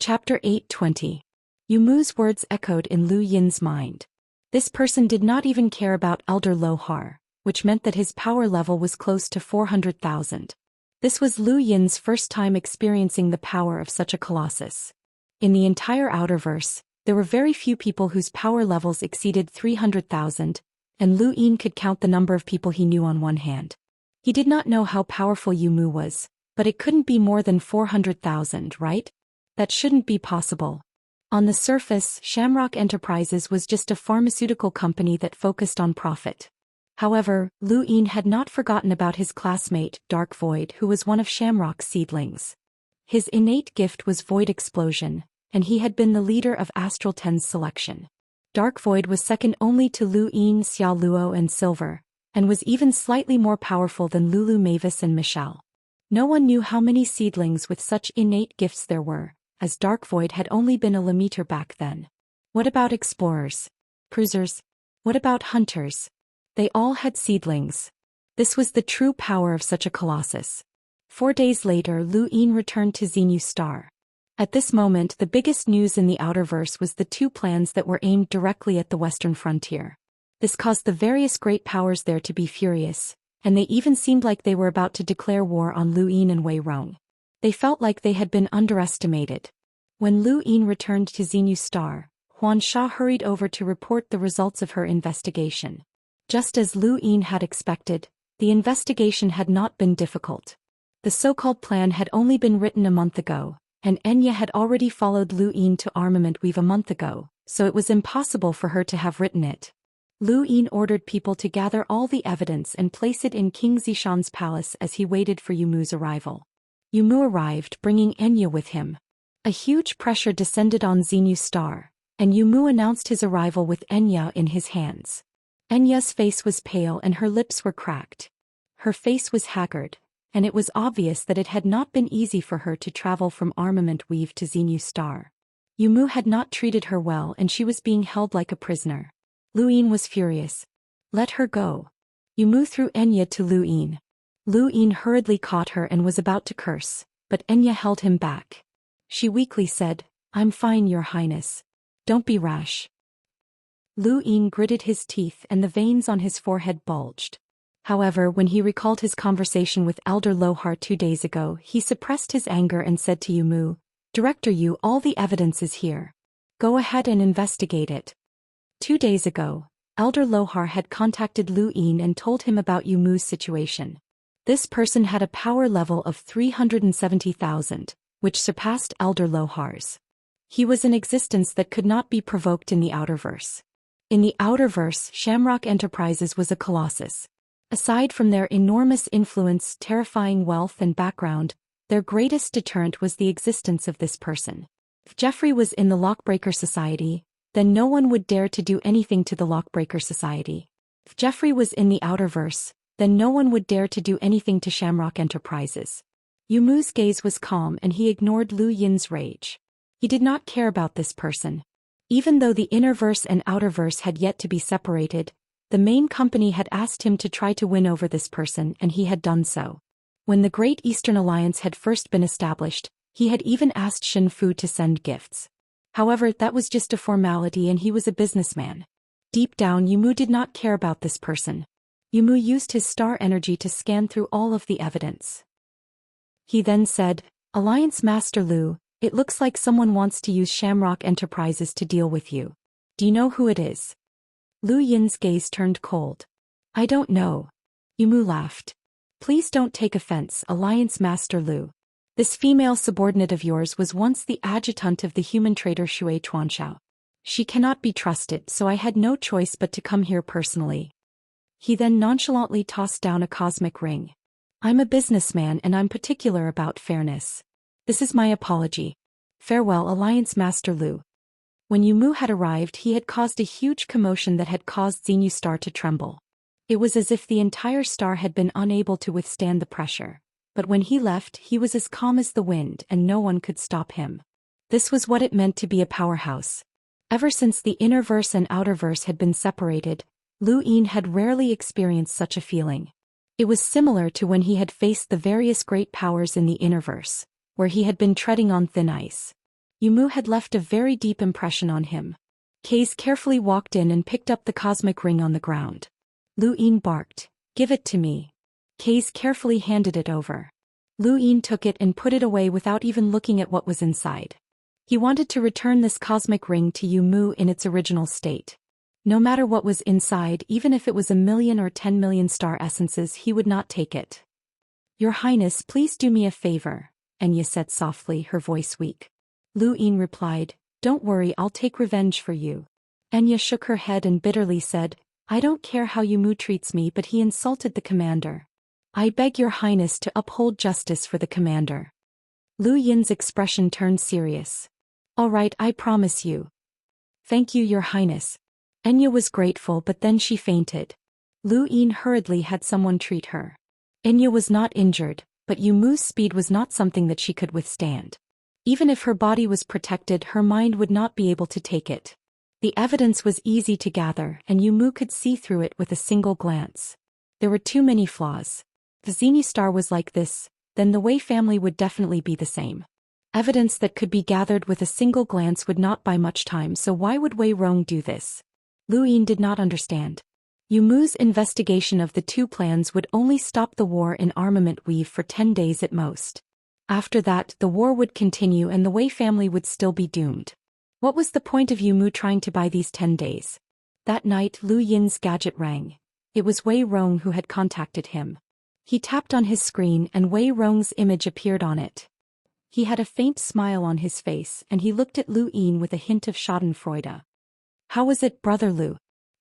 Chapter 820. Yumu's words echoed in Lu Yin's mind. This person did not even care about Elder Lohar, which meant that his power level was close to 400,000. This was Lu Yin's first time experiencing the power of such a colossus. In the entire Outerverse, there were very few people whose power levels exceeded 300,000, and Lu Yin could count the number of people he knew on one hand. He did not know how powerful Yumu was, but it couldn't be more than 400,000, right? That shouldn't be possible. On the surface, Shamrock Enterprises was just a pharmaceutical company that focused on profit. However, Lu Yin had not forgotten about his classmate, Dark Void, who was one of Shamrock's seedlings. His innate gift was Void Explosion, and he had been the leader of Astral Ten's selection. Dark Void was second only to Lu Yin, Xiao Luo and Silver, and was even slightly more powerful than Lulu Mavis and Michelle. No one knew how many seedlings with such innate gifts there were, as Dark Void had only been a Lemmeter back then. What about explorers? Cruisers? What about hunters? They all had seedlings. This was the true power of such a colossus. 4 days later, Lu Yin returned to Xenu Star. At this moment, the biggest news in the Outerverse was the 2 plans that were aimed directly at the western frontier. This caused the various great powers there to be furious, and they even seemed like they were about to declare war on Lu Yin and Wei Rong. They felt like they had been underestimated. When Lu Yin returned to Xenu Star, Huan Sha hurried over to report the results of her investigation. Just as Lu Yin had expected, the investigation had not been difficult. The so-called plan had only been written a month ago, and Enya had already followed Lu Yin to Armament Weave a month ago, so it was impossible for her to have written it. Lu Yin ordered people to gather all the evidence and place it in King Zishan's palace as he waited for Yumu's arrival. Yumu arrived, bringing Enya with him. A huge pressure descended on Xenu Star, and Yumu announced his arrival with Enya in his hands. Enya's face was pale and her lips were cracked. Her face was haggard, and it was obvious that it had not been easy for her to travel from Armament Weave to Xenu Star. Yumu had not treated her well and she was being held like a prisoner. Lu Yin was furious. Let her go. Yumu threw Enya to Lu Yin. Lu Yin hurriedly caught her and was about to curse, but Enya held him back. She weakly said, "I'm fine, Your Highness. Don't be rash." Lu Yin gritted his teeth and the veins on his forehead bulged. However, when he recalled his conversation with Elder Lohar 2 days ago, he suppressed his anger and said to Yumu, "Director Yu, all the evidence is here. Go ahead and investigate it." 2 days ago, Elder Lohar had contacted Lu Yin and told him about Yumu's situation. This person had a power level of 370,000, which surpassed Elder Lohar's. He was an existence that could not be provoked in the Outerverse. In the Outerverse, Shamrock Enterprises was a colossus. Aside from their enormous influence, terrifying wealth and background, their greatest deterrent was the existence of this person. If Jeffrey was in the Lockbreaker Society, then no one would dare to do anything to the Lockbreaker Society. If Jeffrey was in the Outerverse, then no one would dare to do anything to Shamrock Enterprises. Yumu's gaze was calm and he ignored Lu Yin's rage. He did not care about this person. Even though the Innerverse and Outerverse had yet to be separated, the main company had asked him to try to win over this person and he had done so. When the Great Eastern Alliance had first been established, he had even asked Shen Fu to send gifts. However, that was just a formality and he was a businessman. Deep down, Yumu did not care about this person. Yumu used his star energy to scan through all of the evidence. He then said, "Alliance Master Lu, it looks like someone wants to use Shamrock Enterprises to deal with you. Do you know who it is?" Lu Yin's gaze turned cold. "I don't know." Yumu laughed. "Please don't take offense, Alliance Master Lu. This female subordinate of yours was once the adjutant of the human trader Shui Chuanshao. She cannot be trusted, so I had no choice but to come here personally." He then nonchalantly tossed down a cosmic ring. "I'm a businessman and I'm particular about fairness. This is my apology. Farewell, Alliance Master Lu." When Yumu had arrived, he had caused a huge commotion that had caused Xenu Star to tremble. It was as if the entire star had been unable to withstand the pressure. But when he left, he was as calm as the wind and no one could stop him. This was what it meant to be a powerhouse. Ever since the Innerverse and Outerverse had been separated, Lu Yin had rarely experienced such a feeling. It was similar to when he had faced the various great powers in the Innerverse, where he had been treading on thin ice. Yumu had left a very deep impression on him. Case carefully walked in and picked up the cosmic ring on the ground. Lu Yin barked, "Give it to me." Case carefully handed it over. Lu Yin took it and put it away without even looking at what was inside. He wanted to return this cosmic ring to Yumu in its original state. No matter what was inside, even if it was 1,000,000 or 10,000,000 star essences, he would not take it. "Your Highness, please do me a favor," Enya said softly, her voice weak. Lu Yin replied, "Don't worry, I'll take revenge for you." Enya shook her head and bitterly said, "I don't care how Yumu treats me, but he insulted the commander. I beg your Highness to uphold justice for the commander." Lu Yin's expression turned serious. "All right, I promise you." "Thank you, your Highness." Enya was grateful, but then she fainted. Lu Yin hurriedly had someone treat her. Enya was not injured, but Yumu's speed was not something that she could withstand. Even if her body was protected, her mind would not be able to take it. The evidence was easy to gather, and Yumu could see through it with a single glance. There were too many flaws. If Zini Star was like this, then the Wei family would definitely be the same. Evidence that could be gathered with a single glance would not buy much time, so why would Wei Rong do this? Lu Yin did not understand. Yumu's investigation of the two plans would only stop the war in Armament Weave for 10 days at most. After that, the war would continue and the Wei family would still be doomed. What was the point of Yumu trying to buy these 10 days? That night, Lu Yin's gadget rang. It was Wei Rong who had contacted him. He tapped on his screen and Wei Rong's image appeared on it. He had a faint smile on his face and he looked at Lu Yin with a hint of schadenfreude. "How was it, Brother Lu?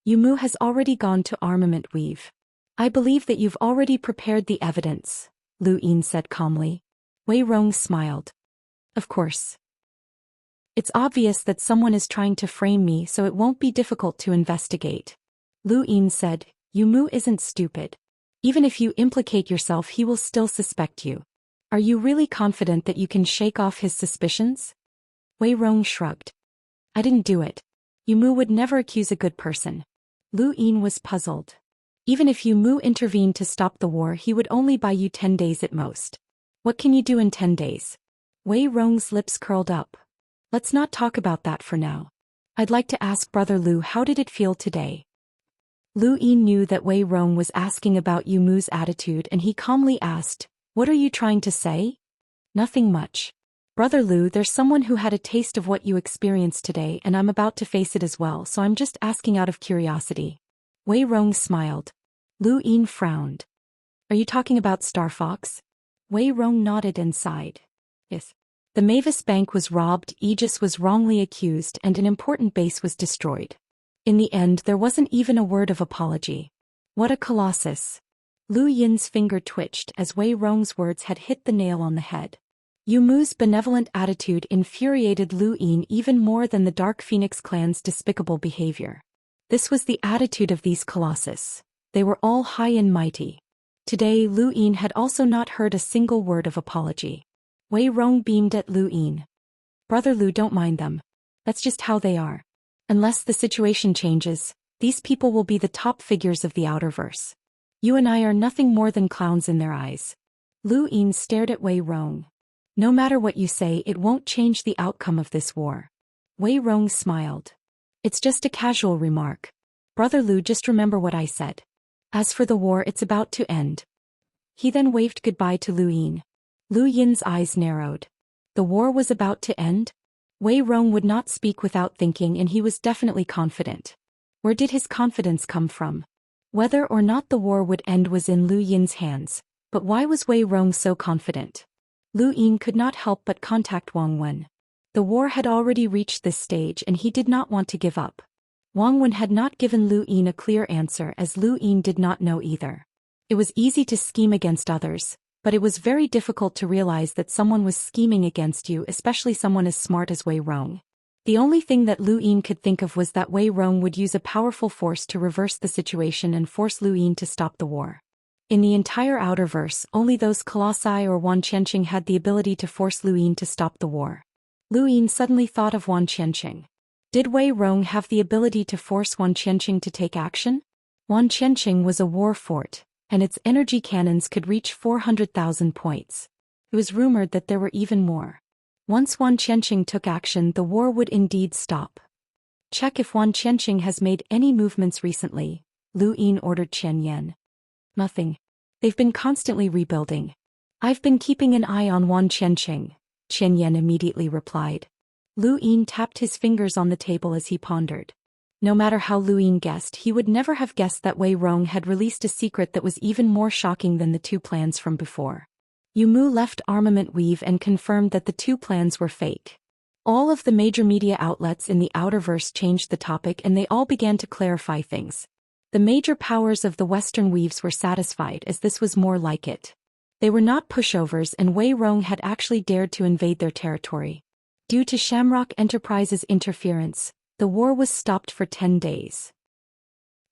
Yumu has already gone to Armament Weave. I believe that you've already prepared the evidence," Lu Yin said calmly. Wei Rong smiled. "Of course. It's obvious that someone is trying to frame me, so it won't be difficult to investigate." Lu Yin said, "Yumu isn't stupid. Even if you implicate yourself, he will still suspect you. Are you really confident that you can shake off his suspicions?" Wei Rong shrugged. "I didn't do it. Yumu would never accuse a good person." Lu Yin was puzzled. Even if Yumu intervened to stop the war, he would only buy you 10 days at most. What can you do in 10 days? Wei Rong's lips curled up. "Let's not talk about that for now. I'd like to ask Brother Lu, how did it feel today?" Lu Yin knew that Wei Rong was asking about Yumu's attitude and he calmly asked, "What are you trying to say?" "Nothing much. Brother Lu, there's someone who had a taste of what you experienced today and I'm about to face it as well, so I'm just asking out of curiosity." Wei Rong smiled. Lu Yin frowned. "Are you talking about Star Fox?" Wei Rong nodded and sighed. "Yes. The Mavis Bank was robbed, Aegis was wrongly accused, and an important base was destroyed. In the end, there wasn't even a word of apology. What a colossus." Lu Yin's finger twitched as Wei Rong's words had hit the nail on the head. Yumu's benevolent attitude infuriated Lu Yin even more than the Dark Phoenix clan's despicable behavior. This was the attitude of these colossus. They were all high and mighty. Today, Lu Yin had also not heard a single word of apology. Wei Rong beamed at Lu Yin. "Brother Lu, don't mind them. That's just how they are. Unless the situation changes, these people will be the top figures of the Outerverse. You and I are nothing more than clowns in their eyes." Lu Yin stared at Wei Rong. "No matter what you say, it won't change the outcome of this war." Wei Rong smiled. "It's just a casual remark. Brother Lu, just remember what I said. As for the war, it's about to end." He then waved goodbye to Lu Yin. Lu Yin's eyes narrowed. The war was about to end? Wei Rong would not speak without thinking, and he was definitely confident. Where did his confidence come from? Whether or not the war would end was in Lu Yin's hands, but why was Wei Rong so confident? Lu Yin could not help but contact Wang Wen. The war had already reached this stage and he did not want to give up. Wang Wen had not given Lu Yin a clear answer, as Lu Yin did not know either. It was easy to scheme against others, but it was very difficult to realize that someone was scheming against you, especially someone as smart as Wei Rong. The only thing that Lu Yin could think of was that Wei Rong would use a powerful force to reverse the situation and force Lu Yin to stop the war. In the entire Outerverse, only those Colossi or Wan Qianqing had the ability to force Lu Yin to stop the war. Lu Yin suddenly thought of Wan Qianqing. Did Wei Rong have the ability to force Wan Qianqing to take action? Wan Qianqing was a war fort, and its energy cannons could reach 400,000 points. It was rumored that there were even more. Once Wan Qianqing took action, the war would indeed stop. Check if Wan Qianqing has made any movements recently, Lu Yin ordered Qian Yan. Nothing. They've been constantly rebuilding. I've been keeping an eye on Wan Qianqing, Qian Yan immediately replied. Lu Yin tapped his fingers on the table as he pondered. No matter how Lu Yin guessed, he would never have guessed that Wei Rong had released a secret that was even more shocking than the two plans from before. Yu Mu left Armament Weave and confirmed that the two plans were fake. All of the major media outlets in the Outerverse changed the topic and they all began to clarify things. The major powers of the Western Weaves were satisfied as this was more like it. They were not pushovers and Wei Rong had actually dared to invade their territory. Due to Shamrock Enterprises' interference, the war was stopped for 10 days.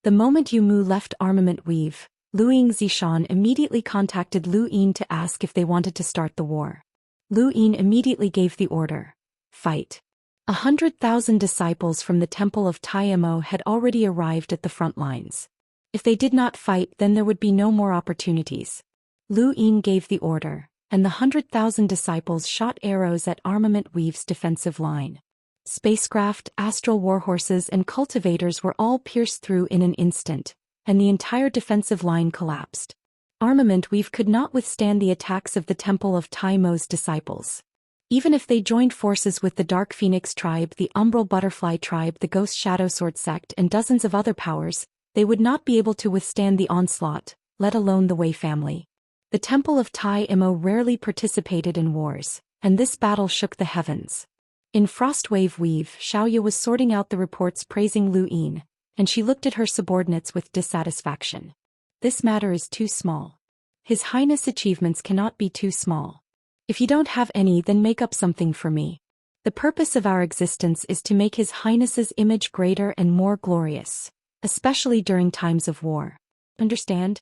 The moment Yu Mu left Armament Weave, Luing Zishan immediately contacted Lu Yin to ask if they wanted to start the war. Lu Yin immediately gave the order. Fight. 100,000 disciples from the Temple of Taimo had already arrived at the front lines. If they did not fight, then there would be no more opportunities. Lu Yin gave the order, and the 100,000 disciples shot arrows at Armament Weave's defensive line. Spacecraft, astral warhorses and cultivators were all pierced through in an instant, and the entire defensive line collapsed. Armament Weave could not withstand the attacks of the Temple of Taimo's disciples. Even if they joined forces with the Dark Phoenix tribe, the Umbral Butterfly tribe, the Ghost Shadow Sword sect and dozens of other powers, they would not be able to withstand the onslaught, let alone the Wei family. The Temple of Taimo rarely participated in wars, and this battle shook the heavens. In Frostwave Weave, Xiaoya was sorting out the reports praising Lu Yin, and she looked at her subordinates with dissatisfaction. This matter is too small. His Highness' achievements cannot be too small. If you don't have any, then make up something for me. The purpose of our existence is to make His Highness's image greater and more glorious, especially during times of war. Understand?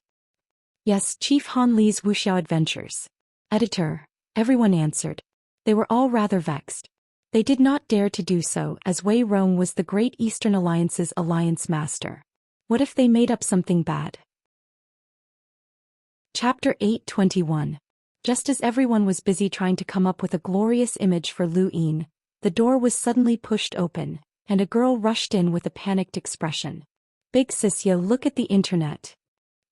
Yes, Chief Han Li's Wuxia Adventures. Editor. Everyone answered. They were all rather vexed. They did not dare to do so, as Wei Rong was the Great Eastern Alliance's alliance master. What if they made up something bad? Chapter 8:21. Just as everyone was busy trying to come up with a glorious image for Lu Yin, the door was suddenly pushed open, and a girl rushed in with a panicked expression. Big Sisya, look at the internet.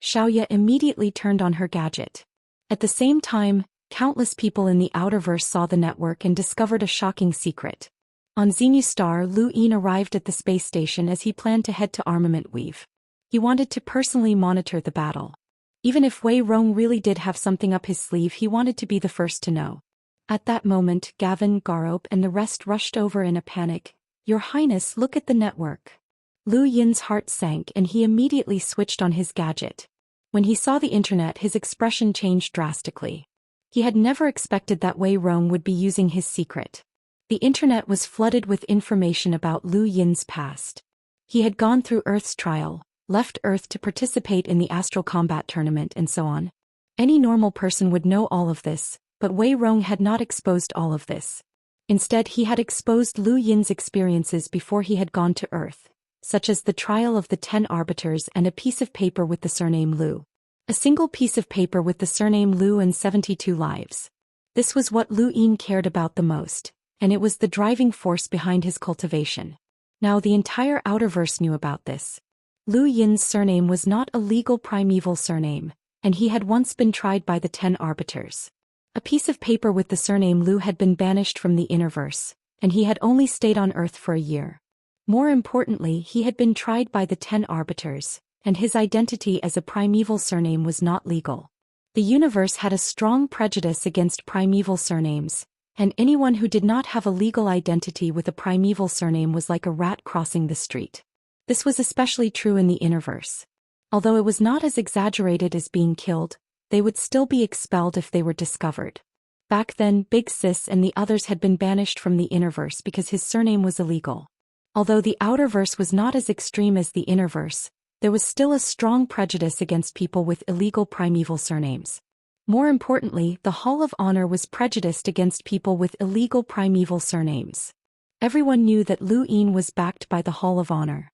Xiaoya immediately turned on her gadget. At the same time, countless people in the Outerverse saw the network and discovered a shocking secret. On Xenu Star, Lu Yin arrived at the space station as he planned to head to Armament Weave. He wanted to personally monitor the battle. Even if Wei Rong really did have something up his sleeve, he wanted to be the first to know. At that moment, Gavin, Garop and the rest rushed over in a panic. Your Highness, look at the network. Lu Yin's heart sank and he immediately switched on his gadget. When he saw the internet, his expression changed drastically. He had never expected that Wei Rong would be using his secret. The internet was flooded with information about Lu Yin's past. He had gone through Earth's trial, left Earth to participate in the Astral Combat Tournament and so on. Any normal person would know all of this, but Wei Rong had not exposed all of this. Instead, he had exposed Lu Yin's experiences before he had gone to Earth, such as the trial of the 10 arbiters and a piece of paper with the surname Lu. A single piece of paper with the surname Lu and 72 lives. This was what Lu Yin cared about the most, and it was the driving force behind his cultivation. Now the entire Outerverse knew about this. Lu Yin's surname was not a legal primeval surname, and he had once been tried by the 10 arbiters. A piece of paper with the surname Lu had been banished from the Innerverse, and he had only stayed on Earth for a year. More importantly, he had been tried by the 10 arbiters, and his identity as a primeval surname was not legal. The universe had a strong prejudice against primeval surnames, and anyone who did not have a legal identity with a primeval surname was like a rat crossing the street. This was especially true in the Innerverse. Although it was not as exaggerated as being killed, they would still be expelled if they were discovered. Back then, Big Sis and the others had been banished from the Innerverse because his surname was illegal. Although the Outerverse was not as extreme as the Innerverse, there was still a strong prejudice against people with illegal primeval surnames. More importantly, the Hall of Honor was prejudiced against people with illegal primeval surnames. Everyone knew that Lu Yin was backed by the Hall of Honor.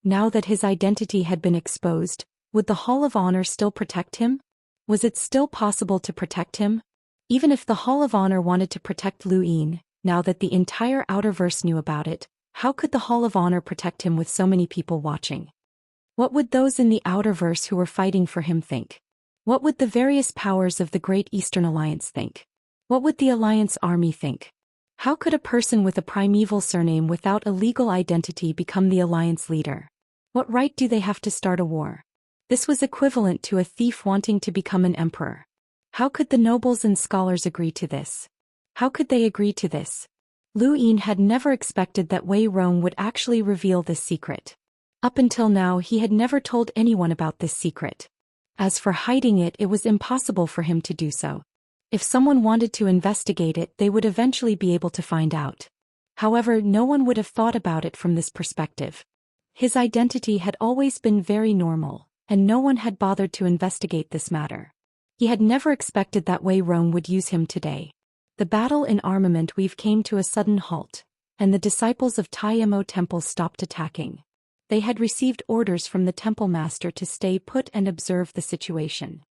Now that his identity had been exposed, would the Hall of Honor still protect him? Was it still possible to protect him? Even if the Hall of Honor wanted to protect Lu Yin, Now that the entire Outerverse knew about it, how could the Hall of Honor protect him with so many people watching? What would those in the Outerverse who were fighting for him think? What would the various powers of the Great Eastern Alliance think? What would the Alliance army think? How could a person with a primeval surname without a legal identity become the Alliance leader? What right do they have to start a war? This was equivalent to a thief wanting to become an emperor. How could the nobles and scholars agree to this? How could they agree to this? Lu Yin had never expected that Wei Rong would actually reveal this secret. Up until now he had never told anyone about this secret. As for hiding it, it was impossible for him to do so. If someone wanted to investigate it, they would eventually be able to find out. However, no one would have thought about it from this perspective. His identity had always been very normal, and no one had bothered to investigate this matter. He had never expected that Wei Rong would use him today. The battle in Armament Weave came to a sudden halt, and the disciples of Taimo Temple stopped attacking. They had received orders from the Temple Master to stay put and observe the situation.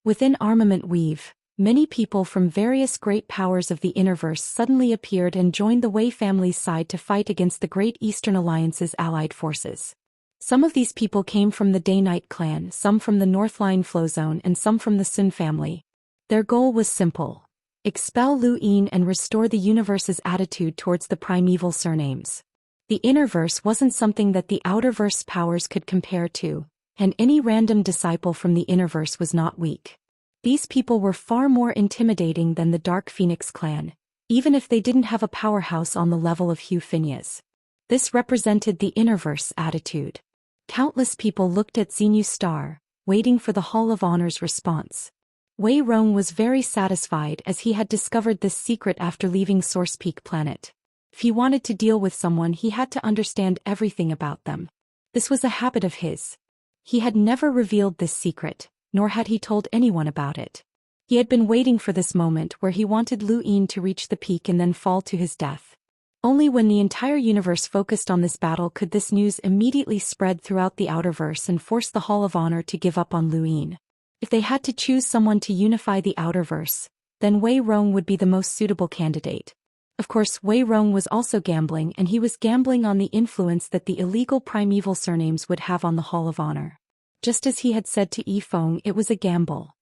Within Armament Weave, many people from various great powers of the Innerverse suddenly appeared and joined the Wei family's side to fight against the Great Eastern Alliance's allied forces. Some of these people came from the Day-Night clan, some from the Northline Flow Zone, and some from the Sun family. Their goal was simple: expel Lu Yin and restore the universe's attitude towards the primeval surnames. The Innerverse wasn't something that the Outerverse powers could compare to, and any random disciple from the Innerverse was not weak. These people were far more intimidating than the Dark Phoenix clan, even if they didn't have a powerhouse on the level of Hugh Phineas. This represented the Innerverse attitude. Countless people looked at Xenu Star, waiting for the Hall of Honor's response. Wei Rong was very satisfied as he had discovered this secret after leaving Source Peak Planet. If he wanted to deal with someone, he had to understand everything about them. This was a habit of his. He had never revealed this secret, nor had he told anyone about it. He had been waiting for this moment where he wanted Lu Yin to reach the peak and then fall to his death. Only when the entire universe focused on this battle could this news immediately spread throughout the Outerverse and force the Hall of Honor to give up on Lu Yin. If they had to choose someone to unify the Outerverse, then Wei Rong would be the most suitable candidate. Of course, Wei Rong was also gambling, and he was gambling on the influence that the illegal primeval surnames would have on the Hall of Honor. Just as he had said to Yifeng, it was a gamble.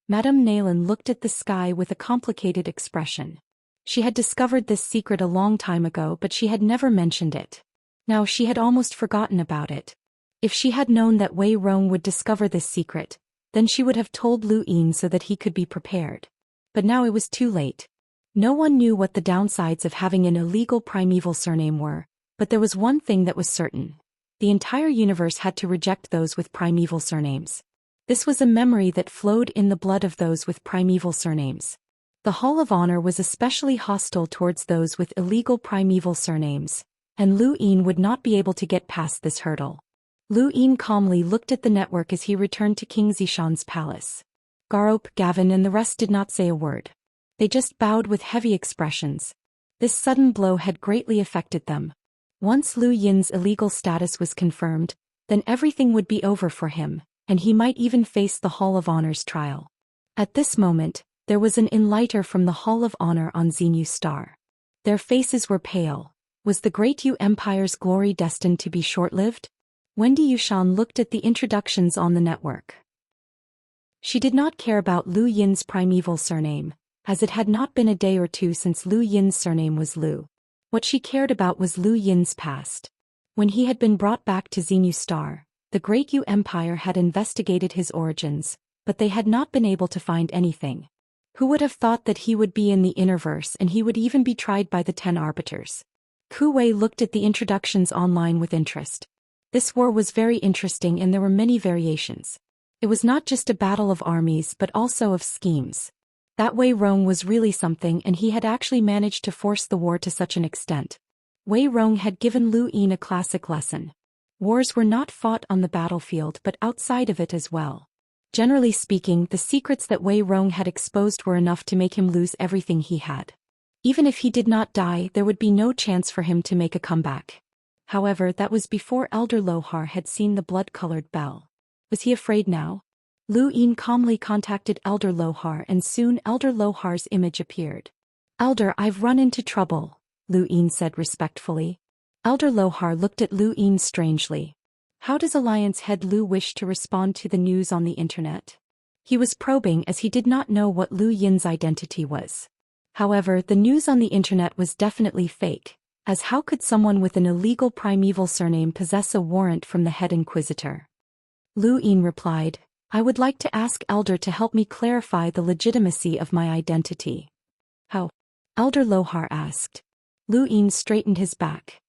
Madame Naylan looked at the sky with a complicated expression. She had discovered this secret a long time ago, but she had never mentioned it. Now she had almost forgotten about it. If she had known that Wei Rong would discover this secret, then she would have told Lu Yin so that he could be prepared. But now it was too late. No one knew what the downsides of having an illegal primeval surname were, but there was one thing that was certain. The entire universe had to reject those with primeval surnames. This was a memory that flowed in the blood of those with primeval surnames. The Hall of Honor was especially hostile towards those with illegal primeval surnames, and Lu Yin would not be able to get past this hurdle. Lu Yin calmly looked at the network as he returned to King Zishan's palace. Garop, Gavin and the rest did not say a word. They just bowed with heavy expressions. This sudden blow had greatly affected them. Once Lu Yin's illegal status was confirmed, then everything would be over for him, and he might even face the Hall of Honor's trial. At this moment, there was an enlighter from the Hall of Honor on Xenu Star. Their faces were pale. Was the Great Yu Empire's glory destined to be short-lived? Wendy Yushan looked at the introductions on the network. She did not care about Lu Yin's primeval surname, as it had not been a day or two since Lu Yin's surname was Lu. What she cared about was Lu Yin's past. When he had been brought back to Xenu Star, the Great Yu Empire had investigated his origins, but they had not been able to find anything. Who would have thought that he would be in the Innerverse and he would even be tried by the 10 Arbiters? Ku Wei looked at the introductions online with interest. This war was very interesting and there were many variations. It was not just a battle of armies but also of schemes. That Wei Rong was really something, and he had actually managed to force the war to such an extent. Wei Rong had given Lu Yin a classic lesson. Wars were not fought on the battlefield but outside of it as well. Generally speaking, the secrets that Wei Rong had exposed were enough to make him lose everything he had. Even if he did not die, there would be no chance for him to make a comeback. However, that was before Elder Lohar had seen the blood-colored bell. Was he afraid now? Lu Yin calmly contacted Elder Lohar, and soon Elder Lohar's image appeared. Elder, I've run into trouble, Lu Yin said respectfully. Elder Lohar looked at Lu Yin strangely. How does Alliance head Lu wish to respond to the news on the internet? He was probing as he did not know what Lu Yin's identity was. However, the news on the internet was definitely fake, as how could someone with an illegal primeval surname possess a warrant from the head inquisitor? Lu Yin replied, I would like to ask Elder to help me clarify the legitimacy of my identity. How? Elder Lohar asked. Lu Yin straightened his back.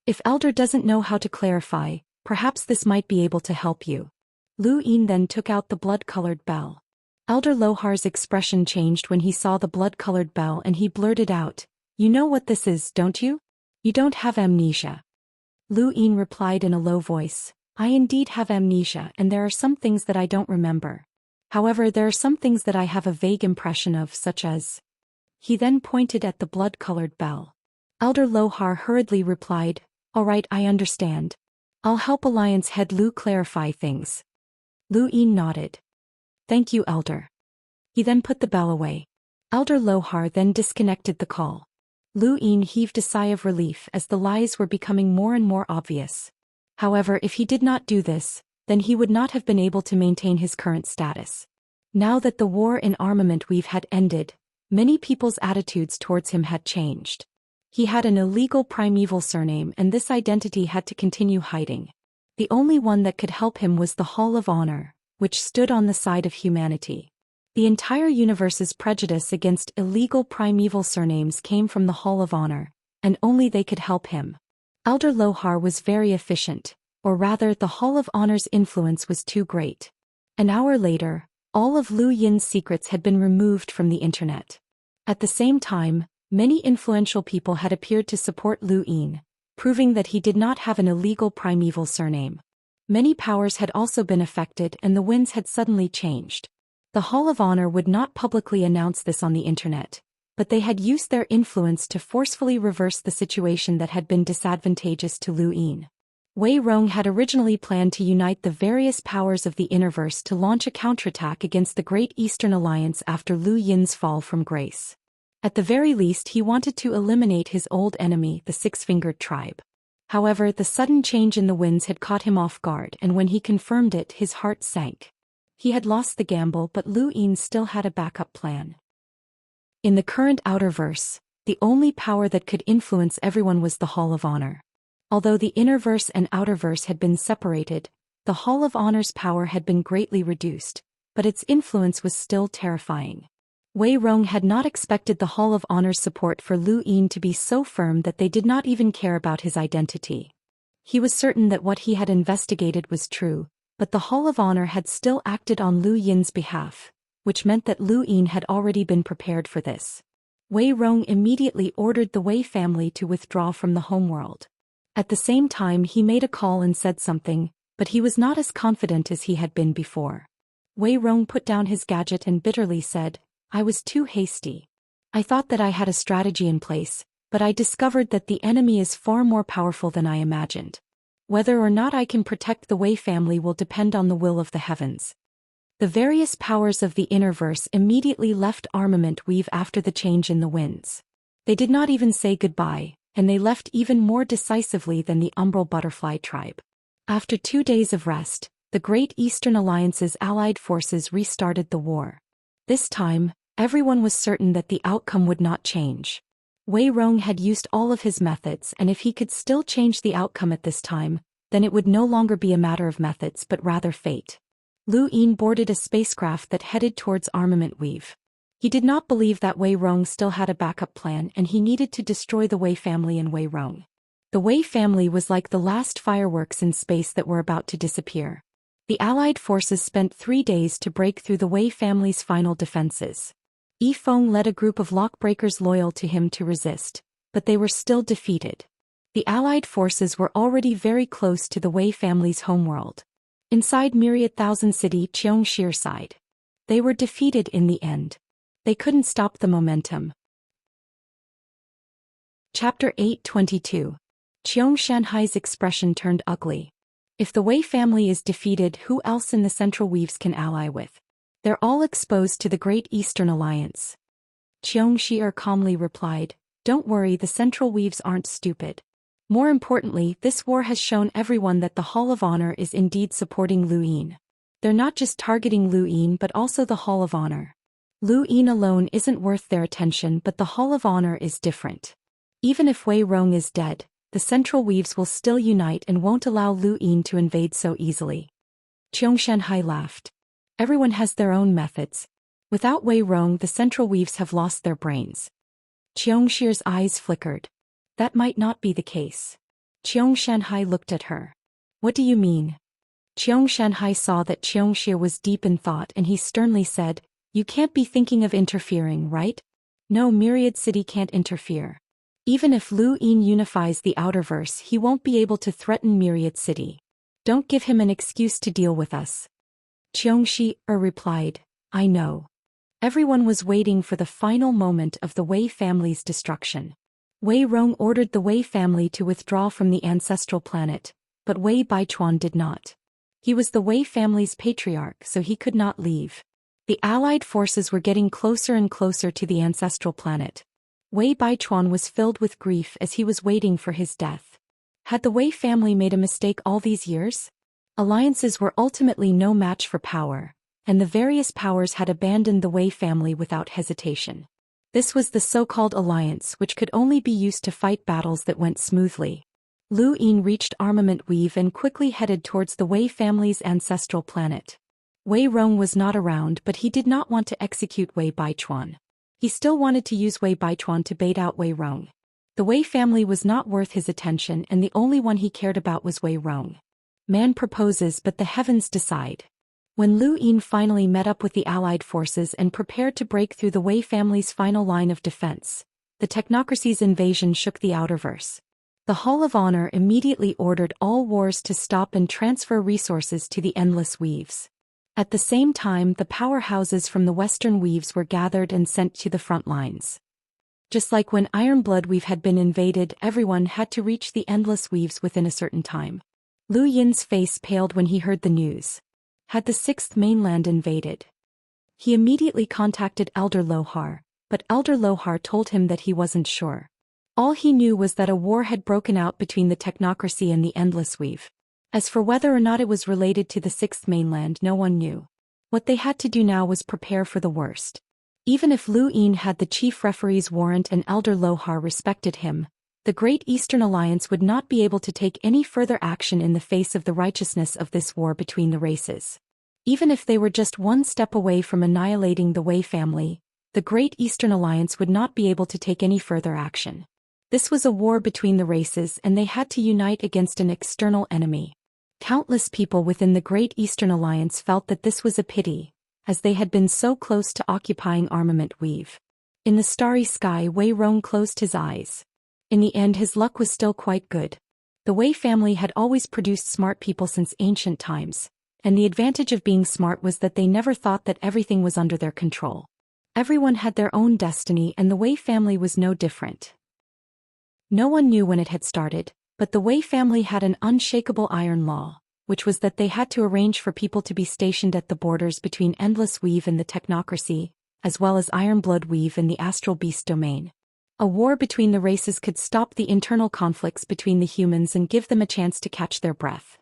If Elder doesn't know how to clarify, perhaps this might be able to help you. Lu Yin then took out the blood-colored bell. Elder Lohar's expression changed when he saw the blood-colored bell and he blurted out, You know what this is, don't you? You don't have amnesia. Lu Yin replied in a low voice, I indeed have amnesia and there are some things that I don't remember. However, there are some things that I have a vague impression of, such as... He then pointed at the blood-colored bell. Elder Lohar hurriedly replied, All right, I understand. I'll help Alliance head Lu clarify things. Lu Yin nodded. Thank you, Elder. He then put the bell away. Elder Lohar then disconnected the call. Lu Yin heaved a sigh of relief as the lies were becoming more and more obvious. However, if he did not do this, then he would not have been able to maintain his current status. Now that the war in armament weave had ended, many people's attitudes towards him had changed. He had an illegal primeval surname and this identity had to continue hiding. The only one that could help him was the Hall of Honor, which stood on the side of humanity. The entire universe's prejudice against illegal primeval surnames came from the Hall of Honor, and only they could help him. Elder Lohar was very efficient, or rather the Hall of Honor's influence was too great. An hour later, all of Lu Yin's secrets had been removed from the internet. At the same time, many influential people had appeared to support Lu Yin, proving that he did not have an illegal primeval surname. Many powers had also been affected and the winds had suddenly changed. The Hall of Honor would not publicly announce this on the internet, but they had used their influence to forcefully reverse the situation that had been disadvantageous to Lu Yin. Wei Rong had originally planned to unite the various powers of the Innerverse to launch a counterattack against the Great Eastern Alliance after Lu Yin's fall from grace. At the very least, he wanted to eliminate his old enemy, the Six-Fingered Tribe. However, the sudden change in the winds had caught him off guard, and when he confirmed it, his heart sank. He had lost the gamble, but Lu Yin still had a backup plan. In the current Outerverse, the only power that could influence everyone was the Hall of Honor. Although the Innerverse and Outerverse had been separated, the Hall of Honor's power had been greatly reduced, but its influence was still terrifying. Wei Rong had not expected the Hall of Honor's support for Lu Yin to be so firm that they did not even care about his identity. He was certain that what he had investigated was true, but the Hall of Honor had still acted on Lu Yin's behalf, which meant that Lu Yin had already been prepared for this. Wei Rong immediately ordered the Wei family to withdraw from the homeworld. At the same time, he made a call and said something, but he was not as confident as he had been before. Wei Rong put down his gadget and bitterly said, I was too hasty. I thought that I had a strategy in place, but I discovered that the enemy is far more powerful than I imagined. Whether or not I can protect the Wei family will depend on the will of the heavens. The various powers of the Innerverse immediately left Armament Weave after the change in the winds. They did not even say goodbye, and they left even more decisively than the Umbral Butterfly tribe. After 2 days of rest, the Great Eastern Alliance's allied forces restarted the war. This time, everyone was certain that the outcome would not change. Wei Rong had used all of his methods, and if he could still change the outcome at this time, then it would no longer be a matter of methods but rather fate. Lu Yin boarded a spacecraft that headed towards Armament Weave. He did not believe that Wei Rong still had a backup plan and he needed to destroy the Wei family and Wei Rong. The Wei family was like the last fireworks in space that were about to disappear. The Allied forces spent 3 days to break through the Wei family's final defenses. Yi Feng led a group of lockbreakers loyal to him to resist, but they were still defeated. The Allied forces were already very close to the Wei family's homeworld. Inside Myriad Thousand City, Xianxia side. They were defeated in the end. They couldn't stop the momentum. Chapter 8:22. Xianxia's expression turned ugly. If the Wei family is defeated, who else in the Central Weaves can ally with? They're all exposed to the Great Eastern Alliance. Xianxia calmly replied, "Don't worry, the Central Weaves aren't stupid. More importantly, this war has shown everyone that the Hall of Honor is indeed supporting Lu Yin. They're not just targeting Lu Yin but also the Hall of Honor. Lu Yin alone isn't worth their attention, but the Hall of Honor is different. Even if Wei Rong is dead, the Central Weaves will still unite and won't allow Lu Yin to invade so easily." Xianxia laughed. "Everyone has their own methods. Without Wei Rong, the Central Weaves have lost their brains." Xianxia's eyes flickered. "That might not be the case." Xianxia looked at her. "What do you mean?" Xianxia saw that Xianxia was deep in thought and he sternly said, "You can't be thinking of interfering, right? No, Myriad City can't interfere. Even if Lu Yin unifies the Outerverse, he won't be able to threaten Myriad City. Don't give him an excuse to deal with us." Xianxia replied, "I know." Everyone was waiting for the final moment of the Wei family's destruction. Wei Rong ordered the Wei family to withdraw from the ancestral planet, but Wei Baichuan did not. He was the Wei family's patriarch, so he could not leave. The allied forces were getting closer and closer to the ancestral planet. Wei Baichuan was filled with grief as he was waiting for his death. Had the Wei family made a mistake all these years? Alliances were ultimately no match for power, and the various powers had abandoned the Wei family without hesitation. This was the so-called alliance, which could only be used to fight battles that went smoothly. Lu Yin reached Armament Weave and quickly headed towards the Wei family's ancestral planet. Wei Rong was not around, but he did not want to execute Wei Baichuan. He still wanted to use Wei Baichuan to bait out Wei Rong. The Wei family was not worth his attention, and the only one he cared about was Wei Rong. Man proposes, but the heavens decide. When Lu Yin finally met up with the allied forces and prepared to break through the Wei family's final line of defense, the technocracy's invasion shook the Outerverse. The Hall of Honor immediately ordered all wars to stop and transfer resources to the Endless Weaves. At the same time, the powerhouses from the Western Weaves were gathered and sent to the front lines. Just like when Ironblood Weave had been invaded, everyone had to reach the Endless Weaves within a certain time. Lu Yin's face paled when he heard the news. Had the Sixth Mainland invaded? He immediately contacted Elder Lohar, but Elder Lohar told him that he wasn't sure. All he knew was that a war had broken out between the technocracy and the Endless Weave. As for whether or not it was related to the Sixth Mainland, no one knew. What they had to do now was prepare for the worst. Even if Lu Yin had the chief referee's warrant and Elder Lohar respected him, the Great Eastern Alliance would not be able to take any further action in the face of the righteousness of this war between the races. Even if they were just one step away from annihilating the Wei family, the Great Eastern Alliance would not be able to take any further action. This was a war between the races, and they had to unite against an external enemy. Countless people within the Great Eastern Alliance felt that this was a pity, as they had been so close to occupying Armament Weave. In the starry sky, Wei Rong closed his eyes. In the end, his luck was still quite good. The Wei family had always produced smart people since ancient times, and the advantage of being smart was that they never thought that everything was under their control. Everyone had their own destiny, and the Wei family was no different. No one knew when it had started, but the Wei family had an unshakable iron law, which was that they had to arrange for people to be stationed at the borders between Endless Weave and the technocracy, as well as Ironblood Weave and the Astral Beast domain. A war between the races could stop the internal conflicts between the humans and give them a chance to catch their breath.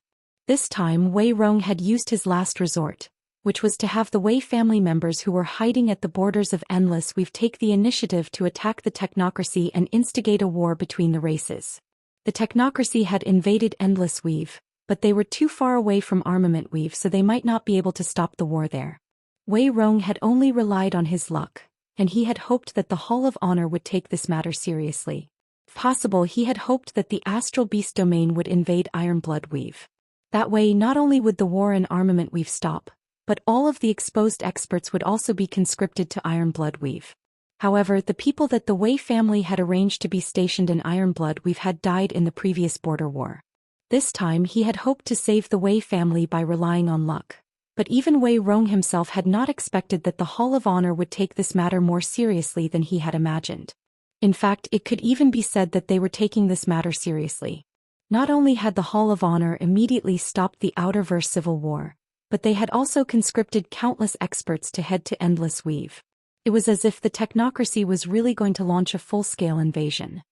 This time, Wei Rong had used his last resort, which was to have the Wei family members who were hiding at the borders of Endless Weave take the initiative to attack the technocracy and instigate a war between the races. The technocracy had invaded Endless Weave, but they were too far away from Armament Weave, so they might not be able to stop the war there. Wei Rong had only relied on his luck, and he had hoped that the Hall of Honor would take this matter seriously. If possible, he had hoped that the Astral Beast domain would invade Ironblood Weave. That way, not only would the war in Armament Weave stop, but all of the exposed experts would also be conscripted to Ironblood Weave. However, the people that the Wei family had arranged to be stationed in Ironblood Weave had died in the previous border war. This time, he had hoped to save the Wei family by relying on luck. But even Wei Rong himself had not expected that the Hall of Honor would take this matter more seriously than he had imagined. In fact, it could even be said that they were taking this matter seriously. Not only had the Hall of Honor immediately stopped the Outerverse civil war, but they had also conscripted countless experts to head to Endless Weave. It was as if the technocracy was really going to launch a full-scale invasion.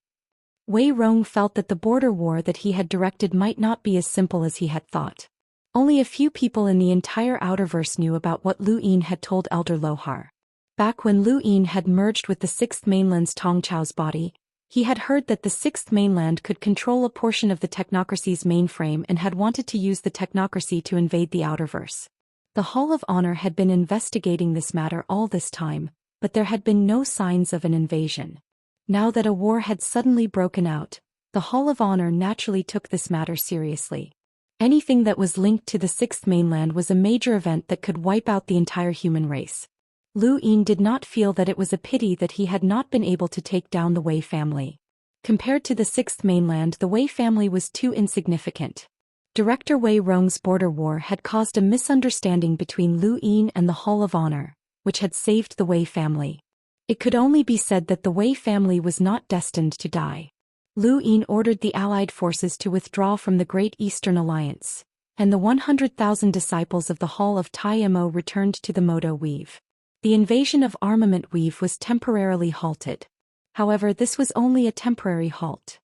Wei Rong felt that the border war that he had directed might not be as simple as he had thought. Only a few people in the entire Outerverse knew about what Lu Yin had told Elder Lohar. Back when Lu Yin had merged with the Sixth Mainland's Tong Chao's body, he had heard that the Sixth Mainland could control a portion of the technocracy's mainframe and had wanted to use the technocracy to invade the Outerverse. The Hall of Honor had been investigating this matter all this time, but there had been no signs of an invasion. Now that a war had suddenly broken out, the Hall of Honor naturally took this matter seriously. Anything that was linked to the Sixth Mainland was a major event that could wipe out the entire human race. Lu Yin did not feel that it was a pity that he had not been able to take down the Wei family. Compared to the Sixth Mainland, the Wei family was too insignificant. Director Wei Rong's border war had caused a misunderstanding between Lu Yin and the Hall of Honor, which had saved the Wei family. It could only be said that the Wei family was not destined to die. Lu Yin ordered the Allied forces to withdraw from the Great Eastern Alliance, and the 100,000 disciples of the Hall of Taimo returned to the Modo Weave. The invasion of Armament Weave was temporarily halted. However, this was only a temporary halt.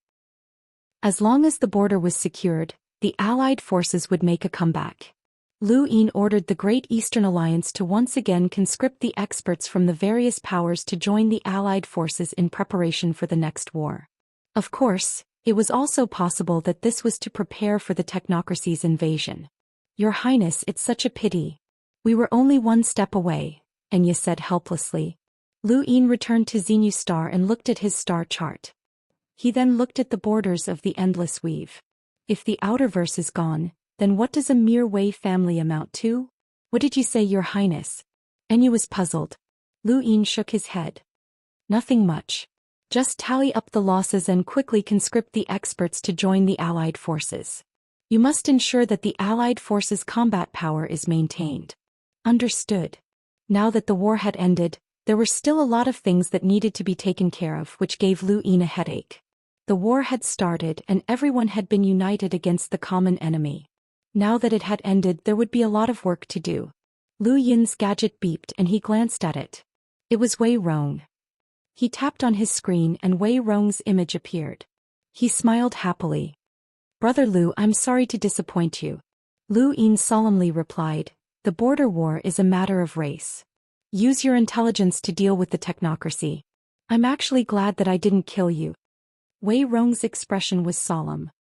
As long as the border was secured, the Allied forces would make a comeback. Lu Yin ordered the Great Eastern Alliance to once again conscript the experts from the various powers to join the Allied forces in preparation for the next war. Of course, it was also possible that this was to prepare for the technocracy's invasion. Your Highness, it's such a pity. We were only one step away, Enya said helplessly. Lu Yin returned to Xenu Star and looked at his star chart. He then looked at the borders of the Endless Weave. If the Outerverse is gone, then what does a mere Wei family amount to? What did you say, Your Highness? Enya was puzzled. Lu Yin shook his head. Nothing much. Just tally up the losses and quickly conscript the experts to join the Allied forces. You must ensure that the Allied forces' combat power is maintained. Understood. Now that the war had ended, there were still a lot of things that needed to be taken care of, which gave Lu Yin a headache. The war had started and everyone had been united against the common enemy. Now that it had ended, there would be a lot of work to do. Lu Yin's gadget beeped and he glanced at it. It was Wei Rong. He tapped on his screen and Wei Rong's image appeared. He smiled happily. Brother Lu, I'm sorry to disappoint you. Lu Yin solemnly replied, the border war is a matter of race. Use your intelligence to deal with the technocracy. I'm actually glad that I didn't kill you. Wei Rong's expression was solemn.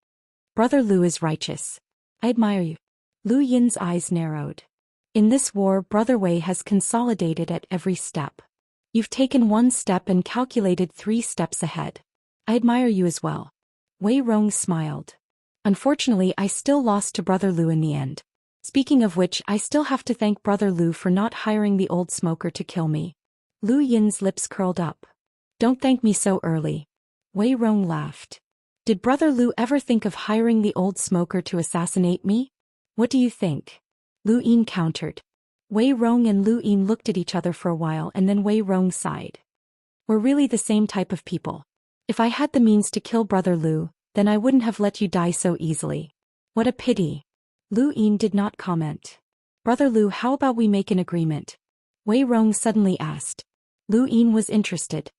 Brother Lu is righteous. I admire you. Lu Yin's eyes narrowed. In this war, Brother Wei has consolidated at every step. You've taken one step and calculated 3 steps ahead. I admire you as well. Wei Rong smiled. Unfortunately, I still lost to Brother Lu in the end. Speaking of which, I still have to thank Brother Lu for not hiring the old smoker to kill me. Lu Yin's lips curled up. Don't thank me so early. Wei Rong laughed. Did Brother Lu ever think of hiring the old smoker to assassinate me? What do you think? Lu Yin countered. Wei Rong and Lu Yin looked at each other for a while and then Wei Rong sighed. We're really the same type of people. If I had the means to kill Brother Lu, then I wouldn't have let you die so easily. What a pity. Lu Yin did not comment. Brother Lu, how about we make an agreement? Wei Rong suddenly asked. Lu Yin was interested.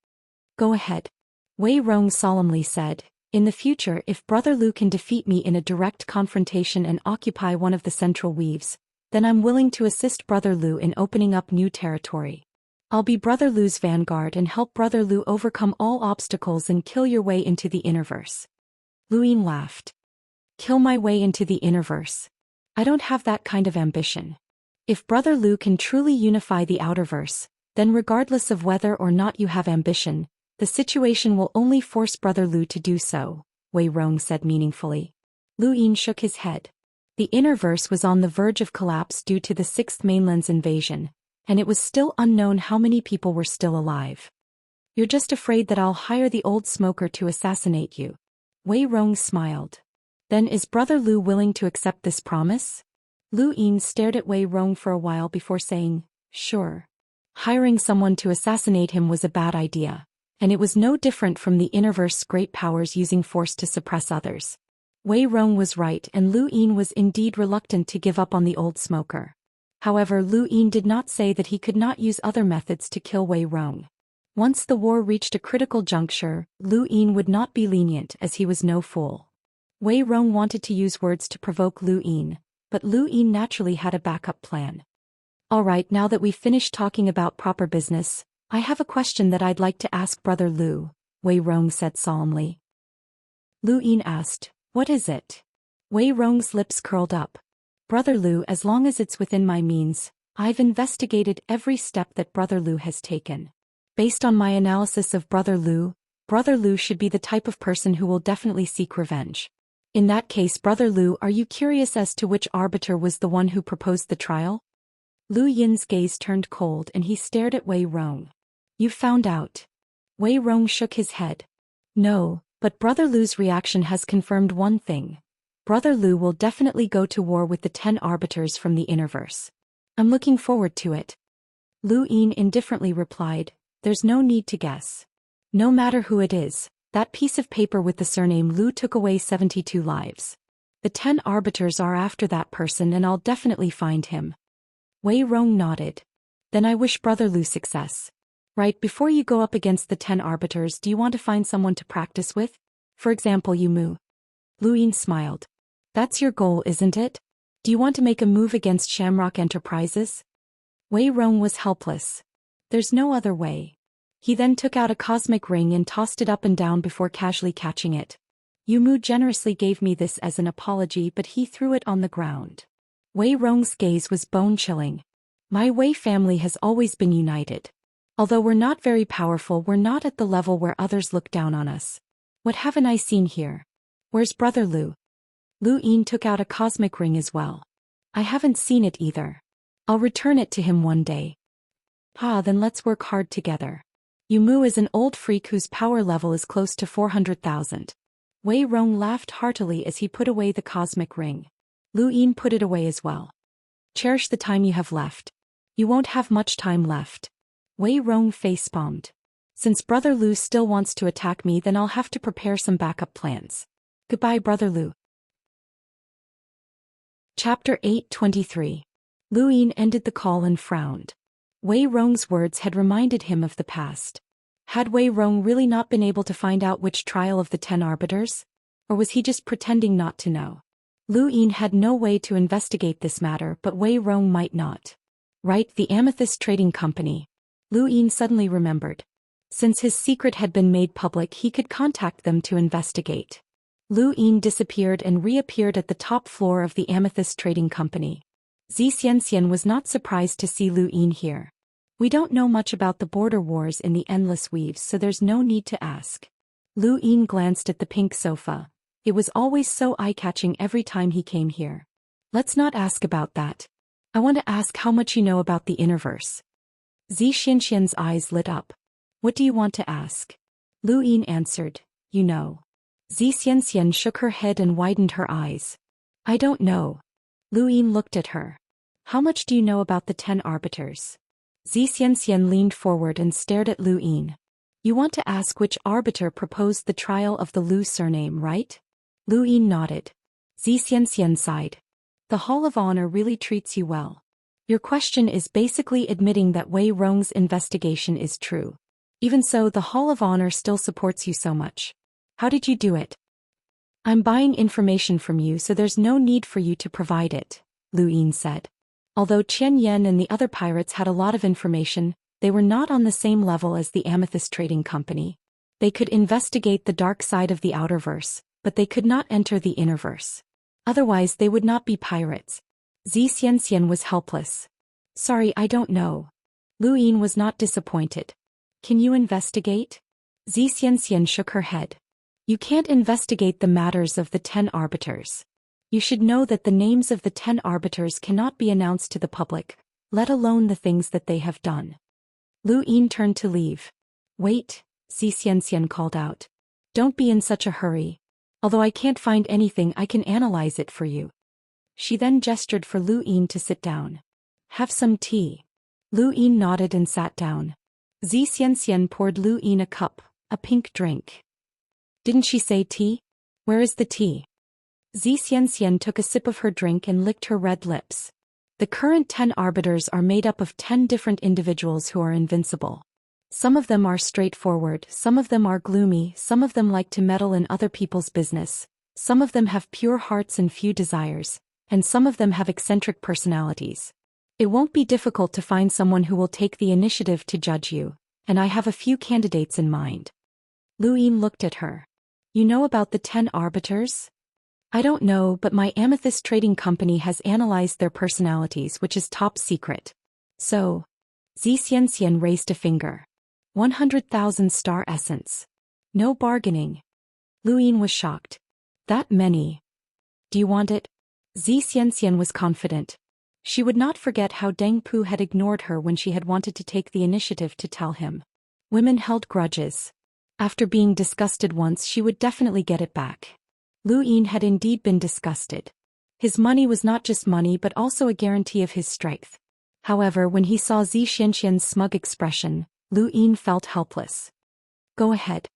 Go ahead. Wei Rong solemnly said, in the future, if Brother Lu can defeat me in a direct confrontation and occupy one of the central weaves, then I'm willing to assist Brother Lu in opening up new territory. I'll be Brother Lu's vanguard and help Brother Lu overcome all obstacles and kill your way into the Innerverse. Lu Yin laughed. Kill my way into the Innerverse? I don't have that kind of ambition. If Brother Lu can truly unify the Outerverse, then regardless of whether or not you have ambition, the situation will only force Brother Lu to do so, Wei Rong said meaningfully. Lu Yin shook his head. The Innerverse was on the verge of collapse due to the Sixth Mainland's invasion, and it was still unknown how many people were still alive. You're just afraid that I'll hire the old smoker to assassinate you. Wei Rong smiled. Then is Brother Lu willing to accept this promise? Lu Yin stared at Wei Rong for a while before saying, sure. Hiring someone to assassinate him was a bad idea, and it was no different from the Innerverse's great powers using force to suppress others. Wei Rong was right and Lu Yin was indeed reluctant to give up on the old smoker. However, Lu Yin did not say that he could not use other methods to kill Wei Rong. Once the war reached a critical juncture, Lu Yin would not be lenient as he was no fool. Wei Rong wanted to use words to provoke Lu Yin, but Lu Yin naturally had a backup plan. Alright, now that we've finished talking about proper business, I have a question that I'd like to ask Brother Lu, Wei Rong said solemnly. Lu Yin asked, "What is it?" Wei Rong's lips curled up. Brother Lu, as long as it's within my means, I've investigated every step that Brother Lu has taken. Based on my analysis of Brother Lu should be the type of person who will definitely seek revenge. In that case, Brother Lu, are you curious as to which arbiter was the one who proposed the trial? Lu Yin's gaze turned cold and he stared at Wei Rong. You found out. Wei Rong shook his head. No, but Brother Lu's reaction has confirmed one thing. Brother Lu will definitely go to war with the 10 arbiters from the Innerverse. I'm looking forward to it. Lu Yin indifferently replied, there's no need to guess. No matter who it is, that piece of paper with the surname Lu took away 72 lives. The 10 arbiters are after that person and I'll definitely find him. Wei Rong nodded. Then I wish Brother Lu success. Right, before you go up against the 10 arbiters, do you want to find someone to practice with? For example, you Mu. Lu Yin smiled. That's your goal, isn't it? Do you want to make a move against Shamrock Enterprises? Wei Rong was helpless. There's no other way. He then took out a cosmic ring and tossed it up and down before casually catching it. Yu Mu generously gave me this as an apology, but he threw it on the ground. Wei Rong's gaze was bone-chilling. My Wei family has always been united. Although we're not very powerful, we're not at the level where others look down on us. What haven't I seen here? Where's Brother Lu? Lu Yin took out a cosmic ring as well. I haven't seen it either. I'll return it to him one day. Then let's work hard together. Yu Mu is an old freak whose power level is close to 400,000. Wei Rong laughed heartily as he put away the cosmic ring. Lu Yin put it away as well. Cherish the time you have left. You won't have much time left. Wei Rong face-palmed. Since Brother Lu still wants to attack me, then I'll have to prepare some backup plans. Goodbye, Brother Lu. Chapter 823. Lu Yin ended the call and frowned. Wei Rong's words had reminded him of the past. Had Wei Rong really not been able to find out which trial of the 10 arbiters? Or was he just pretending not to know? Lu Yin had no way to investigate this matter, but Wei Rong might not. Right, the Amethyst Trading Company. Lu Yin suddenly remembered. Since his secret had been made public, he could contact them to investigate. Lu Yin disappeared and reappeared at the top floor of the Amethyst Trading Company. Xianxia was not surprised to see Lu Yin here. We don't know much about the border wars in the Endless Weaves, so there's no need to ask. Lu Yin glanced at the pink sofa. It was always so eye-catching every time he came here. Let's not ask about that. I want to ask how much you know about the Innerverse. Xianxia's eyes lit up. What do you want to ask? Lu Yin answered, you know. Xianxia shook her head and widened her eyes. I don't know. Lu Yin looked at her. How much do you know about the 10 arbiters? Xianxia leaned forward and stared at Lu Yin. You want to ask which arbiter proposed the trial of the Lu surname, right? Lu Yin nodded. Xianxia sighed. The Hall of Honor really treats you well. Your question is basically admitting that Wei Rong's investigation is true. Even so, the Hall of Honor still supports you so much. How did you do it? I'm buying information from you, so there's no need for you to provide it, Lu Yin said. Although Chen Yan and the other pirates had a lot of information, they were not on the same level as the Amethyst Trading Company. They could investigate the dark side of the Outerverse, but they could not enter the Innerverse. Otherwise they would not be pirates. Xianxia was helpless. Sorry, I don't know. Lu Yin was not disappointed. Can you investigate? Xianxia shook her head. You can't investigate the matters of the 10 arbiters. You should know that the names of the 10 arbiters cannot be announced to the public, let alone the things that they have done. Lu Yin turned to leave. Wait, Xianxia called out. Don't be in such a hurry. Although I can't find anything, I can analyze it for you. She then gestured for Lu Yin to sit down. Have some tea. Lu Yin nodded and sat down. Xianxia poured Lu Yin a cup, a pink drink. Didn't she say tea? Where is the tea? Xianxia took a sip of her drink and licked her red lips. The current 10 arbiters are made up of 10 different individuals who are invincible. Some of them are straightforward, some of them are gloomy, some of them like to meddle in other people's business, some of them have pure hearts and few desires, and some of them have eccentric personalities. It won't be difficult to find someone who will take the initiative to judge you, and I have a few candidates in mind. Lu Yin looked at her. You know about the 10 arbiters? I don't know, but my amethyst trading company has analyzed their personalities, which is top secret. So, Xianxia raised a finger. 100,000 star essence. No bargaining. Lu Yin was shocked. That many? Do you want it? Xianxia was confident. She would not forget how Deng Pu had ignored her when she had wanted to take the initiative to tell him. Women held grudges. After being disgusted once, she would definitely get it back. Lu Yin had indeed been disgusted. His money was not just money but also a guarantee of his strength. However, when he saw Xianxian's smug expression, Lu Yin felt helpless. Go ahead.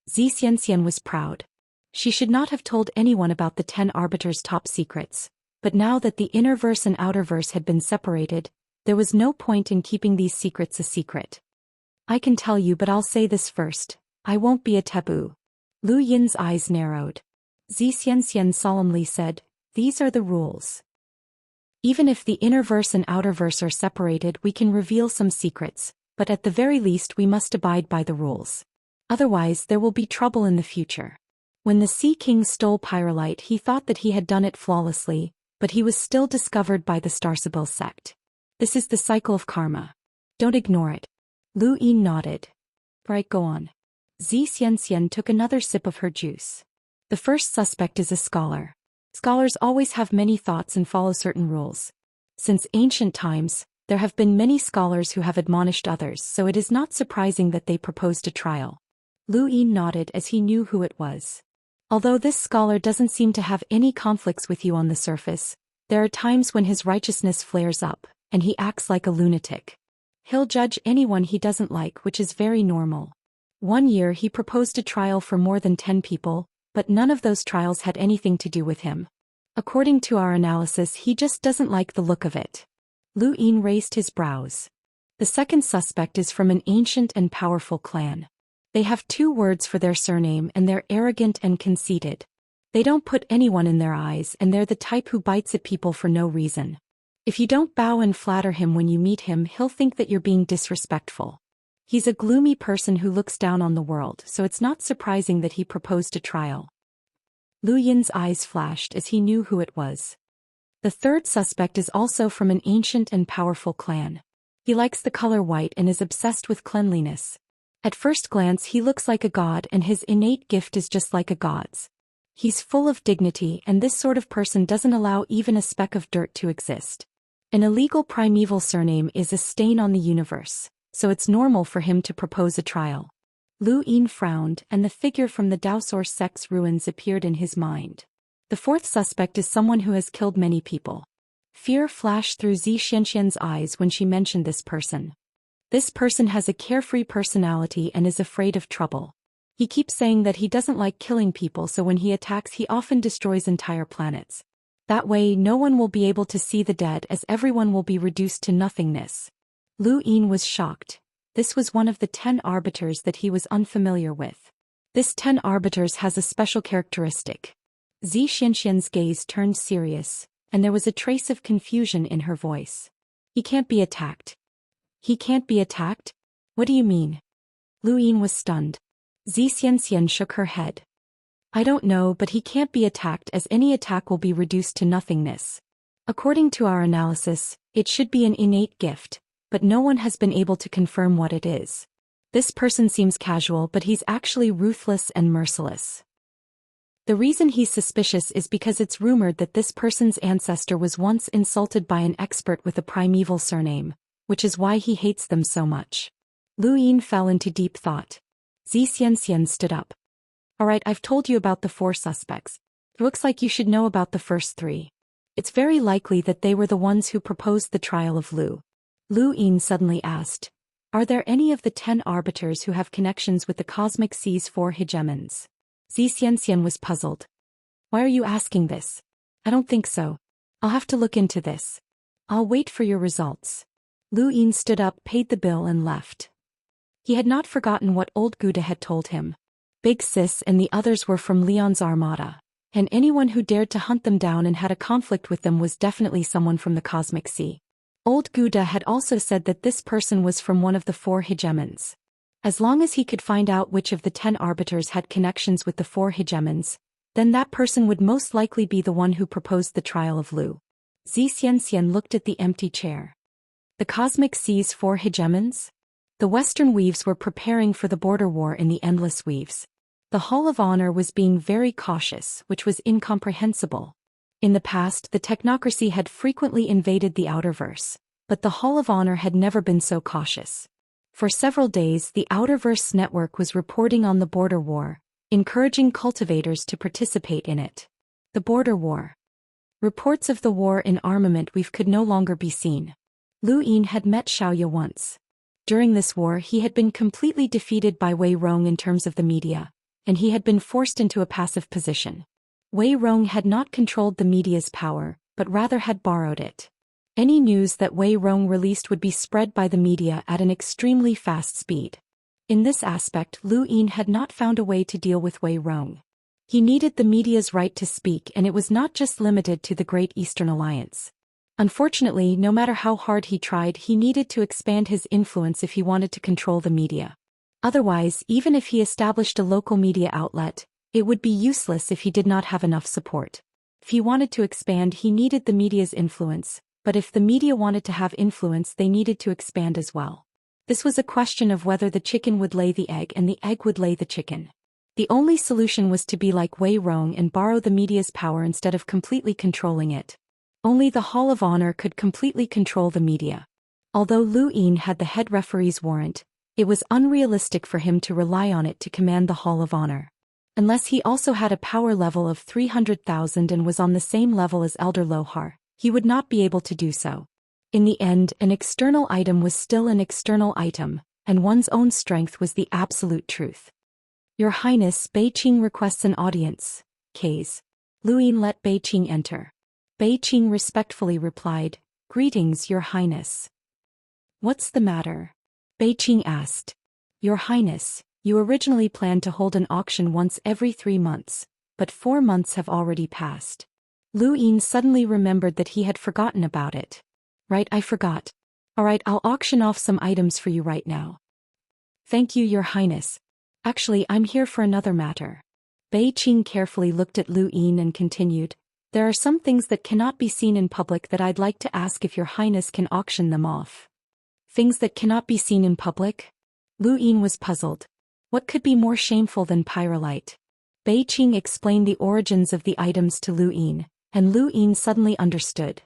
Xianxian was proud. She should not have told anyone about the 10 arbiters' top secrets, but now that the inner verse and outer verse had been separated, there was no point in keeping these secrets a secret. I can tell you, but I'll say this first. I won't be a taboo. Lu Yin's eyes narrowed. Xianxian solemnly said, these are the rules. Even if the inner verse and outer verse are separated, we can reveal some secrets, but at the very least we must abide by the rules. Otherwise there will be trouble in the future. When the Sea King stole Pyrolite, he thought that he had done it flawlessly, but he was still discovered by the Starsibyl sect. This is the cycle of karma. Don't ignore it. Lu Yin nodded. Right, go on. Xianxian took another sip of her juice. The first suspect is a scholar. Scholars always have many thoughts and follow certain rules. Since ancient times, there have been many scholars who have admonished others, so it is not surprising that they proposed a trial. Lu Yin nodded as he knew who it was. Although this scholar doesn't seem to have any conflicts with you on the surface, there are times when his righteousness flares up, and he acts like a lunatic. He'll judge anyone he doesn't like, which is very normal. One year he proposed a trial for more than 10 people, but none of those trials had anything to do with him. According to our analysis, he just doesn't like the look of it. Lu Yin raised his brows. The second suspect is from an ancient and powerful clan. They have 2 words for their surname and they're arrogant and conceited. They don't put anyone in their eyes and they're the type who bites at people for no reason. If you don't bow and flatter him when you meet him, he'll think that you're being disrespectful. He's a gloomy person who looks down on the world, so it's not surprising that he proposed a trial. Lu Yin's eyes flashed as he knew who it was. The third suspect is also from an ancient and powerful clan. He likes the color white and is obsessed with cleanliness. At first glance he looks like a god and his innate gift is just like a god's. He's full of dignity, and this sort of person doesn't allow even a speck of dirt to exist. An illegal primeval surname is a stain on the universe, so it's normal for him to propose a trial. Lu Yin frowned, and the figure from the Daoist sect's ruins appeared in his mind. The fourth suspect is someone who has killed many people. Fear flashed through Xianxian's eyes when she mentioned this person. This person has a carefree personality and is afraid of trouble. He keeps saying that he doesn't like killing people, so when he attacks he often destroys entire planets. That way no one will be able to see the dead, as everyone will be reduced to nothingness. Lu Yin was shocked. This was one of the 10 arbiters that he was unfamiliar with. This 10 arbiters has a special characteristic. Xianxian's gaze turned serious, and there was a trace of confusion in her voice. He can't be attacked. He can't be attacked? What do you mean? Lu Yin was stunned. Xianxian shook her head. I don't know, but he can't be attacked, as any attack will be reduced to nothingness. According to our analysis, it should be an innate gift, but no one has been able to confirm what it is. This person seems casual, but he's actually ruthless and merciless. The reason he's suspicious is because it's rumored that this person's ancestor was once insulted by an expert with a primeval surname, which is why he hates them so much. Lu Yin fell into deep thought. Xianxian stood up. Alright, I've told you about the 4 suspects. It looks like you should know about the first 3. It's very likely that they were the ones who proposed the trial of Lu. Lu Yin suddenly asked, are there any of the 10 arbiters who have connections with the Cosmic Sea's 4 hegemons? Xianxian was puzzled. Why are you asking this? I don't think so. I'll have to look into this. I'll wait for your results. Lu Yin stood up, paid the bill and left. He had not forgotten what old Gouda had told him. Big Sis and the others were from Leon's armada, and anyone who dared to hunt them down and had a conflict with them was definitely someone from the Cosmic Sea. Old Gouda had also said that this person was from one of the 4 hegemons. As long as he could find out which of the 10 arbiters had connections with the 4 hegemons, then that person would most likely be the one who proposed the trial of Lu. Xianxia looked at the empty chair. The Cosmic Sea's 4 hegemons? The Western Weaves were preparing for the border war in the Endless Weaves. The Hall of Honor was being very cautious, which was incomprehensible. In the past, the technocracy had frequently invaded the Outerverse, but the Hall of Honor had never been so cautious. For several days, the Outerverse network was reporting on the border war, encouraging cultivators to participate in it. The border war. Reports of the war in Armament Weave could no longer be seen. Lu Yin had met Xiaoya once. During this war he had been completely defeated by Wei Rong in terms of the media, and he had been forced into a passive position. Wei Rong had not controlled the media's power, but rather had borrowed it. Any news that Wei Rong released would be spread by the media at an extremely fast speed. In this aspect, Lu Yin had not found a way to deal with Wei Rong. He needed the media's right to speak, and it was not just limited to the Great Eastern Alliance. Unfortunately, no matter how hard he tried, he needed to expand his influence if he wanted to control the media. Otherwise, even if he established a local media outlet, it would be useless if he did not have enough support. If he wanted to expand, he needed the media's influence, but if the media wanted to have influence, they needed to expand as well. This was a question of whether the chicken would lay the egg and the egg would lay the chicken. The only solution was to be like Wei Rong and borrow the media's power instead of completely controlling it. Only the Hall of Honor could completely control the media. Although Lu Yin had the head referee's warrant, it was unrealistic for him to rely on it to command the Hall of Honor. Unless he also had a power level of 300,000 and was on the same level as Elder Lohar, he would not be able to do so. In the end, an external item was still an external item, and one's own strength was the absolute truth. Your Highness, Bei Qing requests an audience. Kays. Lu Yin let Bei Qing enter. Bei Qing respectfully replied, "Greetings, Your Highness." "What's the matter?" Bei Qing asked. "Your Highness, you originally planned to hold an auction once every 3 months, but 4 months have already passed." Lu Yin suddenly remembered that he had forgotten about it. "Right, I forgot. Alright, I'll auction off some items for you right now." "Thank you, Your Highness. Actually, I'm here for another matter." Bei Qing carefully looked at Lu Yin and continued, "There are some things that cannot be seen in public that I'd like to ask if Your Highness can auction them off." Things that cannot be seen in public? Lu Yin was puzzled. What could be more shameful than pyrolite? Bei Qing explained the origins of the items to Lu Yin, and Lu Yin suddenly understood.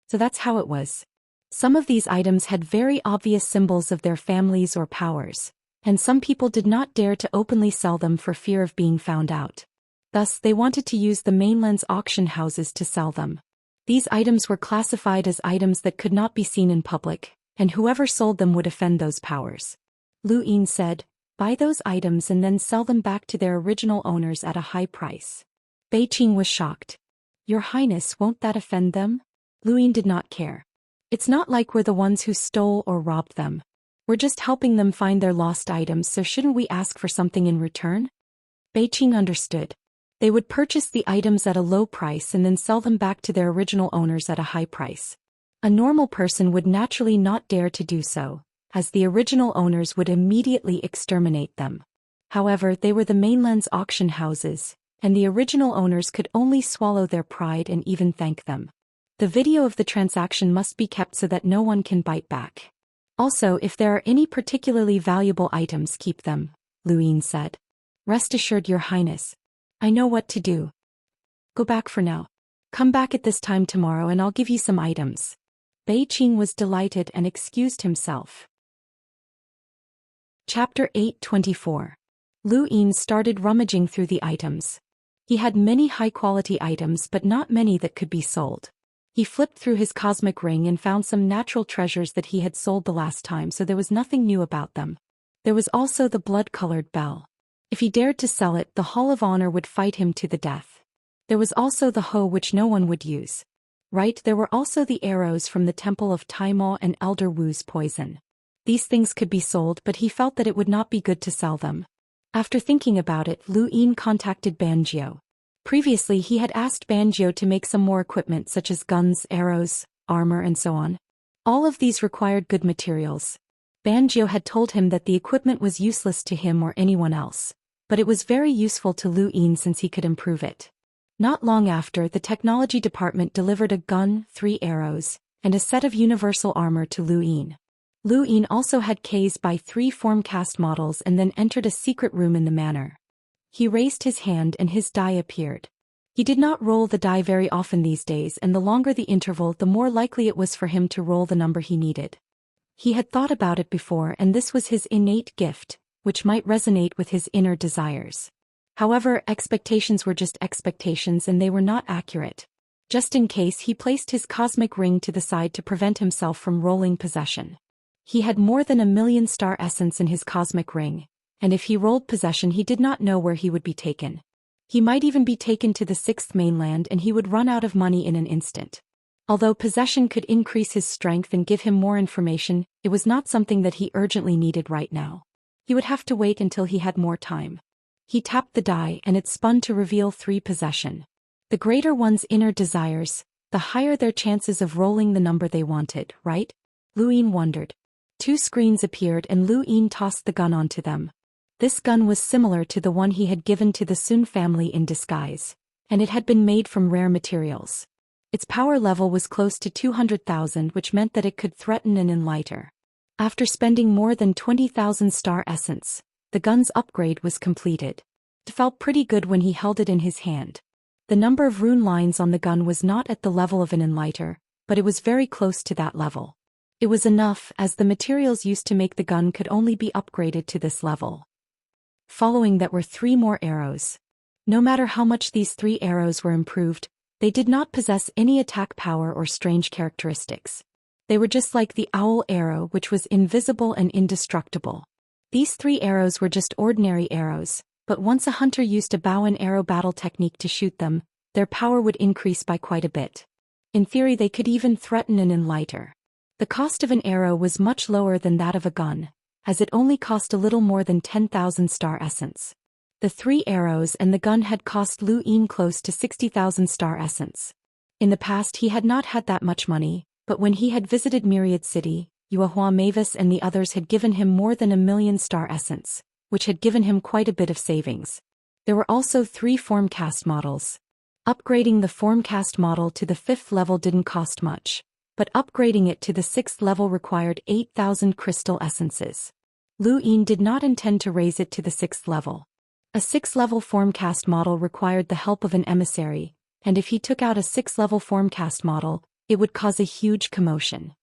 So that's how it was. Some of these items had very obvious symbols of their families or powers, and some people did not dare to openly sell them for fear of being found out. Thus, they wanted to use the mainland's auction houses to sell them. These items were classified as items that could not be seen in public, and whoever sold them would offend those powers. Lu Yin said, "Buy those items and then sell them back to their original owners at a high price." Bei Qing was shocked. "Your Highness, won't that offend them?" Lu Yin did not care. "It's not like we're the ones who stole or robbed them. We're just helping them find their lost items, so shouldn't we ask for something in return?" Bei Qing understood. They would purchase the items at a low price and then sell them back to their original owners at a high price. A normal person would naturally not dare to do so, as the original owners would immediately exterminate them. However, they were the mainland's auction houses, and the original owners could only swallow their pride and even thank them. The video of the transaction must be kept so that no one can bite back. Also, if there are any particularly valuable items, keep them, Lu Yin said. "Rest assured, Your Highness. I know what to do. Go back for now. Come back at this time tomorrow and I'll give you some items." Bei Qing was delighted and excused himself. Chapter 8:24. Lu Yin started rummaging through the items. He had many high-quality items but not many that could be sold. He flipped through his cosmic ring and found some natural treasures that he had sold the last time, so there was nothing new about them. There was also the blood-colored bell. If he dared to sell it, the Hall of Honor would fight him to the death. There was also the hoe, which no one would use. Right, there were also the arrows from the Temple of Taimo and Elder Wu's poison. These things could be sold, but he felt that it would not be good to sell them. After thinking about it, Lu Yin contacted Banjiu. Previously he had asked Banjiu to make some more equipment such as guns, arrows, armor and so on. All of these required good materials. Banjiu had told him that the equipment was useless to him or anyone else, but it was very useful to Lu Yin since he could improve it. Not long after, the technology department delivered a gun, 3 arrows, and a set of universal armor to Lu Yin. Lu Yin also had K's by 3 formcast models and then entered a secret room in the manor. He raised his hand and his die appeared. He did not roll the die very often these days, and the longer the interval, the more likely it was for him to roll the number he needed. He had thought about it before, and this was his innate gift, which might resonate with his inner desires. However, expectations were just expectations and they were not accurate. Just in case, he placed his cosmic ring to the side to prevent himself from rolling possession. He had more than 1,000,000 star essence in his cosmic ring, and if he rolled possession he did not know where he would be taken. He might even be taken to the 6th mainland and he would run out of money in an instant. Although possession could increase his strength and give him more information, it was not something that he urgently needed right now. He would have to wait until he had more time. He tapped the die and it spun to reveal 3 possession. The greater one's inner desires, the higher their chances of rolling the number they wanted, right? Lu Yin wondered. 2 screens appeared and Lu Yin tossed the gun onto them. This gun was similar to the one he had given to the Sun family in disguise, and it had been made from rare materials. Its power level was close to 200,000, which meant that it could threaten an enlighter. After spending more than 20,000 star essence, the gun's upgrade was completed. It felt pretty good when he held it in his hand. The number of rune lines on the gun was not at the level of an enlighter, but it was very close to that level. It was enough, as the materials used to make the gun could only be upgraded to this level. Following that were 3 more arrows. No matter how much these 3 arrows were improved, they did not possess any attack power or strange characteristics. They were just like the owl arrow, which was invisible and indestructible. These 3 arrows were just ordinary arrows, but once a hunter used a bow and arrow battle technique to shoot them, their power would increase by quite a bit. In theory, they could even threaten an enlighter. The cost of an arrow was much lower than that of a gun, as it only cost a little more than 10,000 star essence. The 3 arrows and the gun had cost Lu Yin close to 60,000 star essence. In the past he had not had that much money, but when he had visited Myriad City, Yuehua Mavis and the others had given him more than 1,000,000 star essence, which had given him quite a bit of savings. There were also 3 formcast models. Upgrading the formcast model to the 5th level didn't cost much, but upgrading it to the 6th level required 8,000 crystal essences. Lu Yin did not intend to raise it to the 6th level. A 6th-level formcast model required the help of an emissary, and if he took out a 6th-level formcast model, it would cause a huge commotion.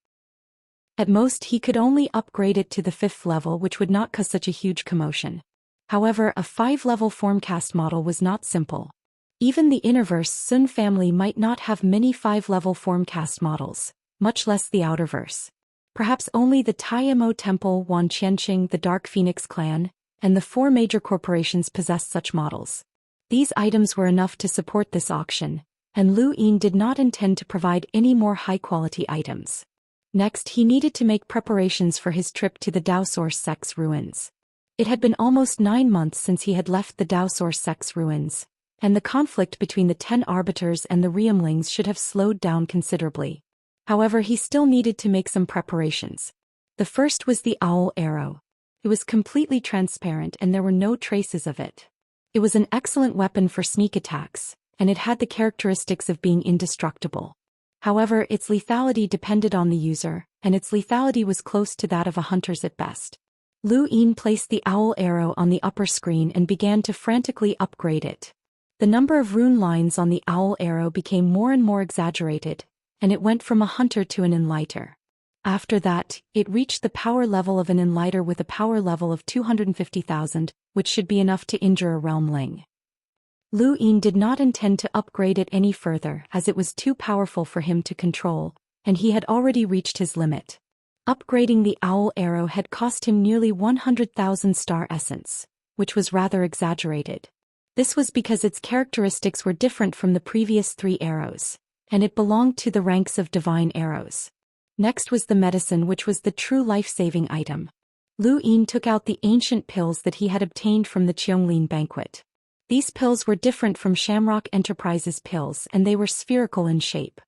At most he could only upgrade it to the 5th level, which would not cause such a huge commotion. However, a 5-level formcast model was not simple. Even the Innerverse Sun family might not have many 5-level formcast models, much less the Outerverse. Perhaps only the Taimo Temple, Wan Qianqing, the Dark Phoenix clan, and the 4 major corporations possessed such models. These items were enough to support this auction, and Lu Yin did not intend to provide any more high-quality items. Next, he needed to make preparations for his trip to the Daoist sect's ruins. It had been almost 9 months since he had left the Daoist sect's ruins, and the conflict between the 10 arbiters and the Realmlings should have slowed down considerably. However, he still needed to make some preparations. The first was the owl arrow. It was completely transparent and there were no traces of it. It was an excellent weapon for sneak attacks, and it had the characteristics of being indestructible. However, its lethality depended on the user, and its lethality was close to that of a hunter's at best. Lu Yin placed the owl arrow on the upper screen and began to frantically upgrade it. The number of rune lines on the owl arrow became more and more exaggerated, and it went from a hunter to an enlighter. After that, it reached the power level of an enlighter with a power level of 250,000, which should be enough to injure a realmling. Lu Yin did not intend to upgrade it any further as it was too powerful for him to control, and he had already reached his limit. Upgrading the owl arrow had cost him nearly 100,000 star essence, which was rather exaggerated. This was because its characteristics were different from the previous 3 arrows. and it belonged to the ranks of divine arrows. Next was the medicine, which was the true life-saving item. Lu Yin took out the ancient pills that he had obtained from the Qianglin banquet. These pills were different from Shamrock Enterprises pills, and they were spherical in shape.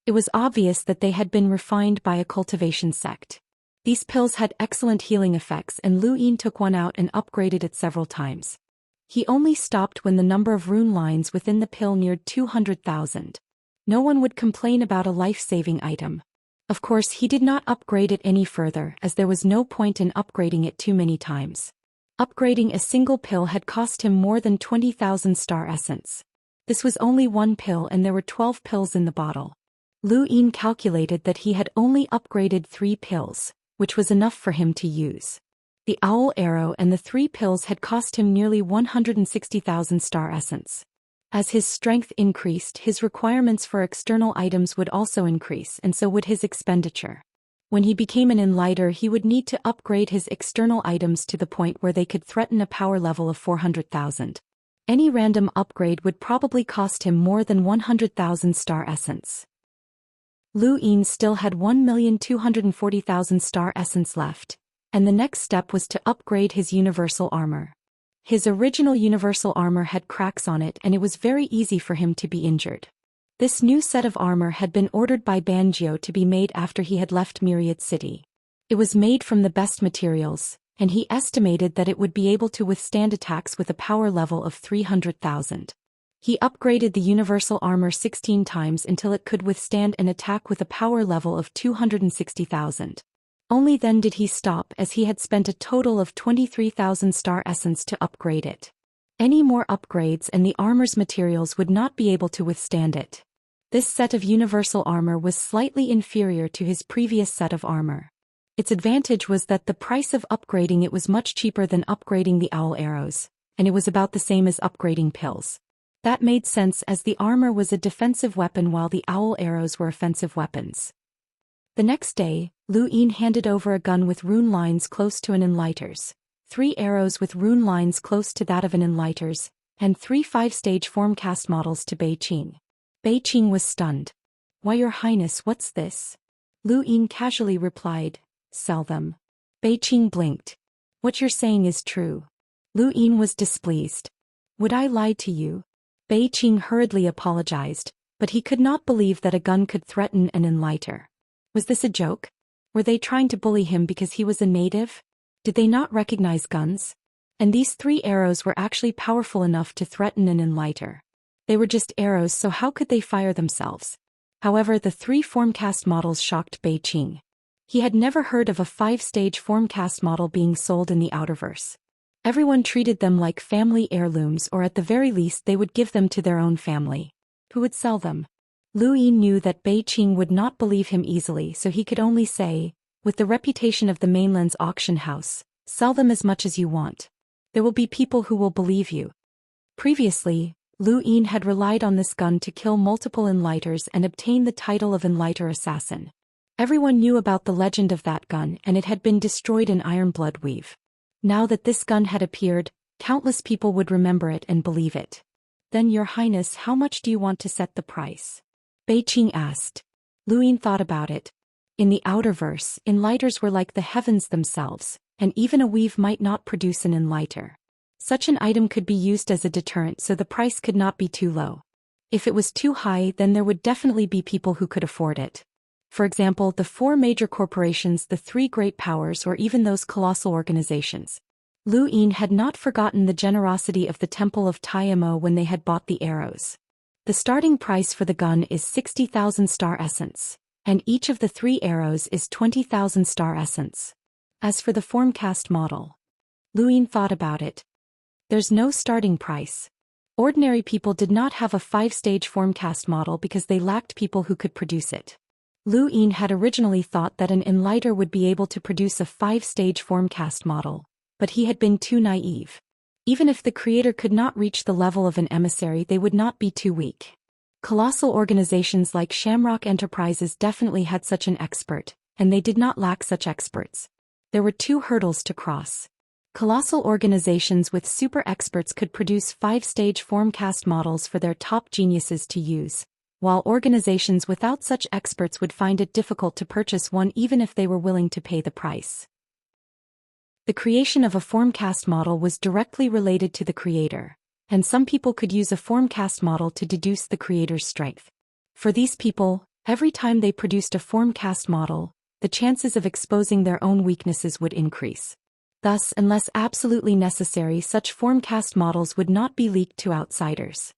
It was obvious that they had been refined by a cultivation sect. These pills had excellent healing effects, and Lu Yin took one out and upgraded it several times. He only stopped when the number of rune lines within the pill neared 200,000. No one would complain about a life-saving item. Of course, he did not upgrade it any further, as there was no point in upgrading it too many times. Upgrading a single pill had cost him more than 20,000 star essence. This was only one pill, and there were 12 pills in the bottle. Lu Yin calculated that he had only upgraded 3 pills, which was enough for him to use. The owl arrow and the 3 pills had cost him nearly 160,000 star essence. As his strength increased, his requirements for external items would also increase, and so would his expenditure. When he became an enlighter, he would need to upgrade his external items to the point where they could threaten a power level of 400,000. Any random upgrade would probably cost him more than 100,000 star essence. Lu Yin still had 1,240,000 star essence left, and the next step was to upgrade his universal armor. His original universal armor had cracks on it, and it was very easy for him to be injured. This new set of armor had been ordered by Banjiu to be made after he had left Myriad City. It was made from the best materials, and he estimated that it would be able to withstand attacks with a power level of 300,000. He upgraded the universal armor 16 times until it could withstand an attack with a power level of 260,000. Only then did he stop, as he had spent a total of 23,000 star essence to upgrade it. Any more upgrades and the armor's materials would not be able to withstand it. This set of universal armor was slightly inferior to his previous set of armor. Its advantage was that the price of upgrading it was much cheaper than upgrading the owl arrows, and it was about the same as upgrading pills. That made sense, as the armor was a defensive weapon while the owl arrows were offensive weapons. The next day, Lu Yin handed over a gun with rune lines close to an enlighter's, 3 arrows with rune lines close to that of an enlighter's, and 3 5-stage formcast models to Bei Qing. Bei Qing was stunned. "Why, Your Highness, what's this?" Lu Yin casually replied, "Sell them." Bei Qing blinked. "What you're saying is true." Lu Yin was displeased. "Would I lie to you?" Bei Qing hurriedly apologized, but he could not believe that a gun could threaten an enlighter. Was this a joke? Were they trying to bully him because he was a native? Did they not recognize guns? And these 3 arrows were actually powerful enough to threaten an enlighter. They were just arrows, so how could they fire themselves? However, the 3 formcast models shocked Bei Qing. He had never heard of a 5-stage formcast model being sold in the Outerverse. Everyone treated them like family heirlooms, or at the very least they would give them to their own family. Who would sell them? Lu Yin knew that Bei Qing would not believe him easily, so he could only say, "With the reputation of the mainland's auction house, sell them as much as you want. There will be people who will believe you." Previously, Lu Yin had relied on this gun to kill multiple enlighters and obtain the title of enlighter assassin. Everyone knew about the legend of that gun, and it had been destroyed in Ironblood Weave. Now that this gun had appeared, countless people would remember it and believe it. "Then, Your Highness, how much do you want to set the price?" Bei Qing asked. Lu Yin thought about it. In the Outerverse, enlighters were like the heavens themselves, and even a weave might not produce an enlighter. Such an item could be used as a deterrent, so the price could not be too low. If it was too high, then there would definitely be people who could afford it. For example, the 4 major corporations, the 3 great powers, or even those colossal organizations. Lu Yin had not forgotten the generosity of the Temple of Taimo when they had bought the arrows. The starting price for the gun is 60,000 star essence, and each of the 3 arrows is 20,000 star essence. As for the formcast model, Lu Yin thought about it. There's no starting price. Ordinary people did not have a 5-stage formcast model because they lacked people who could produce it. Lu Yin had originally thought that an enlighter would be able to produce a 5-stage formcast model, but he had been too naive. Even if the creator could not reach the level of an emissary, they would not be too weak. Colossal organizations like Shamrock Enterprises definitely had such an expert, and they did not lack such experts. There were 2 hurdles to cross. Colossal organizations with super experts could produce 5-stage formcast models for their top geniuses to use, while organizations without such experts would find it difficult to purchase one even if they were willing to pay the price. The creation of a formcast model was directly related to the creator, and some people could use a formcast model to deduce the creator's strength. For these people, every time they produced a formcast model, the chances of exposing their own weaknesses would increase. Thus, unless absolutely necessary, such formcast models would not be leaked to outsiders.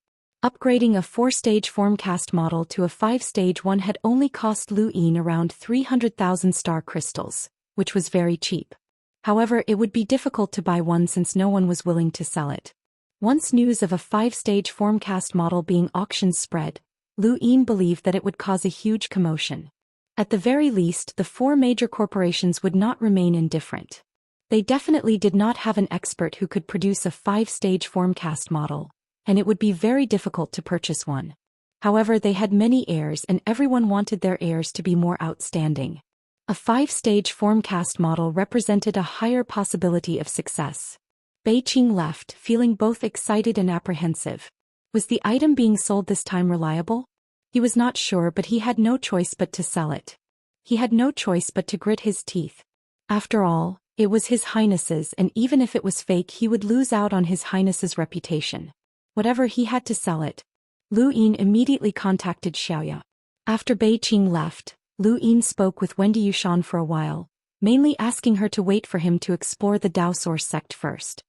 Upgrading a 4-stage formcast model to a 5-stage one had only cost Lu Yin around 300,000 star crystals, which was very cheap. However, it would be difficult to buy one since no one was willing to sell it. Once news of a 5-stage formcast model being auctioned spread, Lu Yin believed that it would cause a huge commotion. At the very least, the 4 major corporations would not remain indifferent. They definitely did not have an expert who could produce a 5-stage formcast model, and it would be very difficult to purchase one. However, they had many heirs and everyone wanted their heirs to be more outstanding. A 5-stage formcast model represented a higher possibility of success. Beiqing left, feeling both excited and apprehensive. Was the item being sold this time reliable? He was not sure, but he had no choice but to sell it. He had no choice but to grit his teeth. After all, it was His Highness's, and even if it was fake, he would lose out on His Highness's reputation. Whatever, he had to sell it. Lu Yin immediately contacted Xiaoya. After Beiqing left, Lu Yin spoke with Wendy Yushan for a while, mainly asking her to wait for him to explore the Daoist sect first.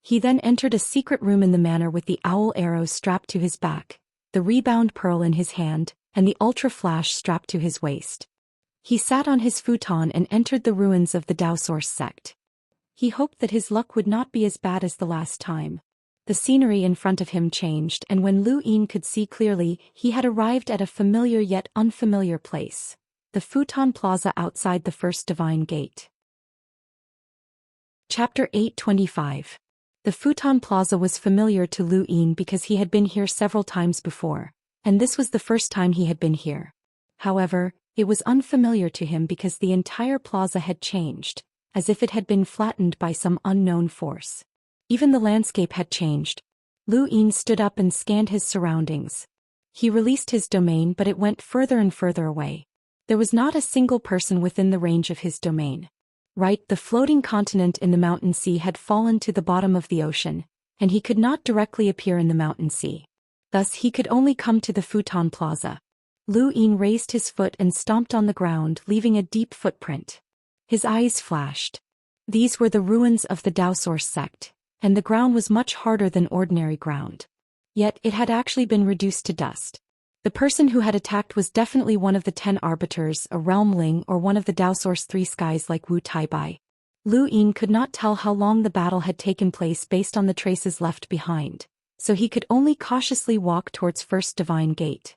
He then entered a secret room in the manor with the owl arrow strapped to his back, the rebound pearl in his hand, and the ultra flash strapped to his waist. He sat on his futon and entered the ruins of the Daoist sect. He hoped that his luck would not be as bad as the last time. The scenery in front of him changed, and when Lu Yin could see clearly, he had arrived at a familiar yet unfamiliar place. The Futon Plaza outside the First Divine Gate. Chapter 825. The Futon Plaza was familiar to Lu Yin because he had been here several times before, and this was the first time he had been here. However, it was unfamiliar to him because the entire plaza had changed, as if it had been flattened by some unknown force. Even the landscape had changed. Lu Yin stood up and scanned his surroundings. He released his domain, but it went further and further away. There was not a single person within the range of his domain. Right, the floating continent in the mountain sea had fallen to the bottom of the ocean, and he could not directly appear in the mountain sea. Thus he could only come to the Futon Plaza. Lu Yin raised his foot and stomped on the ground, leaving a deep footprint. His eyes flashed. These were the ruins of the Daoist sect, and the ground was much harder than ordinary ground. Yet it had actually been reduced to dust. The person who had attacked was definitely one of the 10 arbiters, a realmling, or one of the Daoist 3 skies like Wu Taibai. Lu Yin could not tell how long the battle had taken place based on the traces left behind, so he could only cautiously walk towards First Divine Gate.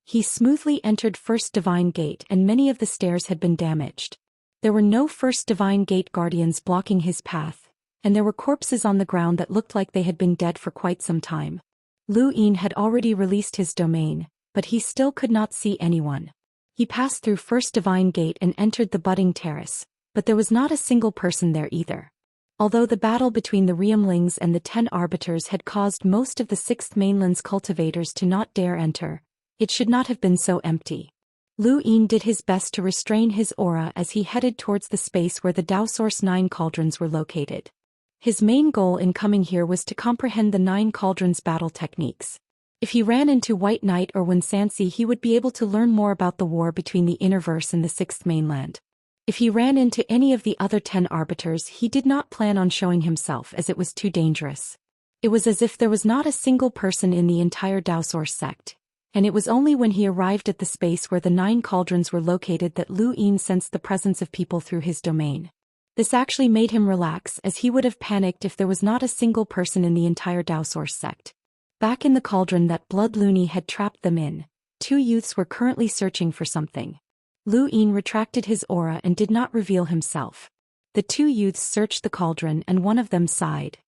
He smoothly entered First Divine Gate, and many of the stairs had been damaged. There were no First Divine Gate guardians blocking his path, and there were corpses on the ground that looked like they had been dead for quite some time. Lu Yin had already released his domain, but he still could not see anyone. He passed through First Divine Gate and entered the budding terrace, but there was not a single person there either. Although the battle between the Realmlings and the 10 arbiters had caused most of the 6th mainland's cultivators to not dare enter, it should not have been so empty. Lu Yin did his best to restrain his aura as he headed towards the space where the Daoist 9 cauldrons were located. His main goal in coming here was to comprehend the 9 cauldrons' battle techniques. If he ran into White Knight or Xianxia, he would be able to learn more about the war between the Innerverse and the 6th mainland. If he ran into any of the other 10 arbiters, he did not plan on showing himself as it was too dangerous. It was as if there was not a single person in the entire Daoist sect, and it was only when he arrived at the space where the 9 cauldrons were located that Lu Yin sensed the presence of people through his domain. This actually made him relax, as he would have panicked if there was not a single person in the entire Daoist sect. Back in the cauldron that Blood Looney had trapped them in, 2 youths were currently searching for something. Lu Yin retracted his aura and did not reveal himself. The 2 youths searched the cauldron and one of them sighed.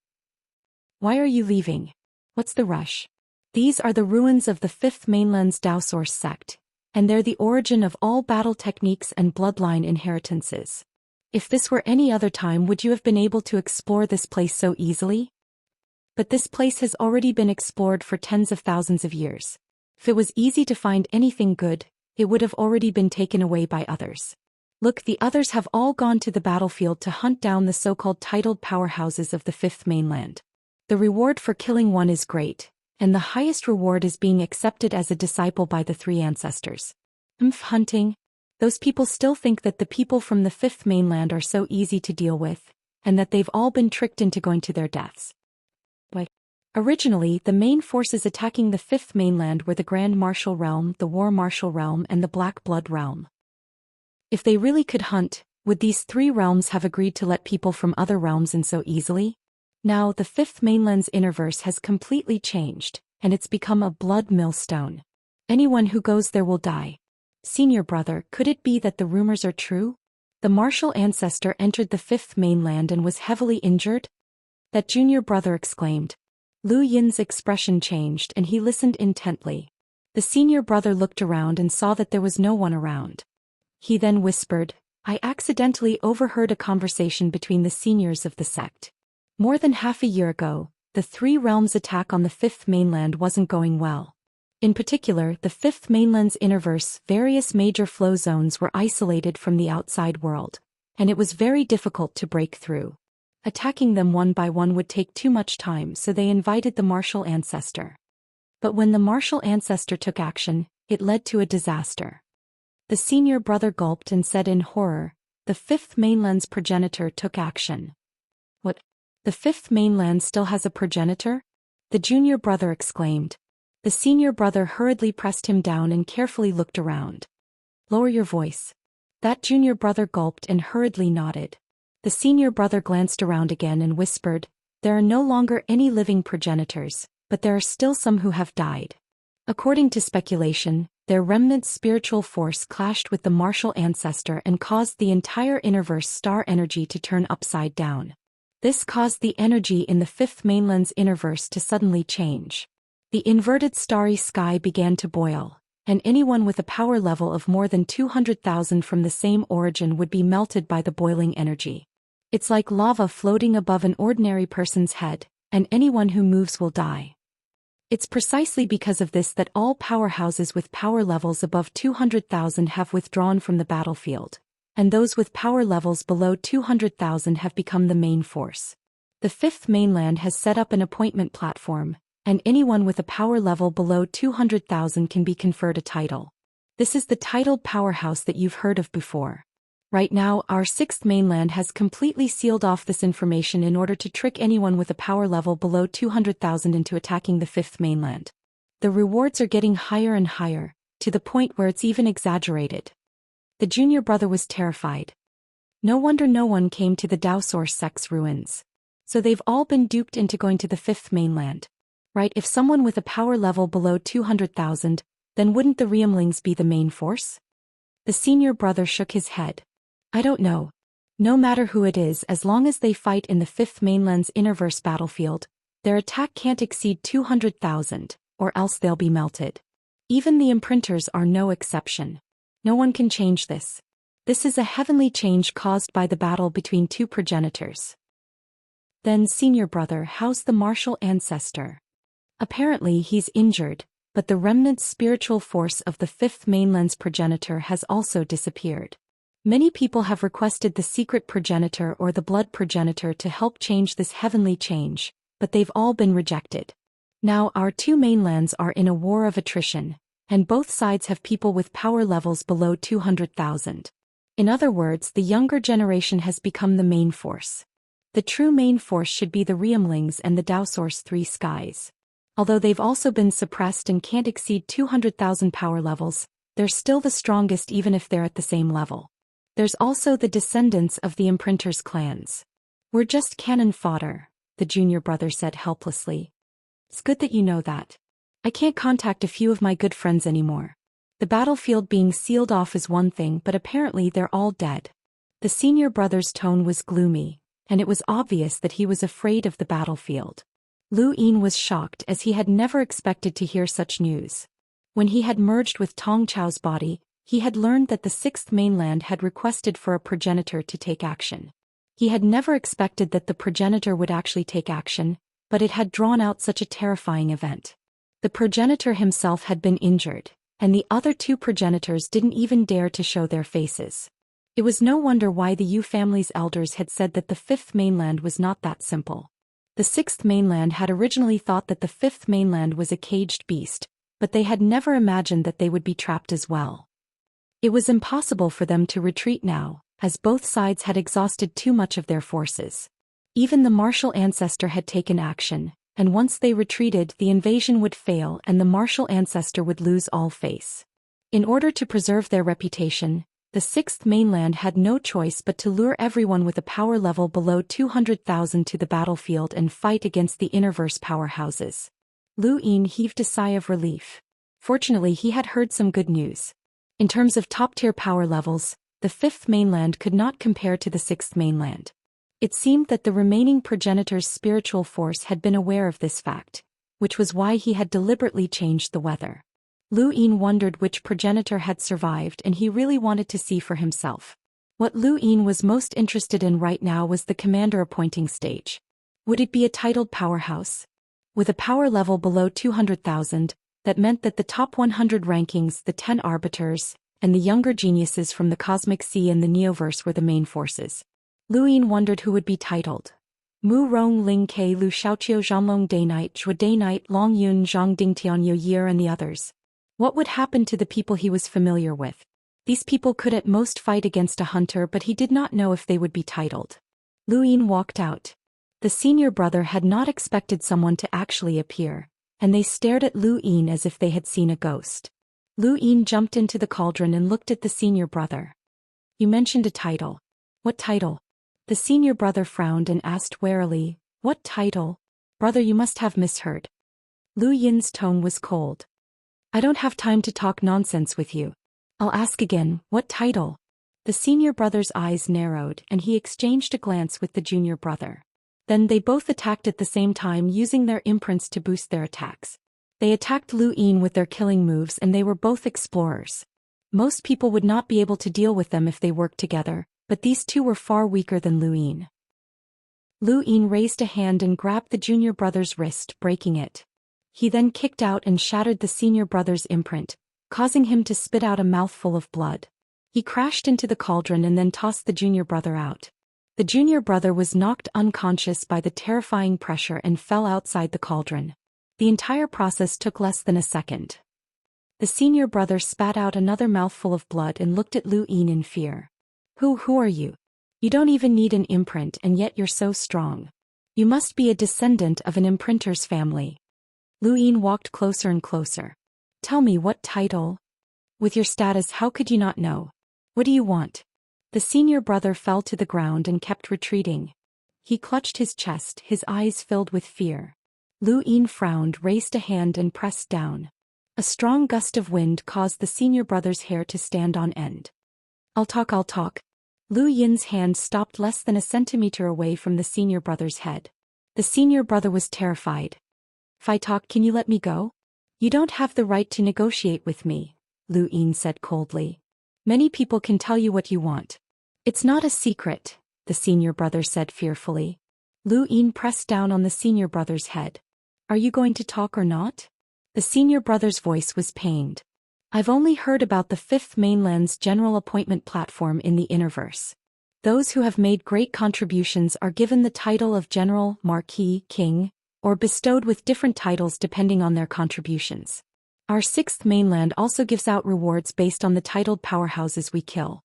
"Why are you leaving? What's the rush?" "These are the ruins of the 5th mainland's Daoist sect, and they're the origin of all battle techniques and bloodline inheritances. If this were any other time, would you have been able to explore this place so easily? But this place has already been explored for tens of thousands of years. If it was easy to find anything good, it would have already been taken away by others. Look, the others have all gone to the battlefield to hunt down the so-called titled powerhouses of the fifth mainland. The reward for killing one is great, and the highest reward is being accepted as a disciple by the three ancestors. Hunting? Those people still think that the people from the fifth mainland are so easy to deal with, and that they've all been tricked into going to their deaths. Why? Originally, the main forces attacking the fifth mainland were the Grand Martial Realm, the War Martial Realm, and the Black Blood Realm. If they really could hunt, would these three realms have agreed to let people from other realms in so easily? Now, the fifth mainland's innerverse has completely changed, and it's become a blood millstone. Anyone who goes there will die. Senior brother, could it be that the rumors are true? The martial ancestor entered the fifth mainland and was heavily injured? That junior brother exclaimed. Lu Yin's expression changed and he listened intently. The senior brother looked around and saw that there was no one around. He then whispered, I accidentally overheard a conversation between the seniors of the sect. More than half a year ago, the three realms' attack on the fifth mainland wasn't going well. In particular, the fifth mainland's innerverse, various major flow zones were isolated from the outside world, and it was very difficult to break through. Attacking them one by one would take too much time, so they invited the martial ancestor. But when the martial ancestor took action, it led to a disaster. The senior brother gulped and said in horror, the fifth mainland's progenitor took action. What? The fifth mainland still has a progenitor? The junior brother exclaimed. The senior brother hurriedly pressed him down and carefully looked around. Lower your voice. That junior brother gulped and hurriedly nodded. The senior brother glanced around again and whispered, there are no longer any living progenitors, but there are still some who have died. According to speculation, their remnant spiritual force clashed with the martial ancestor and caused the entire innerverse star energy to turn upside down. This caused the energy in the fifth mainland's innerverse to suddenly change. The inverted starry sky began to boil, and anyone with a power level of more than 200,000 from the same origin would be melted by the boiling energy. It's like lava floating above an ordinary person's head, and anyone who moves will die. It's precisely because of this that all powerhouses with power levels above 200,000 have withdrawn from the battlefield, and those with power levels below 200,000 have become the main force. The fifth mainland has set up an appointment platform, and anyone with a power level below 200,000 can be conferred a title. This is the titled powerhouse that you've heard of before. Right now, our sixth mainland has completely sealed off this information in order to trick anyone with a power level below 200,000 into attacking the fifth mainland. The rewards are getting higher and higher, to the point where it's even exaggerated. The junior brother was terrified. No wonder no one came to the Daoist sect's ruins. So they've all been duped into going to the fifth mainland. Right, if someone with a power level below 200,000, then wouldn't the Realmlings be the main force? The senior brother shook his head. I don't know. No matter who it is, as long as they fight in the fifth mainland's innerverse battlefield, their attack can't exceed 200,000, or else they'll be melted. Even the imprinters are no exception. No one can change this. This is a heavenly change caused by the battle between two progenitors. Then, senior brother, how's the martial ancestor? Apparently he's injured, but the remnant spiritual force of the fifth mainland's progenitor has also disappeared. Many people have requested the secret progenitor or the blood progenitor to help change this heavenly change, but they've all been rejected. Now our two mainlands are in a war of attrition, and both sides have people with power levels below 200,000. In other words, the younger generation has become the main force. The true main force should be the Realmlings and the Daoist three skies. Although they've also been suppressed and can't exceed 200,000 power levels, they're still the strongest even if they're at the same level. There's also the descendants of the imprinters' clans. We're just cannon fodder, the junior brother said helplessly. It's good that you know that. I can't contact a few of my good friends anymore. The battlefield being sealed off is one thing, but apparently they're all dead. The senior brother's tone was gloomy, and it was obvious that he was afraid of the battlefield. Lu Yin was shocked as he had never expected to hear such news. When he had merged with Tong Chao's body, he had learned that the sixth mainland had requested for a progenitor to take action. He had never expected that the progenitor would actually take action, but it had drawn out such a terrifying event. The progenitor himself had been injured, and the other two progenitors didn't even dare to show their faces. It was no wonder why the Yu family's elders had said that the fifth mainland was not that simple. The sixth mainland had originally thought that the fifth mainland was a caged beast, but they had never imagined that they would be trapped as well. It was impossible for them to retreat now, as both sides had exhausted too much of their forces. Even the martial ancestor had taken action, and once they retreated, the invasion would fail and the martial ancestor would lose all face. In order to preserve their reputation, the sixth mainland had no choice but to lure everyone with a power level below 200,000 to the battlefield and fight against the Innerverse powerhouses. Lu Yin heaved a sigh of relief. Fortunately, he had heard some good news. In terms of top-tier power levels, the fifth mainland could not compare to the sixth mainland. It seemed that the remaining progenitor's spiritual force had been aware of this fact, which was why he had deliberately changed the weather. Lu Yin wondered which progenitor had survived, and he really wanted to see for himself. What Lu Yin was most interested in right now was the commander appointing stage. Would it be a titled powerhouse? With a power level below 200,000, that meant that the top 100 rankings, the 10 arbiters, and the younger geniuses from the Cosmic Sea and the Neoverse were the main forces. Lu Yin wondered who would be titled. Mu Rong Ling Ke Lu Xiaoqiu Zhanglong Day Night Zhua Day Night Long Yun Zhang Dingtian Yo Year and the others. What would happen to the people he was familiar with? These people could at most fight against a hunter, but he did not know if they would be titled. Lu Yin walked out. The senior brother had not expected someone to actually appear, and they stared at Lu Yin as if they had seen a ghost. Lu Yin jumped into the cauldron and looked at the senior brother. You mentioned a title. What title? The senior brother frowned and asked warily, What title? Brother, you must have misheard. Lu Yin's tone was cold. I don't have time to talk nonsense with you. I'll ask again, what title? The senior brother's eyes narrowed and he exchanged a glance with the junior brother. Then they both attacked at the same time, using their imprints to boost their attacks. They attacked Lu Yin with their killing moves, and they were both explorers. Most people would not be able to deal with them if they worked together, but these two were far weaker than Lu Yin. Lu Yin raised a hand and grabbed the junior brother's wrist, breaking it. He then kicked out and shattered the senior brother's imprint, causing him to spit out a mouthful of blood. He crashed into the cauldron and then tossed the junior brother out. The junior brother was knocked unconscious by the terrifying pressure and fell outside the cauldron. The entire process took less than a second. The senior brother spat out another mouthful of blood and looked at Lu Yin in fear. Who are you? You don't even need an imprint, and yet you're so strong. You must be a descendant of an imprinter's family. Lu Yin walked closer and closer. Tell me, what title? With your status, how could you not know? What do you want? The senior brother fell to the ground and kept retreating. He clutched his chest, his eyes filled with fear. Lu Yin frowned, raised a hand and pressed down. A strong gust of wind caused the senior brother's hair to stand on end. I'll talk. Lu Yin's hand stopped less than a centimeter away from the senior brother's head. The senior brother was terrified. If I talk, can you let me go? You don't have the right to negotiate with me, Lu Yin said coldly. Many people can tell you what you want. It's not a secret, the senior brother said fearfully. Lu Yin pressed down on the senior brother's head. Are you going to talk or not? The senior brother's voice was pained. I've only heard about the Fifth Mainland's general appointment platform in the Innerverse. Those who have made great contributions are given the title of General, Marquis, King, or bestowed with different titles depending on their contributions. Our Sixth Mainland also gives out rewards based on the titled powerhouses we kill.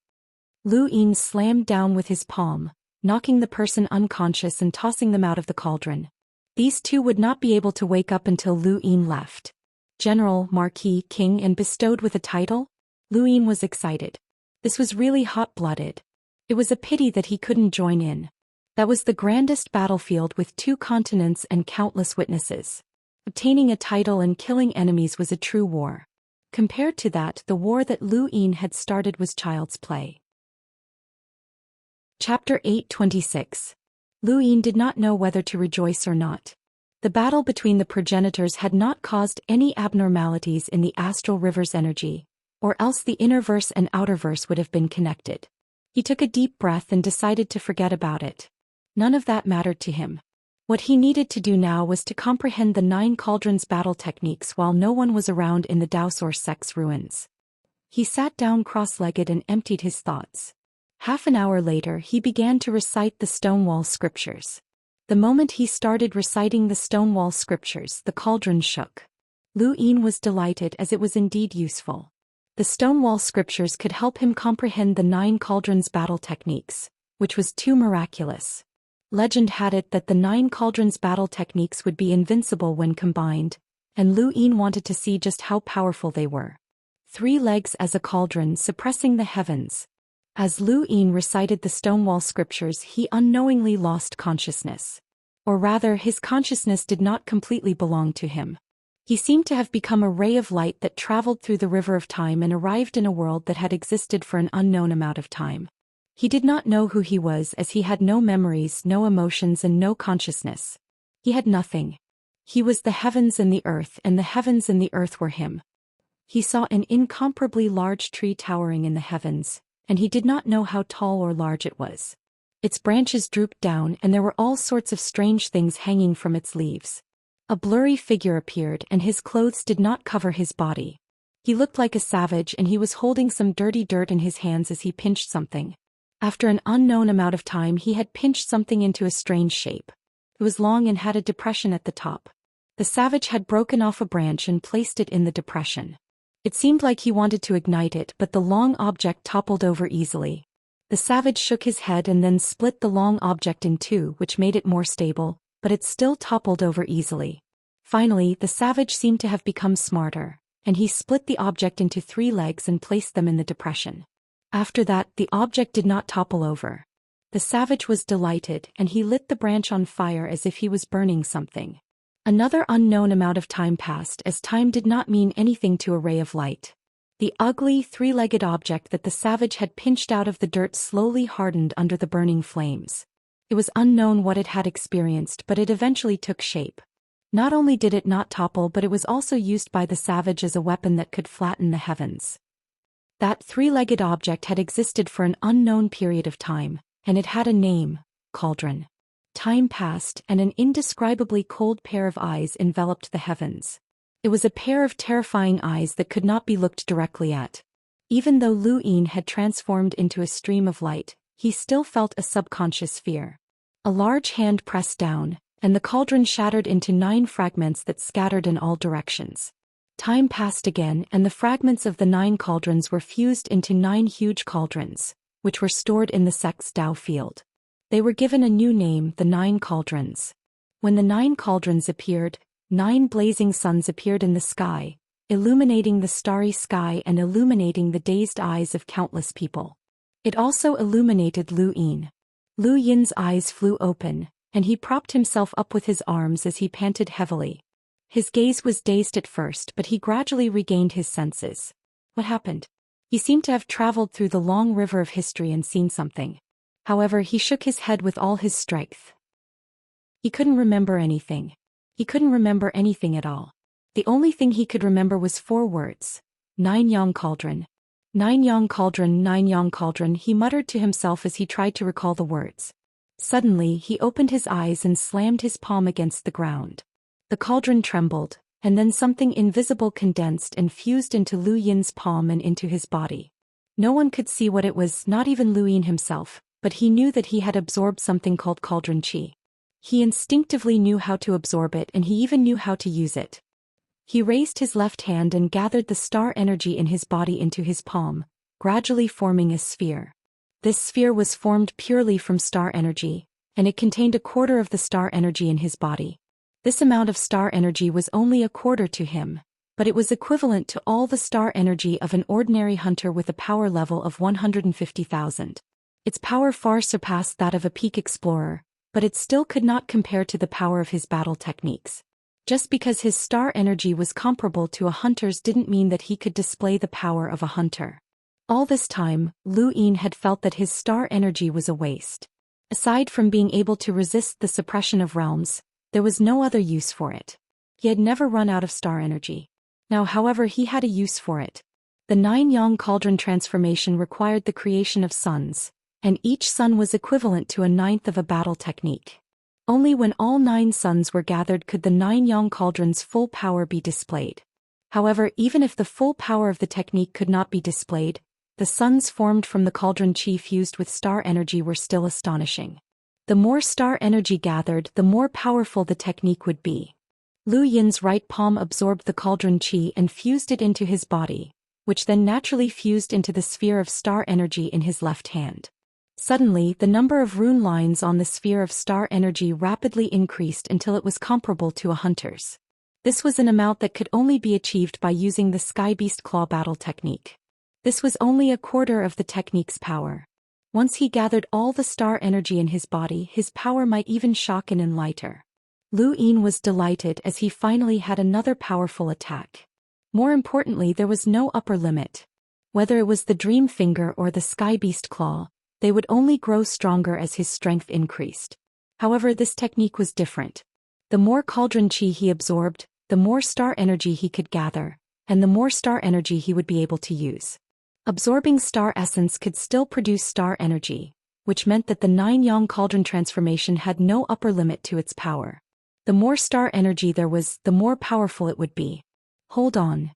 Lu Yin slammed down with his palm, knocking the person unconscious and tossing them out of the cauldron. These two would not be able to wake up until Lu Yin left. General, Marquis, King, and bestowed with a title? Lu Yin was excited. This was really hot-blooded. It was a pity that he couldn't join in. That was the grandest battlefield with 2 continents and countless witnesses. Obtaining a title and killing enemies was a true war. Compared to that, the war that Lu Yin had started was child's play. Chapter 826. Lu Yin did not know whether to rejoice or not. The battle between the progenitors had not caused any abnormalities in the astral river's energy, or else the innerverse and outerverse would have been connected. He took a deep breath and decided to forget about it. None of that mattered to him. What he needed to do now was to comprehend the 9 cauldrons battle techniques while no one was around in the Daoist sect's ruins. He sat down cross-legged and emptied his thoughts. Half an hour later he began to recite the Stonewall scriptures. The moment he started reciting the Stonewall scriptures, the cauldron shook. Lu Yin was delighted, as it was indeed useful. The Stonewall scriptures could help him comprehend the 9 cauldrons battle techniques, which was too miraculous. Legend had it that the 9 cauldrons battle techniques would be invincible when combined, and Lu Yin wanted to see just how powerful they were. 3 legs as a cauldron suppressing the heavens. As Lu Yin recited the Stonewall scriptures, he unknowingly lost consciousness. Or rather, his consciousness did not completely belong to him. He seemed to have become a ray of light that traveled through the river of time and arrived in a world that had existed for an unknown amount of time. He did not know who he was, as he had no memories, no emotions, and no consciousness. He had nothing. He was the heavens and the earth, and the heavens and the earth were him. He saw an incomparably large tree towering in the heavens, and he did not know how tall or large it was. Its branches drooped down, and there were all sorts of strange things hanging from its leaves. A blurry figure appeared, and his clothes did not cover his body. He looked like a savage, and he was holding some dirty dirt in his hands as he pinched something. After an unknown amount of time, he had pinched something into a strange shape. It was long and had a depression at the top. The savage had broken off a branch and placed it in the depression. It seemed like he wanted to ignite it, but the long object toppled over easily. The savage shook his head and then split the long object in 2, which made it more stable, but it still toppled over easily. Finally, the savage seemed to have become smarter, and he split the object into 3 legs and placed them in the depression. After that, the object did not topple over. The savage was delighted, and he lit the branch on fire as if he was burning something. Another unknown amount of time passed, as time did not mean anything to a ray of light. The ugly, 3-legged object that the savage had pinched out of the dirt slowly hardened under the burning flames. It was unknown what it had experienced, but it eventually took shape. Not only did it not topple, but it was also used by the savage as a weapon that could flatten the heavens. That 3-legged object had existed for an unknown period of time, and it had a name: Cauldron. Time passed, and an indescribably cold pair of eyes enveloped the heavens. It was a pair of terrifying eyes that could not be looked directly at. Even though Lu Yin had transformed into a stream of light, he still felt a subconscious fear. A large hand pressed down, and the cauldron shattered into 9 fragments that scattered in all directions. Time passed again, and the fragments of the 9 cauldrons were fused into 9 huge cauldrons, which were stored in the sect's Dao field. They were given a new name, the 9 cauldrons. When the 9 cauldrons appeared, 9 blazing suns appeared in the sky, illuminating the starry sky and illuminating the dazed eyes of countless people. It also illuminated Lu Yin. Lu Yin's eyes flew open, and he propped himself up with his arms as he panted heavily. His gaze was dazed at first, but he gradually regained his senses. What happened? He seemed to have traveled through the long river of history and seen something. However, he shook his head with all his strength. He couldn't remember anything. He couldn't remember anything at all. The only thing he could remember was 4 words. 9 Yang Cauldron. 9 Yang Cauldron, 9 Yang Cauldron, he muttered to himself as he tried to recall the words. Suddenly, he opened his eyes and slammed his palm against the ground. The cauldron trembled, and then something invisible condensed and fused into Lu Yin's palm and into his body. No one could see what it was, not even Lu Yin himself, but he knew that he had absorbed something called cauldron qi. He instinctively knew how to absorb it, and he even knew how to use it. He raised his left hand and gathered the star energy in his body into his palm, gradually forming a sphere. This sphere was formed purely from star energy, and it contained a quarter of the star energy in his body. This amount of star energy was only a quarter to him, but it was equivalent to all the star energy of an ordinary hunter with a power level of 150,000. Its power far surpassed that of a peak explorer, but it still could not compare to the power of his battle techniques. Just because his star energy was comparable to a hunter's didn't mean that he could display the power of a hunter. All this time, Lu Yin had felt that his star energy was a waste. Aside from being able to resist the suppression of realms, there was no other use for it. He had never run out of star energy. Now, however, he had a use for it. The 9 Yang Cauldron transformation required the creation of suns, and each sun was equivalent to a 9th of a battle technique. Only when all 9 suns were gathered could the 9 yang cauldrons' full power be displayed. However, even if the full power of the technique could not be displayed, the suns formed from the cauldron qi fused with star energy were still astonishing. The more star energy gathered, the more powerful the technique would be. Lu Yin's right palm absorbed the cauldron qi and fused it into his body, which then naturally fused into the sphere of star energy in his left hand. Suddenly, the number of rune lines on the sphere of star energy rapidly increased until it was comparable to a hunter's. This was an amount that could only be achieved by using the Sky Beast Claw battle technique. This was only a quarter of the technique's power. Once he gathered all the star energy in his body, his power might even shock an enlighter. Lu Yin was delighted as he finally had another powerful attack. More importantly, there was no upper limit. Whether it was the Dream Finger or the Sky Beast Claw, they would only grow stronger as his strength increased. However, this technique was different. The more cauldron qi he absorbed, the more star energy he could gather, and the more star energy he would be able to use. Absorbing star essence could still produce star energy, which meant that the 9 yang cauldron transformation had no upper limit to its power. The more star energy there was, the more powerful it would be. Hold on.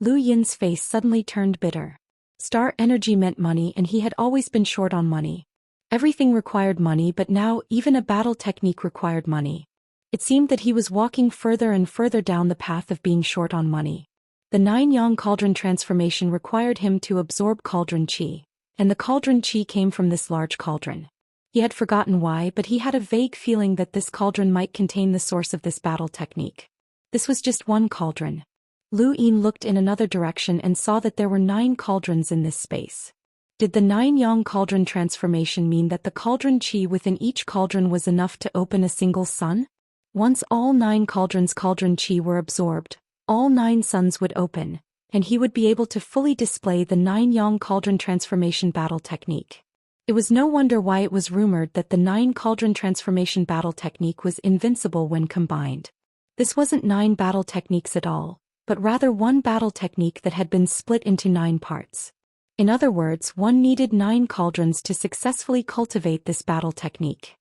Lu Yin's face suddenly turned bitter. Star energy meant money, and he had always been short on money. Everything required money, but now even a battle technique required money. It seemed that he was walking further and further down the path of being short on money. The 9 yang cauldron transformation required him to absorb cauldron qi, and the cauldron qi came from this large cauldron. He had forgotten why, but he had a vague feeling that this cauldron might contain the source of this battle technique. This was just one cauldron. Lu Yin looked in another direction and saw that there were 9 cauldrons in this space. Did the 9 yang cauldron transformation mean that the cauldron qi within each cauldron was enough to open a single sun? Once all 9 cauldrons' cauldron qi were absorbed, all 9 suns would open, and he would be able to fully display the 9 yang cauldron transformation battle technique. It was no wonder why it was rumored that the 9 cauldron transformation battle technique was invincible when combined. This wasn't 9 battle techniques at all, but rather one battle technique that had been split into 9 parts. In other words, one needed 9 cauldrons to successfully cultivate this battle technique.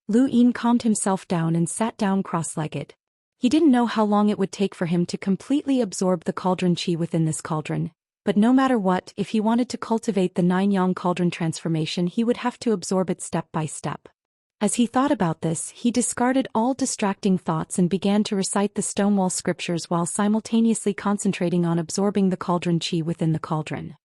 Lu Yin calmed himself down and sat down cross-legged. He didn't know how long it would take for him to completely absorb the cauldron qi within this cauldron, but no matter what, if he wanted to cultivate the 9 yang cauldron transformation, he would have to absorb it step by step. As he thought about this, he discarded all distracting thoughts and began to recite the Stonewall scriptures while simultaneously concentrating on absorbing the cauldron qi within the cauldron.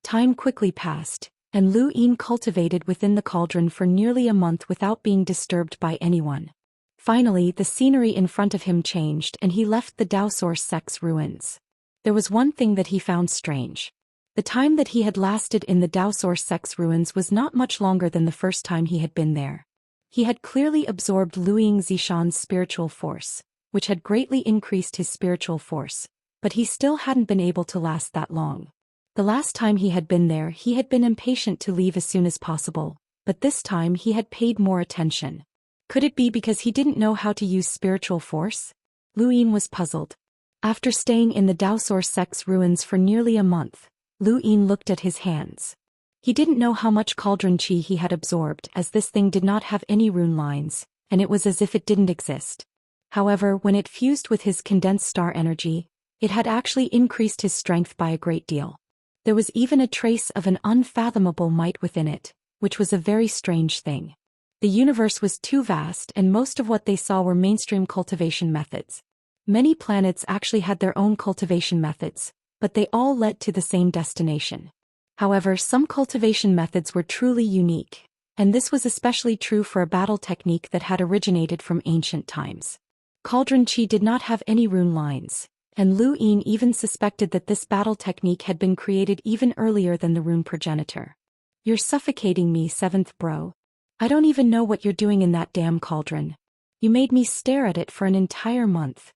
Time quickly passed, and Lu Yin cultivated within the cauldron for nearly a month without being disturbed by anyone. Finally, the scenery in front of him changed and he left the Daoist sect's ruins. There was one thing that he found strange. The time that he had lasted in the Daoist sect's ruins was not much longer than the first time he had been there. He had clearly absorbed Luiying Zishan's spiritual force, which had greatly increased his spiritual force, but he still hadn't been able to last that long. The last time he had been there, he had been impatient to leave as soon as possible, but this time he had paid more attention. Could it be because he didn't know how to use spiritual force? Lu Yin was puzzled. After staying in the Daoist sect's ruins for nearly a month, Lu Yin looked at his hands. He didn't know how much cauldron qi he had absorbed, as this thing did not have any rune lines, and it was as if it didn't exist. However, when it fused with his condensed star energy, it had actually increased his strength by a great deal. There was even a trace of an unfathomable might within it, which was a very strange thing. The universe was too vast, and most of what they saw were mainstream cultivation methods. Many planets actually had their own cultivation methods, but they all led to the same destination. However, some cultivation methods were truly unique, and this was especially true for a battle technique that had originated from ancient times. Cauldron qi did not have any rune lines, and Lu Yin even suspected that this battle technique had been created even earlier than the rune progenitor. "You're suffocating me, 7th bro. I don't even know what you're doing in that damn cauldron. You made me stare at it for an entire month."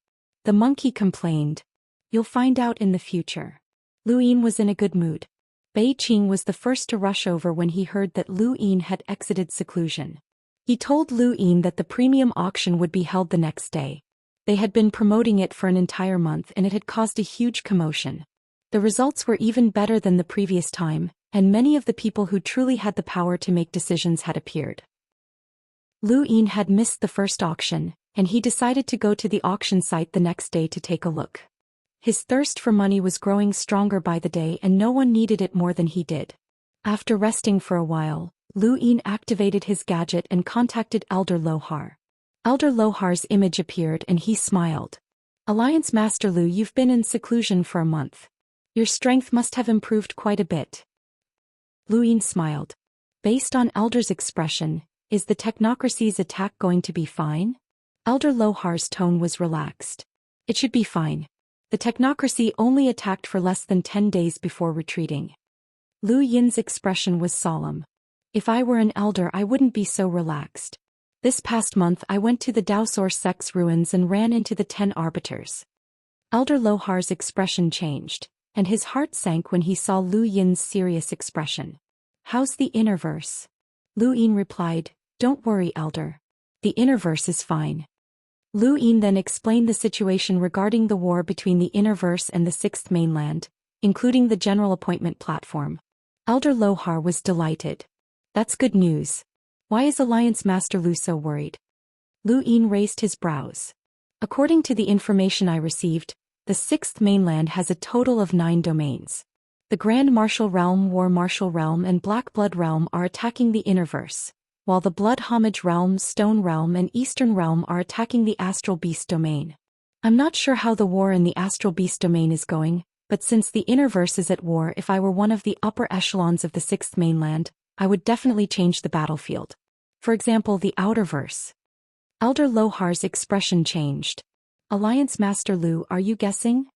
The monkey complained. "You'll find out in the future." Lu Yin was in a good mood. Bei Qing was the first to rush over when he heard that Lu Yin had exited seclusion. He told Lu Yin that the premium auction would be held the next day. They had been promoting it for an entire month and it had caused a huge commotion. The results were even better than the previous time, and many of the people who truly had the power to make decisions had appeared. Lu Yin had missed the first auction, and he decided to go to the auction site the next day to take a look. His thirst for money was growing stronger by the day and no one needed it more than he did. After resting for a while, Lu Yin activated his gadget and contacted Elder Lohar. Elder Lohar's image appeared and he smiled. Alliance Master Lu, you've been in seclusion for a month. Your strength must have improved quite a bit. Lu Yin smiled. Based on Elder's expression, is the technocracy's attack going to be fine? Elder Lohar's tone was relaxed. It should be fine. The technocracy only attacked for less than 10 days before retreating. Lu Yin's expression was solemn. If I were an elder, I wouldn't be so relaxed. This past month I went to the Daoist sect's ruins and ran into the 10 arbiters. Elder Lohar's expression changed, and his heart sank when he saw Lu Yin's serious expression. How's the Innerverse? Lu Yin replied, Don't worry, Elder. The Innerverse is fine. Lu Yin then explained the situation regarding the war between the Innerverse and the Sixth Mainland, including the general appointment platform. Elder Lohar was delighted. That's good news. Why is Alliance Master Lu so worried? Lu Yin raised his brows. According to the information I received, the Sixth Mainland has a total of 9 domains. The Grand Martial Realm, War Martial Realm and Black Blood Realm are attacking the Innerverse, while the Blood Homage Realm, Stone Realm and Eastern Realm are attacking the Astral Beast domain. I'm not sure how the war in the Astral Beast domain is going, but since the Innerverse is at war, if I were one of the upper echelons of the Sixth Mainland, I would definitely change the battlefield. For example, the Outerverse. Elder Lohar's expression changed. Alliance Master Lu, are you guessing?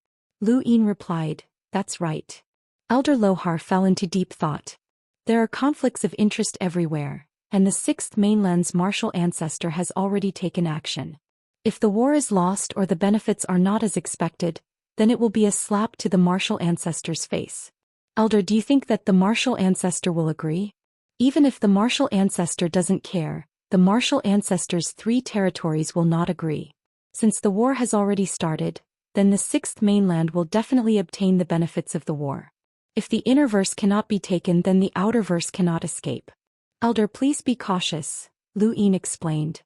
Lu Yin replied, That's right. Elder Lohar fell into deep thought. There are conflicts of interest everywhere, and the Sixth Mainland's martial ancestor has already taken action. If the war is lost or the benefits are not as expected, then it will be a slap to the martial ancestor's face. Elder, do you think that the martial ancestor will agree? Even if the martial ancestor doesn't care, the martial ancestor's 3 territories will not agree. Since the war has already started, then the Sixth Mainland will definitely obtain the benefits of the war. If the Innerverse cannot be taken, then the Outerverse cannot escape. Elder, please be cautious, Lu Yin explained.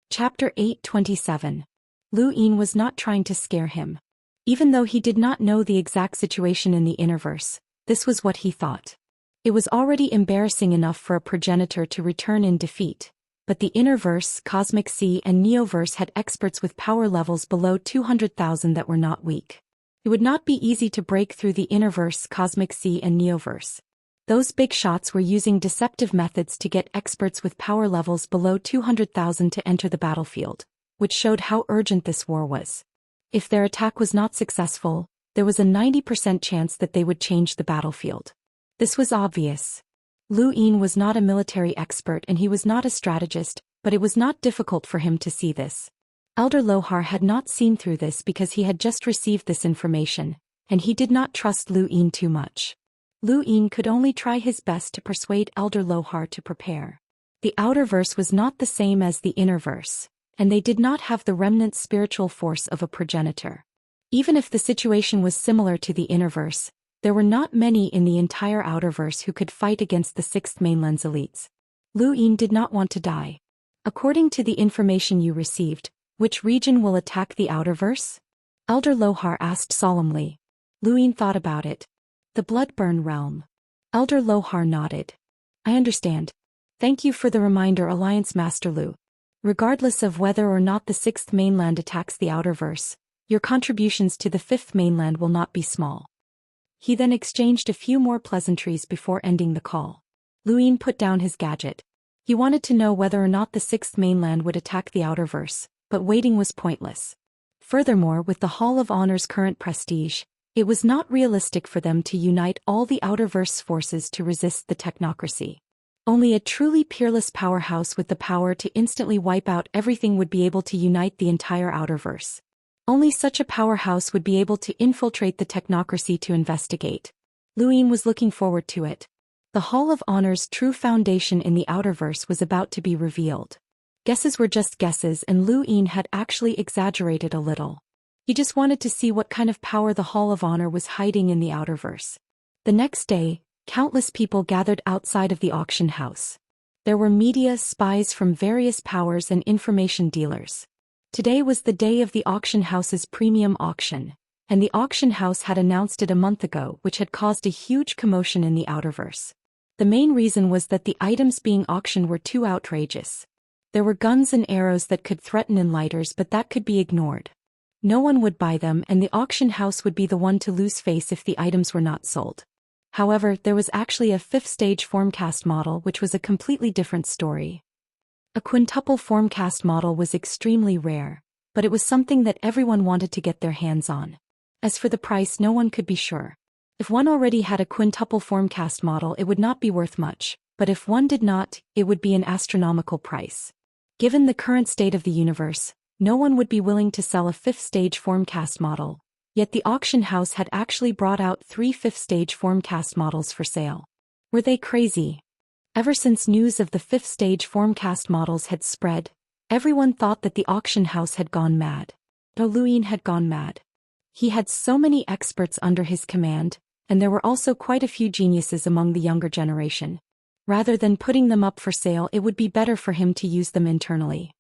Chapter 827. Lu Yin was not trying to scare him. Even though he did not know the exact situation in the Innerverse, this was what he thought. It was already embarrassing enough for a progenitor to return in defeat, but the Innerverse, Cosmic Sea and Neoverse had experts with power levels below 200,000 that were not weak. It would not be easy to break through the Innerverse, Cosmic Sea and Neoverse. Those big shots were using deceptive methods to get experts with power levels below 200,000 to enter the battlefield, which showed how urgent this war was. If their attack was not successful, there was a 90% chance that they would change the battlefield. This was obvious. Lu Yin was not a military expert and he was not a strategist, but it was not difficult for him to see this. Elder Lohar had not seen through this because he had just received this information, and he did not trust Lu Yin too much. Lu Yin could only try his best to persuade Elder Lohar to prepare. The Outerverse was not the same as the Innerverse, and they did not have the remnant spiritual force of a progenitor. Even if the situation was similar to the Innerverse, there were not many in the entire Outerverse who could fight against the Sixth Mainland's elites. Lu Yin did not want to die. According to the information you received, which region will attack the Outerverse? Elder Lohar asked solemnly. Lu Yin thought about it. The Bloodburn Realm. Elder Lohar nodded. I understand. Thank you for the reminder, Alliance Master Lu. Regardless of whether or not the Sixth Mainland attacks the Outerverse, your contributions to the Fifth Mainland will not be small. He then exchanged a few more pleasantries before ending the call. Lu Yin put down his gadget. He wanted to know whether or not the Sixth Mainland would attack the Outerverse, but waiting was pointless. Furthermore, with the Hall of Honor's current prestige, it was not realistic for them to unite all the Outerverse forces to resist the technocracy. Only a truly peerless powerhouse with the power to instantly wipe out everything would be able to unite the entire Outerverse. Only such a powerhouse would be able to infiltrate the technocracy to investigate. Lu Yin was looking forward to it. The Hall of Honor's true foundation in the Outerverse was about to be revealed. Guesses were just guesses, and Lu Yin had actually exaggerated a little. He just wanted to see what kind of power the Hall of Honor was hiding in the Outerverse. The next day, countless people gathered outside of the auction house. There were media, spies from various powers and information dealers. Today was the day of the auction house's premium auction, and the auction house had announced it a month ago, which had caused a huge commotion in the Outerverse. The main reason was that the items being auctioned were too outrageous. There were guns and arrows that could threaten Enlighters, but that could be ignored. No one would buy them, and the auction house would be the one to lose face if the items were not sold. However, there was actually a 5th-stage formcast model, which was a completely different story. A quintuple formcast model was extremely rare, but it was something that everyone wanted to get their hands on. As for the price, no one could be sure. If one already had a quintuple formcast model, it would not be worth much, but if one did not, it would be an astronomical price. Given the current state of the universe, no one would be willing to sell a 5th-stage formcast model, yet the auction house had actually brought out 3 5th-stage formcast models for sale. Were they crazy? Ever since news of the 5th-stage formcast models had spread, everyone thought that the auction house had gone mad. Zhou Xian had gone mad. He had so many experts under his command, and there were also quite a few geniuses among the younger generation. Rather than putting them up for sale, it would be better for him to use them internally.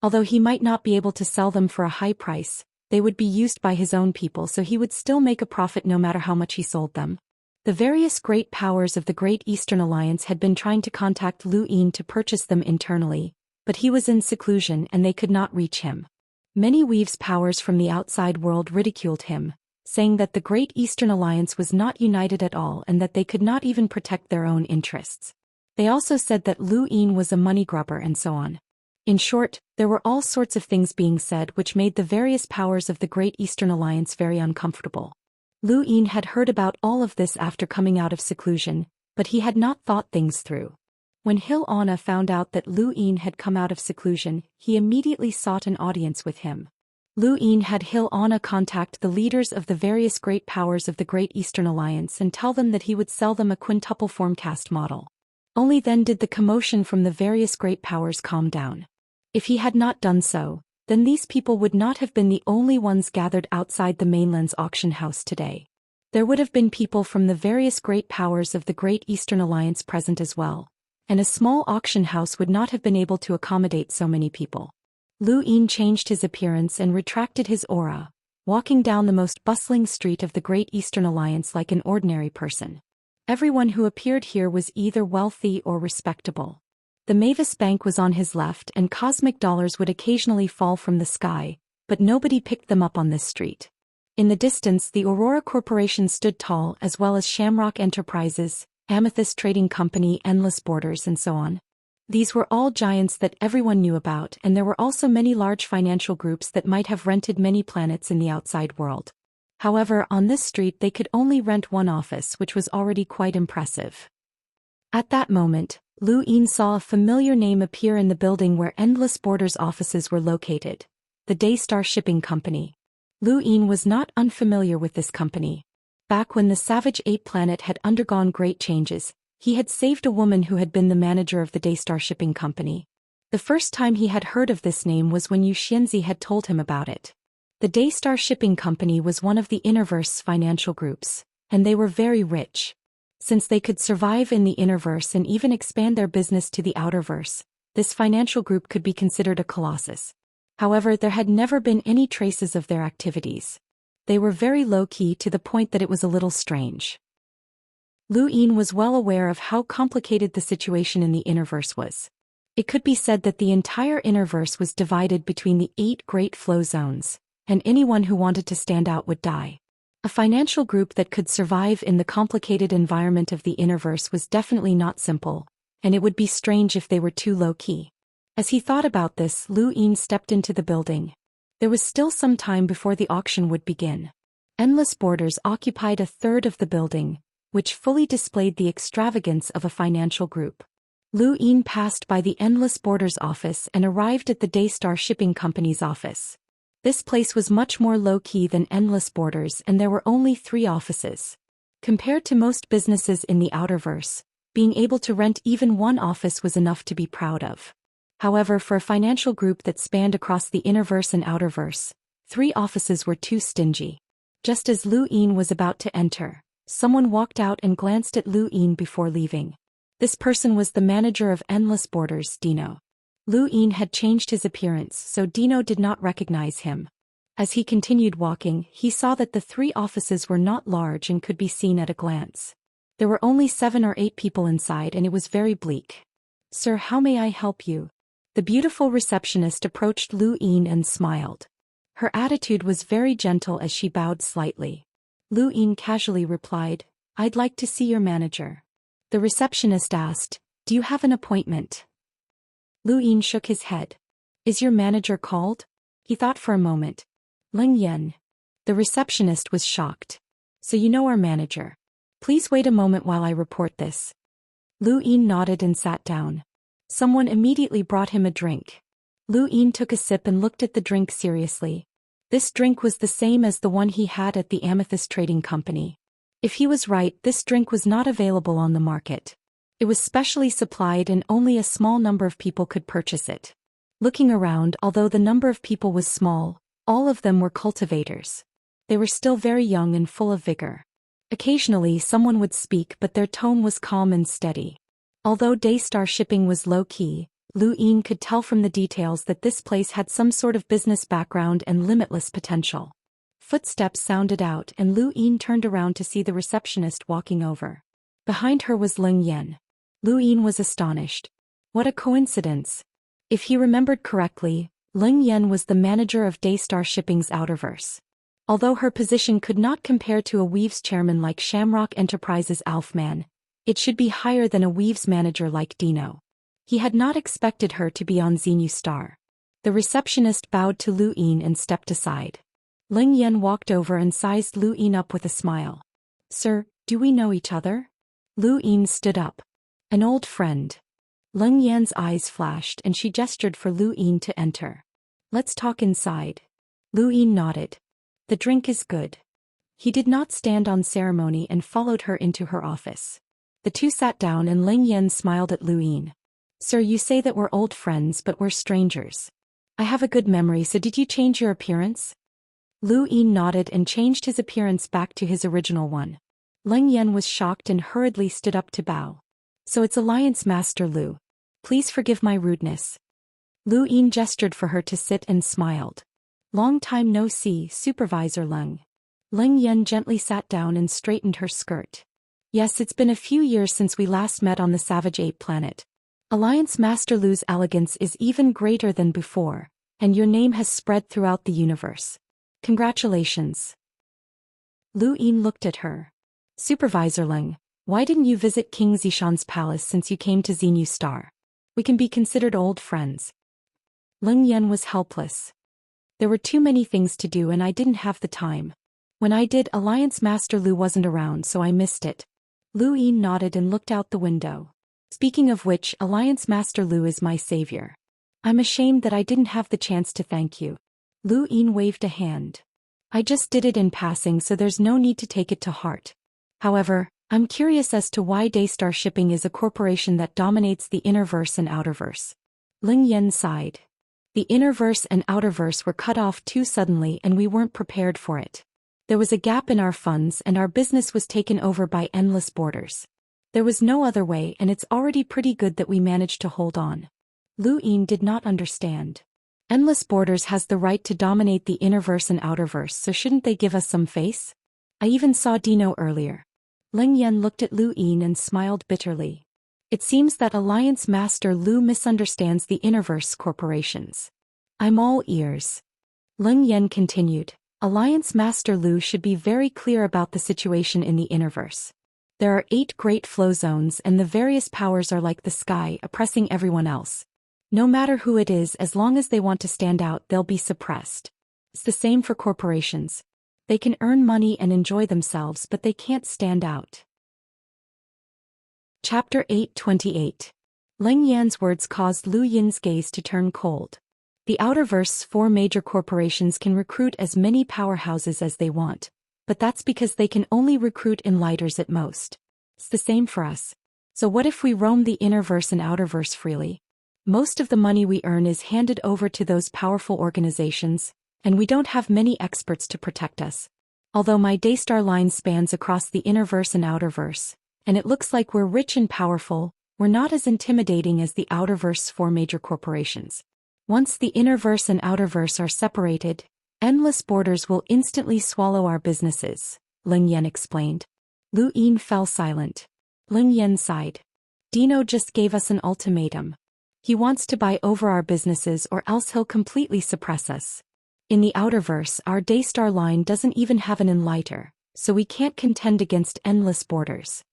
Although he might not be able to sell them for a high price, they would be used by his own people, so he would still make a profit no matter how much he sold them. The various great powers of the Great Eastern Alliance had been trying to contact Zhou Xian to purchase them internally, but he was in seclusion and they could not reach him. Many Weaves powers from the outside world ridiculed him, saying that the Great Eastern Alliance was not united at all and that they could not even protect their own interests. They also said that Zhou Xian was a money grubber and so on. In short, there were all sorts of things being said which made the various powers of the Great Eastern Alliance very uncomfortable. Zhou Xian had heard about all of this after coming out of seclusion, but he had not thought things through. When Hil Anna found out that Zhou Xian had come out of seclusion, he immediately sought an audience with him. Zhou Xian had Hil Anna contact the leaders of the various great powers of the Great Eastern Alliance and tell them that he would sell them a quintuple formcast model. Only then did the commotion from the various great powers calm down. If he had not done so, then these people would not have been the only ones gathered outside the mainland's auction house today. There would have been people from the various great powers of the Great Eastern Alliance present as well, and a small auction house would not have been able to accommodate so many people. Zhou Xian changed his appearance and retracted his aura, walking down the most bustling street of the Great Eastern Alliance like an ordinary person. Everyone who appeared here was either wealthy or respectable. The Mavis Bank was on his left and cosmic dollars would occasionally fall from the sky, but nobody picked them up on this street. In the distance, the Aurora Corporation stood tall, as well as Shamrock Enterprises, Amethyst Trading Company, Endless Borders, and so on. These were all giants that everyone knew about, and there were also many large financial groups that might have rented many planets in the outside world. However, on this street they could only rent one office, which was already quite impressive. At that moment, Zhou Xian saw a familiar name appear in the building where Endless Borders offices were located, the Daystar Shipping Company. Zhou Xian was not unfamiliar with this company. Back when the Savage Ape planet had undergone great changes, he had saved a woman who had been the manager of the Daystar Shipping Company. The first time he had heard of this name was when Xianxia had told him about it. The Daystar Shipping Company was one of the Innerverse's financial groups, and they were very rich. Since they could survive in the Innerverse and even expand their business to the Outerverse, this financial group could be considered a colossus. However, there had never been any traces of their activities. They were very low-key to the point that it was a little strange. Zhou Xian was well aware of how complicated the situation in the Innerverse was. It could be said that the entire Innerverse was divided between the 8 great flow zones, and anyone who wanted to stand out would die. A financial group that could survive in the complicated environment of the Innerverse was definitely not simple, and it would be strange if they were too low-key. As he thought about this, Zhou Xian stepped into the building. There was still some time before the auction would begin. Endless Borders occupied a third of the building, which fully displayed the extravagance of a financial group. Zhou Xian passed by the Endless Borders office and arrived at the Daystar Shipping Company's office. This place was much more low-key than Endless Borders, and there were only 3 offices. Compared to most businesses in the Outerverse, being able to rent even one office was enough to be proud of. However, for a financial group that spanned across the Innerverse and Outerverse, 3 offices were too stingy. Just as Zhou Xian was about to enter, someone walked out and glanced at Zhou Xian before leaving. This person was the manager of Endless Borders, Dino. Lu Yin had changed his appearance, so Dino did not recognize him. As he continued walking, he saw that the 3 offices were not large and could be seen at a glance. There were only 7 or 8 people inside and it was very bleak. "Sir, how may I help you?" The beautiful receptionist approached Lu Yin and smiled. Her attitude was very gentle as she bowed slightly. Lu Yin casually replied, "I'd like to see your manager." The receptionist asked, "Do you have an appointment?" Lu Yin shook his head. "Is your manager called?" He thought for a moment. "Ling Yan." The receptionist was shocked. "So you know our manager. Please wait a moment while I report this." Lu Yin nodded and sat down. Someone immediately brought him a drink. Lu Yin took a sip and looked at the drink seriously. This drink was the same as the one he had at the Amethyst Trading Company. If he was right, this drink was not available on the market. It was specially supplied and only a small number of people could purchase it. Looking around, although the number of people was small, all of them were cultivators. They were still very young and full of vigor. Occasionally someone would speak, but their tone was calm and steady. Although Daystar shipping was low-key, Lu Yin could tell from the details that this place had some sort of business background and limitless potential. Footsteps sounded out and Lu Yin turned around to see the receptionist walking over. Behind her was Ling Yan. Lu Yin was astonished. What a coincidence. If he remembered correctly, Ling Yan was the manager of Daystar Shipping's Outerverse. Although her position could not compare to a Weave's chairman like Shamrock Enterprises' Alfman, it should be higher than a Weave's manager like Dino. He had not expected her to be on Xenu Star. The receptionist bowed to Lu Yin and stepped aside. Ling Yan walked over and sized Lu Yin up with a smile. "Sir, do we know each other?" Lu Yin stood up. "An old friend." Ling Yan's eyes flashed and she gestured for Lu Yin to enter. "Let's talk inside." Lu Yin nodded. "The drink is good." He did not stand on ceremony and followed her into her office. The two sat down and Ling Yan smiled at Lu Yin. "Sir, you say that we're old friends but we're strangers. I have a good memory, so did you change your appearance?" Lu Yin nodded and changed his appearance back to his original one. Ling Yan was shocked and hurriedly stood up to bow. "So it's Alliance Master Lu. Please forgive my rudeness." Lu Yin gestured for her to sit and smiled. "Long time no see, Supervisor Leng." Ling Yan gently sat down and straightened her skirt. "Yes, it's been a few years since we last met on the Savage Ape planet. Alliance Master Lu's elegance is even greater than before, and your name has spread throughout the universe. Congratulations." Lu Yin looked at her. "Supervisor Leng, why didn't you visit King Zishan's palace since you came to Xenu Star? We can be considered old friends." Ling Yan was helpless. "There were too many things to do and I didn't have the time. When I did, Alliance Master Lu wasn't around, so I missed it." Lu Yin nodded and looked out the window. "Speaking of which, Alliance Master Lu is my savior. I'm ashamed that I didn't have the chance to thank you." Lu Yin waved a hand. "I just did it in passing, so there's no need to take it to heart. However, I'm curious as to why Daystar Shipping is a corporation that dominates the Innerverse and Outerverse." Ling Yan sighed. "The Innerverse and Outerverse were cut off too suddenly and we weren't prepared for it. There was a gap in our funds and our business was taken over by Endless Borders. There was no other way and it's already pretty good that we managed to hold on." Lu Yin did not understand. Endless Borders has the right to dominate the Innerverse and Outerverse, so shouldn't they give us some face? I even saw Dino earlier. Ling Yan looked at Lu Yin and smiled bitterly. "It seems that Alliance Master Lu misunderstands the Innerverse corporations. I'm all ears." Ling Yan continued. "Alliance Master Lu should be very clear about the situation in the Innerverse. There are 8 great flow zones and the various powers are like the sky, oppressing everyone else. No matter who it is, as long as they want to stand out, they'll be suppressed. It's the same for corporations. They can earn money and enjoy themselves, but they can't stand out." Chapter 828. Ling Yan's words caused Lu Yin's gaze to turn cold. The Outerverse's 4 major corporations can recruit as many powerhouses as they want, but that's because they can only recruit enlighters at most. It's the same for us. So what if we roam the Innerverse and Outerverse freely? Most of the money we earn is handed over to those powerful organizations, and we don't have many experts to protect us. Although my Daystar line spans across the Innerverse and Outerverse, and it looks like we're rich and powerful, were not as intimidating as the Outerverse's four major corporations. Once the Innerverse and Outerverse are separated, endless borders will instantly swallow our businesses, Ling Yan explained. Lu Yin fell silent. Ling Yan sighed. Dino just gave us an ultimatum. He wants to buy over our businesses or else he'll completely suppress us. In the Outerverse, our Daystar line doesn't even have an enlighter, so we can't contend against endless borders.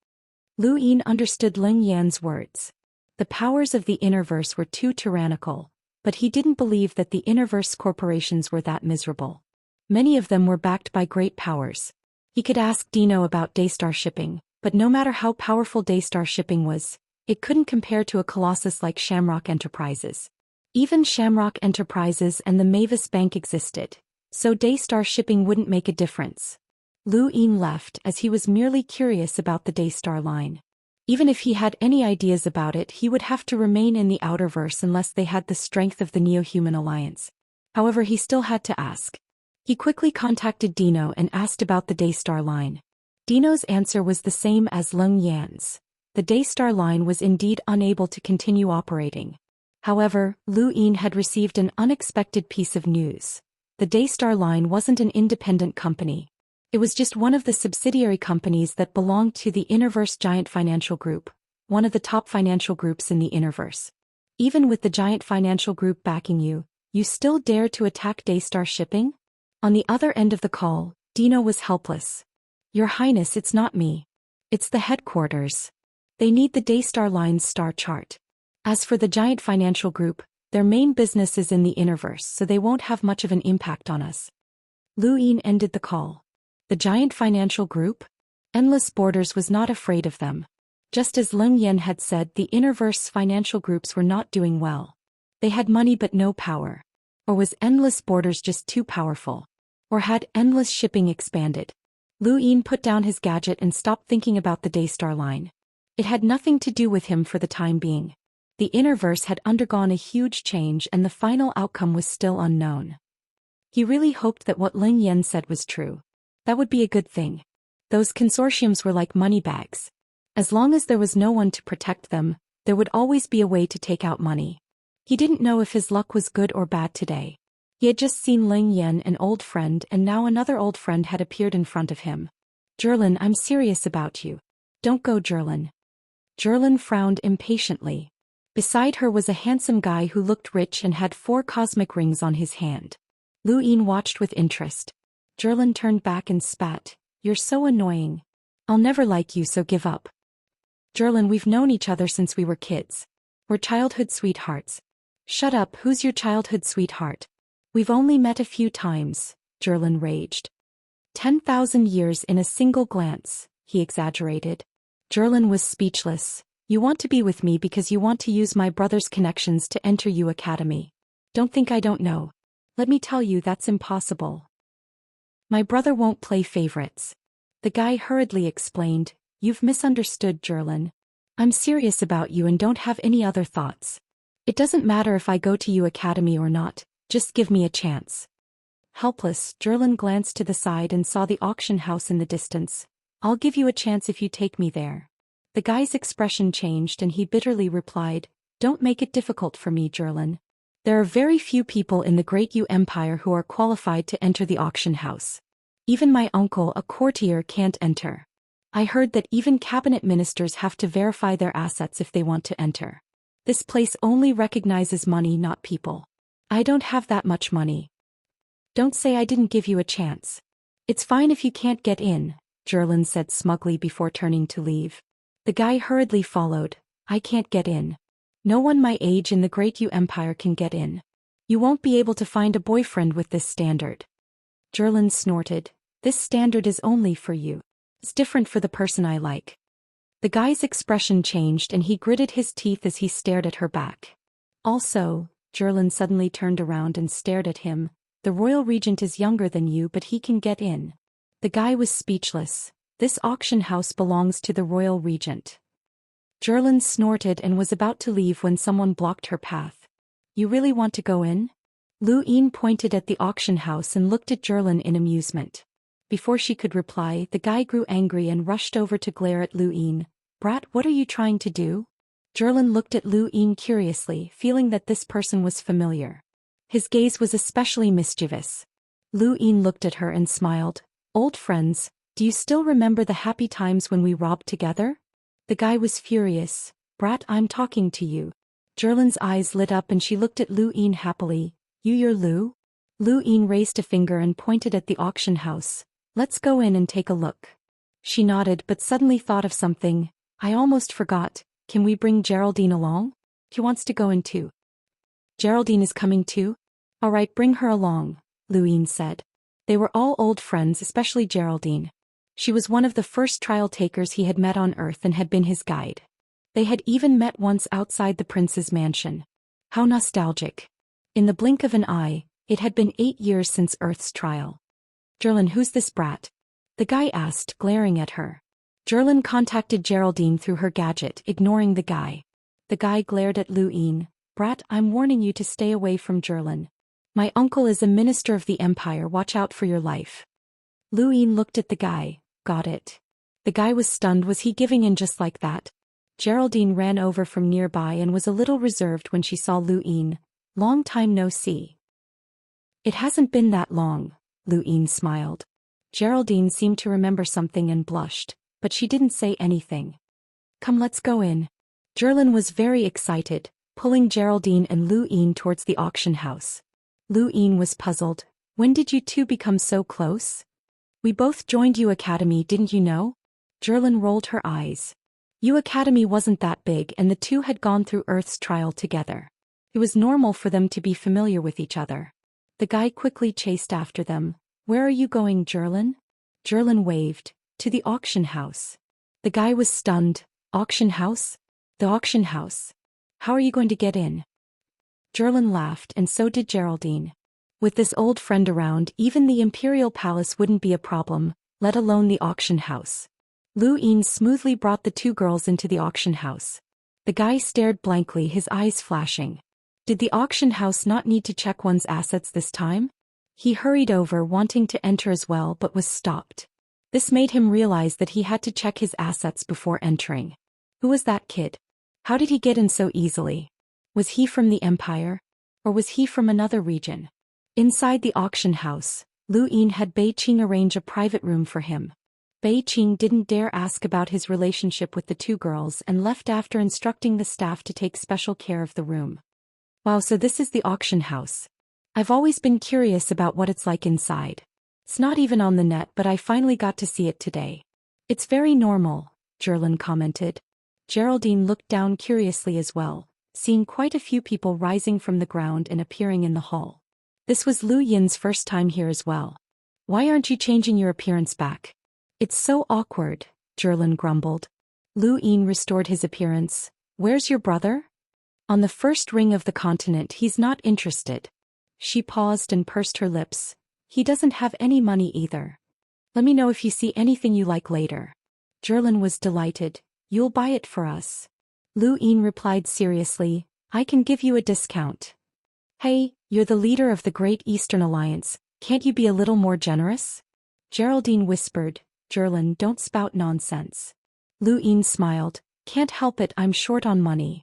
Lu Yin understood Ling Yan's words. The powers of the Innerverse were too tyrannical, but he didn't believe that the Innerverse corporations were that miserable. Many of them were backed by great powers. He could ask Dino about Daystar shipping, but no matter how powerful Daystar shipping was, it couldn't compare to a colossus like Shamrock Enterprises. Even Shamrock Enterprises and the Mavis Bank existed, so Daystar shipping wouldn't make a difference. Lu Yin left as he was merely curious about the Daystar line. Even if he had any ideas about it, he would have to remain in the Outerverse unless they had the strength of the Neo-Human Alliance. However, he still had to ask. He quickly contacted Dino and asked about the Daystar line. Dino's answer was the same as Ling Yan's. The Daystar line was indeed unable to continue operating. However, Lu Yin had received an unexpected piece of news. The Daystar line wasn't an independent company. It was just one of the subsidiary companies that belonged to the Innerverse Giant Financial Group, one of the top financial groups in the Innerverse. Even with the Giant Financial Group backing you, you still dare to attack Daystar shipping? On the other end of the call, Dino was helpless. Your Highness, it's not me. It's the headquarters. They need the Daystar line's star chart. As for the Giant Financial Group, their main business is in the Innerverse, so they won't have much of an impact on us. Lu Yin ended the call. The Giant Financial Group? Endless Borders was not afraid of them. Just as Ling Yan had said, the Innerverse financial groups were not doing well. They had money but no power. Or was Endless Borders just too powerful? Or had endless shipping expanded? Lu Yin put down his gadget and stopped thinking about the Daystar line. It had nothing to do with him for the time being. The Innerverse had undergone a huge change and the final outcome was still unknown. He really hoped that what Ling Yan said was true. That would be a good thing. Those consortiums were like money bags. As long as there was no one to protect them, there would always be a way to take out money. He didn't know if his luck was good or bad today. He had just seen Ling Yan, an old friend, and now another old friend had appeared in front of him. Zhou, I'm serious about you. Don't go, Zhou. Zhou frowned impatiently. Beside her was a handsome guy who looked rich and had 4 cosmic rings on his hand. Lu Yin watched with interest. Zhou turned back and spat. You're so annoying. I'll never like you, so give up. Zhou, we've known each other since we were kids. We're childhood sweethearts. Shut up, who's your childhood sweetheart? We've only met a few times, Zhou raged. 10,000 years in a single glance, he exaggerated. Zhou was speechless. You want to be with me because you want to use my brother's connections to enter U Academy. Don't think I don't know. Let me tell you, that's impossible. My brother won't play favorites. The guy hurriedly explained. You've misunderstood, Zhou. I'm serious about you and don't have any other thoughts. It doesn't matter if I go to U Academy or not, just give me a chance. Helpless, Zhou glanced to the side and saw the auction house in the distance. I'll give you a chance if you take me there. The guy's expression changed and he bitterly replied, Don't make it difficult for me, Zhou. There are very few people in the Great Yu Empire who are qualified to enter the auction house. Even my uncle, a courtier, can't enter. I heard that even cabinet ministers have to verify their assets if they want to enter. This place only recognizes money, not people. I don't have that much money. Don't say I didn't give you a chance. It's fine if you can't get in, Zhou said smugly before turning to leave. The guy hurriedly followed. I can't get in. No one my age in the Great Yu Empire can get in. You won't be able to find a boyfriend with this standard. Zhou snorted. This standard is only for you. It's different for the person I like. The guy's expression changed and he gritted his teeth as he stared at her back. Also, Zhou suddenly turned around and stared at him. The royal regent is younger than you, but he can get in. The guy was speechless. This auction house belongs to the royal regent. Zhou snorted and was about to leave when someone blocked her path. You really want to go in? Lu Yin pointed at the auction house and looked at Zhou in amusement. Before she could reply, the guy grew angry and rushed over to glare at Lu Yin. Brat, what are you trying to do? Zhou looked at Lu Yin curiously, feeling that this person was familiar. His gaze was especially mischievous. Lu Yin looked at her and smiled. Old friends, do you still remember the happy times when we robbed together? The guy was furious. Brat, I'm talking to you. Zhou's eyes lit up and she looked at Lu Yin happily. You're Lu? Lu Yin raised a finger and pointed at the auction house. Let's go in and take a look. She nodded but suddenly thought of something. I almost forgot. Can we bring Geraldine along? He wants to go in too. Geraldine is coming too? Alright, bring her along, Lu Yin said. They were all old friends, especially Geraldine. She was one of the first trial takers he had met on Earth and had been his guide. They had even met once outside the prince's mansion. How nostalgic. In the blink of an eye, it had been 8 years since Earth's trial. Zhou, who's this brat? The guy asked, glaring at her. Zhou contacted Geraldine through her gadget, ignoring the guy. The guy glared at Lu Yin. Brat, I'm warning you to stay away from Zhou. My uncle is a minister of the empire, watch out for your life. Lu Yin looked at the guy. Got it. The guy was stunned. Was he giving in just like that? Geraldine ran over from nearby and was a little reserved when she saw Lu Yin. Long time no see. It hasn't been that long, Lu Yin smiled. Geraldine seemed to remember something and blushed, but she didn't say anything. Come, let's go in. Zhou was very excited, pulling Geraldine and Lu Yin towards the auction house. Lu Yin was puzzled. When did you two become so close? We both joined U Academy, didn't you know? Zhou rolled her eyes. U Academy wasn't that big and the two had gone through Earth's trial together. It was normal for them to be familiar with each other. The guy quickly chased after them. Where are you going, Zhou? Zhou waved. To the auction house. The guy was stunned. Auction house? The auction house. How are you going to get in? Zhou laughed and so did Geraldine. With this old friend around, even the Imperial Palace wouldn't be a problem, let alone the auction house. Lu Yin smoothly brought the two girls into the auction house. The guy stared blankly, his eyes flashing. Did the auction house not need to check one's assets this time? He hurried over, wanting to enter as well, but was stopped. This made him realize that he had to check his assets before entering. Who was that kid? How did he get in so easily? Was he from the Empire? Or was he from another region? Inside the auction house, Lu Yin had Bei Qing arrange a private room for him. Bei Qing didn't dare ask about his relationship with the two girls and left after instructing the staff to take special care of the room. Wow, so this is the auction house. I've always been curious about what it's like inside. It's not even on the net, but I finally got to see it today. It's very normal, Zhou commented. Geraldine looked down curiously as well, seeing quite a few people rising from the ground and appearing in the hall. This was Lu Yin's first time here as well. Why aren't you changing your appearance back? It's so awkward, Zhou grumbled. Lu Yin restored his appearance. Where's your brother? On the first ring of the continent, he's not interested. She paused and pursed her lips. He doesn't have any money either. Let me know if you see anything you like later. Zhou was delighted. You'll buy it for us. Lu Yin replied seriously. I can give you a discount. Hey, you're the leader of the Great Eastern Alliance. Can't you be a little more generous? Geraldine whispered. Zhou, don't spout nonsense. Lu Yin smiled. Can't help it, I'm short on money.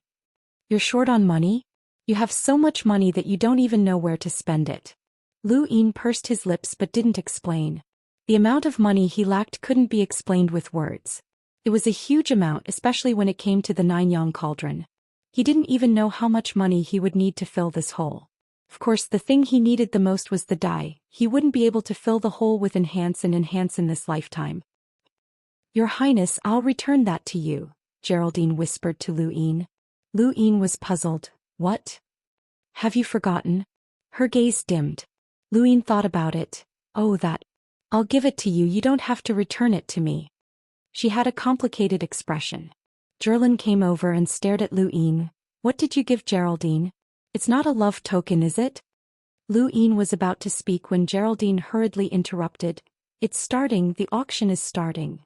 You're short on money? You have so much money that you don't even know where to spend it. Lu Yin pursed his lips but didn't explain. The amount of money he lacked couldn't be explained with words. It was a huge amount, especially when it came to the Nine-Yang cauldron. He didn't even know how much money he would need to fill this hole. Of course, the thing he needed the most was the dye. He wouldn't be able to fill the hole with enhance in this lifetime. Your Highness, I'll return that to you, Geraldine whispered to Lu Yin. Lu Yin was puzzled. What? Have you forgotten? Her gaze dimmed. Lu Yin thought about it. Oh, that. I'll give it to you, you don't have to return it to me. She had a complicated expression. Zhou came over and stared at Lu Yin. What did you give Geraldine? It's not a love token, is it? Lu Yin was about to speak when Geraldine hurriedly interrupted. It's starting, the auction is starting.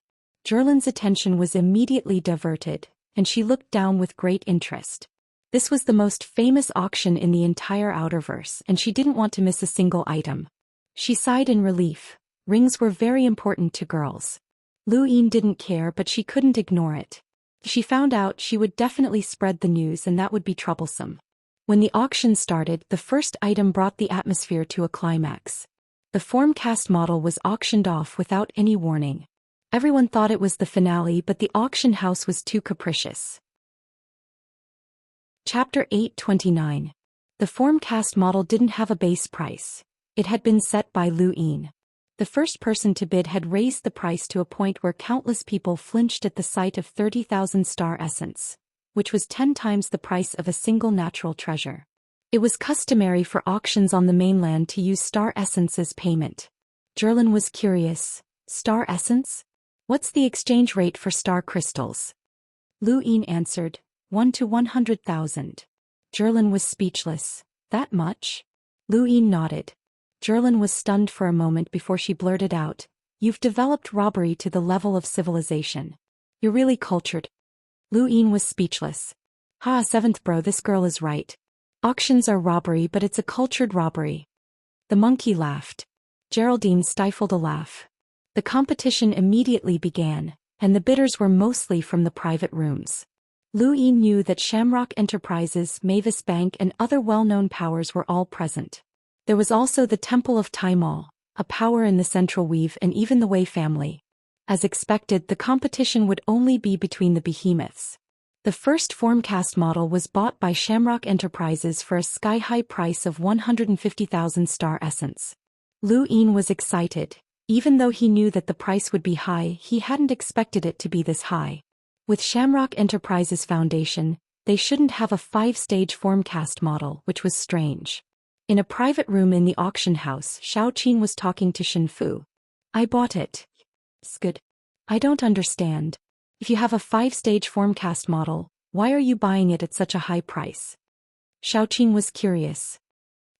Zhou's attention was immediately diverted, and she looked down with great interest. This was the most famous auction in the entire Outerverse, and she didn't want to miss a single item. She sighed in relief. Rings were very important to girls. Lu Yin didn't care, but she couldn't ignore it. If she found out, she would definitely spread the news, and that would be troublesome. When the auction started, the first item brought the atmosphere to a climax. The Formcast model was auctioned off without any warning. Everyone thought it was the finale, but the auction house was too capricious. Chapter 829. The Formcast model didn't have a base price. It had been set by Lu Yin. The first person to bid had raised the price to a point where countless people flinched at the sight of 30,000 star essence, which was 10 times the price of a single natural treasure. It was customary for auctions on the mainland to use star essence as payment. Zhou was curious. Star essence? What's the exchange rate for star crystals? Lu Yin answered, 1 to 100,000. Zhou was speechless. That much? Lu Yin nodded. Zhou was stunned for a moment before she blurted out, "You've developed robbery to the level of civilization. You're really cultured." Lu Yin was speechless. "Ha, seventh bro, this girl is right. Auctions are robbery, but it's a cultured robbery." The monkey laughed. Geraldine stifled a laugh. The competition immediately began, and the bidders were mostly from the private rooms. Lu Yin knew that Shamrock Enterprises, Mavis Bank and other well-known powers were all present. There was also the Temple of Taimal, a power in the Central Weave, and even the Wei family. As expected, the competition would only be between the behemoths. The first Formcast model was bought by Shamrock Enterprises for a sky-high price of 150,000 star essence. Lu Yin was excited. Even though he knew that the price would be high, he hadn't expected it to be this high. With Shamrock Enterprises Foundation, they shouldn't have a 5-stage Formcast model, which was strange. In a private room in the auction house, Xiaoqin was talking to Shinfu. "I bought it. It's good. I don't understand. If you have a 5-stage Formcast model, why are you buying it at such a high price?" Xiaoqin was curious.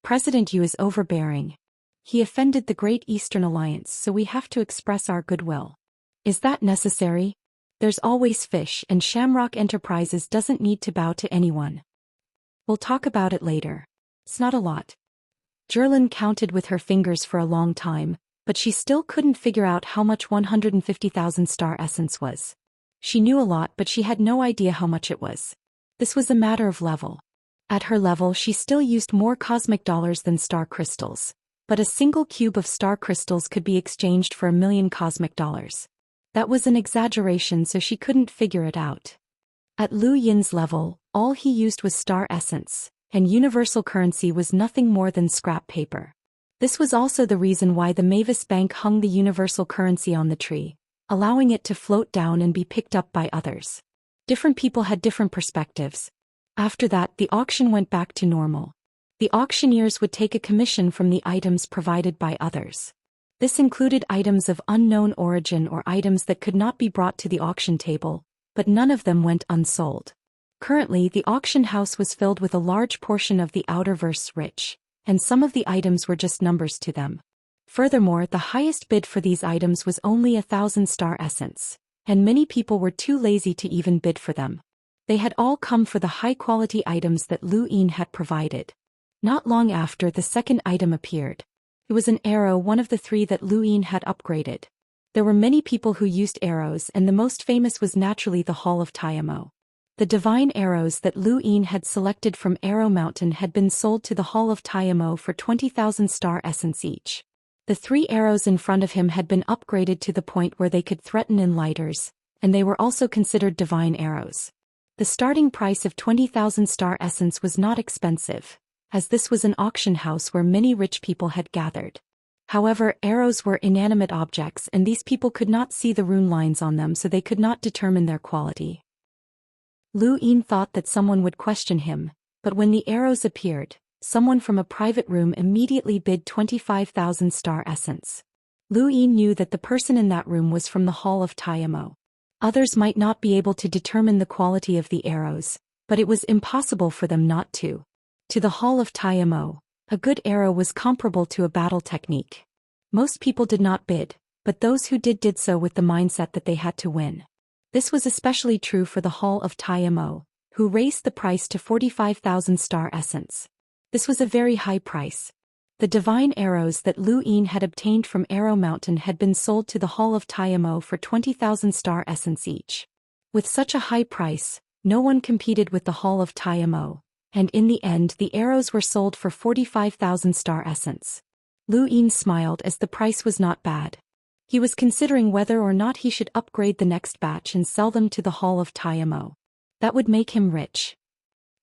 "President Yu is overbearing. He offended the Great Eastern Alliance, so we have to express our goodwill." "Is that necessary? There's always fish, and Shamrock Enterprises doesn't need to bow to anyone. We'll talk about it later. It's not a lot." Zhou counted with her fingers for a long time, but she still couldn't figure out how much 150,000 star essence was. She knew a lot, but she had no idea how much it was. This was a matter of level. At her level, she still used more cosmic dollars than star crystals, but a single cube of star crystals could be exchanged for 1,000,000 cosmic dollars. That was an exaggeration, so she couldn't figure it out. At Lu Yin's level, all he used was star essence, and universal currency was nothing more than scrap paper. This was also the reason why the Mavis Bank hung the universal currency on the tree, allowing it to float down and be picked up by others. Different people had different perspectives. After that, the auction went back to normal. The auctioneers would take a commission from the items provided by others. This included items of unknown origin or items that could not be brought to the auction table, but none of them went unsold. Currently, the auction house was filled with a large portion of the outerverse rich, and some of the items were just numbers to them. Furthermore, the highest bid for these items was only 1,000 star essence, and many people were too lazy to even bid for them. They had all come for the high-quality items that Lu Yin had provided. Not long after, the second item appeared. It was an arrow, one of the 3 that Lu Yin had upgraded. There were many people who used arrows, and the most famous was naturally the Hall of Tiamo. The divine arrows that Lu Yin had selected from Arrow Mountain had been sold to the Hall of Tiamo for 20,000 star essence each. The 3 arrows in front of him had been upgraded to the point where they could threaten enlighters, and they were also considered divine arrows. The starting price of 20,000 star essence was not expensive, as this was an auction house where many rich people had gathered. However, arrows were inanimate objects, and these people could not see the rune lines on them, so they could not determine their quality. Lu Yin thought that someone would question him, but when the arrows appeared, someone from a private room immediately bid 25,000 star essence. Lu Yin knew that the person in that room was from the Hall of Tiamo. Others might not be able to determine the quality of the arrows, but it was impossible for them not to. To the Hall of Tiamo, a good arrow was comparable to a battle technique. Most people did not bid, but those who did so with the mindset that they had to win. This was especially true for the Hall of Tiamo, who raised the price to 45,000 star essence. This was a very high price. The divine arrows that Lu Yin had obtained from Arrow Mountain had been sold to the Hall of Tiamo for 20,000 star essence each. With such a high price, no one competed with the Hall of Tiamo, and in the end the arrows were sold for 45,000 star essence. Lu Yin smiled as the price was not bad. He was considering whether or not he should upgrade the next batch and sell them to the Hall of Tiamo. That would make him rich.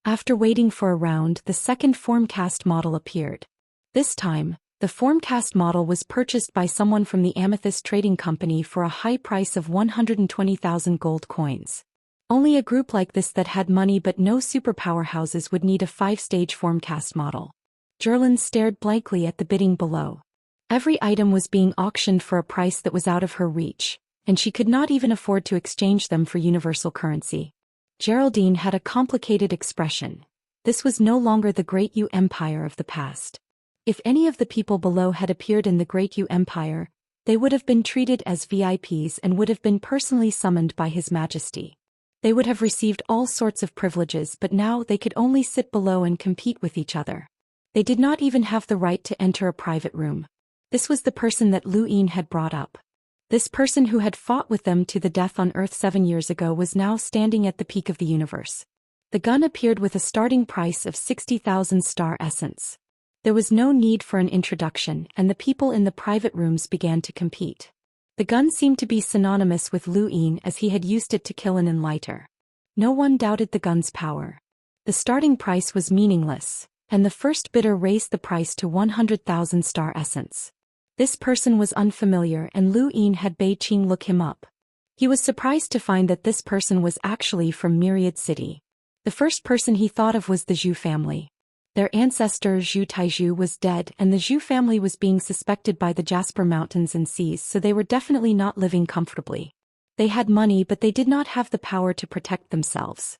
After waiting for a round, the second formcast model appeared. This time, the formcast model was purchased by someone from the Amethyst Trading Company for a high price of 120,000 gold coins. Only a group like this that had money but no superpower houses would need a 5-stage formcast model. Zhou stared blankly at the bidding below. Every item was being auctioned for a price that was out of her reach, and she could not even afford to exchange them for universal currency. Geraldine had a complicated expression. This was no longer the Great Yu Empire of the past. If any of the people below had appeared in the Great Yu Empire, they would have been treated as VIPs and would have been personally summoned by His Majesty. They would have received all sorts of privileges, but now they could only sit below and compete with each other. They did not even have the right to enter a private room. This was the person that Lu Yin had brought up. This person who had fought with them to the death on Earth 7 years ago was now standing at the peak of the universe. The gun appeared with a starting price of 60,000 star essence. There was no need for an introduction, and the people in the private rooms began to compete. The gun seemed to be synonymous with Lu Yin as he had used it to kill an enlighter. No one doubted the gun's power. The starting price was meaningless, and the first bidder raised the price to 100,000 star essence. This person was unfamiliar and Lu Yin had Bei-Ching look him up. He was surprised to find that this person was actually from Myriad City. The first person he thought of was the Zhou family. Their ancestor Zhou Taizhu was dead and the Zhou family was being suspected by the Jasper Mountains and Seas, so they were definitely not living comfortably. They had money but they did not have the power to protect themselves.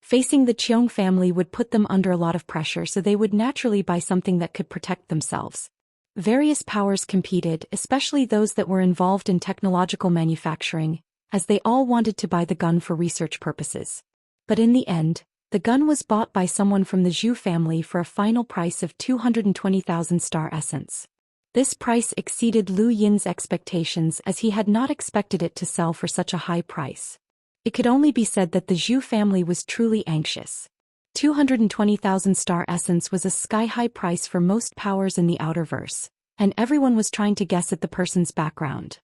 Facing the Cheong family would put them under a lot of pressure, so they would naturally buy something that could protect themselves. Various powers competed, especially those that were involved in technological manufacturing, as they all wanted to buy the gun for research purposes. But in the end, the gun was bought by someone from the Zhou family for a final price of 220,000 star essence. This price exceeded Lu Yin's expectations as he had not expected it to sell for such a high price. It could only be said that the Zhou family was truly anxious. 220,000 star essence was a sky-high price for most powers in the Outerverse, and everyone was trying to guess at the person's background.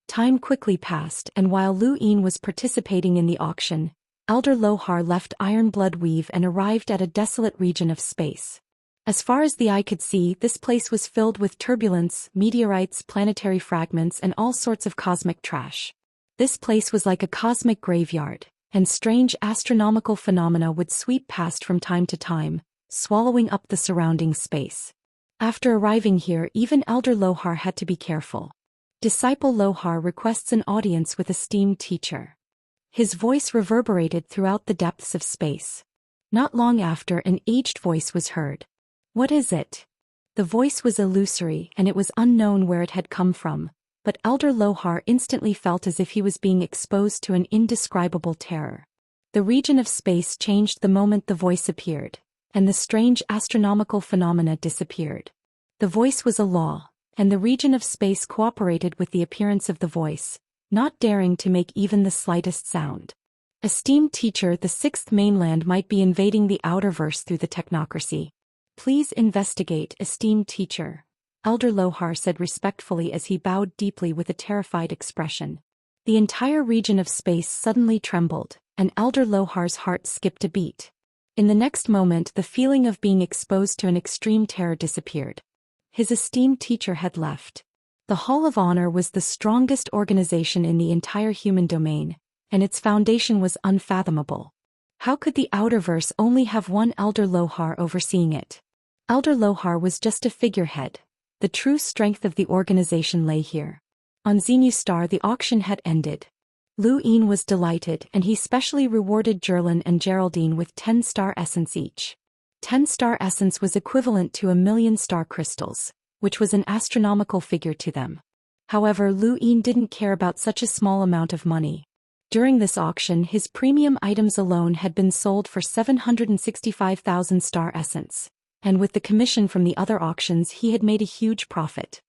Time quickly passed, and while Lu Yin was participating in the auction, Elder Lohar left Ironblood Weave and arrived at a desolate region of space. As far as the eye could see, this place was filled with turbulence, meteorites, planetary fragments, and all sorts of cosmic trash. This place was like a cosmic graveyard, and strange astronomical phenomena would sweep past from time to time, swallowing up the surrounding space. After arriving here, even Elder Lohar had to be careful. Disciple Lohar requests an audience with esteemed teacher. His voice reverberated throughout the depths of space. Not long after, an aged voice was heard. What is it? The voice was illusory and it was unknown where it had come from, but Elder Lohar instantly felt as if he was being exposed to an indescribable terror. The region of space changed the moment the voice appeared, and the strange astronomical phenomena disappeared. The voice was a law, and the region of space cooperated with the appearance of the voice, not daring to make even the slightest sound. Esteemed teacher, the sixth mainland might be invading the Outerverse through the technocracy. Please investigate, esteemed teacher, Elder Lohar said respectfully as he bowed deeply with a terrified expression. The entire region of space suddenly trembled, and Elder Lohar's heart skipped a beat. In the next moment, the feeling of being exposed to an extreme terror disappeared. His esteemed teacher had left. The Hall of Honor was the strongest organization in the entire human domain, and its foundation was unfathomable. How could the Outerverse only have one Elder Lohar overseeing it? Elder Lohar was just a figurehead. The true strength of the organization lay here. On Xenu Star, the auction had ended. Lu Yin was delighted, and he specially rewarded Zhou and Geraldine with 10 star essence each. 10 star essence was equivalent to 1,000,000 star crystals, which was an astronomical figure to them. However, Lu Yin didn't care about such a small amount of money. During this auction, his premium items alone had been sold for 765,000 star essence, and with the commission from the other auctions he had made a huge profit.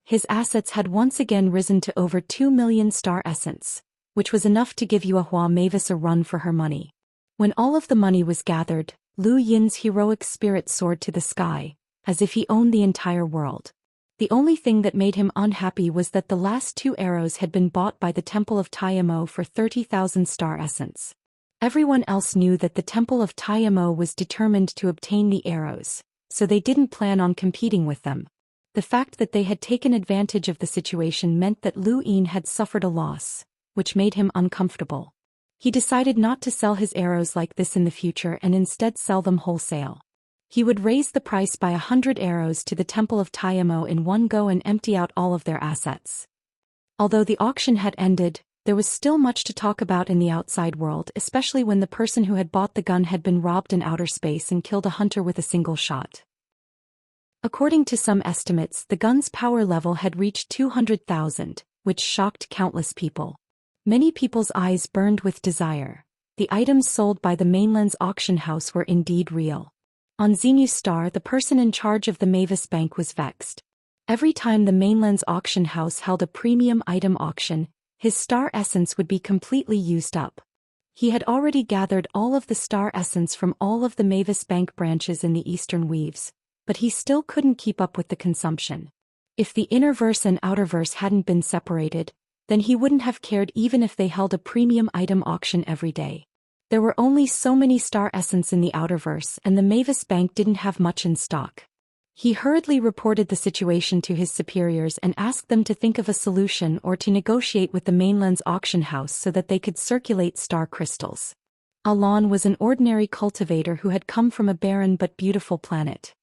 His assets had once again risen to over 2,000,000 star essence, which was enough to give Yuehua Mavis a run for her money. When all of the money was gathered, Lu Yin's heroic spirit soared to the sky, as if he owned the entire world. The only thing that made him unhappy was that the last 2 arrows had been bought by the Temple of Taiyamo for 30,000 star essence. Everyone else knew that the Temple of Taiyamo was determined to obtain the arrows, so they didn't plan on competing with them. The fact that they had taken advantage of the situation meant that Lu Yin had suffered a loss, which made him uncomfortable. He decided not to sell his arrows like this in the future and instead sell them wholesale. He would raise the price by 100 arrows to the Temple of Taiyamo in one go and empty out all of their assets. Although the auction had ended, there was still much to talk about in the outside world, especially when the person who had bought the gun had been robbed in outer space and killed a hunter with a single shot. According to some estimates, the gun's power level had reached 200,000, which shocked countless people. Many people's eyes burned with desire. The items sold by the mainland's auction house were indeed real. On Xenu Star, the person in charge of the Mavis Bank was vexed. Every time the mainland's auction house held a premium item auction, his star essence would be completely used up. He had already gathered all of the star essence from all of the Mavis Bank branches in the eastern weaves, but he still couldn't keep up with the consumption. If the inner verse and outer verse hadn't been separated, then he wouldn't have cared even if they held a premium item auction every day. There were only so many star essence in the outer verse, and the Mavis Bank didn't have much in stock. He hurriedly reported the situation to his superiors and asked them to think of a solution or to negotiate with the mainland's auction house so that they could circulate star crystals. Alon was an ordinary cultivator who had come from a barren but beautiful planet.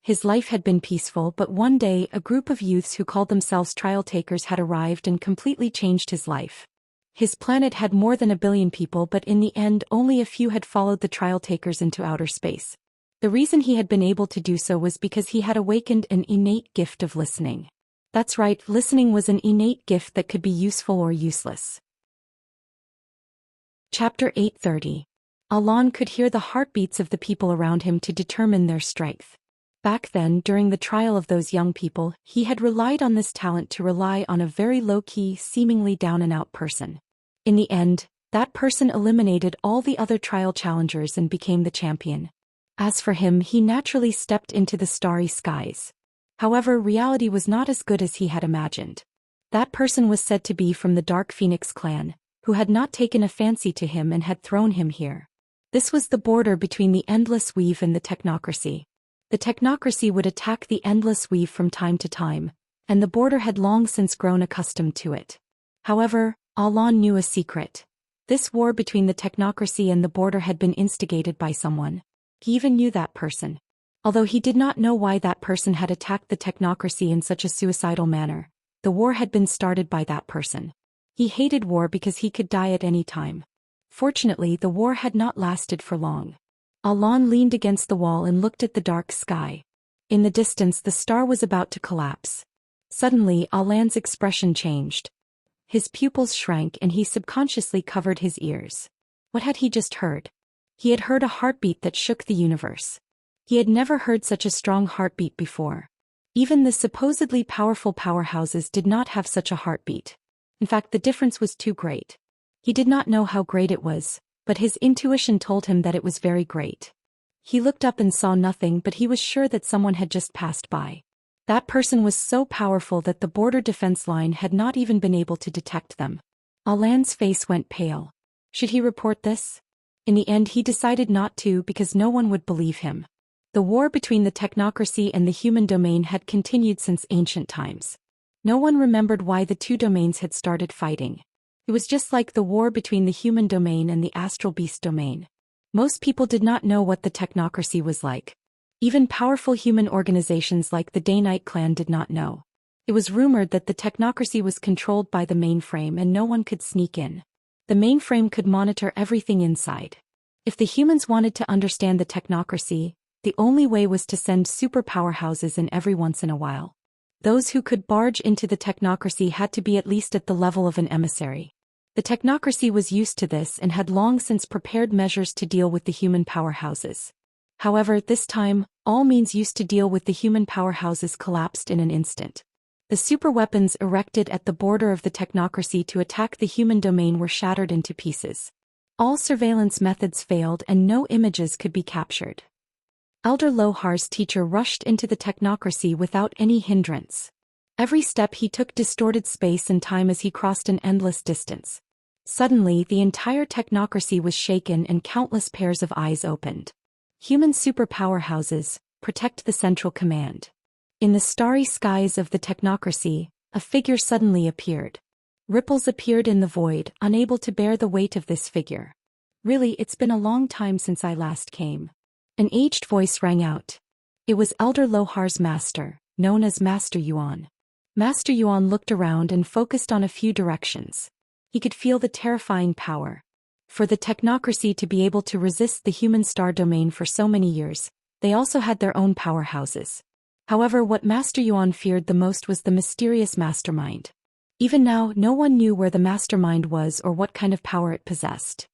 His life had been peaceful, but one day a group of youths who called themselves trial takers had arrived and completely changed his life. His planet had more than 1 billion people, but in the end only a few had followed the trial takers into outer space. The reason he had been able to do so was because he had awakened an innate gift of listening. That's right, listening was an innate gift that could be useful or useless. Chapter 830. Alon could hear the heartbeats of the people around him to determine their strength. Back then, during the trial of those young people, he had relied on this talent to rely on a very low-key, seemingly down-and-out person. In the end, that person eliminated all the other trial challengers and became the champion. As for him, he naturally stepped into the starry skies. However, reality was not as good as he had imagined. That person was said to be from the Dark Phoenix clan, who had not taken a fancy to him and had thrown him here. This was the border between the Endless Weave and the Technocracy. The Technocracy would attack the Endless Weave from time to time, and the border had long since grown accustomed to it. However, Alon knew a secret. This war between the Technocracy and the border had been instigated by someone. He even knew that person. Although he did not know why that person had attacked the Technocracy in such a suicidal manner, the war had been started by that person. He hated war because he could die at any time. Fortunately, the war had not lasted for long. Alon leaned against the wall and looked at the dark sky. In the distance, the star was about to collapse. Suddenly, Alon's expression changed. His pupils shrank and he subconsciously covered his ears. What had he just heard? He had heard a heartbeat that shook the universe. He had never heard such a strong heartbeat before. Even the supposedly powerful powerhouses did not have such a heartbeat. In fact, the difference was too great. He did not know how great it was, but his intuition told him that it was very great. He looked up and saw nothing, but he was sure that someone had just passed by. That person was so powerful that the border defense line had not even been able to detect them. Alon's face went pale. Should he report this? In the end, he decided not to because no one would believe him. The war between the Technocracy and the human domain had continued since ancient times. No one remembered why the two domains had started fighting. It was just like the war between the human domain and the astral beast domain. Most people did not know what the Technocracy was like. Even powerful human organizations like the Daoist clan did not know. It was rumored that the Technocracy was controlled by the mainframe and no one could sneak in. The mainframe could monitor everything inside. If the humans wanted to understand the Technocracy, the only way was to send super powerhouses in every once in a while. Those who could barge into the Technocracy had to be at least at the level of an emissary. The Technocracy was used to this and had long since prepared measures to deal with the human powerhouses. However, this time, all means used to deal with the human powerhouses collapsed in an instant. The superweapons erected at the border of the technocracy to attack the human domain were shattered into pieces. All surveillance methods failed and no images could be captured. Elder Lohar's teacher rushed into the technocracy without any hindrance. Every step he took distorted space and time as he crossed an endless distance. Suddenly, the entire technocracy was shaken and countless pairs of eyes opened. Human superpowerhouses, protect the Central Command. In the starry skies of the technocracy, a figure suddenly appeared. Ripples appeared in the void, unable to bear the weight of this figure. Really, it's been a long time since I last came. An aged voice rang out. It was Elder Lohar's master, known as Master Yuan. Master Yuan looked around and focused on a few directions. He could feel the terrifying power. For the technocracy to be able to resist the human star domain for so many years, they also had their own powerhouses. However, what Master Yuan feared the most was the mysterious mastermind. Even now, no one knew where the mastermind was or what kind of power it possessed.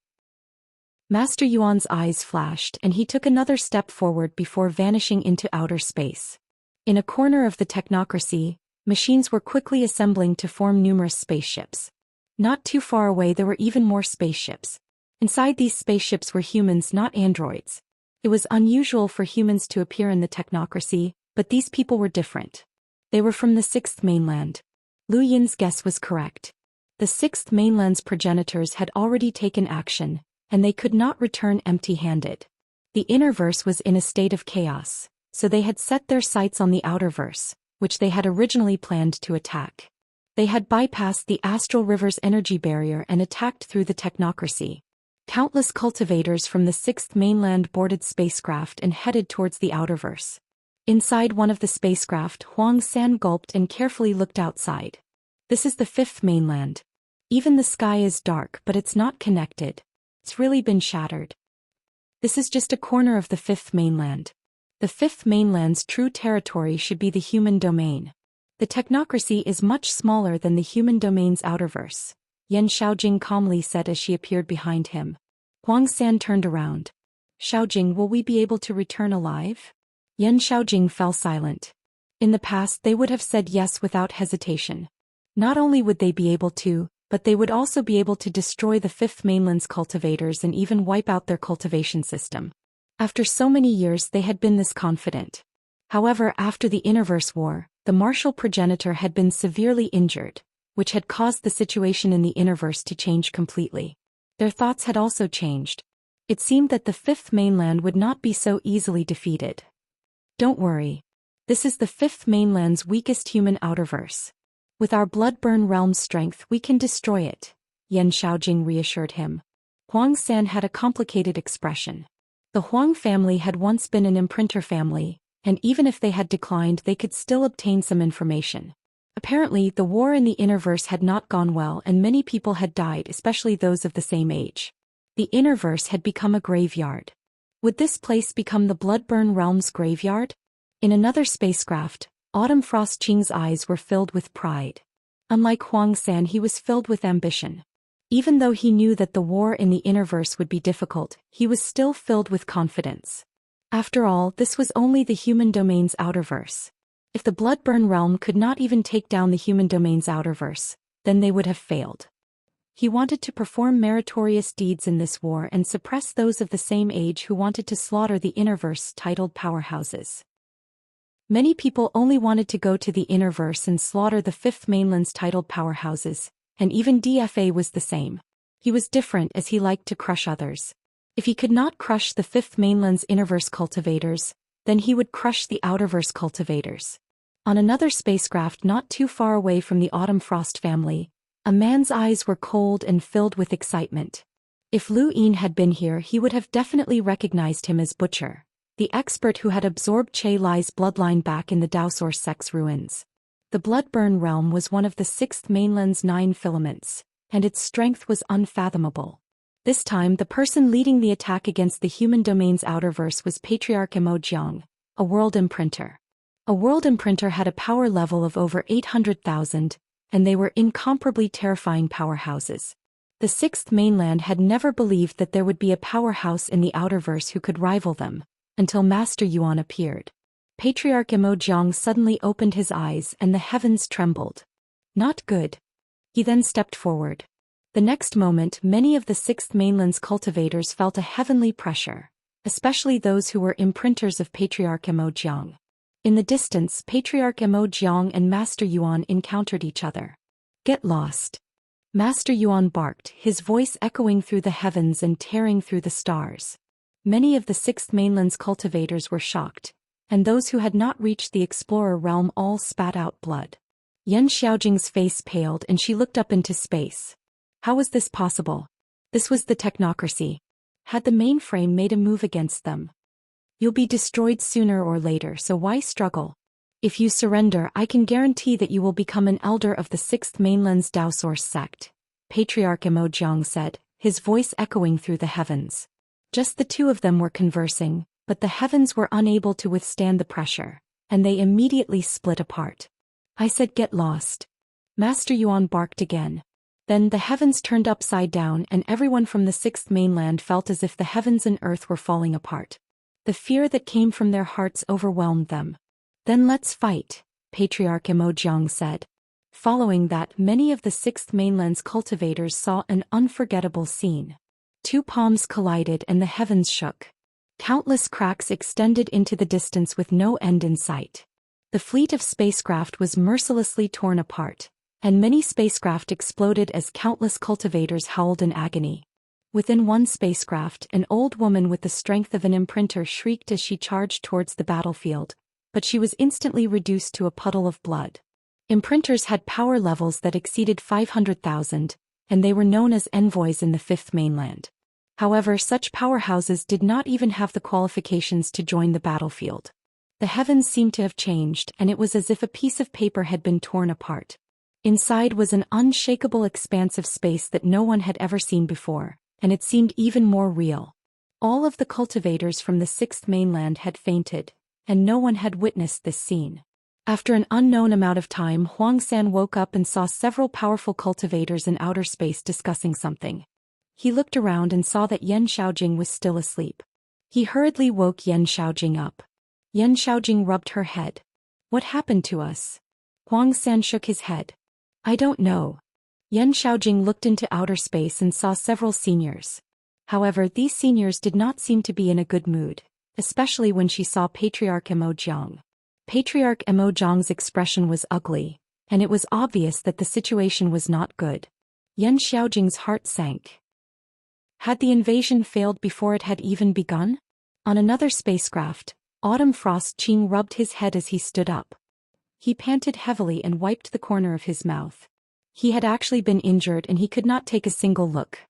Master Yuan's eyes flashed and he took another step forward before vanishing into outer space. In a corner of the technocracy, machines were quickly assembling to form numerous spaceships. Not too far away there were even more spaceships. Inside these spaceships were humans, not androids. It was unusual for humans to appear in the technocracy, but these people were different. They were from the Sixth Mainland. Lu Yin's guess was correct. The Sixth Mainland's progenitors had already taken action, and they could not return empty-handed. The Innerverse was in a state of chaos, so they had set their sights on the Outerverse, which they had originally planned to attack. They had bypassed the Astral River's energy barrier and attacked through the technocracy. Countless cultivators from the Sixth Mainland boarded spacecraft and headed towards the Outerverse. Inside one of the spacecraft, Huang San gulped and carefully looked outside. This is the Fifth Mainland. Even the sky is dark, but it's not connected. It's really been shattered. This is just a corner of the Fifth Mainland. The Fifth Mainland's true territory should be the human domain. The technocracy is much smaller than the human domain's outerverse, Yan Xiaojing calmly said as she appeared behind him. Huang San turned around. Xiaojing, will we be able to return alive? Yan Xiaojing fell silent. In the past they would have said yes without hesitation. Not only would they be able to, but they would also be able to destroy the Fifth Mainland's cultivators and even wipe out their cultivation system. After so many years they had been this confident. However, after the Innerverse War, the martial progenitor had been severely injured, which had caused the situation in the Innerverse to change completely. Their thoughts had also changed. It seemed that the Fifth Mainland would not be so easily defeated. Don't worry. This is the Fifth Mainland's weakest human outerverse. With our Bloodburn realm's strength we can destroy it, Yan Xiaojing reassured him. Huang San had a complicated expression. The Huang family had once been an imprinter family, and even if they had declined they could still obtain some information. Apparently, the war in the Innerverse had not gone well and many people had died, especially those of the same age. The Innerverse had become a graveyard. Would this place become the Bloodburn realm's graveyard? In another spacecraft, Autumn Frost Qing's eyes were filled with pride. Unlike Huang San, he was filled with ambition. Even though he knew that the war in the Innerverse would be difficult, he was still filled with confidence. After all, this was only the human domain's outerverse. If the Bloodburn realm could not even take down the human domain's outerverse, then they would have failed. He wanted to perform meritorious deeds in this war and suppress those of the same age who wanted to slaughter the Innerverse-titled powerhouses. Many people only wanted to go to the Innerverse and slaughter the Fifth Mainland's titled powerhouses, and even DFA was the same. He was different as he liked to crush others. If he could not crush the Fifth Mainland's Innerverse cultivators, then he would crush the Outerverse cultivators. On another spacecraft not too far away from the Autumn Frost family, a man's eyes were cold and filled with excitement. If Lu Yin had been here he would have definitely recognized him as Butcher, the expert who had absorbed Che Lai's bloodline back in the Daoist sect's ruins. The Bloodburn realm was one of the Sixth Mainland's 9 filaments, and its strength was unfathomable. This time the person leading the attack against the human domain's outerverse was Patriarch Emojiang, a world imprinter. A world imprinter had a power level of over 800,000, and they were incomparably terrifying powerhouses. The Sixth Mainland had never believed that there would be a powerhouse in the outerverse who could rival them, until Master Yuan appeared. Patriarch Immerse suddenly opened his eyes and the heavens trembled. Not good. He then stepped forward. The next moment many of the Sixth Mainland's cultivators felt a heavenly pressure, especially those who were imprinters of Patriarch Immerse. In the distance, Patriarch Immerse and Master Yuan encountered each other. Get lost. Master Yuan barked, his voice echoing through the heavens and tearing through the stars. Many of the Sixth Mainland's cultivators were shocked, and those who had not reached the explorer realm all spat out blood. Yan Xiaojing's face paled and she looked up into space. How was this possible? This was the technocracy. Had the mainframe made a move against them? You'll be destroyed sooner or later, so why struggle? If you surrender, I can guarantee that you will become an elder of the Sixth Mainland's Daoist sect, Patriarch Immerse said, his voice echoing through the heavens. Just the two of them were conversing, but the heavens were unable to withstand the pressure, and they immediately split apart. I said get lost. Master Yuan barked again. Then the heavens turned upside down and everyone from the Sixth Mainland felt as if the heavens and earth were falling apart. The fear that came from their hearts overwhelmed them. Then let's fight, Patriarch Immerse said. Following that, many of the Sixth Mainland's cultivators saw an unforgettable scene. Two palms collided and the heavens shook. Countless cracks extended into the distance with no end in sight. The fleet of spacecraft was mercilessly torn apart, and many spacecraft exploded as countless cultivators howled in agony. Within one spacecraft, an old woman with the strength of an imprinter shrieked as she charged towards the battlefield, but she was instantly reduced to a puddle of blood. Imprinters had power levels that exceeded 500,000, and they were known as envoys in the Fifth Mainland. However, such powerhouses did not even have the qualifications to join the battlefield. The heavens seemed to have changed, and it was as if a piece of paper had been torn apart. Inside was an unshakable expanse of space that no one had ever seen before, and it seemed even more real. All of the cultivators from the Sixth Mainland had fainted, and no one had witnessed this scene. After an unknown amount of time, Huang San woke up and saw several powerful cultivators in outer space discussing something. He looked around and saw that Yan Xiaojing was still asleep. He hurriedly woke Yan Xiaojing up. Yan Xiaojing rubbed her head. What happened to us? Huang San shook his head. I don't know. Yan Xiaojing looked into outer space and saw several seniors. However, these seniors did not seem to be in a good mood, especially when she saw Patriarch Immerse. Patriarch Immerse's expression was ugly, and it was obvious that the situation was not good. Yan Xiaojing's heart sank. Had the invasion failed before it had even begun? On another spacecraft, Autumn Frost Qing rubbed his head as he stood up. He panted heavily and wiped the corner of his mouth. He had actually been injured and he could not take a single look.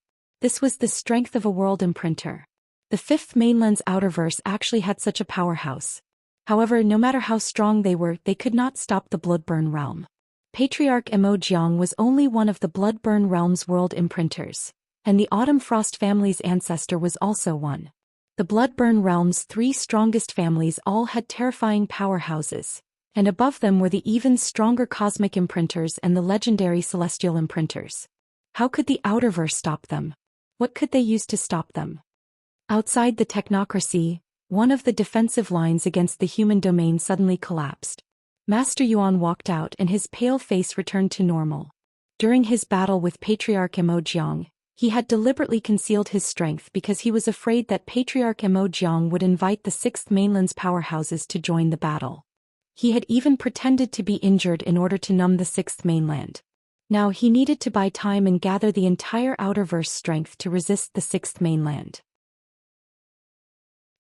This was the strength of a world imprinter. The Fifth Mainland's outerverse actually had such a powerhouse. However, no matter how strong they were, they could not stop the Bloodburn realm. Patriarch Immerse was only one of the Bloodburn realm's world imprinters, and the Autumn Frost family's ancestor was also one. The Bloodburn realm's three strongest families all had terrifying powerhouses, and above them were the even stronger cosmic imprinters and the legendary celestial imprinters. How could the outerverse stop them? What could they use to stop them? Outside the technocracy, one of the defensive lines against the human domain suddenly collapsed. Master Yuan walked out and his pale face returned to normal. During his battle with Patriarch Immerse, he had deliberately concealed his strength because he was afraid that Patriarch Immerse would invite the Sixth Mainland's powerhouses to join the battle. He had even pretended to be injured in order to numb the Sixth Mainland. Now he needed to buy time and gather the entire outerverse strength to resist the Sixth Mainland.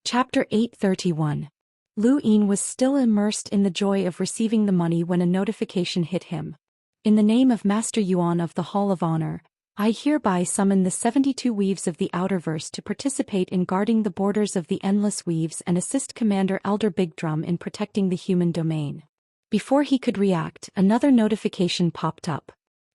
Chapter 831. Lu Yin was still immersed in the joy of receiving the money when a notification hit him. In the name of Master Yuan of the Hall of Honor, I hereby summon the 72 weaves of the outerverse to participate in guarding the borders of the endless weaves and assist Commander Elder Big Drum in protecting the human domain. Before he could react, another notification popped up.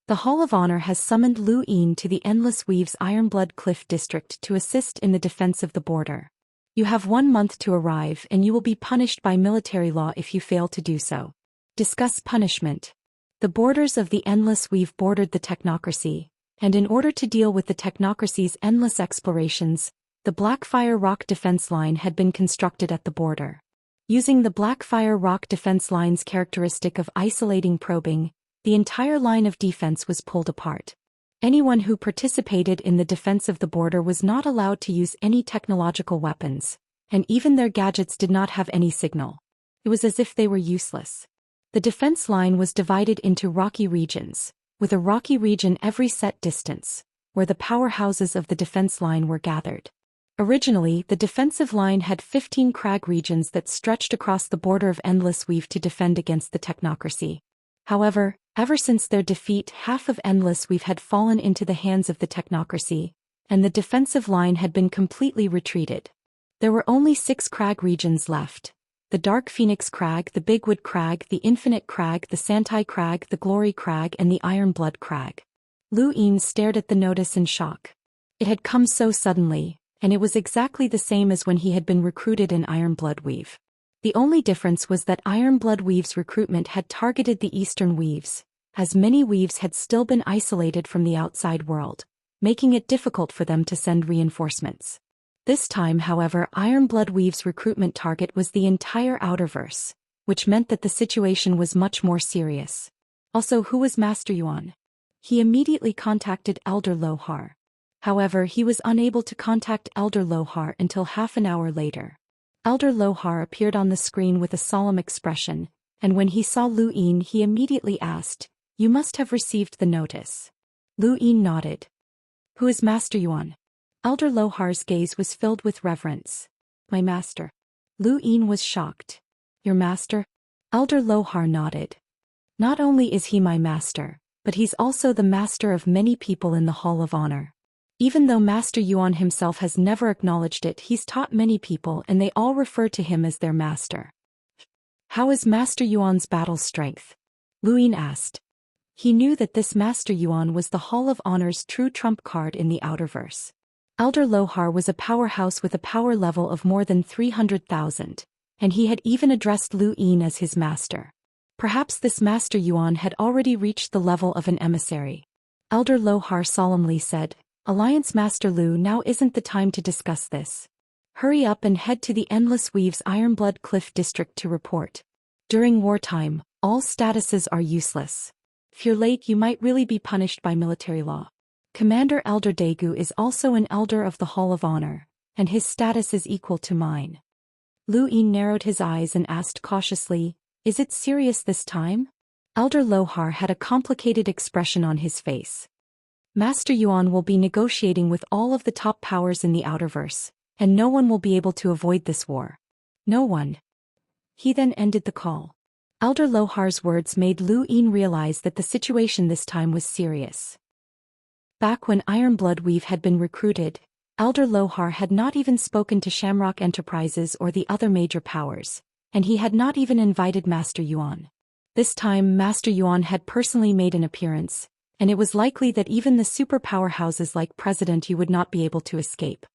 The Hall of Honor has summoned Lu Yin to the Endless Weaves Ironblood Cliff District to assist in the defense of the border. You have 1 month to arrive and you will be punished by military law if you fail to do so. Discuss punishment. The borders of the Endless Weave bordered the technocracy, and in order to deal with the technocracy's endless explorations, the Blackfire Rock defense line had been constructed at the border. Using the Blackfire rock defense line's characteristic of isolating probing, the entire line of defense was pulled apart. Anyone who participated in the defense of the border was not allowed to use any technological weapons, and even their gadgets did not have any signal. It was as if they were useless. The defense line was divided into rocky regions, with a rocky region every set distance, where the powerhouses of the defense line were gathered. Originally, the defensive line had 15 crag regions that stretched across the border of Endless Weave to defend against the technocracy. However, ever since their defeat, half of Endless Weave had fallen into the hands of the technocracy, and the defensive line had been completely retreated. There were only 6 crag regions left: the Dark Phoenix Crag, the Bigwood Crag, the Infinite Crag, the Santai Crag, the Glory Crag, and the Iron Blood Crag. Lu Yin stared at the notice in shock. It had come so suddenly, and it was exactly the same as when he had been recruited in Iron Blood Weave. The only difference was that Iron Blood Weave's recruitment had targeted the Eastern Weaves, as many Weaves had still been isolated from the outside world, making it difficult for them to send reinforcements. This time, however, Iron Blood Weave's recruitment target was the entire Outerverse, which meant that the situation was much more serious. Also, who was Master Yuan? He immediately contacted Elder Lohar. However, he was unable to contact Elder Lohar until half an hour later. Elder Lohar appeared on the screen with a solemn expression, and when he saw Lu Yin, he immediately asked, "You must have received the notice." Lu Yin nodded. "Who is Master Yuan?" Elder Lohar's gaze was filled with reverence. "My master." Lu Yin was shocked. "Your master?" Elder Lohar nodded. "Not only is he my master, but he's also the master of many people in the Hall of Honor. Even though Master Yuan himself has never acknowledged it, he's taught many people and they all refer to him as their master." "How is Master Yuan's battle strength?" Lu Yin asked. He knew that this Master Yuan was the Hall of Honor's true trump card in the Outerverse. Elder Lohar was a powerhouse with a power level of more than 300,000, and he had even addressed Lu Yin as his master. Perhaps this Master Yuan had already reached the level of an emissary. Elder Lohar solemnly said, "Alliance Master Lu, now isn't the time to discuss this. Hurry up and head to the Endless Weave's Ironblood Cliff District to report. During wartime, all statuses are useless. If you're late, you might really be punished by military law. Commander Elder Daegu is also an elder of the Hall of Honor, and his status is equal to mine." Lu Yin narrowed his eyes and asked cautiously, "Is it serious this time?" Elder Lohar had a complicated expression on his face. "Master Yuan will be negotiating with all of the top powers in the Outerverse, and no one will be able to avoid this war. No one." He then ended the call. Elder Lohar's words made Lu Yin realize that the situation this time was serious. Back when Iron Blood Weave had been recruited, Elder Lohar had not even spoken to Shamrock Enterprises or the other major powers, and he had not even invited Master Yuan. This time, Master Yuan had personally made an appearance, and it was likely that even the super powerhouses like President Yu would not be able to escape.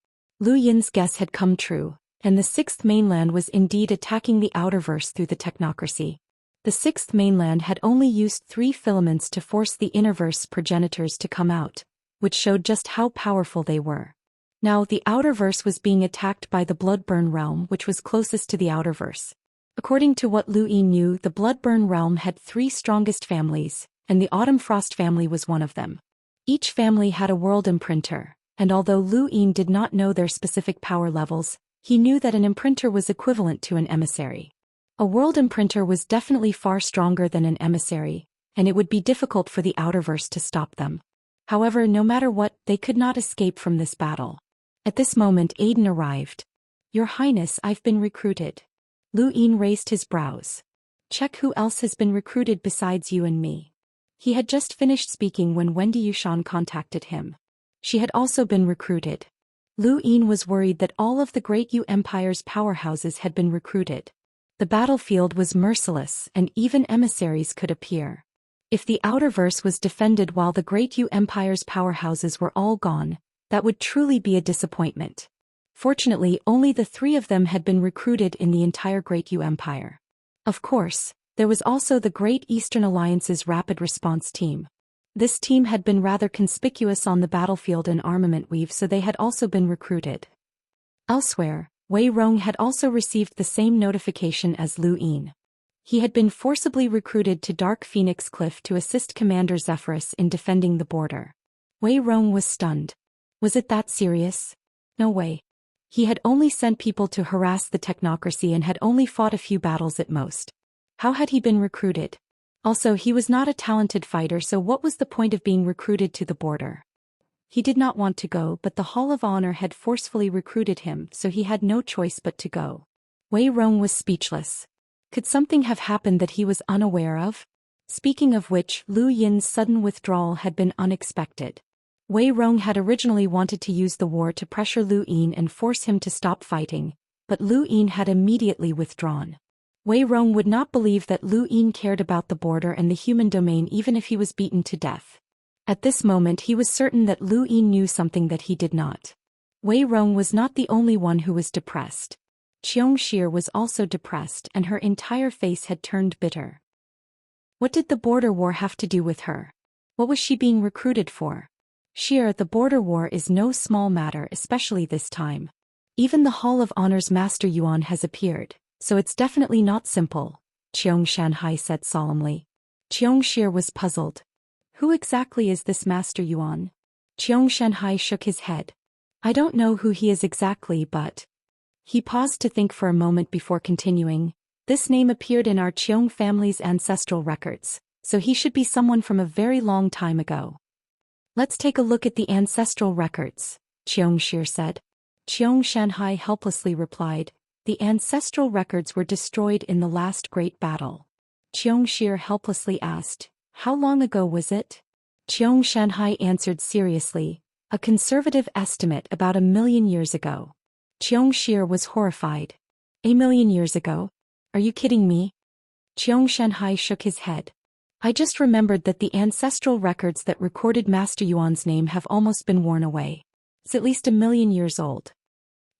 Lu Yin's guess had come true, and the Sixth Mainland was indeed attacking the Outerverse through the technocracy. The Sixth Mainland had only used 3 filaments to force the Innerverse progenitors to come out, which showed just how powerful they were. Now the Outerverse was being attacked by the Bloodburn realm, which was closest to the Outerverse. According to what Lu Yin knew, the Bloodburn realm had 3 strongest families, and the Autumn Frost family was one of them. Each family had a world imprinter, and although Lu Yin did not know their specific power levels, he knew that an imprinter was equivalent to an emissary. A world imprinter was definitely far stronger than an emissary, and it would be difficult for the Outerverse to stop them. However, no matter what, they could not escape from this battle. At this moment, Aiden arrived. "Your Highness, I've been recruited." Lu Yin raised his brows. "Check who else has been recruited besides you and me." He had just finished speaking when Wendy Yushan contacted him. She had also been recruited. Lu Yin was worried that all of the Great Yu Empire's powerhouses had been recruited. The battlefield was merciless, and even emissaries could appear. If the Outerverse was defended while the Great Yu Empire's powerhouses were all gone, that would truly be a disappointment. Fortunately, only the 3 of them had been recruited in the entire Great Yu Empire. Of course, there was also the Great Eastern Alliance's Rapid Response Team. This team had been rather conspicuous on the battlefield in Armament Weave, so they had also been recruited. Elsewhere, Wei Rong had also received the same notification as Lu Yin. He had been forcibly recruited to Dark Phoenix Cliff to assist Commander Zephyrus in defending the border. Wei Rong was stunned. Was it that serious? No way. He had only sent people to harass the technocracy and had only fought a few battles at most. How had he been recruited? Also, he was not a talented fighter, so what was the point of being recruited to the border? He did not want to go, but the Hall of Honor had forcefully recruited him, so he had no choice but to go. Wei Rong was speechless. Could something have happened that he was unaware of? Speaking of which, Lu Yin's sudden withdrawal had been unexpected. Wei Rong had originally wanted to use the war to pressure Lu Yin and force him to stop fighting, but Lu Yin had immediately withdrawn. Wei Rong would not believe that Lu Yin cared about the border and the human domain even if he was beaten to death. At this moment he was certain that Lu Yin knew something that he did not. Wei Rong was not the only one who was depressed. Xianxia was also depressed and her entire face had turned bitter. What did the border war have to do with her? What was she being recruited for? Xia, the border war is no small matter, especially this time. Even the Hall of Honor's Master Yuan has appeared, so it's definitely not simple, Xianxia said solemnly. Xianxia was puzzled. Who exactly is this Master Yuan? Xianxia shook his head. I don't know who he is exactly, but... He paused to think for a moment before continuing. This name appeared in our Qiong family's ancestral records, so he should be someone from a very long time ago. Let's take a look at the ancestral records, Xianxia said. Xianxia helplessly replied, the ancestral records were destroyed in the last great battle. Xianxia helplessly asked, how long ago was it? Xianxia answered seriously, a conservative estimate about 1,000,000 years ago. Xianxia was horrified. 1,000,000 years ago? Are you kidding me? Xianxia shook his head. I just remembered that the ancestral records that recorded Master Yuan's name have almost been worn away. It's at least 1,000,000 years old.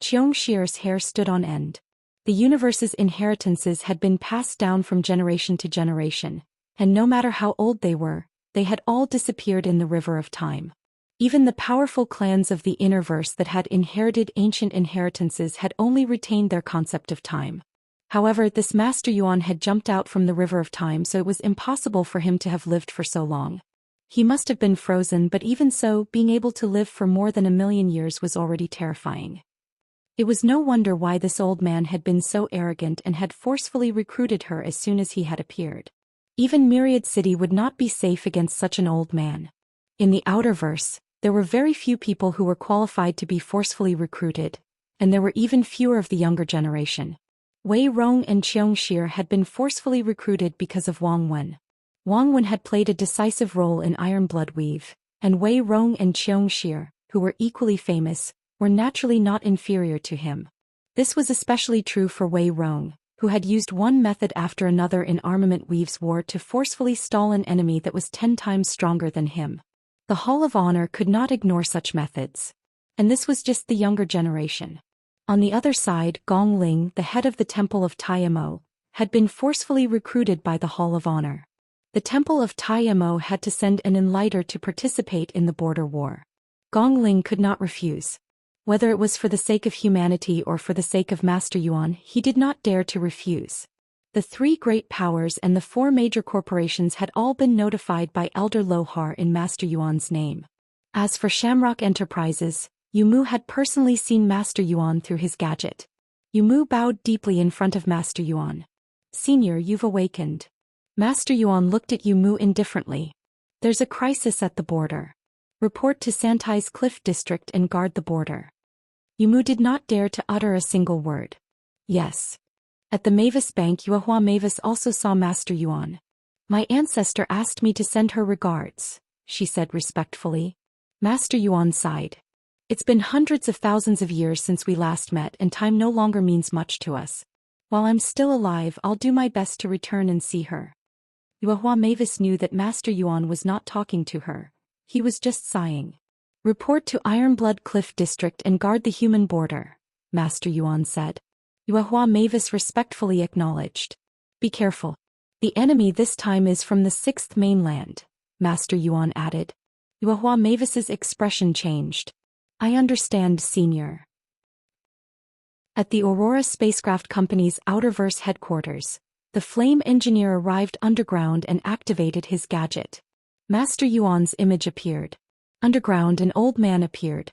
Xianxia's hair stood on end. The universe's inheritances had been passed down from generation to generation, and no matter how old they were, they had all disappeared in the river of time. Even the powerful clans of the Innerverse that had inherited ancient inheritances had only retained their concept of time. However, this Master Yuan had jumped out from the river of time, so it was impossible for him to have lived for so long. He must have been frozen, but even so, being able to live for more than 1,000,000 years was already terrifying. It was no wonder why this old man had been so arrogant and had forcefully recruited her as soon as he had appeared. Even Myriad City would not be safe against such an old man. In the Outerverse, there were very few people who were qualified to be forcefully recruited, and there were even fewer of the younger generation. Wei Rong and Xianxia had been forcefully recruited because of Wang Wen. Wang Wen had played a decisive role in Iron Blood Weave, and Wei Rong and Xianxia, who were equally famous, were naturally not inferior to him. This was especially true for Wei Rong, who had used one method after another in Armament Weave's war to forcefully stall an enemy that was 10 times stronger than him. The Hall of Honor could not ignore such methods. And this was just the younger generation. On the other side, Gong Ling, the head of the Temple of Taiyamo, had been forcefully recruited by the Hall of Honor. The Temple of Taiyamo had to send an enlighter to participate in the border war. Gong Ling could not refuse. Whether it was for the sake of humanity or for the sake of Master Yuan, he did not dare to refuse. The 3 great powers and the 4 major corporations had all been notified by Elder Lohar in Master Yuan's name. As for Shamrock Enterprises, Yumu had personally seen Master Yuan through his gadget. Yumu bowed deeply in front of Master Yuan. Senior, you've awakened. Master Yuan looked at Yumu indifferently. There's a crisis at the border. Report to Santai's Cliff District and guard the border. Yumu did not dare to utter a single word. Yes. At the Mavis Bank, Yuehua Mavis also saw Master Yuan. My ancestor asked me to send her regards, she said respectfully. Master Yuan sighed. It's been hundreds of thousands of years since we last met and time no longer means much to us. While I'm still alive, I'll do my best to return and see her. Yuehua Mavis knew that Master Yuan was not talking to her. He was just sighing. Report to Ironblood Cliff District and guard the human border, Master Yuan said. Yuehua Mavis respectfully acknowledged. Be careful. The enemy this time is from the 6th mainland, Master Yuan added. Yuehua Mavis's expression changed. I understand, Senior. At the Aurora Spacecraft Company's Outerverse headquarters, the flame engineer arrived underground and activated his gadget. Master Yuan's image appeared. Underground, an old man appeared.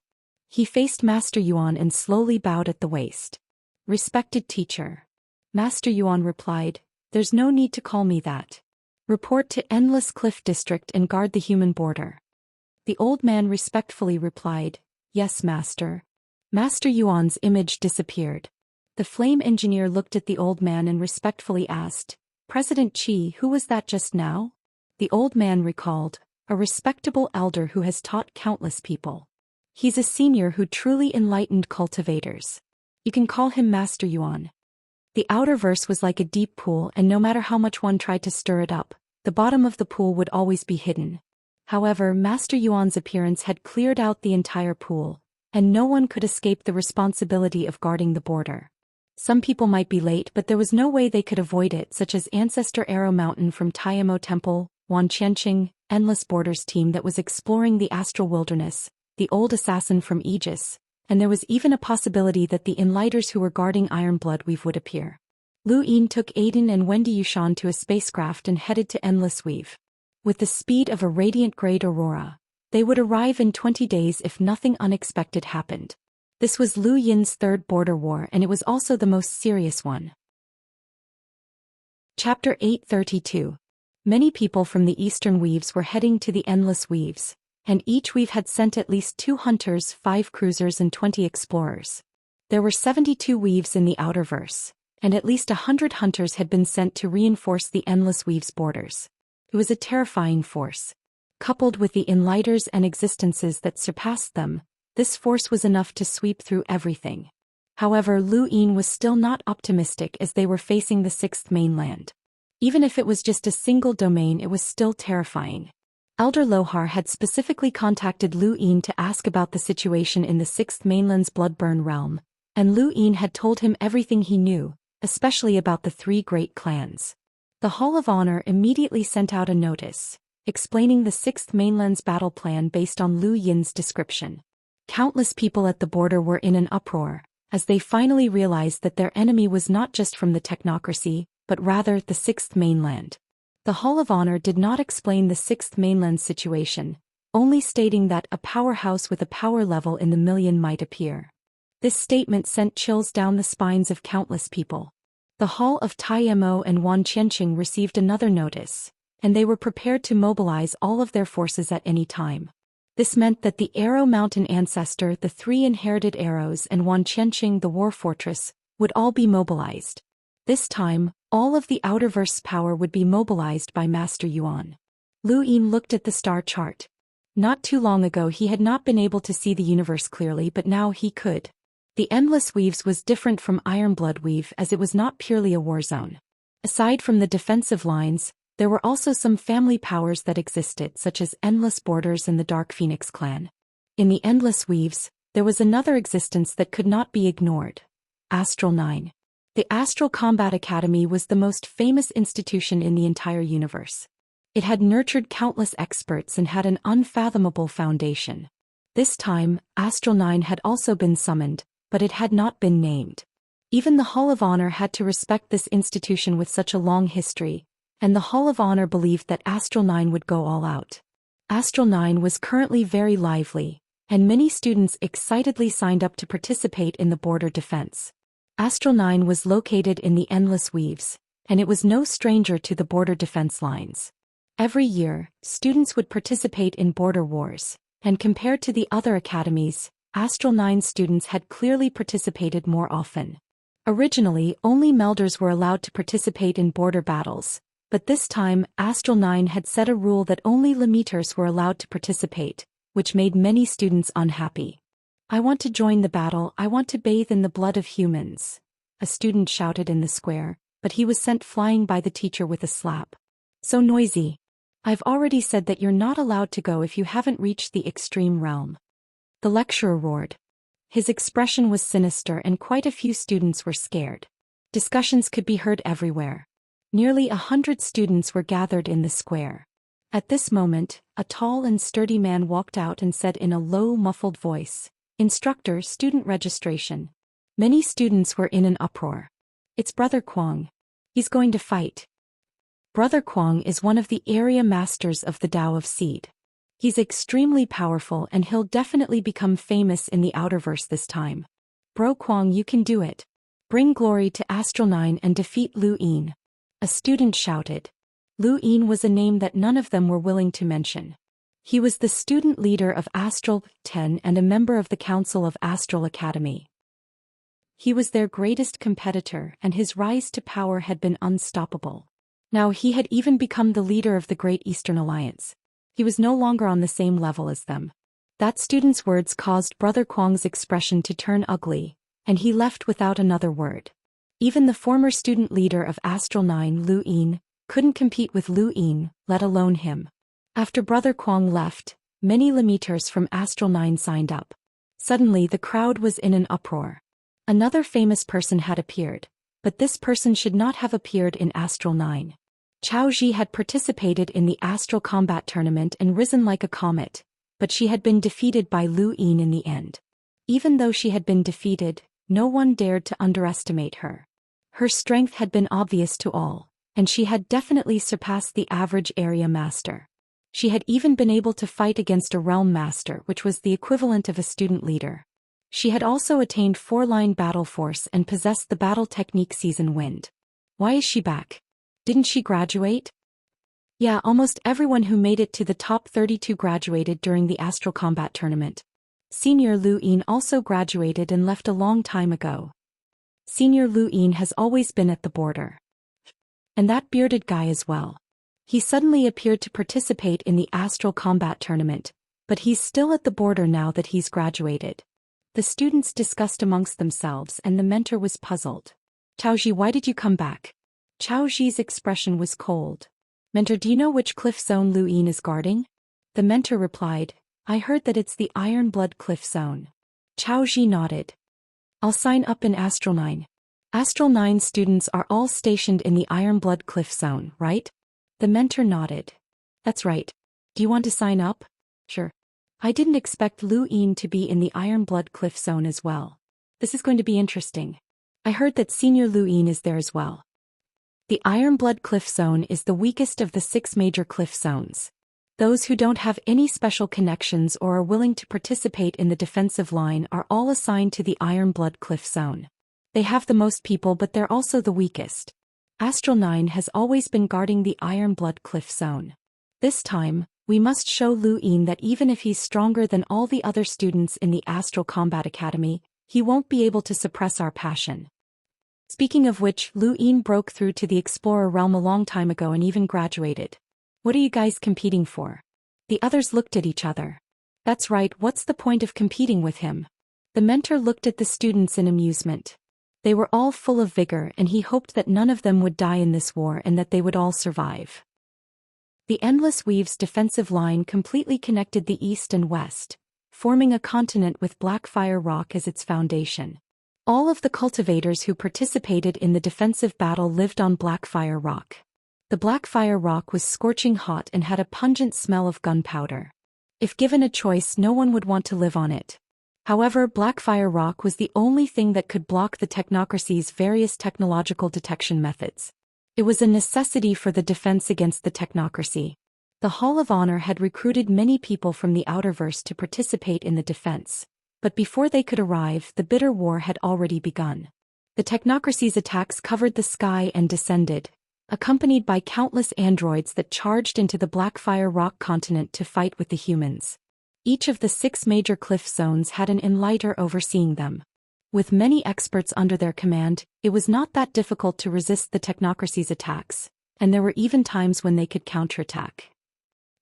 He faced Master Yuan and slowly bowed at the waist. "Respected teacher." Master Yuan replied, "There's no need to call me that. Report to Endless Cliff District and guard the human border." The old man respectfully replied, "Yes, master." Master Yuan's image disappeared. The flame engineer looked at the old man and respectfully asked, "President Qi, who was that just now?" The old man recalled, "A respectable elder who has taught countless people. He's a senior who truly enlightened cultivators. You can call him Master Yuan." The outerverse was like a deep pool, and no matter how much one tried to stir it up, the bottom of the pool would always be hidden. However, Master Yuan's appearance had cleared out the entire pool, and no one could escape the responsibility of guarding the border. Some people might be late, but there was no way they could avoid it, such as Ancestor Arrow Mountain from Taiyamo Temple, Wan Qianqing, Endless Borders team that was exploring the astral wilderness, the old assassin from Aegis, and there was even a possibility that the Enlighters who were guarding Iron Bloodweave would appear. Lu Yin took Aiden and Wendy Yushan to a spacecraft and headed to Endless Weave. With the speed of a radiant great aurora, they would arrive in 20 days if nothing unexpected happened. This was Lu Yin's third border war, and it was also the most serious one. Chapter 832. Many people from the Eastern Weaves were heading to the Endless Weaves, and each weave had sent at least 2 hunters, 5 cruisers and 20 explorers. There were 72 weaves in the Outerverse, and at least 100 hunters had been sent to reinforce the Endless Weaves' borders. It was a terrifying force. Coupled with the Enlighters and existences that surpassed them, this force was enough to sweep through everything. However, Lu Yin was still not optimistic as they were facing the 6th mainland. Even if it was just a single domain, it was still terrifying. Elder Lohar had specifically contacted Lu Yin to ask about the situation in the 6th mainland's Bloodburn realm, and Lu Yin had told him everything he knew, especially about the 3 great clans. The Hall of Honor immediately sent out a notice, explaining the 6th mainland's battle plan based on Lu Yin's description. Countless people at the border were in an uproar, as they finally realized that their enemy was not just from the technocracy, but rather the 6th mainland. The Hall of Honor did not explain the 6th mainland's situation, only stating that a powerhouse with a power level in the million might appear. This statement sent chills down the spines of countless people. The Hall of Taiyamo and Wan Qianqing received another notice, and they were prepared to mobilize all of their forces at any time. This meant that the Arrow Mountain Ancestor, the 3 inherited arrows, and Wan Qianqing, the War Fortress, would all be mobilized. This time, all of the Outerverse power would be mobilized by Master Yuan. Lu Yin looked at the star chart. Not too long ago he had not been able to see the universe clearly, but now he could. The Endless Weaves was different from Iron Bloodweave as it was not purely a war zone. Aside from the defensive lines, there were also some family powers that existed, such as Endless Borders and the Dark Phoenix clan. In the Endless Weaves, there was another existence that could not be ignored: Astral 9. The Astral Combat Academy was the most famous institution in the entire universe. It had nurtured countless experts and had an unfathomable foundation. This time, Astral 9 had also been summoned, but it had not been named. Even the Hall of Honor had to respect this institution with such a long history, and the Hall of Honor believed that Astral 9 would go all out. Astral 9 was currently very lively, and many students excitedly signed up to participate in the border defense. Astral 9 was located in the Endless Weaves, and it was no stranger to the border defense lines. Every year, students would participate in border wars, and compared to the other academies, Astral 9 students had clearly participated more often. Originally, only Melders were allowed to participate in border battles, but this time Astral 9 had set a rule that only Limiters were allowed to participate, which made many students unhappy. "I want to join the battle, I want to bathe in the blood of humans," a student shouted in the square, but he was sent flying by the teacher with a slap. "So noisy. I've already said that you're not allowed to go if you haven't reached the extreme realm." The lecturer roared. His expression was sinister and quite a few students were scared. Discussions could be heard everywhere. Nearly 100 students were gathered in the square. At this moment, a tall and sturdy man walked out and said in a low, muffled voice, "Instructor, student registration." Many students were in an uproar. It's Brother Kuang. He's going to fight. Brother Kuang is one of the area masters of the Tao of Seed. He's extremely powerful and he'll definitely become famous in the Outerverse this time. Bro Kuang, you can do it. Bring glory to Astral 9 and defeat Lu Yin. A student shouted. Lu Yin was a name that none of them were willing to mention. He was the student leader of Astral 10 and a member of the Council of Astral Academy. He was their greatest competitor and his rise to power had been unstoppable. Now he had even become the leader of the Great Eastern Alliance. He was no longer on the same level as them. That student's words caused Brother Kuang's expression to turn ugly, and he left without another word. Even the former student leader of Astral 9, Lu Yin, couldn't compete with Lu Yin, let alone him. After Brother Kuang left, many limiters from Astral 9 signed up. Suddenly the crowd was in an uproar. Another famous person had appeared, but this person should not have appeared in Astral 9. Chao Ji had participated in the Astral Combat Tournament and risen like a comet, but she had been defeated by Lu Yin in the end. Even though she had been defeated, no one dared to underestimate her. Her strength had been obvious to all, and she had definitely surpassed the average area master. She had even been able to fight against a realm master, which was the equivalent of a student leader. She had also attained 4-line battle force and possessed the battle technique Season Wind. Why is she back? Didn't she graduate? Yeah, almost everyone who made it to the top 32 graduated during the Astral Combat Tournament. Senior Lu Yin also graduated and left a long time ago. Senior Lu Yin has always been at the border. And that bearded guy as well. He suddenly appeared to participate in the Astral Combat Tournament, but he's still at the border now that he's graduated. The students discussed amongst themselves and the mentor was puzzled. Chaoji, why did you come back? Chao Ji's expression was cold. Mentor, do you know which cliff zone Lu Yin is guarding? The mentor replied, I heard that it's the Iron Blood Cliff Zone. Chao Ji nodded. I'll sign up in Astral 9. Astral 9 students are all stationed in the Iron Blood Cliff Zone, right? The mentor nodded. That's right. Do you want to sign up? Sure. I didn't expect Lu Yin to be in the Iron Blood Cliff Zone as well. This is going to be interesting. I heard that Senior Lu Yin is there as well. The Iron Blood Cliff Zone is the weakest of the 6 major cliff zones. Those who don't have any special connections or are willing to participate in the defensive line are all assigned to the Iron Blood Cliff Zone. They have the most people but they're also the weakest. Astral 9 has always been guarding the Iron Blood Cliff Zone. This time, we must show Lu Yin that even if he's stronger than all the other students in the Astral Combat Academy, he won't be able to suppress our passion. Speaking of which, Lu Yin broke through to the Explorer realm a long time ago and even graduated. What are you guys competing for? The others looked at each other. That's right, what's the point of competing with him? The mentor looked at the students in amusement. They were all full of vigor and he hoped that none of them would die in this war and that they would all survive. The Endless Weave's defensive line completely connected the east and west, forming a continent with Blackfire Rock as its foundation. All of the cultivators who participated in the defensive battle lived on Blackfire Rock. The Blackfire Rock was scorching hot and had a pungent smell of gunpowder. If given a choice, no one would want to live on it. However, Blackfire Rock was the only thing that could block the technocracy's various technological detection methods. It was a necessity for the defense against the technocracy. The Hall of Honor had recruited many people from the Outerverse to participate in the defense. But before they could arrive, the bitter war had already begun. The technocracy's attacks covered the sky and descended, accompanied by countless androids that charged into the Blackfire Rock continent to fight with the humans. Each of the 6 major cliff zones had an enlighter overseeing them. With many experts under their command, it was not that difficult to resist the technocracy's attacks, and there were even times when they could counterattack.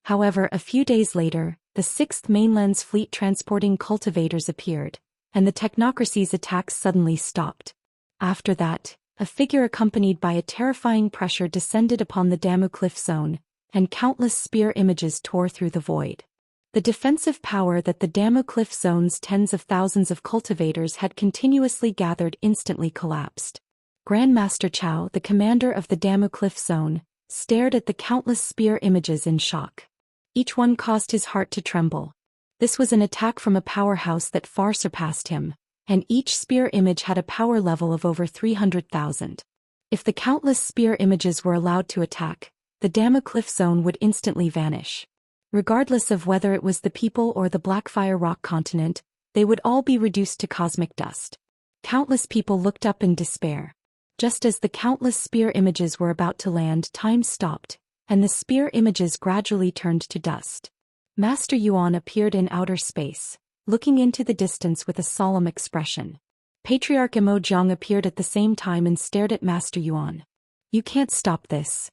However, a few days later, the 6th Mainland's fleet transporting cultivators appeared, and the technocracy's attacks suddenly stopped. After that, a figure accompanied by a terrifying pressure descended upon the Damu Cliff Zone, and countless spear images tore through the void. The defensive power that the Damu Cliff Zone's tens of thousands of cultivators had continuously gathered instantly collapsed. Grandmaster Chao, the commander of the Damu Cliff Zone, stared at the countless spear images in shock. Each one caused his heart to tremble. This was an attack from a powerhouse that far surpassed him, and each spear image had a power level of over 300,000. If the countless spear images were allowed to attack, the Dama Cliff Zone would instantly vanish. Regardless of whether it was the people or the Blackfire Rock continent, they would all be reduced to cosmic dust. Countless people looked up in despair. Just as the countless spear images were about to land, time stopped, and the spear images gradually turned to dust. Master Yuan appeared in outer space, looking into the distance with a solemn expression. Patriarch Imo Jiang appeared at the same time and stared at Master Yuan. "You can't stop this.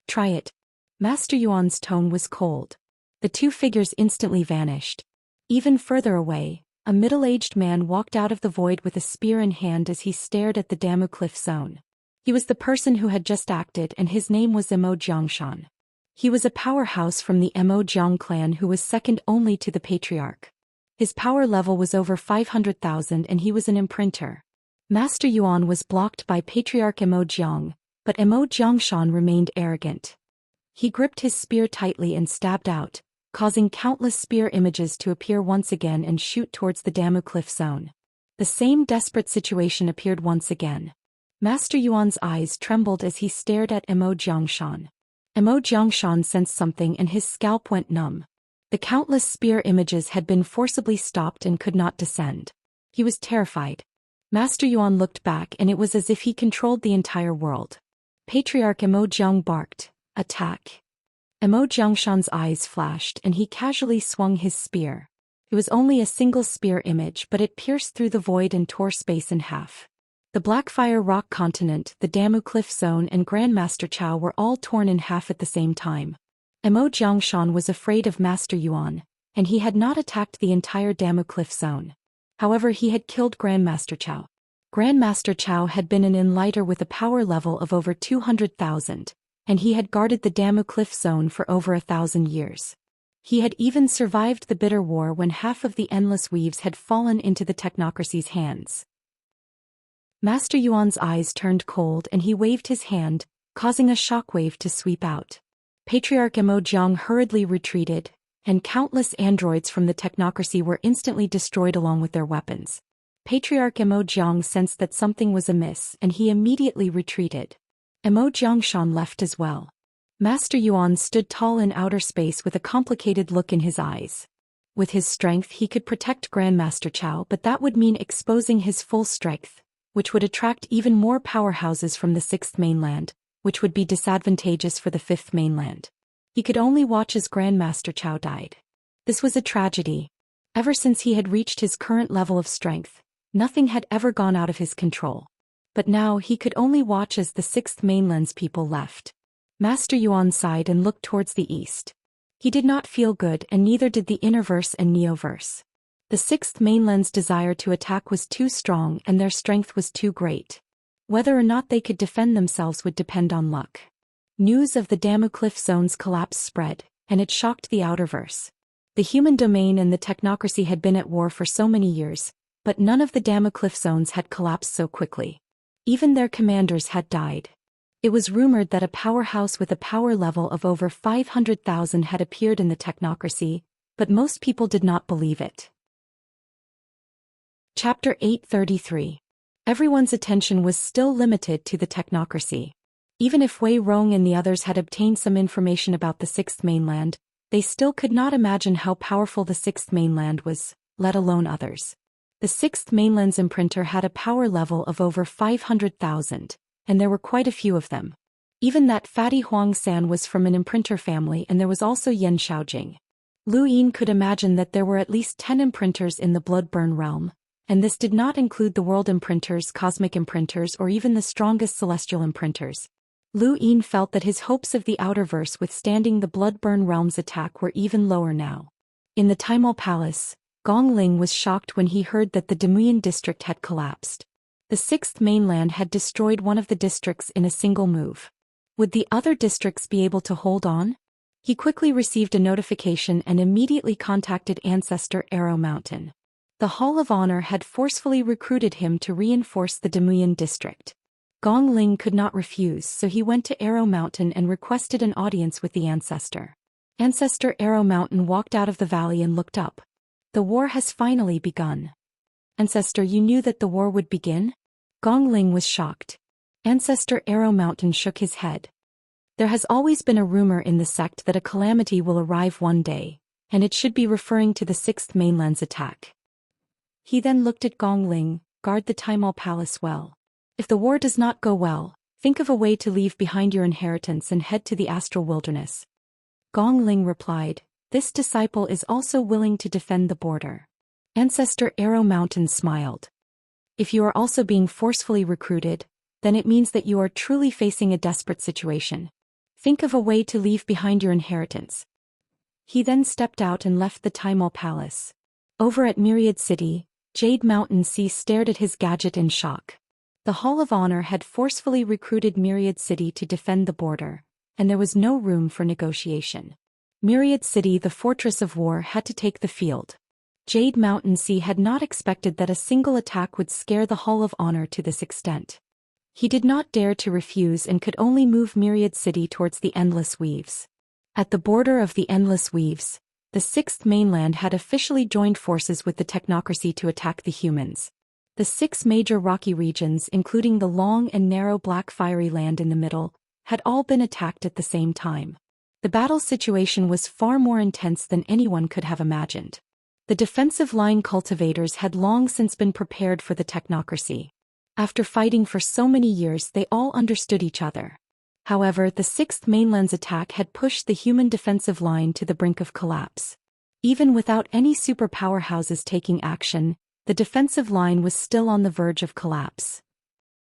Try it." Master Yuan's tone was cold. The two figures instantly vanished. Even further away, a middle-aged man walked out of the void with a spear in hand as he stared at the Damu Cliff Zone. He was the person who had just acted, and his name was Imo Jiangshan. He was a powerhouse from the Imo Jiang clan who was second only to the Patriarch. His power level was over 500,000 and he was an imprinter. Master Yuan was blocked by Patriarch Imo Jiang, but Imo Jiangshan remained arrogant. He gripped his spear tightly and stabbed out, causing countless spear images to appear once again and shoot towards the Damu Cliff Zone. The same desperate situation appeared once again. Master Yuan's eyes trembled as he stared at Imo Jiangshan. Imo Jiangshan sensed something and his scalp went numb. The countless spear images had been forcibly stopped and could not descend. He was terrified. Master Yuan looked back and it was as if he controlled the entire world. Patriarch Imo Jiang barked, "Attack!" Imo Jiangshan's eyes flashed and he casually swung his spear. It was only a single spear image, but it pierced through the void and tore space in half. The Blackfire Rock continent, the Damu Cliff Zone and Grandmaster Chao were all torn in half at the same time. Imo Jiangshan was afraid of Master Yuan, and he had not attacked the entire Damu Cliff Zone. However, he had killed Grandmaster Chao. Grandmaster Chao had been an enlighter with a power level of over 200,000, and he had guarded the Damu Cliff Zone for over 1,000 years. He had even survived the bitter war when half of the Endless Weaves had fallen into the technocracy's hands. Master Yuan's eyes turned cold and he waved his hand, causing a shockwave to sweep out. Patriarch Imo Jiang hurriedly retreated, and countless androids from the technocracy were instantly destroyed along with their weapons. Patriarch Imo Jiang sensed that something was amiss and he immediately retreated. Imo Jiangshan left as well. Master Yuan stood tall in outer space with a complicated look in his eyes. With his strength he could protect Grandmaster Chao, but that would mean exposing his full strength, which would attract even more powerhouses from the 6th mainland, which would be disadvantageous for the 5th mainland. He could only watch as Grandmaster Chao died. This was a tragedy. Ever since he had reached his current level of strength, nothing had ever gone out of his control. But now he could only watch as the 6th mainland's people left. Master Yuan sighed and looked towards the east. He did not feel good, and neither did the Innerverse and Neoverse. The 6th mainland's desire to attack was too strong and their strength was too great. Whether or not they could defend themselves would depend on luck. News of the Damu Cliff Zone's collapse spread, and it shocked the Outerverse. The human domain and the technocracy had been at war for so many years, but none of the Damu Cliff Zones had collapsed so quickly. Even their commanders had died. It was rumored that a powerhouse with a power level of over 500,000 had appeared in the technocracy, but most people did not believe it. Chapter 833. Everyone's attention was still limited to the technocracy. Even if Wei Rong and the others had obtained some information about the 6th mainland, they still could not imagine how powerful the 6th mainland was, let alone others. The 6th mainland's imprinter had a power level of over 500,000, and there were quite a few of them. Even that fatty Huang San was from an imprinter family, and there was also Yen Xiaojing. Lu Yin could imagine that there were at least 10 imprinters in the Bloodburn realm, and this did not include the world imprinters, cosmic imprinters, or even the strongest celestial imprinters. Lu Yin felt that his hopes of the Outerverse withstanding the Bloodburn realm's attack were even lower now. In the Taimal Palace, Gong Ling was shocked when he heard that the Demuyan district had collapsed. The 6th mainland had destroyed one of the districts in a single move. Would the other districts be able to hold on? He quickly received a notification and immediately contacted Ancestor Arrow Mountain. The Hall of Honor had forcefully recruited him to reinforce the Demuyan district. Gong Ling could not refuse, so he went to Arrow Mountain and requested an audience with the Ancestor. Ancestor Arrow Mountain walked out of the valley and looked up. The war has finally begun. Ancestor, you knew that the war would begin? Gongling was shocked. Ancestor Arrow Mountain shook his head. There has always been a rumor in the sect that a calamity will arrive one day, and it should be referring to the Sixth Mainland's attack. He then looked at Gongling. Guard the Taimal Palace well. If the war does not go well, think of a way to leave behind your inheritance and head to the astral wilderness. Gongling replied, this disciple is also willing to defend the border. Ancestor Arrow Mountain smiled. If you are also being forcefully recruited, then it means that you are truly facing a desperate situation. Think of a way to leave behind your inheritance. He then stepped out and left the Taimal Palace. Over at Myriad City, Jade Mountain Sea stared at his gadget in shock. The Hall of Honor had forcefully recruited Myriad City to defend the border, and there was no room for negotiation. Myriad City, the fortress of war, had to take the field. Jade Mountain Sea had not expected that a single attack would scare the Hall of Honor to this extent. He did not dare to refuse and could only move Myriad City towards the Endless Weaves. At the border of the Endless Weaves, the Sixth Mainland had officially joined forces with the technocracy to attack the humans. The 6 major rocky regions, including the long and narrow Black Fiery Land in the middle, had all been attacked at the same time. The battle situation was far more intense than anyone could have imagined. The defensive line cultivators had long since been prepared for the technocracy. After fighting for so many years, they all understood each other. However, the Sixth Mainland's attack had pushed the human defensive line to the brink of collapse. Even without any super powerhouses taking action, the defensive line was still on the verge of collapse.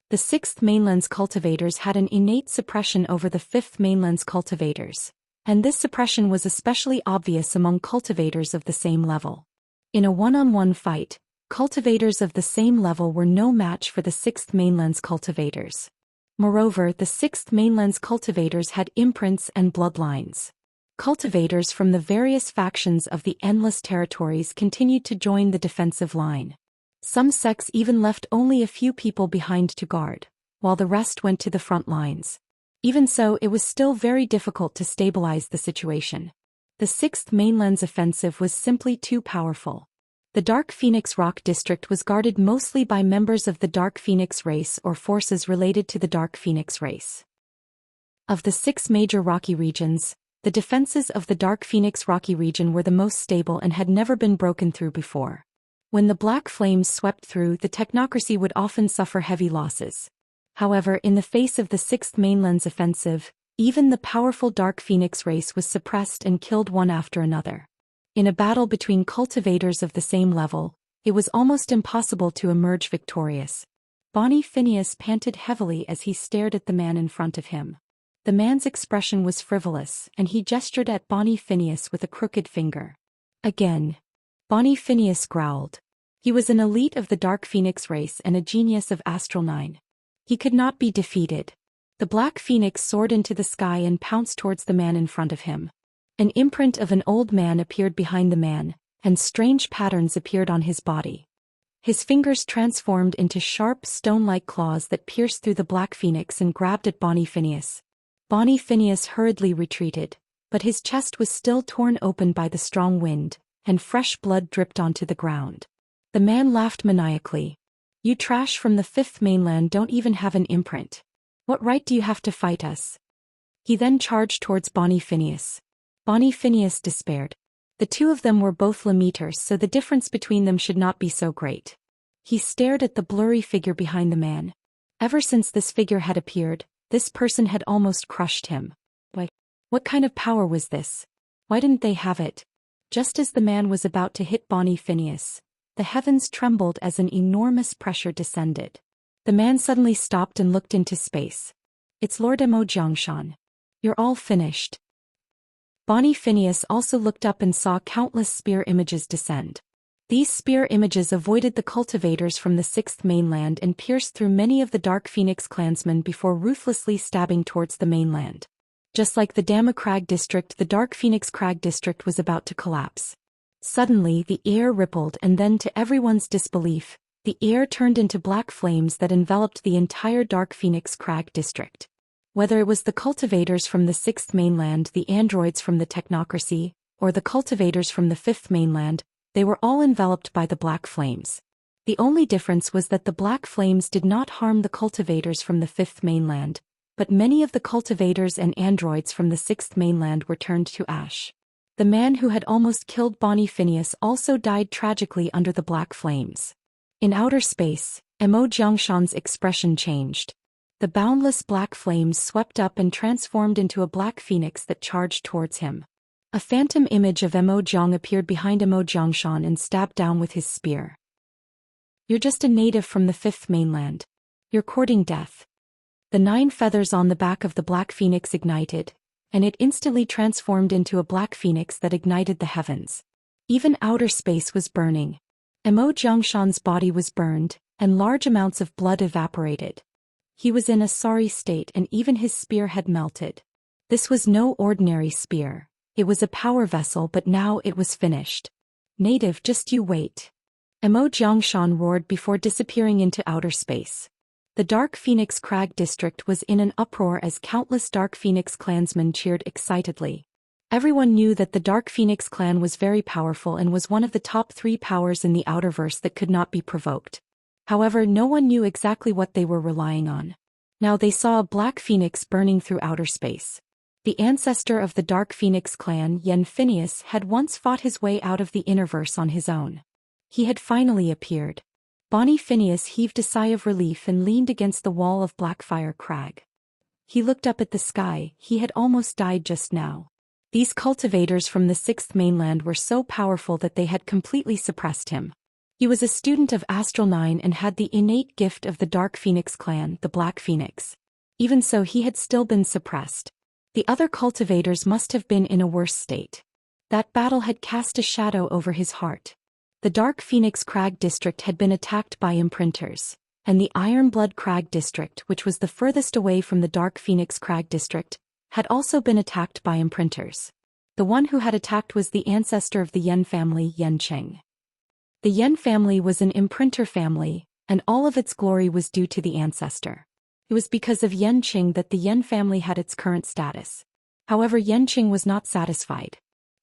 The Sixth Mainland's cultivators had an innate suppression over the Fifth Mainland's cultivators, and this suppression was especially obvious among cultivators of the same level. In a one-on-one fight, cultivators of the same level were no match for the Sixth Mainland's cultivators. Moreover, the Sixth Mainland's cultivators had imprints and bloodlines. Cultivators from the various factions of the Endless Territories continued to join the defensive line. Some sects even left only a few people behind to guard, while the rest went to the front lines. Even so, it was still very difficult to stabilize the situation. The Sixth Mainland's offensive was simply too powerful. The Dark Phoenix Rock District was guarded mostly by members of the Dark Phoenix race or forces related to the Dark Phoenix race. Of the 6 major rocky regions, the defenses of the Dark Phoenix Rocky region were the most stable and had never been broken through before. When the Black Flames swept through, the technocracy would often suffer heavy losses. However, in the face of the Sixth Mainland's offensive, even the powerful Dark Phoenix race was suppressed and killed one after another. In a battle between cultivators of the same level, it was almost impossible to emerge victorious. Bonnie Phineas panted heavily as he stared at the man in front of him. The man's expression was frivolous, and he gestured at Bonnie Phineas with a crooked finger. Again. Bonnie Phineas growled. He was an elite of the Dark Phoenix race and a genius of Astral 9. He could not be defeated. The Black Phoenix soared into the sky and pounced towards the man in front of him. An imprint of an old man appeared behind the man, and strange patterns appeared on his body. His fingers transformed into sharp, stone-like claws that pierced through the Black Phoenix and grabbed at Bonnie Phineas. Bonnie Phineas hurriedly retreated, but his chest was still torn open by the strong wind, and fresh blood dripped onto the ground. The man laughed maniacally. You trash from the Fifth Mainland don't even have an imprint. What right do you have to fight us? He then charged towards Bonnie Phineas. Bonnie Phineas despaired. The two of them were both Lemeters, so the difference between them should not be so great. He stared at the blurry figure behind the man. Ever since this figure had appeared, this person had almost crushed him. What kind of power was this? Why didn't they have it? Just as the man was about to hit Bonnie Phineas, the heavens trembled as an enormous pressure descended. The man suddenly stopped and looked into space. It's Lord Mo Jiangshan. You're all finished. Bonnie Phineas also looked up and saw countless spear images descend. These spear images avoided the cultivators from the Sixth Mainland and pierced through many of the Dark Phoenix clansmen before ruthlessly stabbing towards the mainland. Just like the Dama Crag district, the Dark Phoenix Crag district was about to collapse. Suddenly, the air rippled, and then, to everyone's disbelief, the air turned into black flames that enveloped the entire Dark Phoenix Crag district. Whether it was the cultivators from the Sixth Mainland, the androids from the technocracy, or the cultivators from the Fifth Mainland, they were all enveloped by the black flames. The only difference was that the black flames did not harm the cultivators from the fifth mainland, but many of the cultivators and androids from the sixth mainland were turned to ash. The man who had almost killed Bonnie Phineas also died tragically under the black flames. In outer space, Xianxia's expression changed. The boundless black flames swept up and transformed into a black phoenix that charged towards him. A phantom image of Jiang appeared behind Xianxian and stabbed down with his spear. "You're just a native from the fifth mainland. You're courting death." The 9 feathers on the back of the black phoenix ignited, and it instantly transformed into a black phoenix that ignited the heavens. Even outer space was burning. Jiangshan's body was burned, and large amounts of blood evaporated. He was in a sorry state and even his spear had melted. This was no ordinary spear. It was a power vessel, but now it was finished. "Native, just you wait." Jiangshan roared before disappearing into outer space. The Dark Phoenix Crag district was in an uproar as countless Dark Phoenix clansmen cheered excitedly. Everyone knew that the Dark Phoenix clan was very powerful and was one of the top 3 powers in the Outerverse that could not be provoked. However, no one knew exactly what they were relying on. Now they saw a black phoenix burning through outer space. The ancestor of the Dark Phoenix clan, Yen Phineas, had once fought his way out of the Innerverse on his own. He had finally appeared. Bonnie Phineas heaved a sigh of relief and leaned against the wall of Blackfire Crag. He looked up at the sky. He had almost died just now. These cultivators from the sixth mainland were so powerful that they had completely suppressed him. He was a student of Astral 9 and had the innate gift of the Dark Phoenix clan, the Black Phoenix. Even so, he had still been suppressed. The other cultivators must have been in a worse state. That battle had cast a shadow over his heart. The Dark Phoenix Crag district had been attacked by imprinters, and the Ironblood Crag district, which was the furthest away from the Dark Phoenix Crag district, had also been attacked by imprinters. The one who had attacked was the ancestor of the Yen family, Yen Qing. The Yen family was an imprinter family, and all of its glory was due to the ancestor. It was because of Yen Qing that the Yen family had its current status. However, Yen Qing was not satisfied.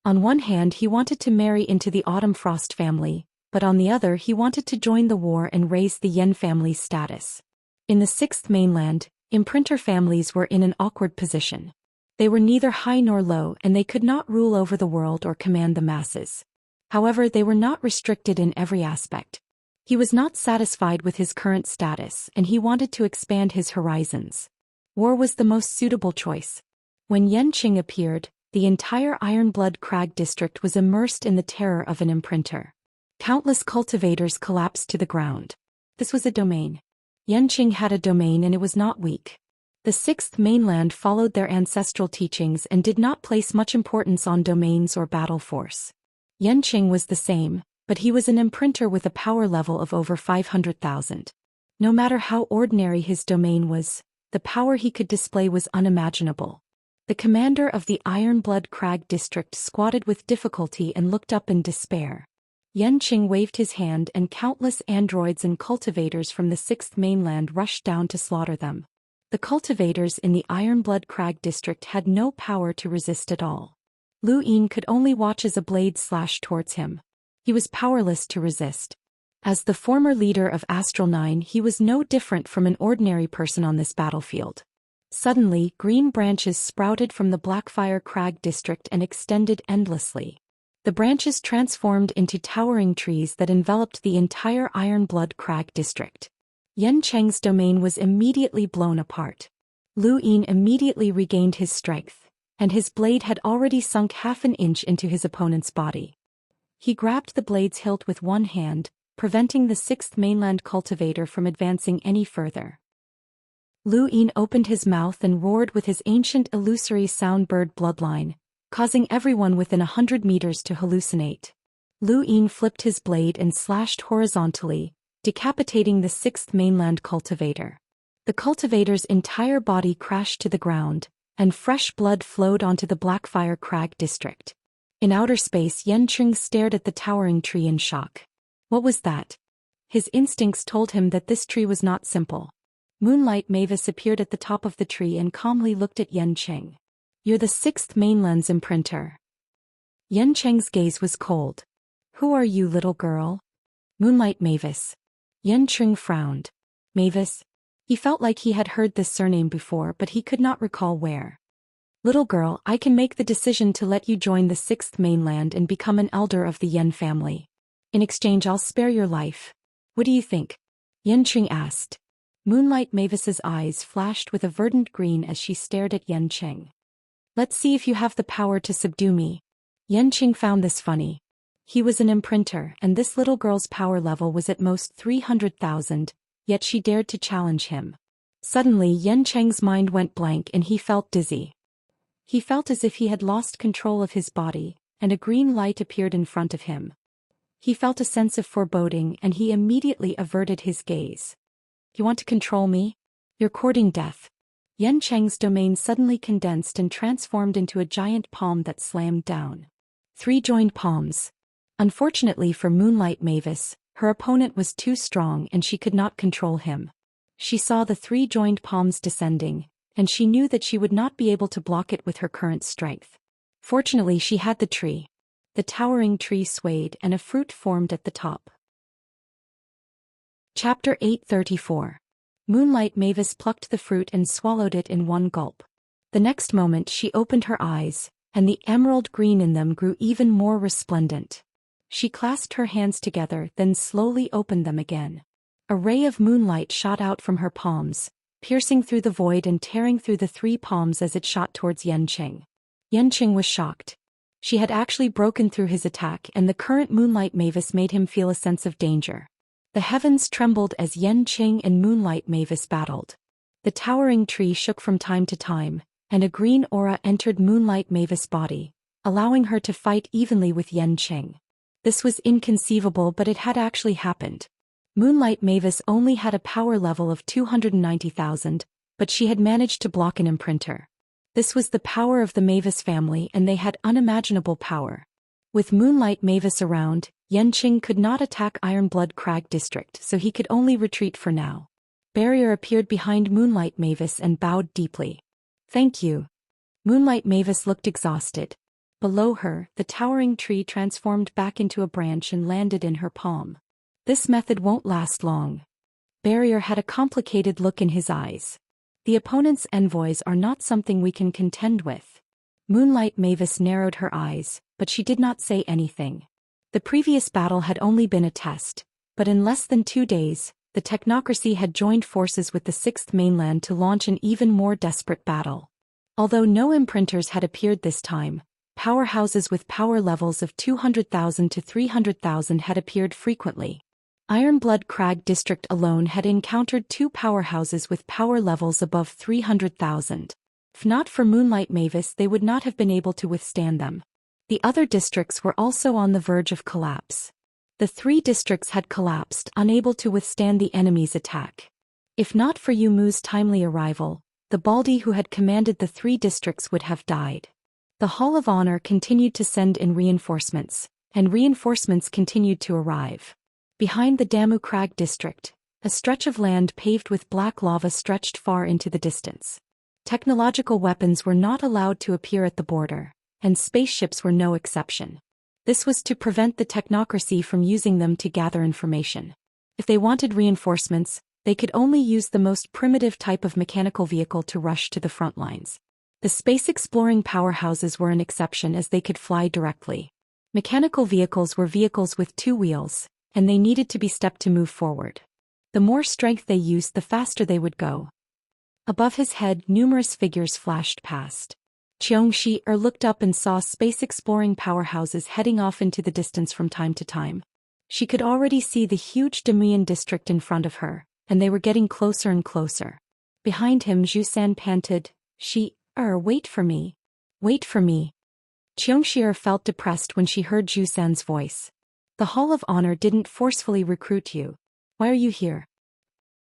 On one hand, he wanted to marry into the Autumn Frost family, but on the other he wanted to join the war and raise the Yen family's status. In the sixth mainland, imprinter families were in an awkward position. They were neither high nor low, and they could not rule over the world or command the masses. However, they were not restricted in every aspect. He was not satisfied with his current status, and he wanted to expand his horizons. War was the most suitable choice. When Yen Qing appeared, the entire Ironblood Crag district was immersed in the terror of an imprinter. Countless cultivators collapsed to the ground. This was a domain. Yen Qing had a domain, and it was not weak. The sixth mainland followed their ancestral teachings and did not place much importance on domains or battle force. Yen Qing was the same, but he was an imprinter with a power level of over 500,000. No matter how ordinary his domain was, the power he could display was unimaginable. The commander of the Ironblood Crag district squatted with difficulty and looked up in despair. Yen Qing waved his hand and countless androids and cultivators from the sixth mainland rushed down to slaughter them. The cultivators in the Ironblood Crag district had no power to resist at all. Lu Yin could only watch as a blade slashed towards him. He was powerless to resist. As the former leader of Astral 9, he was no different from an ordinary person on this battlefield. Suddenly, green branches sprouted from the Blackfire Crag district and extended endlessly. The branches transformed into towering trees that enveloped the entire Ironblood Crag district. Yen Cheng's domain was immediately blown apart. Lu Yin immediately regained his strength, and his blade had already sunk half an inch into his opponent's body. He grabbed the blade's hilt with one hand, preventing the sixth mainland cultivator from advancing any further. Lu Yin opened his mouth and roared with his ancient illusory soundbird bloodline, causing everyone within 100 meters to hallucinate. Lu Yin flipped his blade and slashed horizontally, decapitating the sixth mainland cultivator. The cultivator's entire body crashed to the ground, and fresh blood flowed onto the Blackfire Crag district. In outer space, Yen Qing stared at the towering tree in shock. What was that? His instincts told him that this tree was not simple. Moonlight Mavis appeared at the top of the tree and calmly looked at Yen Qing. "You're the sixth mainland's imprinter." Yen Qing's gaze was cold. "Who are you, little girl?" "Moonlight Mavis. Yanqing frowned. Mavis? He felt like he had heard this surname before, but he could not recall where. Little girl, I can make the decision to let you join the sixth mainland and become an elder of the Yan family. In exchange, I'll spare your life. What do you think? Yanqing asked. Moonlight Mavis's eyes flashed with a verdant green as she stared at Yanqing. Let's see if you have the power to subdue me. Yanqing found this funny. He was an imprinter, and this little girl's power level was at most 300,000, yet she dared to challenge him. Suddenly Yanqing's mind went blank and he felt dizzy. He felt as if he had lost control of his body, and a green light appeared in front of him. He felt a sense of foreboding and he immediately averted his gaze. You want to control me? You're courting death. Yanqing's domain suddenly condensed and transformed into a giant palm that slammed down. 3 joined palms. Unfortunately for Moonlight Mavis, her opponent was too strong and she could not control him. She saw the 3 joined palms descending, and she knew that she would not be able to block it with her current strength. Fortunately, she had the tree. The towering tree swayed and a fruit formed at the top. Chapter 834. Moonlight Mavis plucked the fruit and swallowed it in one gulp. The next moment she opened her eyes, and the emerald green in them grew even more resplendent. She clasped her hands together, then slowly opened them again. A ray of moonlight shot out from her palms, piercing through the void and tearing through the 3 palms as it shot towards Yanqing. Yanqing was shocked. She had actually broken through his attack, and the current Moonlight Mavis made him feel a sense of danger. The heavens trembled as Yanqing and Moonlight Mavis battled. The towering tree shook from time to time, and a green aura entered Moonlight Mavis' body, allowing her to fight evenly with Yanqing. This was inconceivable, but it had actually happened. Moonlight Mavis only had a power level of 290,000, but she had managed to block an imprinter. This was the power of the Mavis family, and they had unimaginable power. With Moonlight Mavis around, Yanqing could not attack Ironblood Crag District, so he could only retreat for now. Barrier appeared behind Moonlight Mavis and bowed deeply. Thank you. Moonlight Mavis looked exhausted. Below her, the towering tree transformed back into a branch and landed in her palm. This method won't last long. Barrier had a complicated look in his eyes. The opponent's envoys are not something we can contend with. Moonlight Mavis narrowed her eyes, but she did not say anything. The previous battle had only been a test, but in less than 2 days, the technocracy had joined forces with the Sixth Mainland to launch an even more desperate battle. Although no imprinters had appeared this time, powerhouses with power levels of 200,000 to 300,000 had appeared frequently. Ironblood Crag District alone had encountered 2 powerhouses with power levels above 300,000. If not for Moonlight Mavis, they would not have been able to withstand them. The other districts were also on the verge of collapse. The 3 districts had collapsed, unable to withstand the enemy's attack. If not for Yu Mu's timely arrival, the Baldi who had commanded the 3 districts would have died. The Hall of Honor continued to send in reinforcements, and reinforcements continued to arrive. Behind the Damu Crag district, a stretch of land paved with black lava stretched far into the distance. Technological weapons were not allowed to appear at the border, and spaceships were no exception. This was to prevent the technocracy from using them to gather information. If they wanted reinforcements, they could only use the most primitive type of mechanical vehicle to rush to the front lines. The space-exploring powerhouses were an exception as they could fly directly. Mechanical vehicles were vehicles with 2 wheels, and they needed to be stepped to move forward. The more strength they used, the faster they would go. Above his head, numerous figures flashed past. Xianxia looked up and saw space-exploring powerhouses heading off into the distance from time to time. She could already see the huge Demian district in front of her, and they were getting closer and closer. Behind him, Zhou Xian panted, wait for me. Wait for me." Xianxia felt depressed when she heard Zhou Xian's voice. "The Hall of Honor didn't forcefully recruit you. Why are you here?"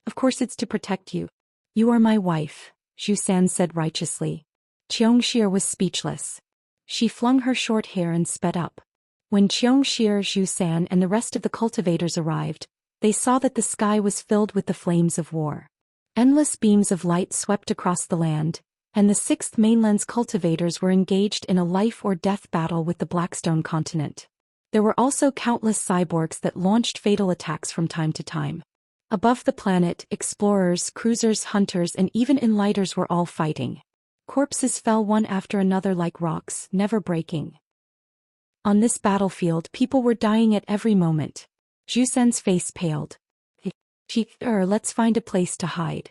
"Of course it's to protect you. You are my wife," Zhou Xian said righteously. Xianxia was speechless. She flung her short hair and sped up. When Xianxia, Zhou Xian and the rest of the cultivators arrived, they saw that the sky was filled with the flames of war. Endless beams of light swept across the land, and the Sixth Mainland's cultivators were engaged in a life-or-death battle with the Blackstone continent. There were also countless cyborgs that launched fatal attacks from time to time. Above the planet, explorers, cruisers, hunters, and even enlighters were all fighting. Corpses fell one after another like rocks, never breaking. On this battlefield, people were dying at every moment. Zhou Xian's face paled. Let's find a place to hide.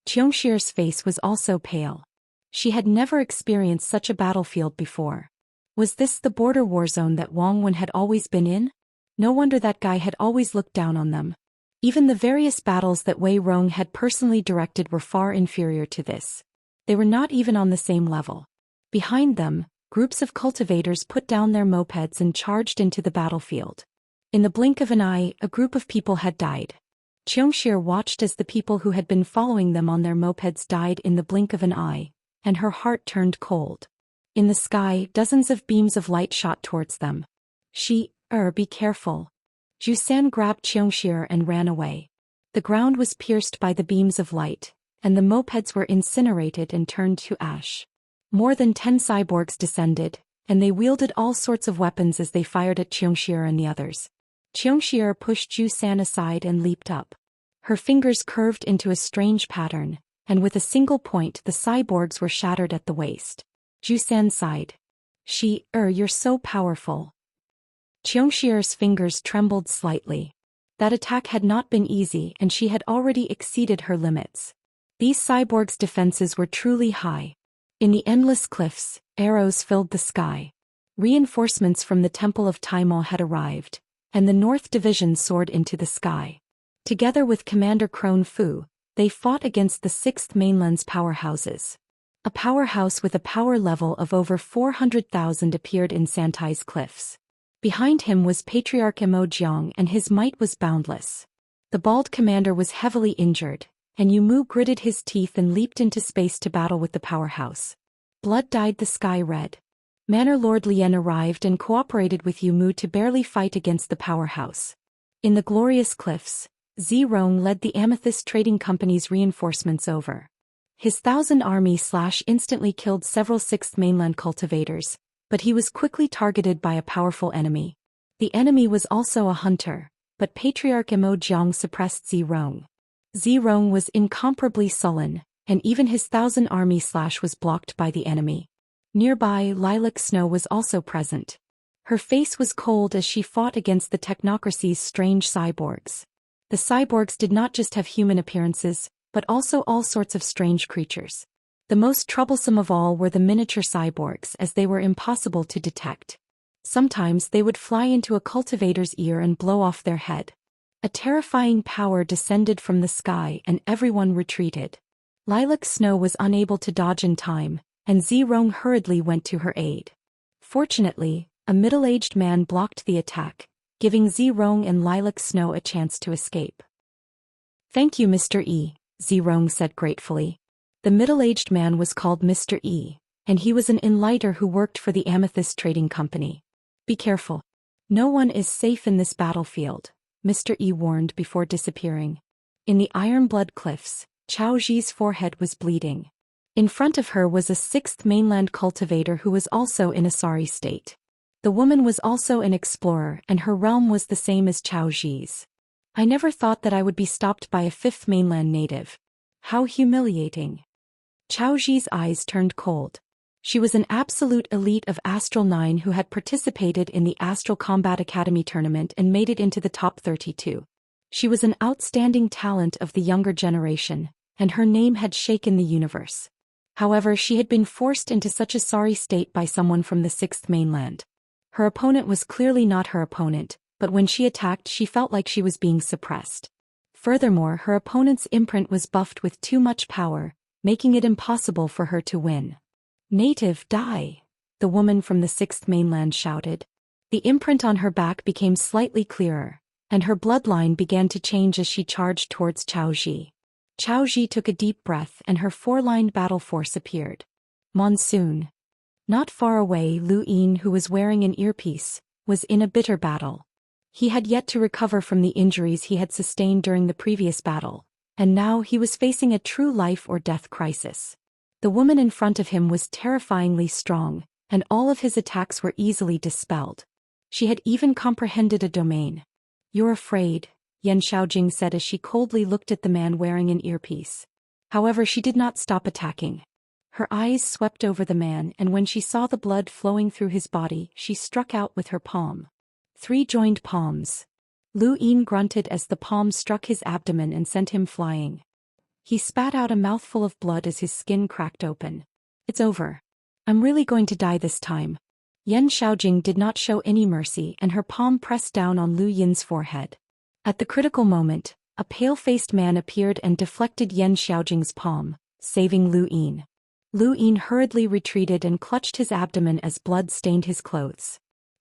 Xianxia's face was also pale. She had never experienced such a battlefield before. Was this the border war zone that Wang Wen had always been in? No wonder that guy had always looked down on them. Even the various battles that Wei Rong had personally directed were far inferior to this. They were not even on the same level. Behind them, groups of cultivators put down their mopeds and charged into the battlefield. In the blink of an eye, a group of people had died. Xianxia watched as the people who had been following them on their mopeds died in the blink of an eye, and her heart turned cold. In the sky, dozens of beams of light shot towards them. Be careful. Zhou Xian grabbed Xianxia and ran away. The ground was pierced by the beams of light, and the mopeds were incinerated and turned to ash. More than 10 cyborgs descended, and they wielded all sorts of weapons as they fired at Xianxia and the others. Xianxia pushed Zhou Xian aside and leaped up. Her fingers curved into a strange pattern, and with a single point the cyborgs were shattered at the waist. Zhou Xian sighed. You're so powerful. Xianxia's fingers trembled slightly. That attack had not been easy and she had already exceeded her limits. These cyborgs' defenses were truly high. In the endless cliffs, arrows filled the sky. Reinforcements from the Temple of Taimao had arrived, and the North Division soared into the sky. Together with Commander Crone Fu, they fought against the 6th Mainland's powerhouses. A powerhouse with a power level of over 400,000 appeared in Santai's cliffs. Behind him was Patriarch Jiang and his might was boundless. The bald commander was heavily injured, and Yumu gritted his teeth and leaped into space to battle with the powerhouse. Blood dyed the sky red. Manor Lord Lien arrived and cooperated with Yumu to barely fight against the powerhouse. In the glorious cliffs, Zirong led the Amethyst Trading Company's reinforcements over. His 1,000 army instantly killed several 6th Mainland cultivators, but he was quickly targeted by a powerful enemy. The enemy was also a hunter, but Patriarch Jiang suppressed Zirong. Zirong was incomparably sullen, and even his 1,000 army was blocked by the enemy. Nearby, Lilac Snow was also present. Her face was cold as she fought against the technocracy's strange cyborgs. The cyborgs did not just have human appearances, but also all sorts of strange creatures. The most troublesome of all were the miniature cyborgs as they were impossible to detect. Sometimes they would fly into a cultivator's ear and blow off their head. A terrifying power descended from the sky and everyone retreated. Lilac Snow was unable to dodge in time, and Zirong hurriedly went to her aid. Fortunately, a middle-aged man blocked the attack, giving Zirong and Lilac Snow a chance to escape. "Thank you, Mr. E," Zirong said gratefully. The middle-aged man was called Mr. E, and he was an enlighter who worked for the Amethyst Trading Company. "Be careful. No one is safe in this battlefield," Mr. E warned before disappearing. In the Ironblood Cliffs, Chao Ji's forehead was bleeding. In front of her was a 6th Mainland cultivator who was also in a sorry state. The woman was also an explorer and her realm was the same as Chao Ji's. "I never thought that I would be stopped by a 5th Mainland native. How humiliating." Chao Ji's eyes turned cold. She was an absolute elite of Astral 9 who had participated in the Astral Combat Academy tournament and made it into the top 32. She was an outstanding talent of the younger generation, and her name had shaken the universe. However, she had been forced into such a sorry state by someone from the 6th Mainland. Her opponent was clearly not her opponent, but when she attacked she felt like she was being suppressed. Furthermore, her opponent's imprint was buffed with too much power, making it impossible for her to win. "Native, die!" the woman from the 6th Mainland shouted. The imprint on her back became slightly clearer, and her bloodline began to change as she charged towards Chao Ji. Chao Ji took a deep breath and her 4-lined battle force appeared. Monsoon. Not far away, Lu Yin, who was wearing an earpiece, was in a bitter battle. He had yet to recover from the injuries he had sustained during the previous battle, and now he was facing a true life-or-death crisis. The woman in front of him was terrifyingly strong, and all of his attacks were easily dispelled. She had even comprehended a domain. "You're afraid," Yan Xiaojing said as she coldly looked at the man wearing an earpiece. However, she did not stop attacking. Her eyes swept over the man, and when she saw the blood flowing through his body, she struck out with her palm. 3 joined palms. Lu Yin grunted as the palm struck his abdomen and sent him flying. He spat out a mouthful of blood as his skin cracked open. It's over. I'm really going to die this time. Yan Xiaojing did not show any mercy, and her palm pressed down on Lu Yin's forehead. At the critical moment, a pale-faced man appeared and deflected Yan Xiaojing's palm, saving Lu Yin. Lu Yin hurriedly retreated and clutched his abdomen as blood stained his clothes.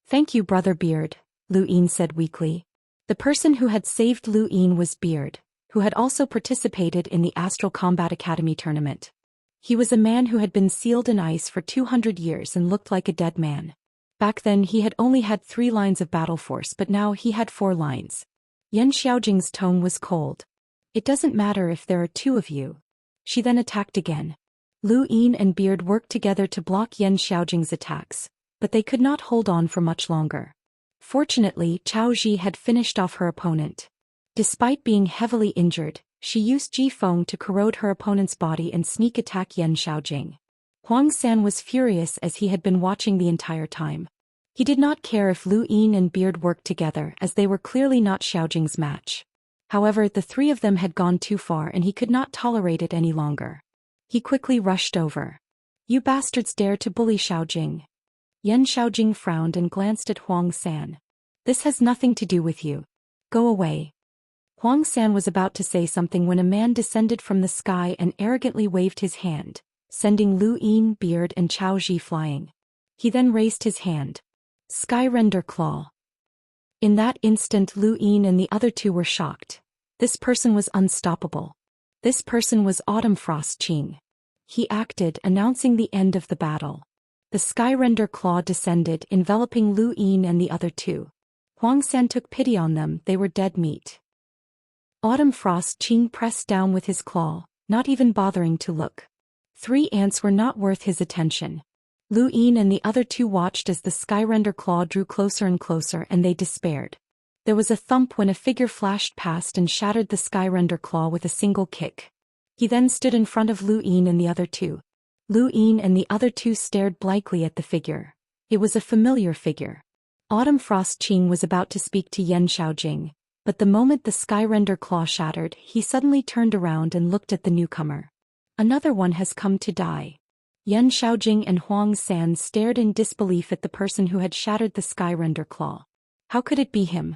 Thank you, Brother Beard, Lu Yin said weakly. The person who had saved Lu Yin was Beard, who had also participated in the Astral Combat Academy tournament. He was a man who had been sealed in ice for 200 years and looked like a dead man. Back then he had only had 3 lines of battle force, but now he had 4 lines. Yan Xiaojing's tone was cold. It doesn't matter if there are 2 of you. She then attacked again. Lu Yin and Beard worked together to block Yan Xiaojing's attacks, but they could not hold on for much longer. Fortunately, Chao Ji had finished off her opponent. Despite being heavily injured, she used Ji Feng to corrode her opponent's body and sneak attack Yan Xiaojing. Huang San was furious as he had been watching the entire time. He did not care if Lu Yin and Beard worked together, as they were clearly not Xiaojing's match. However, the 3 of them had gone too far and he could not tolerate it any longer. He quickly rushed over. You bastards dare to bully Xiaojing. Yan Xiaojing frowned and glanced at Huang San. This has nothing to do with you. Go away. Huang San was about to say something when a man descended from the sky and arrogantly waved his hand, sending Lu Yin, Beard and Chao Ji flying. He then raised his hand. Skyrender Claw. In that instant Lu Yin and the other 2 were shocked. This person was unstoppable. This person was Autumn Frost Qing. He acted, announcing the end of the battle. The Skyrender Claw descended, enveloping Lu Yin and the other 2. Huang San took pity on them, they were dead meat. Autumn Frost Qing pressed down with his claw, not even bothering to look. 3 ants were not worth his attention. Lu Yin and the other 2 watched as the Skyrender Claw drew closer and closer, and they despaired. There was a thump when a figure flashed past and shattered the Skyrender Claw with a single kick. He then stood in front of Lu Yin and the other 2. Lu Yin and the other 2 stared blankly at the figure. It was a familiar figure. Autumn Frost Qing was about to speak to Yan Xiaojing, but the moment the Skyrender Claw shattered, he suddenly turned around and looked at the newcomer. Another one has come to die. Yan Xiaojing and Huang San stared in disbelief at the person who had shattered the Skyrender Claw. How could it be him?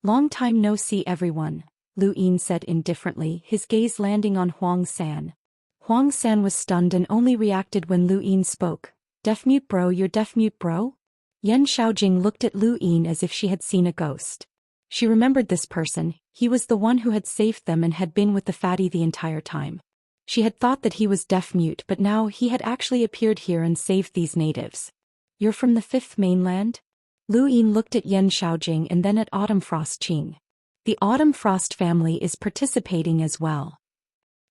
Long time no see, everyone, Lu Yin said indifferently, his gaze landing on Huang San. Huang San was stunned and only reacted when Lu Yin spoke. Deaf mute bro, you're deaf mute bro? Yan Xiaojing looked at Lu Yin as if she had seen a ghost. She remembered this person, he was the one who had saved them and had been with the fatty the entire time. She had thought that he was deaf mute, but now he had actually appeared here and saved these natives. You're from the 5th mainland? Lu Yin looked at Yan Xiaojing and then at Autumn Frost Qing. The Autumn Frost family is participating as well.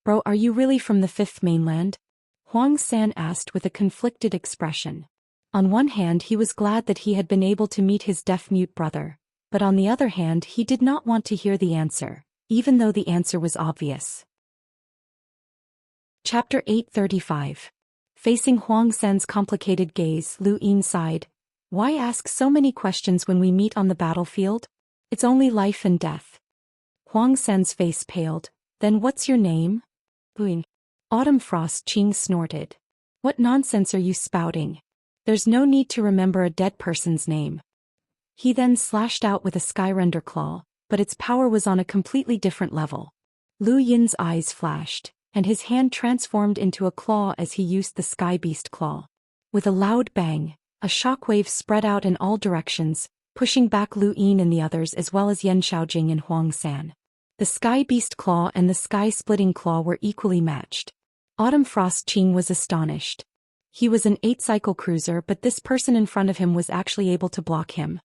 Bro, are you really from the 5th mainland? Huang San asked with a conflicted expression. On one hand, he was glad that he had been able to meet his deaf-mute brother, but on the other hand, he did not want to hear the answer, even though the answer was obvious. Chapter 835. Facing Huang San's complicated gaze, Lu Yin sighed. Why ask so many questions when we meet on the battlefield? It's only life and death. Huang San's face paled. Then what's your name? Buing. Autumn Frost Qing snorted. What nonsense are you spouting? There's no need to remember a dead person's name. He then slashed out with a Skyrender claw, but its power was on a completely different level. Lu Yin's eyes flashed, and his hand transformed into a claw as he used the Sky Beast claw. With a loud bang, a shockwave spread out in all directions, pushing back Lu Yin and the others as well as Yan Xiaojing and Huang San. The Sky Beast claw and the Sky Splitting claw were equally matched. Autumn Frost Qing was astonished. He was an 8-cycle cruiser, but this person in front of him was actually able to block him.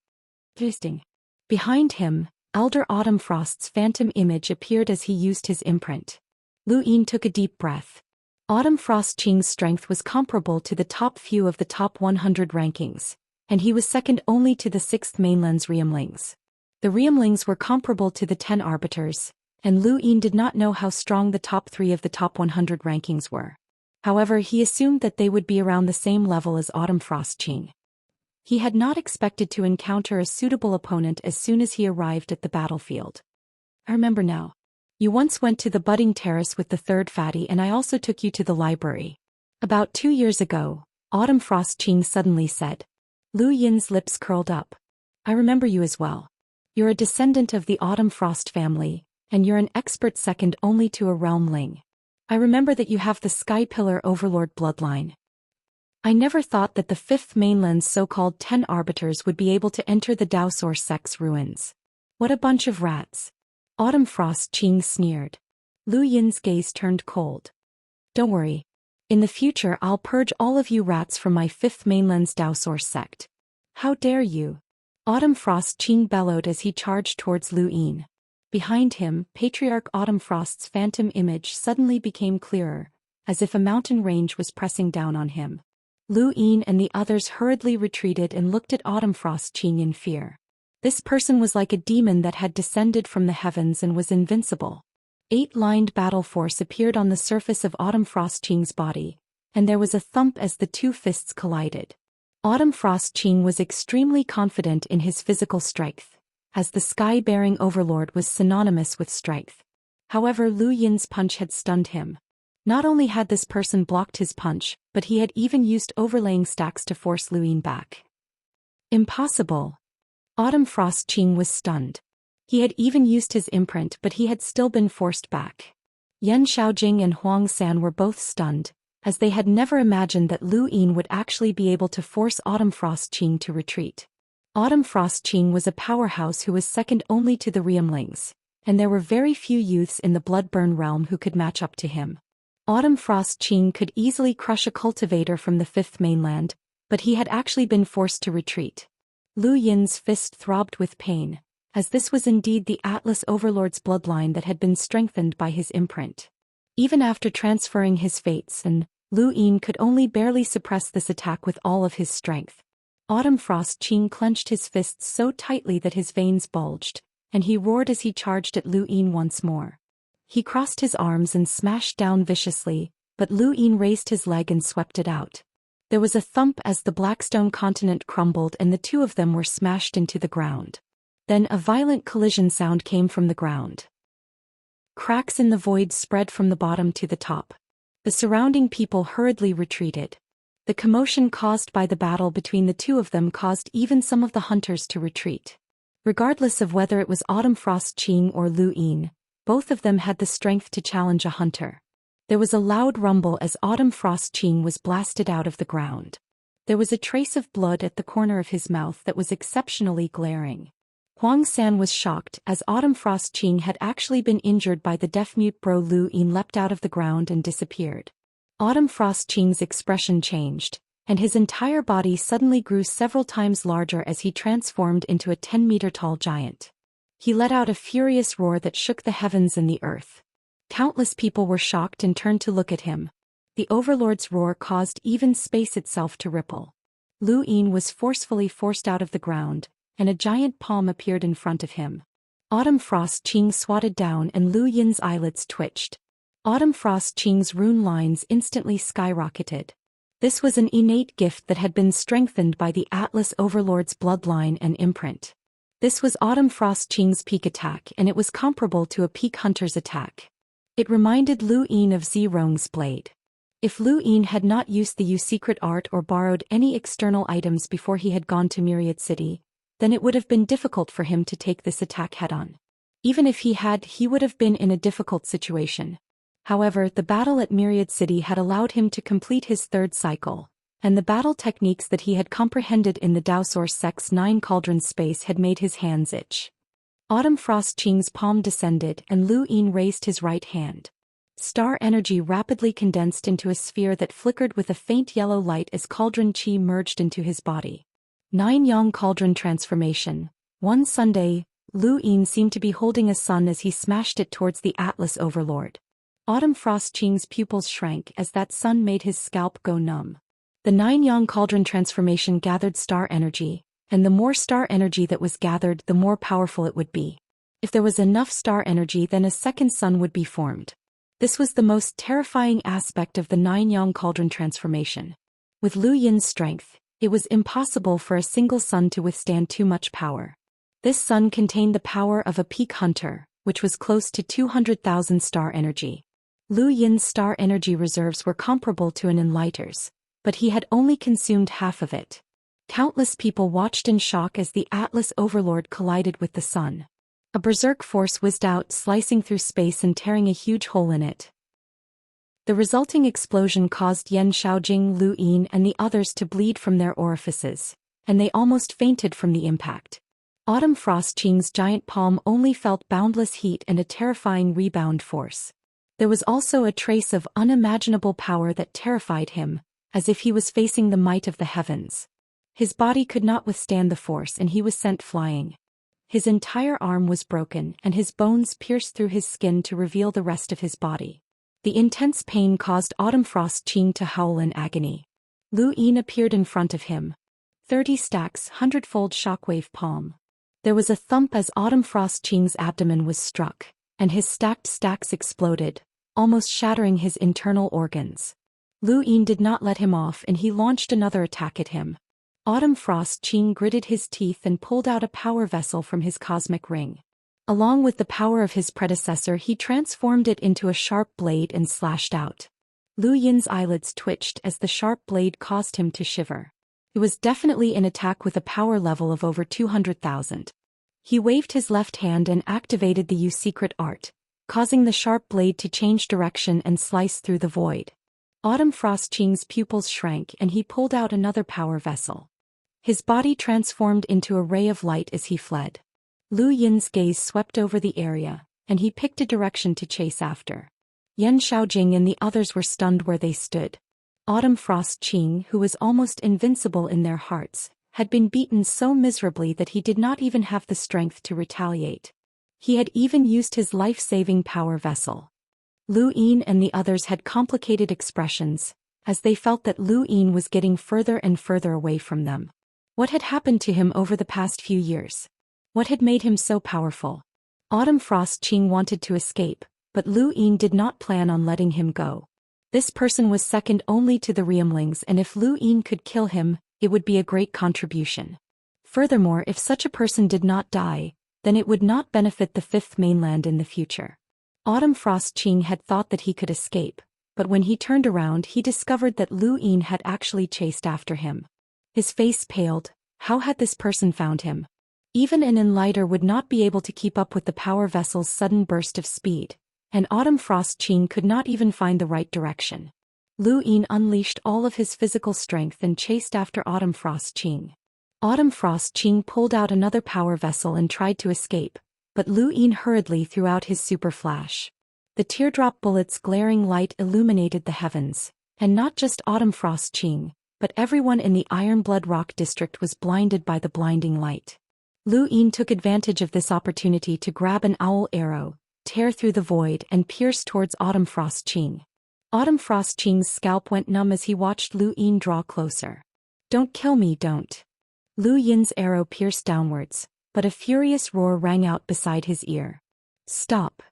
Interesting. Behind him, Elder Autumn Frost's phantom image appeared as he used his imprint. Lu Yin took a deep breath. Autumn Frost Qing's strength was comparable to the top few of the top 100 rankings, and he was second only to the 6th mainland's Riemlings. The Realmlings were comparable to the 10 arbiters, and Lu Yin did not know how strong the top 3 of the top 100 rankings were. However, he assumed that they would be around the same level as Autumn Frost Qing. He had not expected to encounter a suitable opponent as soon as he arrived at the battlefield. I remember now. You once went to the budding terrace with the third fatty, and I also took you to the library. About 2 years ago, Autumn Frost Qing suddenly said. Lu Yin's lips curled up. I remember you as well. You're a descendant of the Autumn Frost family, and you're an expert second only to a Realmling. I remember that you have the Sky Pillar Overlord bloodline. I never thought that the Fifth Mainland's so-called 10 arbiters would be able to enter the Daoist sect's ruins. What a bunch of rats. Autumn Frost Qing sneered. Lu Yin's gaze turned cold. Don't worry. In the future I'll purge all of you rats from my Fifth Mainland's Daoist sect. How dare you? Autumn Frost Qing bellowed as he charged towards Lu Yin. Behind him, Patriarch Autumn Frost's phantom image suddenly became clearer, as if a mountain range was pressing down on him. Lu Yin and the others hurriedly retreated and looked at Autumn Frost Qing in fear. This person was like a demon that had descended from the heavens and was invincible. 8-lined battle force appeared on the surface of Autumn Frost Qing's body, and there was a thump as the two fists collided. Autumn Frost Qing was extremely confident in his physical strength, as the sky-bearing overlord was synonymous with strength. However, Lu Yin's punch had stunned him. Not only had this person blocked his punch, but he had even used overlaying stacks to force Lu Yin back. Impossible. Autumn Frost Qing was stunned. He had even used his imprint, but he had still been forced back. Yan Xiaojing and Huang San were both stunned, as they had never imagined that Lu Yin would actually be able to force Autumn Frost Qing to retreat. Autumn Frost Qing was a powerhouse who was second only to the Realmlings, and there were very few youths in the Bloodburn realm who could match up to him. Autumn Frost Qing could easily crush a cultivator from the Fifth Mainland, but he had actually been forced to retreat. Lu Yin's fist throbbed with pain, as this was indeed the Atlas Overlord's bloodline that had been strengthened by his imprint. Even after transferring his fates, Lu Yin could only barely suppress this attack with all of his strength. Autumn Frost Qing clenched his fists so tightly that his veins bulged, and he roared as he charged at Lu Yin once more. He crossed his arms and smashed down viciously, but Lu Yin raised his leg and swept it out. There was a thump as the Blackstone continent crumbled and the two of them were smashed into the ground. Then a violent collision sound came from the ground. Cracks in the void spread from the bottom to the top. The surrounding people hurriedly retreated. The commotion caused by the battle between the two of them caused even some of the hunters to retreat. Regardless of whether it was Autumn Frost Qing or Lu Yin, both of them had the strength to challenge a hunter. There was a loud rumble as Autumn Frost Qing was blasted out of the ground. There was a trace of blood at the corner of his mouth that was exceptionally glaring. Huang San was shocked as Autumn Frost Qing had actually been injured by the deaf-mute bro. Lu Yin leapt out of the ground and disappeared. Autumn Frost Qing's expression changed, and his entire body suddenly grew several times larger as he transformed into a 10-meter-tall giant. He let out a furious roar that shook the heavens and the earth. Countless people were shocked and turned to look at him. The Overlord's roar caused even space itself to ripple. Lu Yin was forcefully forced out of the ground, and a giant palm appeared in front of him. Autumn Frost Qing swatted down and Lu Yin's eyelids twitched. Autumn Frost Qing's rune lines instantly skyrocketed. This was an innate gift that had been strengthened by the Atlas Overlord's bloodline and imprint. This was Autumn Frost Qing's peak attack, and it was comparable to a peak hunter's attack. It reminded Lu Yin of Zirong's blade. If Lu Yin had not used the secret art or borrowed any external items before he had gone to Myriad City, then it would have been difficult for him to take this attack head-on. Even if he had, he would have been in a difficult situation. However, the battle at Myriad City had allowed him to complete his third cycle, and the battle techniques that he had comprehended in the Daoist sect's 9 cauldrons space had made his hands itch. Autumn Frost Qing's palm descended and Lu Yin raised his right hand. Star energy rapidly condensed into a sphere that flickered with a faint yellow light as cauldron qi merged into his body. 9-yang cauldron transformation. One Sunday, Lu Yin seemed to be holding a sun as he smashed it towards the Atlas Overlord. Autumn Frost Qing's pupils shrank as that sun made his scalp go numb. The 9-yang cauldron transformation gathered star energy, and the more star energy that was gathered, the more powerful it would be. If there was enough star energy, then a second sun would be formed. This was the most terrifying aspect of the Nine-Yang Cauldron transformation. With Lu Yin's strength, it was impossible for a single sun to withstand too much power. This sun contained the power of a peak hunter, which was close to 200,000 star energy. Lu Yin's star energy reserves were comparable to an enlighter's, but he had only consumed half of it. Countless people watched in shock as the Atlas Overlord collided with the sun. A berserk force whizzed out, slicing through space and tearing a huge hole in it. The resulting explosion caused Yan Xiaojing, Lu Yin and the others to bleed from their orifices, and they almost fainted from the impact. Autumn Frost Qing's giant palm only felt boundless heat and a terrifying rebound force. There was also a trace of unimaginable power that terrified him, as if he was facing the might of the heavens. His body could not withstand the force and he was sent flying. His entire arm was broken and his bones pierced through his skin to reveal the rest of his body. The intense pain caused Autumn Frost Qing to howl in agony. Lu Yin appeared in front of him. 30 stacks, 100-fold shockwave palm. There was a thump as Autumn Frost Qing's abdomen was struck, and his stacked stacks exploded, almost shattering his internal organs. Lu Yin did not let him off and he launched another attack at him. Autumn Frost Qing gritted his teeth and pulled out a power vessel from his cosmic ring. Along with the power of his predecessor, he transformed it into a sharp blade and slashed out. Lu Yin's eyelids twitched as the sharp blade caused him to shiver. It was definitely an attack with a power level of over 200,000. He waved his left hand and activated the Yu secret art, causing the sharp blade to change direction and slice through the void. Autumn Frost Qing's pupils shrank and he pulled out another power vessel. His body transformed into a ray of light as he fled. Lu Yin's gaze swept over the area, and he picked a direction to chase after. Yan Xiaojing and the others were stunned where they stood. Autumn Frost Qing, who was almost invincible in their hearts, had been beaten so miserably that he did not even have the strength to retaliate. He had even used his life-saving power vessel. Lu Yin and the others had complicated expressions, as they felt that Lu Yin was getting further and further away from them. What had happened to him over the past few years? What had made him so powerful? Autumn Frost Qing wanted to escape, but Lu Yin did not plan on letting him go. This person was second only to the Realmlings, and if Lu Yin could kill him, it would be a great contribution. Furthermore, if such a person did not die, then it would not benefit the Fifth Mainland in the future. Autumn Frost Qing had thought that he could escape, but when he turned around he discovered that Lu Yin had actually chased after him. His face paled. How had this person found him? Even an enlighter would not be able to keep up with the power vessel's sudden burst of speed, and Autumn Frost Qing could not even find the right direction. Lu Yin unleashed all of his physical strength and chased after Autumn Frost Qing. Autumn Frost Qing pulled out another power vessel and tried to escape, but Lu Yin hurriedly threw out his super flash. The teardrop bullet's glaring light illuminated the heavens, and not just Autumn Frost Qing, but everyone in the Ironblood Rock district was blinded by the blinding light. Lu Yin took advantage of this opportunity to grab an owl arrow, tear through the void and pierce towards Autumn Frost Qing. Autumn Frost Qing's scalp went numb as he watched Lu Yin draw closer. "Don't kill me, don't." Lu Yin's arrow pierced downwards, but a furious roar rang out beside his ear. "Stop."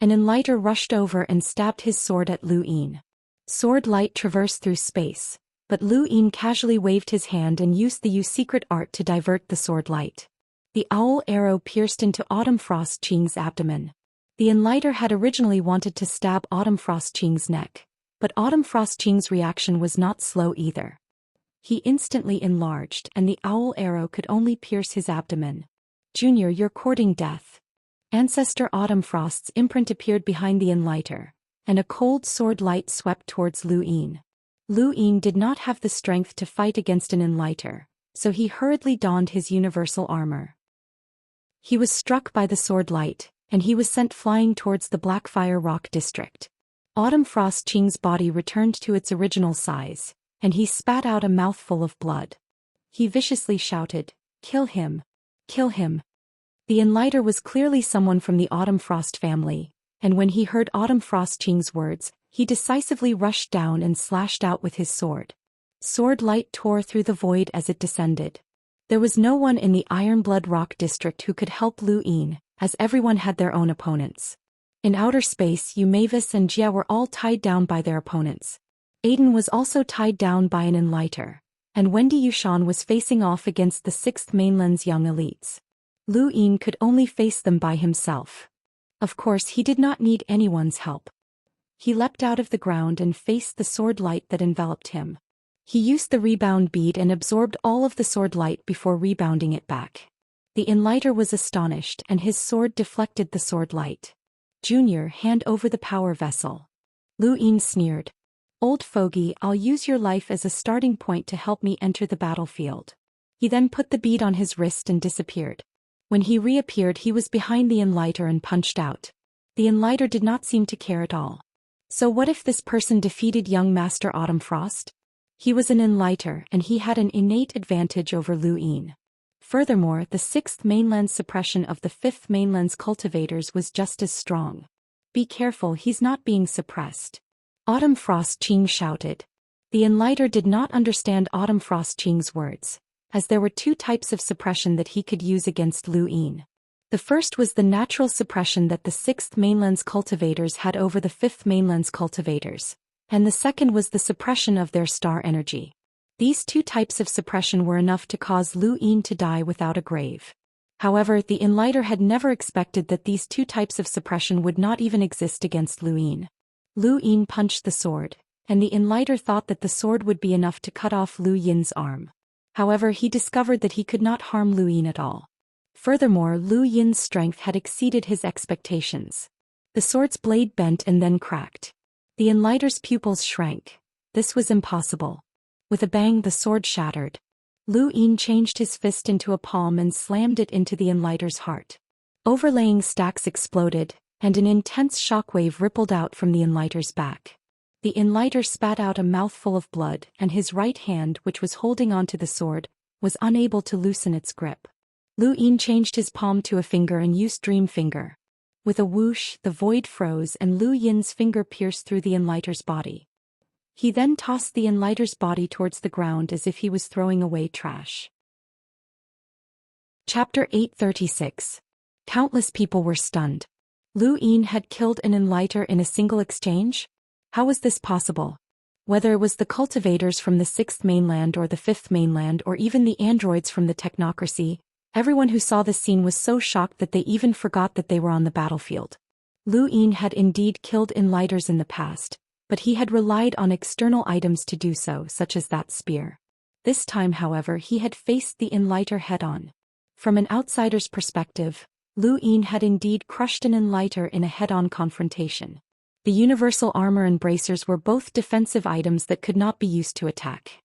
An enlighter rushed over and stabbed his sword at Lu Yin. Sword light traversed through space, but Lu Yin casually waved his hand and used the Yu secret art to divert the sword light. The owl arrow pierced into Autumn Frost Qing's abdomen. The enlighter had originally wanted to stab Autumn Frost Qing's neck, but Autumn Frost Qing's reaction was not slow either. He instantly enlarged and the owl arrow could only pierce his abdomen. "Junior, you're courting death." Ancestor Autumn Frost's imprint appeared behind the enlighter, and a cold sword light swept towards Lu Yin. Lu Yin did not have the strength to fight against an enlighter, so he hurriedly donned his universal armor. He was struck by the sword light, and he was sent flying towards the Blackfire Rock district. Autumn Frost Qing's body returned to its original size, and he spat out a mouthful of blood. He viciously shouted, "Kill him! Kill him!" The enlighter was clearly someone from the Autumn Frost family, and when he heard Autumn Frost Qing's words, he decisively rushed down and slashed out with his sword. Sword light tore through the void as it descended. There was no one in the Ironblood Rock district who could help Lu Yin, as everyone had their own opponents. In outer space, Mavis and Jia were all tied down by their opponents. Aiden was also tied down by an Enlighter, and Wendy Yushan was facing off against the 6th Mainland's young elites. Lu Yin could only face them by himself. Of course, he did not need anyone's help. He leapt out of the ground and faced the sword light that enveloped him. He used the rebound bead and absorbed all of the sword light before rebounding it back. The Enlighter was astonished and his sword deflected the sword light. Junior, hand over the power vessel. Lu Yin sneered. Old fogey, I'll use your life as a starting point to help me enter the battlefield. He then put the bead on his wrist and disappeared. When he reappeared, he was behind the Enlighter and punched out. The Enlighter did not seem to care at all. So what if this person defeated young Master Autumn Frost? He was an Enlighter and he had an innate advantage over Lu Yin. Furthermore, the 6th Mainland's suppression of the 5th Mainland's cultivators was just as strong. Be careful, he's not being suppressed. Autumn Frost Qing shouted. The Enlighter did not understand Autumn Frost Qing's words, as there were 2 types of suppression that he could use against Lu Yin. The first was the natural suppression that the 6th Mainland's cultivators had over the 5th Mainland's cultivators, and the second was the suppression of their star energy. These 2 types of suppression were enough to cause Lu Yin to die without a grave. However, the Enlighter had never expected that these 2 types of suppression would not even exist against Lu Yin. Lu Yin punched the sword, and the Enlighter thought that the sword would be enough to cut off Lu Yin's arm. However, he discovered that he could not harm Lu Yin at all. Furthermore, Lu Yin's strength had exceeded his expectations. The sword's blade bent and then cracked. The Enlighter's pupils shrank. This was impossible. With a bang, the sword shattered. Lu Yin changed his fist into a palm and slammed it into the Enlighter's heart. Overlaying stacks exploded, and an intense shockwave rippled out from the Enlighter's back. The Enlighter spat out a mouthful of blood, and his right hand, which was holding onto the sword, was unable to loosen its grip. Lu Yin changed his palm to a finger and used Dream Finger. With a whoosh, the void froze and Lu Yin's finger pierced through the Enlighter's body. He then tossed the Enlighter's body towards the ground as if he was throwing away trash. Chapter 836. Countless people were stunned. Lu Yin had killed an Enlighter in a single exchange? How was this possible? Whether it was the cultivators from the 6th Mainland or the 5th Mainland or even the androids from the technocracy, everyone who saw the scene was so shocked that they even forgot that they were on the battlefield. Lu Yin had indeed killed Enlighters in the past, but he had relied on external items to do so, such as that spear. This time, however, he had faced the Enlighter head-on. From an outsider's perspective, Lu Yin had indeed crushed an Enlighter in a head-on confrontation. The universal armor and bracers were both defensive items that could not be used to attack.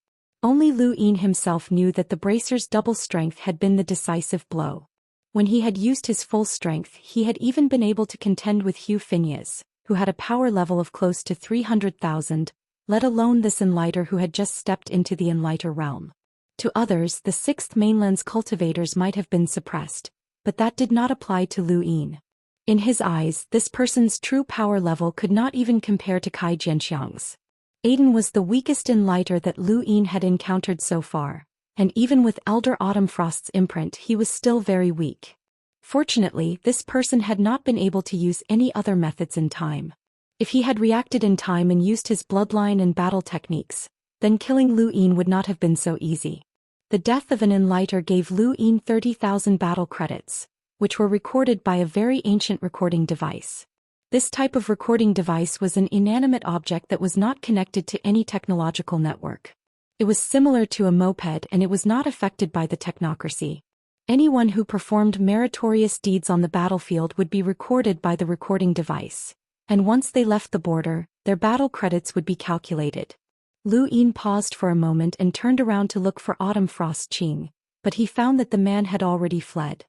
Only Lu Yin himself knew that the bracer's double strength had been the decisive blow. When he had used his full strength, he had even been able to contend with Hugh Phineas, who had a power level of close to 300,000, let alone this Enlighter who had just stepped into the Enlighter realm. To others, the 6th Mainland's cultivators might have been suppressed, but that did not apply to Lu Yin. In his eyes, this person's true power level could not even compare to Kai Jianxiang's. Aiden was the weakest Enlighter that Lu Yin had encountered so far, and even with Elder Autumn Frost's imprint he was still very weak. Fortunately, this person had not been able to use any other methods in time. If he had reacted in time and used his bloodline and battle techniques, then killing Lu Yin would not have been so easy. The death of an Enlighter gave Lu Yin 30,000 battle credits, which were recorded by a very ancient recording device. This type of recording device was an inanimate object that was not connected to any technological network. It was similar to a moped and it was not affected by the technocracy. Anyone who performed meritorious deeds on the battlefield would be recorded by the recording device, and once they left the border, their battle credits would be calculated. Lu Yin paused for a moment and turned around to look for Autumn Frost Qing, but he found that the man had already fled.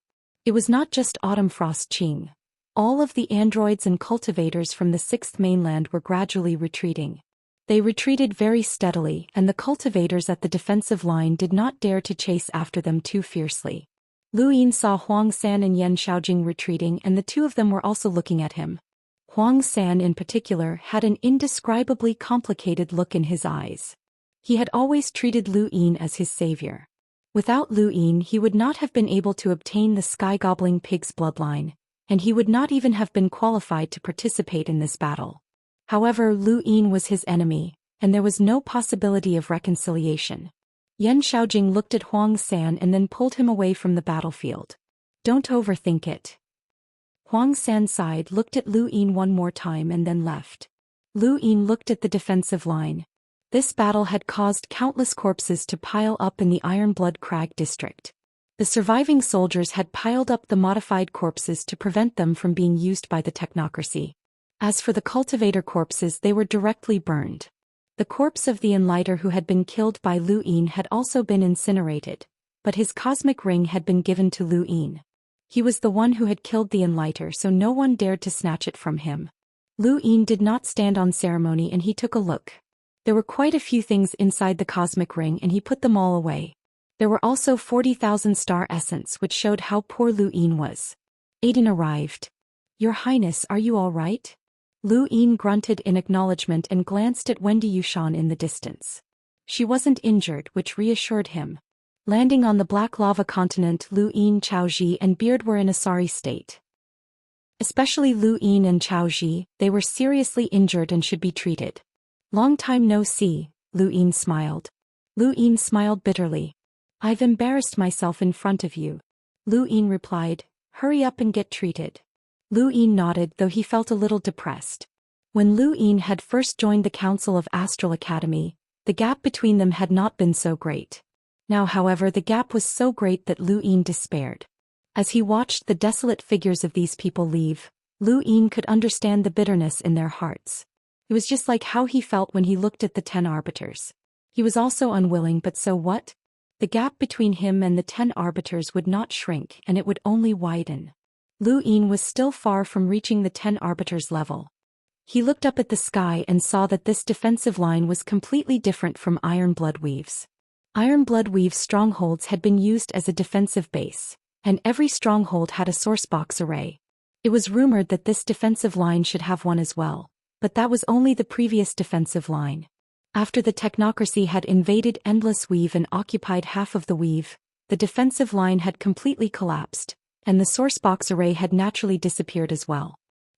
It was not just Autumn Frost Qing. All of the androids and cultivators from the 6th Mainland were gradually retreating. They retreated very steadily, and the cultivators at the defensive line did not dare to chase after them too fiercely. Lu Yin saw Huang San and Yan Xiaojing retreating, and the two of them were also looking at him. Huang San in particular had an indescribably complicated look in his eyes. He had always treated Lu Yin as his savior. Without Lu Yin he would not have been able to obtain the sky-gobbling pig's bloodline, and he would not even have been qualified to participate in this battle. However, Lu Yin was his enemy, and there was no possibility of reconciliation. Yan Xiaojing looked at Huang San and then pulled him away from the battlefield. Don't overthink it. Huang San sighed, looked at Lu Yin one more time and then left. Lu Yin looked at the defensive line. This battle had caused countless corpses to pile up in the Iron Blood Crag district. The surviving soldiers had piled up the modified corpses to prevent them from being used by the technocracy. As for the cultivator corpses, they were directly burned. The corpse of the enlighter who had been killed by Lu Yin had also been incinerated, but his cosmic ring had been given to Lu Yin. He was the one who had killed the enlighter, so no one dared to snatch it from him. Lu Yin did not stand on ceremony and he took a look. There were quite a few things inside the cosmic ring and he put them all away. There were also 40,000 star essence, which showed how poor Lu Yin was. Aiden arrived. Your Highness, are you all right? Lu Yin grunted in acknowledgement and glanced at Wendy Yushan in the distance. She wasn't injured, which reassured him. Landing on the Black Lava continent, Lu Yin, Chao Ji and Beard were in a sorry state. Especially Lu Yin and Chao Ji, they were seriously injured and should be treated. Long time no see, Lu Yin smiled. Lu Yin smiled bitterly. I've embarrassed myself in front of you. Lu Yin replied, hurry up and get treated. Lu Yin nodded, though he felt a little depressed. When Lu Yin had first joined the Council of Astral Academy, the gap between them had not been so great. Now, however, the gap was so great that Lu Yin despaired. As he watched the desolate figures of these people leave, Lu Yin could understand the bitterness in their hearts. It was just like how he felt when he looked at the 10 arbiters. He was also unwilling, but so what? The gap between him and the 10 arbiters would not shrink, and it would only widen. Lu Yin was still far from reaching the 10 arbiters level. He looked up at the sky and saw that this defensive line was completely different from Iron Blood Weave's. Iron Blood Weave's strongholds had been used as a defensive base, and every stronghold had a source box array. It was rumored that this defensive line should have one as well, but that was only the previous defensive line. After the technocracy had invaded Endless Weave and occupied half of the weave, the defensive line had completely collapsed, and the source box array had naturally disappeared as well.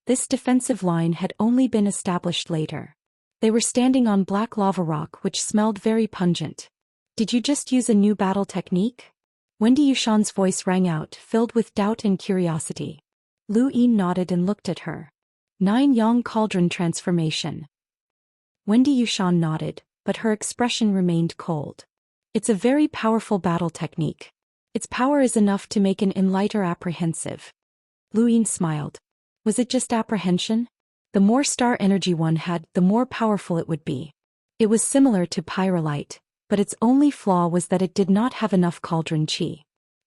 This defensive line had only been established later. They were standing on black lava rock which smelled very pungent. Did you just use a new battle technique? Wendy Yushan's voice rang out, filled with doubt and curiosity. Lu Yin nodded and looked at her. 9 Yang Cauldron Transformation. Wendy Yushan nodded, but her expression remained cold. It's a very powerful battle technique. Its power is enough to make an enlighter apprehensive. Lu Yin smiled. Was it just apprehension? The more star energy one had, the more powerful it would be. It was similar to pyrolite, but its only flaw was that it did not have enough cauldron chi.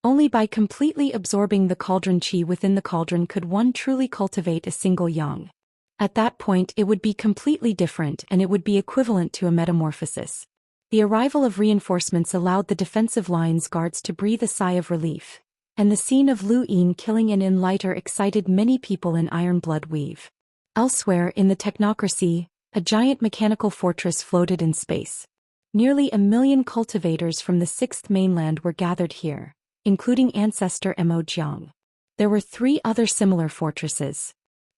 Only by completely absorbing the cauldron chi within the cauldron could one truly cultivate a single yang. At that point it would be completely different and it would be equivalent to a metamorphosis. The arrival of reinforcements allowed the defensive line's guards to breathe a sigh of relief, and the scene of Lu Yin killing an enlighter excited many people in Iron Blood Weave. Elsewhere in the technocracy, a giant mechanical fortress floated in space. Nearly 1 million cultivators from the 6th mainland were gathered here, including ancestor Mo Jiang. There were 3 other similar fortresses.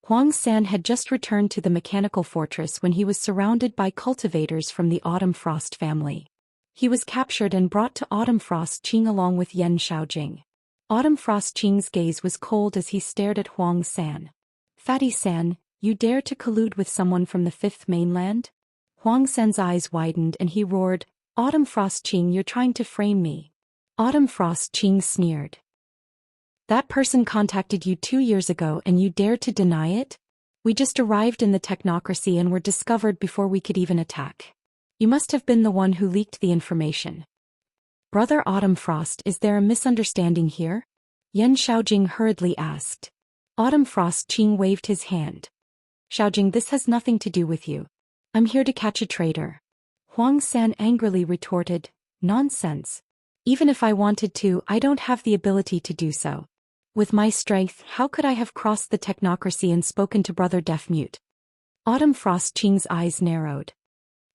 Huang San had just returned to the mechanical fortress when he was surrounded by cultivators from the Autumn Frost family. He was captured and brought to Autumn Frost Qing along with Yan Xiaojing. Autumn Frost Qing's gaze was cold as he stared at Huang San. Fatty San, you dare to collude with someone from the 5th mainland? Huang San's eyes widened and he roared, Autumn Frost Qing, you're trying to frame me. Autumn Frost Qing sneered. That person contacted you 2 years ago and you dare to deny it? We just arrived in the technocracy and were discovered before we could even attack. You must have been the one who leaked the information. Brother Autumn Frost, is there a misunderstanding here? Yan Xiaojing hurriedly asked. Autumn Frost Qing waved his hand. Xiaojing, this has nothing to do with you. I'm here to catch a traitor. Huang San angrily retorted, nonsense. Even if I wanted to, I don't have the ability to do so. With my strength, how could I have crossed the technocracy and spoken to Brother Deaf-Mute? Autumn Frost Qing's eyes narrowed.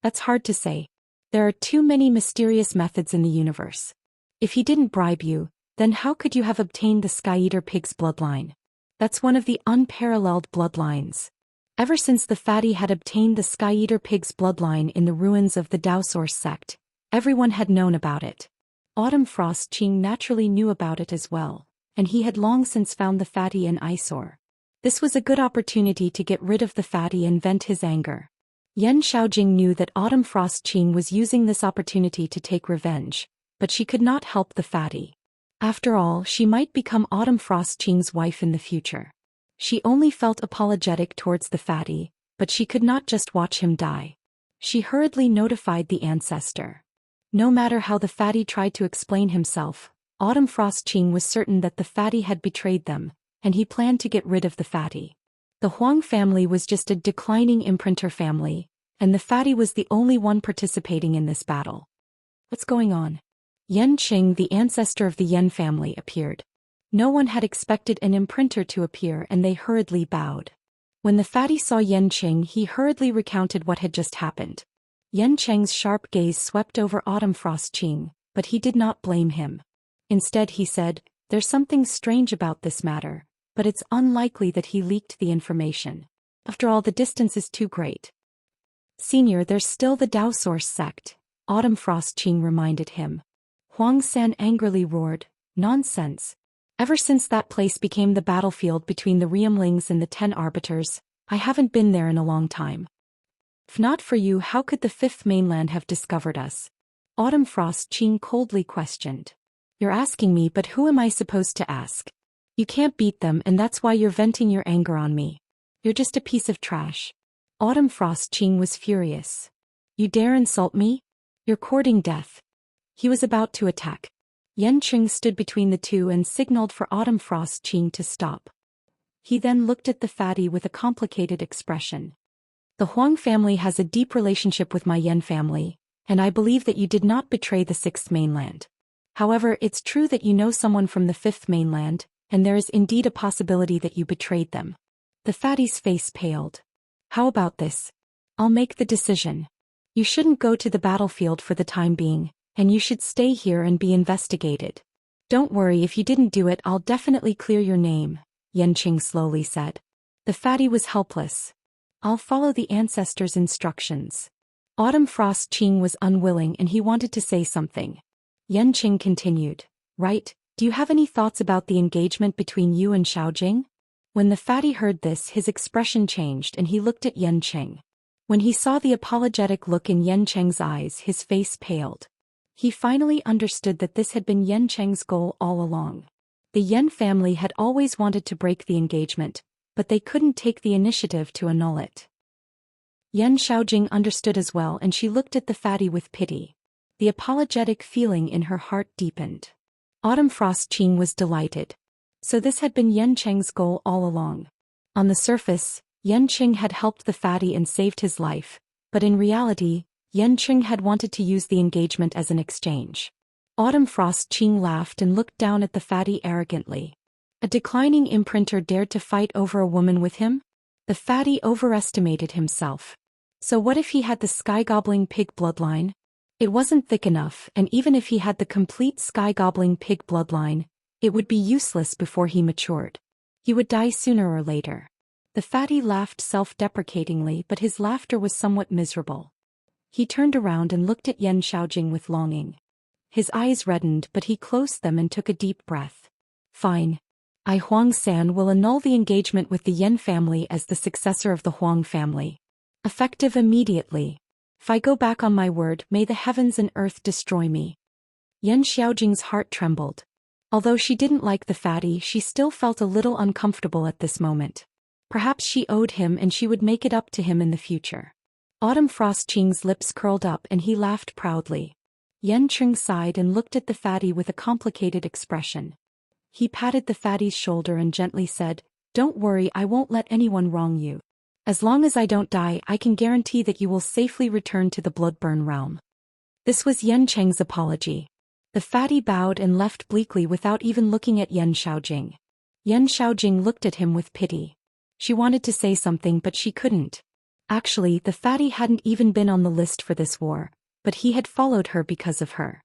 That's hard to say. There are too many mysterious methods in the universe. If he didn't bribe you, then how could you have obtained the Sky-Eater pig's bloodline? That's one of the unparalleled bloodlines. Ever since the fatty had obtained the Sky-Eater pig's bloodline in the ruins of the Daoist sect, everyone had known about it. Autumn Frost Qing naturally knew about it as well, and he had long since found the fatty an eyesore. This was a good opportunity to get rid of the fatty and vent his anger. Yan Xiaojing knew that Autumn Frost Qing was using this opportunity to take revenge, but she could not help the fatty. After all, she might become Autumn Frost Qing's wife in the future. She only felt apologetic towards the fatty, but she could not just watch him die. She hurriedly notified the ancestor. No matter how the fatty tried to explain himself, Autumn Frost Qing was certain that the fatty had betrayed them, and he planned to get rid of the fatty. The Huang family was just a declining imprinter family, and the fatty was the only one participating in this battle. What's going on? Yan Qing, the ancestor of the Yan family, appeared. No one had expected an imprinter to appear, and they hurriedly bowed. When the fatty saw Yan Qing, he hurriedly recounted what had just happened. Yan Qing's sharp gaze swept over Autumn Frost Qing, but he did not blame him. Instead he said, "There's something strange about this matter, but it's unlikely that he leaked the information. After all, the distance is too great." "Senior, there's still the Daoist sect," Autumn Frost Qing reminded him. Huang San angrily roared, "Nonsense. Ever since that place became the battlefield between the Realmlings and the 10 Arbiters, I haven't been there in a long time. If not for you, how could the Fifth Mainland have discovered us?" Autumn Frost Qing coldly questioned. "You're asking me, but who am I supposed to ask? You can't beat them, and that's why you're venting your anger on me. You're just a piece of trash." Autumn Frost Qing was furious. "You dare insult me? You're courting death." He was about to attack. Yan Qing stood between the two and signaled for Autumn Frost Qing to stop. He then looked at the fatty with a complicated expression. "The Huang family has a deep relationship with my Yan family, and I believe that you did not betray the Sixth Mainland. However, it's true that you know someone from the Fifth Mainland, and there is indeed a possibility that you betrayed them." The fatty's face paled. "How about this? I'll make the decision. You shouldn't go to the battlefield for the time being, and you should stay here and be investigated. Don't worry, if you didn't do it, I'll definitely clear your name," Yan Qing slowly said. The fatty was helpless. "I'll follow the ancestors' instructions." Autumn Frost Qing was unwilling and he wanted to say something. Yan Qing continued, "Right, do you have any thoughts about the engagement between you and Xiaojing?" When the fatty heard this, his expression changed and he looked at Yan Qing. When he saw the apologetic look in Yan Qing's eyes, his face paled. He finally understood that this had been Yan Qing's goal all along. The Yan family had always wanted to break the engagement, but they couldn't take the initiative to annul it. Yan Xiaojing understood as well, and she looked at the fatty with pity. The apologetic feeling in her heart deepened. Autumn Frost Qing was delighted. So this had been Yan Qing's goal all along. On the surface, Yan Qing had helped the fatty and saved his life, but in reality, Yan Qing had wanted to use the engagement as an exchange. Autumn Frost Qing laughed and looked down at the fatty arrogantly. A declining imprinter dared to fight over a woman with him? The fatty overestimated himself. So what if he had the sky-gobbling pig bloodline? It wasn't thick enough, and even if he had the complete sky-gobbling pig bloodline, it would be useless before he matured. He would die sooner or later. The fatty laughed self-deprecatingly, but his laughter was somewhat miserable. He turned around and looked at Yan Xiaojing with longing. His eyes reddened, but he closed them and took a deep breath. "Fine. I, Huang San, will annul the engagement with the Yan family as the successor of the Huang family. Effective immediately. If I go back on my word, may the heavens and earth destroy me." Yan Xiaojing's heart trembled. Although she didn't like the fatty, she still felt a little uncomfortable at this moment. Perhaps she owed him and she would make it up to him in the future. Autumn Frost Qing's lips curled up and he laughed proudly. Yan Qing sighed and looked at the fatty with a complicated expression. He patted the fatty's shoulder and gently said, "Don't worry, I won't let anyone wrong you. As long as I don't die, I can guarantee that you will safely return to the Bloodburn realm." This was Yan Qing's apology. The fatty bowed and left bleakly without even looking at Yan Xiaojing. Yan Xiaojing looked at him with pity. She wanted to say something, but she couldn't. Actually, the fatty hadn't even been on the list for this war, but he had followed her because of her.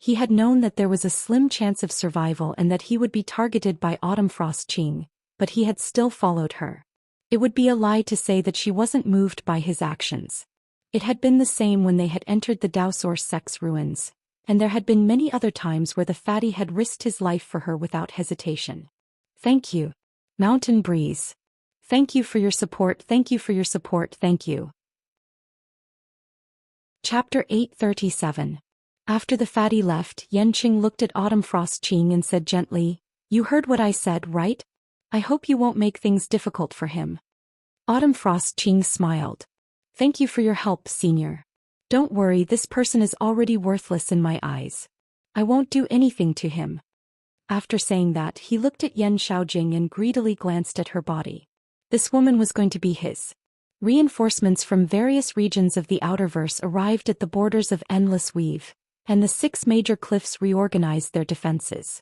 He had known that there was a slim chance of survival and that he would be targeted by Autumn Frost Qing, but he had still followed her. It would be a lie to say that she wasn't moved by his actions. It had been the same when they had entered the Daoist sect's ruins, and there had been many other times where the fatty had risked his life for her without hesitation. Thank you, Mountain Breeze. Thank you for your support, thank you for your support, thank you. Chapter 837. After the fatty left, Yanqing looked at Autumn Frost Qing and said gently, "You heard what I said, right? I hope you won't make things difficult for him." Autumn Frost Qing smiled. "Thank you for your help, Senior. Don't worry, this person is already worthless in my eyes. I won't do anything to him." After saying that, he looked at Yan Xiaojing and greedily glanced at her body. This woman was going to be his. Reinforcements from various regions of the Outerverse arrived at the borders of Endless Weave, and the 6 major cliffs reorganized their defenses.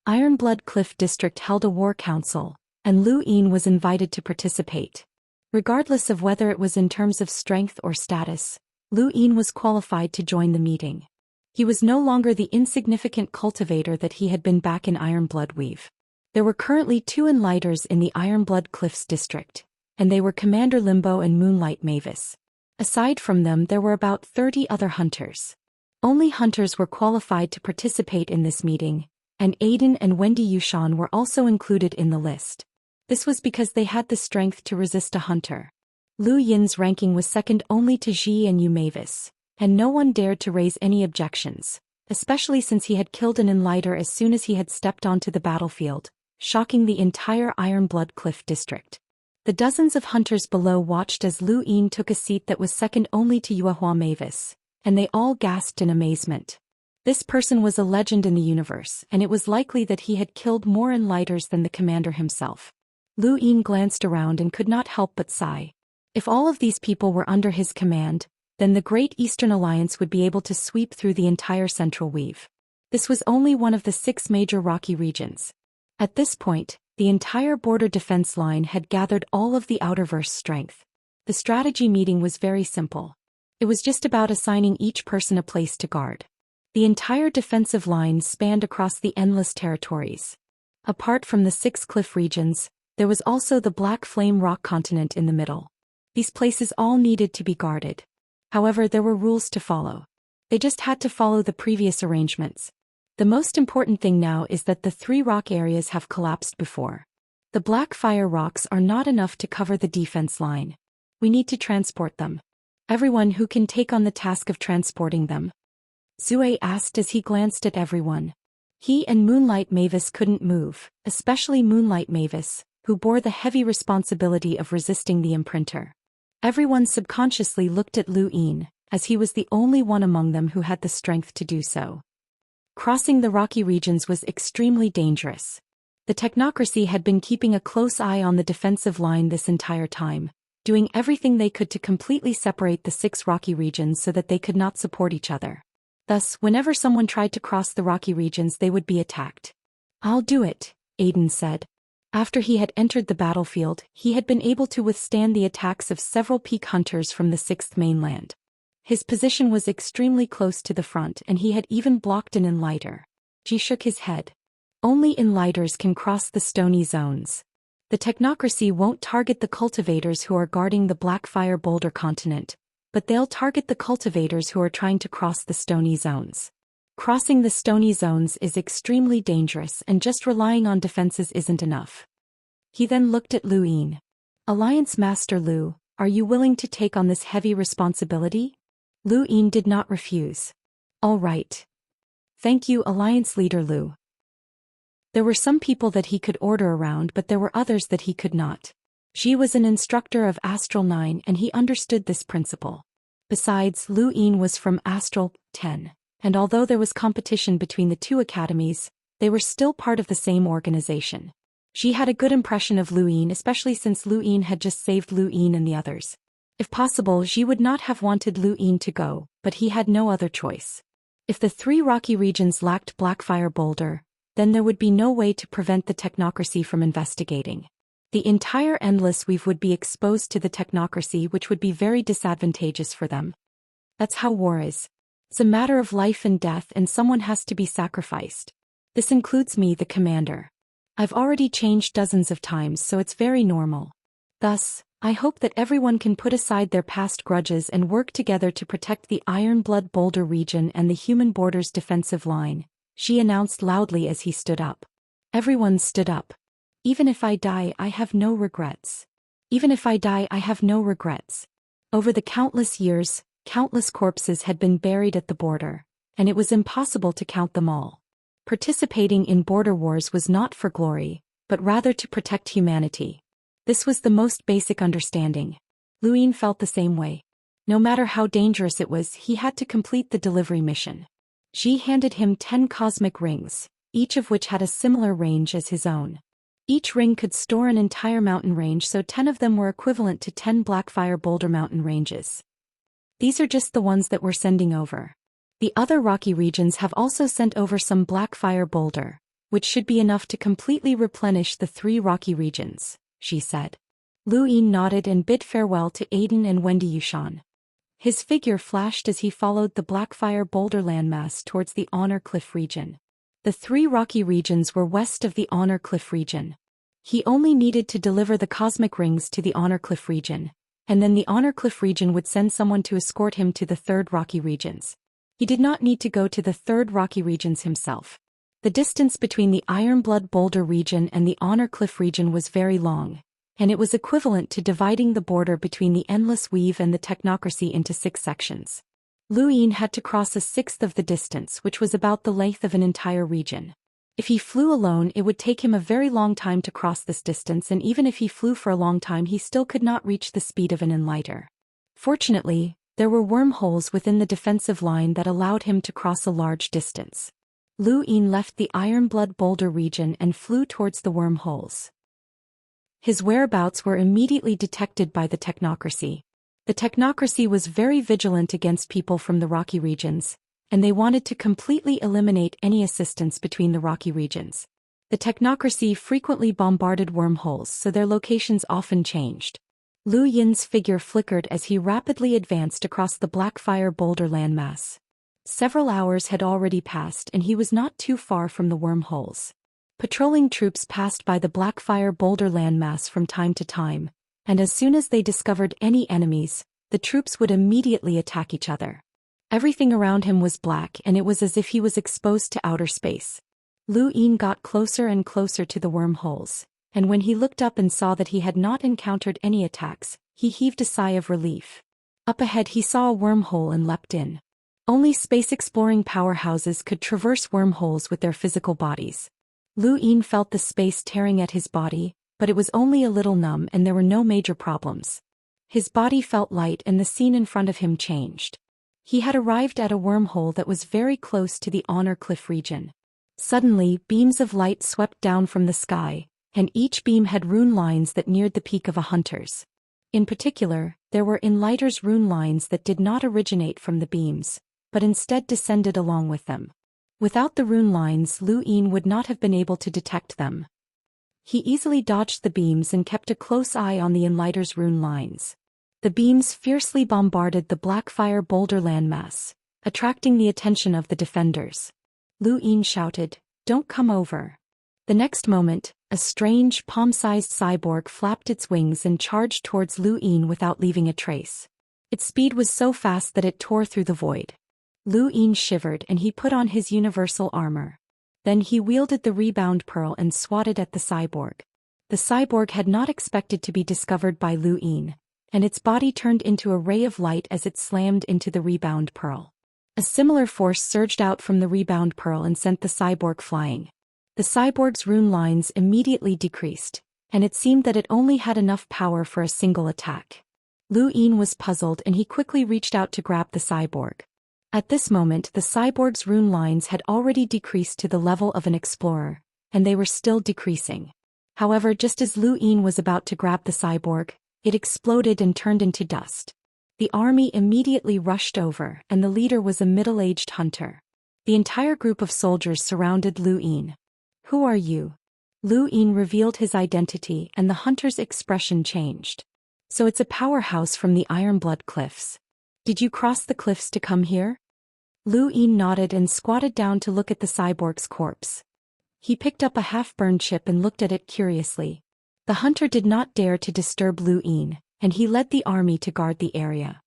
Ironblood Cliff District held a war council, and Lu Yin was invited to participate. Regardless of whether it was in terms of strength or status, Lu Yin was qualified to join the meeting. He was no longer the insignificant cultivator that he had been back in Ironblood Weave. There were currently 2 Enlighters in the Ironblood Cliffs district, and they were Commander Limbo and Moonlight Mavis. Aside from them, there were about 30 other hunters. Only hunters were qualified to participate in this meeting, and Aiden and Wendy Yushan were also included in the list. This was because they had the strength to resist a hunter. Lu Yin's ranking was second only to Ji and Yu Mavis, and no one dared to raise any objections, especially since he had killed an Enlighter as soon as he had stepped onto the battlefield, shocking the entire Ironblood Cliff district. The dozens of hunters below watched as Lu Yin took a seat that was second only to Yuehua Mavis, and they all gasped in amazement. This person was a legend in the universe, and it was likely that he had killed more Enlighters than the commander himself. Lu Yin glanced around and could not help but sigh. If all of these people were under his command, then the Great Eastern Alliance would be able to sweep through the entire Central Weave. This was only one of the 6 major rocky regions. At this point, the entire border defense line had gathered all of the Outerverse strength. The strategy meeting was very simple. It was just about assigning each person a place to guard. The entire defensive line spanned across the endless territories. Apart from the 6 cliff regions, there was also the Black Flame Rock continent in the middle. These places all needed to be guarded. However, there were rules to follow. They just had to follow the previous arrangements. The most important thing now is that the 3 rock areas have collapsed before. The Black Fire rocks are not enough to cover the defense line. We need to transport them. Everyone who can take on the task of transporting them. Zue asked as he glanced at everyone. He and Moonlight Mavis couldn't move, especially Moonlight Mavis, who bore the heavy responsibility of resisting the imprinter. Everyone subconsciously looked at Lu Yin, as he was the only one among them who had the strength to do so. Crossing the rocky regions was extremely dangerous. The technocracy had been keeping a close eye on the defensive line this entire time, doing everything they could to completely separate the 6 rocky regions so that they could not support each other. Thus, whenever someone tried to cross the rocky regions, they would be attacked. "I'll do it," Aiden said. After he had entered the battlefield, he had been able to withstand the attacks of several peak hunters from the 6th mainland. His position was extremely close to the front and he had even blocked an Enlighter. Ji shook his head. "Only Enlighters can cross the stony zones. The technocracy won't target the cultivators who are guarding the Blackfire Boulder continent, but they'll target the cultivators who are trying to cross the stony zones. Crossing the stony zones is extremely dangerous and just relying on defenses isn't enough." He then looked at Lu Yin. "Alliance Master Lu, are you willing to take on this heavy responsibility?" Lu Yin did not refuse. "All right. Thank you, Alliance Leader Lu." There were some people that he could order around, but there were others that he could not. Ji was an instructor of Astral 9 and he understood this principle. Besides, Lu Yin was from Astral 10, and although there was competition between the 2 academies, they were still part of the same organization. Ji had a good impression of Lu Yin, especially since Lu Yin had just saved Lu Yin and the others. If possible, Ji would not have wanted Lu Yin to go, but he had no other choice. If the 3 rocky regions lacked Blackfire Boulder, then there would be no way to prevent the technocracy from investigating. The entire Endless Weave would be exposed to the technocracy, which would be very disadvantageous for them. That's how war is. It's a matter of life and death, and someone has to be sacrificed. This includes me, the commander. I've already changed dozens of times, so it's very normal. Thus, I hope that everyone can put aside their past grudges and work together to protect the Iron Blood Boulder region and the human border's defensive line, she announced loudly as he stood up. Everyone stood up. Even if I die, I have no regrets. Even if I die, I have no regrets. Over the countless years, countless corpses had been buried at the border, and it was impossible to count them all. Participating in border wars was not for glory, but rather to protect humanity. This was the most basic understanding. Lu Yin felt the same way. No matter how dangerous it was, he had to complete the delivery mission. Xi handed him 10 cosmic rings, each of which had a similar range as his own. Each ring could store an entire mountain range, so 10 of them were equivalent to 10 Blackfire Boulder mountain ranges. These are just the ones that we're sending over. The other rocky regions have also sent over some Blackfire Boulder, which should be enough to completely replenish the 3 rocky regions, she said. Lu Yin nodded and bid farewell to Aiden and Wendy Yushan. His figure flashed as he followed the Blackfire Boulder landmass towards the Honor Cliff region. The 3 rocky regions were west of the Honor Cliff region. He only needed to deliver the cosmic rings to the Honor Cliff region, and then the Honor Cliff region would send someone to escort him to the 3rd rocky regions. He did not need to go to the 3rd rocky regions himself. The distance between the Iron Blood Boulder region and the Honor Cliff region was very long, and it was equivalent to dividing the border between the Endless Weave and the Technocracy into 6 sections. Lu Yin had to cross a sixth of the distance, which was about the length of an entire region. If he flew alone, it would take him a very long time to cross this distance, and even if he flew for a long time, he still could not reach the speed of an enlighter. Fortunately, there were wormholes within the defensive line that allowed him to cross a large distance. Lu Yin left the Iron Blood Boulder region and flew towards the wormholes. His whereabouts were immediately detected by the Technocracy. The Technocracy was very vigilant against people from the rocky regions, and they wanted to completely eliminate any assistance between the rocky regions. The Technocracy frequently bombarded wormholes, so their locations often changed. Lu Yin's figure flickered as he rapidly advanced across the Blackfire Boulder landmass. Several hours had already passed and he was not too far from the wormholes. Patrolling troops passed by the Blackfire Boulder landmass from time to time, and as soon as they discovered any enemies, the troops would immediately attack each other. Everything around him was black, and it was as if he was exposed to outer space. Lu Yin got closer and closer to the wormholes, and when he looked up and saw that he had not encountered any attacks, he heaved a sigh of relief. Up ahead he saw a wormhole and leapt in. Only space-exploring powerhouses could traverse wormholes with their physical bodies. Lu Yin felt the space tearing at his body, but it was only a little numb and there were no major problems. His body felt light and the scene in front of him changed. He had arrived at a wormhole that was very close to the Honor Cliff region. Suddenly, beams of light swept down from the sky, and each beam had rune lines that neared the peak of a hunter's. In particular, there were enlighter's rune lines that did not originate from the beams, but instead descended along with them. Without the rune lines, Lu Yin would not have been able to detect them. He easily dodged the beams and kept a close eye on the enlighter's rune lines. The beams fiercely bombarded the Blackfire Boulder landmass, attracting the attention of the defenders. Lu Yin shouted, "Don't come over." The next moment, a strange, palm-sized cyborg flapped its wings and charged towards Lu Yin without leaving a trace. Its speed was so fast that it tore through the void. Lu Yin shivered and he put on his universal armor. Then he wielded the rebound pearl and swatted at the cyborg. The cyborg had not expected to be discovered by Lu Yin, and its body turned into a ray of light as it slammed into the rebound pearl. A similar force surged out from the rebound pearl and sent the cyborg flying. The cyborg's rune lines immediately decreased, and it seemed that it only had enough power for a single attack. Lu Yin was puzzled and he quickly reached out to grab the cyborg. At this moment, the cyborg's rune lines had already decreased to the level of an explorer, and they were still decreasing. However, just as Lu Yin was about to grab the cyborg, it exploded and turned into dust. The army immediately rushed over, and the leader was a middle-aged hunter. The entire group of soldiers surrounded Lu Yin. "Who are you?" Lu Yin revealed his identity, and the hunter's expression changed. "So it's a powerhouse from the Iron Blood Cliffs. Did you cross the cliffs to come here?" Lu Yin nodded and squatted down to look at the cyborg's corpse. He picked up a half-burned chip and looked at it curiously. The hunter did not dare to disturb Lu Yin, and he led the army to guard the area.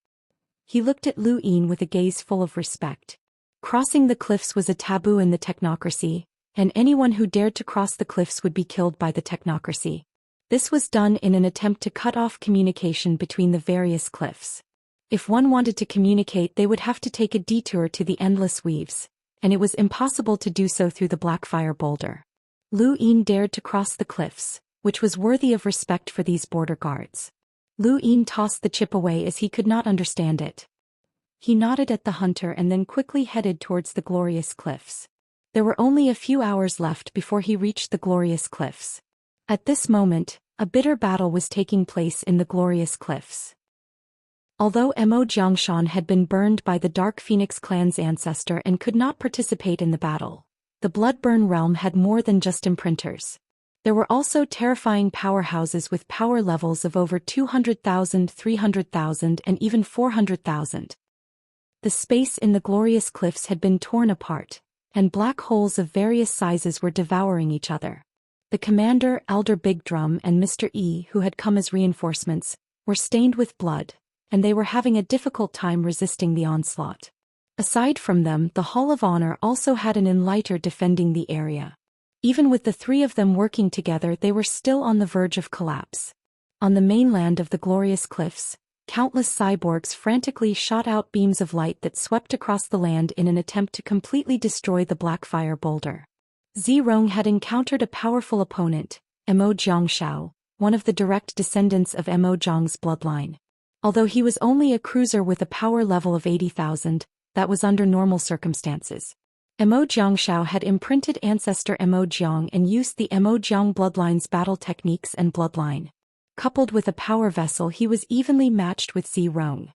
He looked at Lu Yin with a gaze full of respect. Crossing the cliffs was a taboo in the technocracy, and anyone who dared to cross the cliffs would be killed by the technocracy. This was done in an attempt to cut off communication between the various cliffs. If one wanted to communicate, they would have to take a detour to the endless weaves, and it was impossible to do so through the Blackfire boulder. Lu Yin dared to cross the cliffs, which was worthy of respect for these border guards. Lu Yin tossed the chip away as he could not understand it. He nodded at the hunter and then quickly headed towards the glorious cliffs. There were only a few hours left before he reached the glorious cliffs. At this moment, a bitter battle was taking place in the glorious cliffs. Although Mo Jiangshan had been burned by the Dark Phoenix clan's ancestor and could not participate in the battle, the Bloodburn realm had more than just imprinters. There were also terrifying powerhouses with power levels of over 200,000, 300,000, and even 400,000. The space in the glorious cliffs had been torn apart, and black holes of various sizes were devouring each other. The commander, Elder Big Drum, and Mr. E, who had come as reinforcements, were stained with blood, and they were having a difficult time resisting the onslaught. Aside from them, the Hall of Honor also had an enlighter defending the area. Even with the three of them working together, they were still on the verge of collapse. On the mainland of the glorious cliffs, countless cyborgs frantically shot out beams of light that swept across the land in an attempt to completely destroy the Blackfire boulder. Zirong had encountered a powerful opponent, Mo Jiangshao, one of the direct descendants of Mo Jiang's bloodline. Although he was only a cruiser with a power level of 80,000, that was under normal circumstances. Mo Jiangshao had imprinted ancestor Mo Jiang and used the Mo Jiang bloodline's battle techniques and bloodline. Coupled with a power vessel, he was evenly matched with Zirong.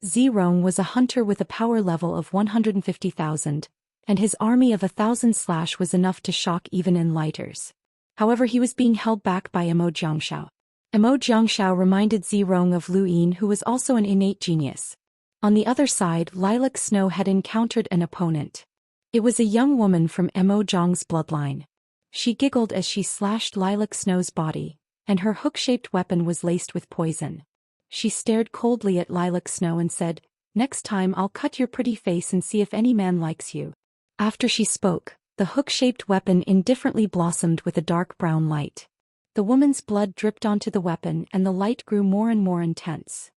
Zirong was a hunter with a power level of 150,000, and his army of 1,000 was enough to shock even enlighters. However, he was being held back by Mo Jiangshao. Mo Jiangshao reminded Zirong of Lu Yin, who was also an innate genius. On the other side, Lilac Snow had encountered an opponent. It was a young woman from Mo Jiang's bloodline. She giggled as she slashed Lilac Snow's body, and her hook-shaped weapon was laced with poison. She stared coldly at Lilac Snow and said, "Next time I'll cut your pretty face and see if any man likes you." After she spoke, the hook-shaped weapon indifferently blossomed with a dark brown light. The woman's blood dripped onto the weapon and the light grew more and more intense.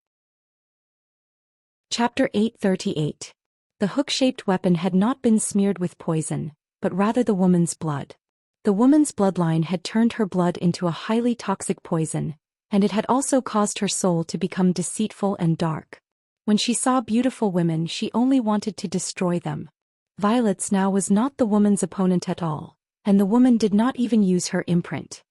Chapter 838. The hook-shaped weapon had not been smeared with poison, but rather the woman's blood. The woman's bloodline had turned her blood into a highly toxic poison, and it had also caused her soul to become deceitful and dark. When she saw beautiful women, she only wanted to destroy them. Violet's now was not the woman's opponent at all, and the woman did not even use her imprint.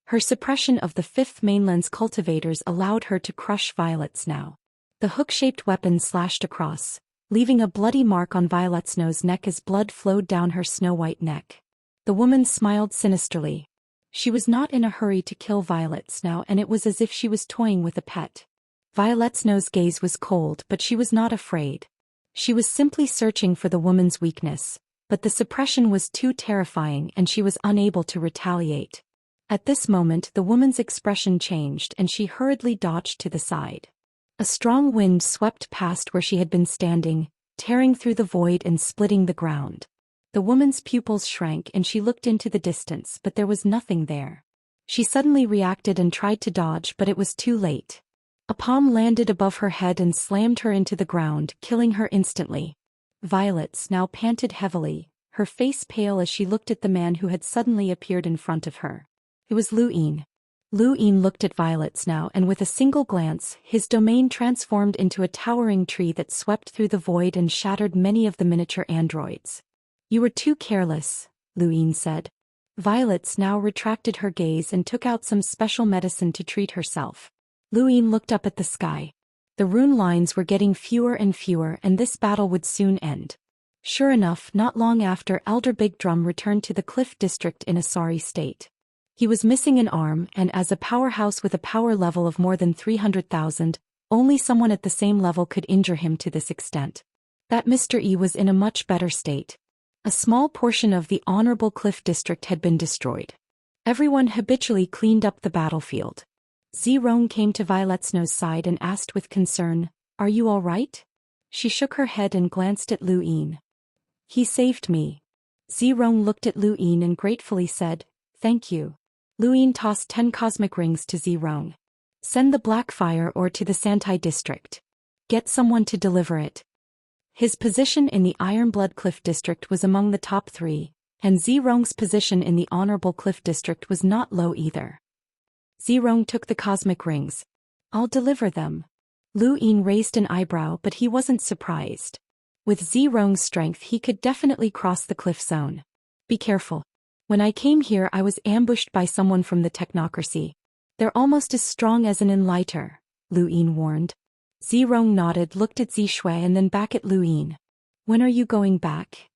Her suppression of the Fifth Mainland's cultivators allowed her to crush Violet's now. The hook-shaped weapon slashed across, leaving a bloody mark on Violet Snow's neck as blood flowed down her snow-white neck. The woman smiled sinisterly. She was not in a hurry to kill Violet Snow, and it was as if she was toying with a pet. Violet Snow's gaze was cold, but she was not afraid. She was simply searching for the woman's weakness, but the suppression was too terrifying and she was unable to retaliate. At this moment, the woman's expression changed and she hurriedly dodged to the side. A strong wind swept past where she had been standing, tearing through the void and splitting the ground. The woman's pupils shrank and she looked into the distance, but there was nothing there. She suddenly reacted and tried to dodge, but it was too late. A palm landed above her head and slammed her into the ground, killing her instantly. Violet now panted heavily, her face pale as she looked at the man who had suddenly appeared in front of her. It was Lu Yin. Lu Yin looked at Violet now, and with a single glance, his domain transformed into a towering tree that swept through the void and shattered many of the miniature androids. "You were too careless," Lu Yin said. Violet now retracted her gaze and took out some special medicine to treat herself. Lu Yin looked up at the sky. The rune lines were getting fewer and fewer, and this battle would soon end. Sure enough, not long after, Elder Big Drum returned to the Cliff District in a sorry state. He was missing an arm, and as a powerhouse with a power level of more than 300,000, only someone at the same level could injure him to this extent. That Mr. E was in a much better state. A small portion of the Honorable Cliff District had been destroyed. Everyone habitually cleaned up the battlefield. Zirong came to Violet Snow's side and asked with concern, "Are you all right?" She shook her head and glanced at Lu Yin. "He saved me." Zirong looked at Lu Yin and gratefully said, "Thank you." Lu Yin tossed 10 cosmic rings to Zirong. "Send the Black Fire ore to the Santai district. Get someone to deliver it." His position in the Ironblood Cliff District was among the top 3, and Zirong's position in the Honorable Cliff District was not low either. Zirong took the cosmic rings. "I'll deliver them." Lu Yin raised an eyebrow, but he wasn't surprised. With Zirong's strength he could definitely cross the cliff zone. "Be careful. When I came here I was ambushed by someone from the technocracy. They're almost as strong as an enlighter," Lu Yin warned. Zirong nodded, looked at Zishui and then back at Lu Yin. "When are you going back?"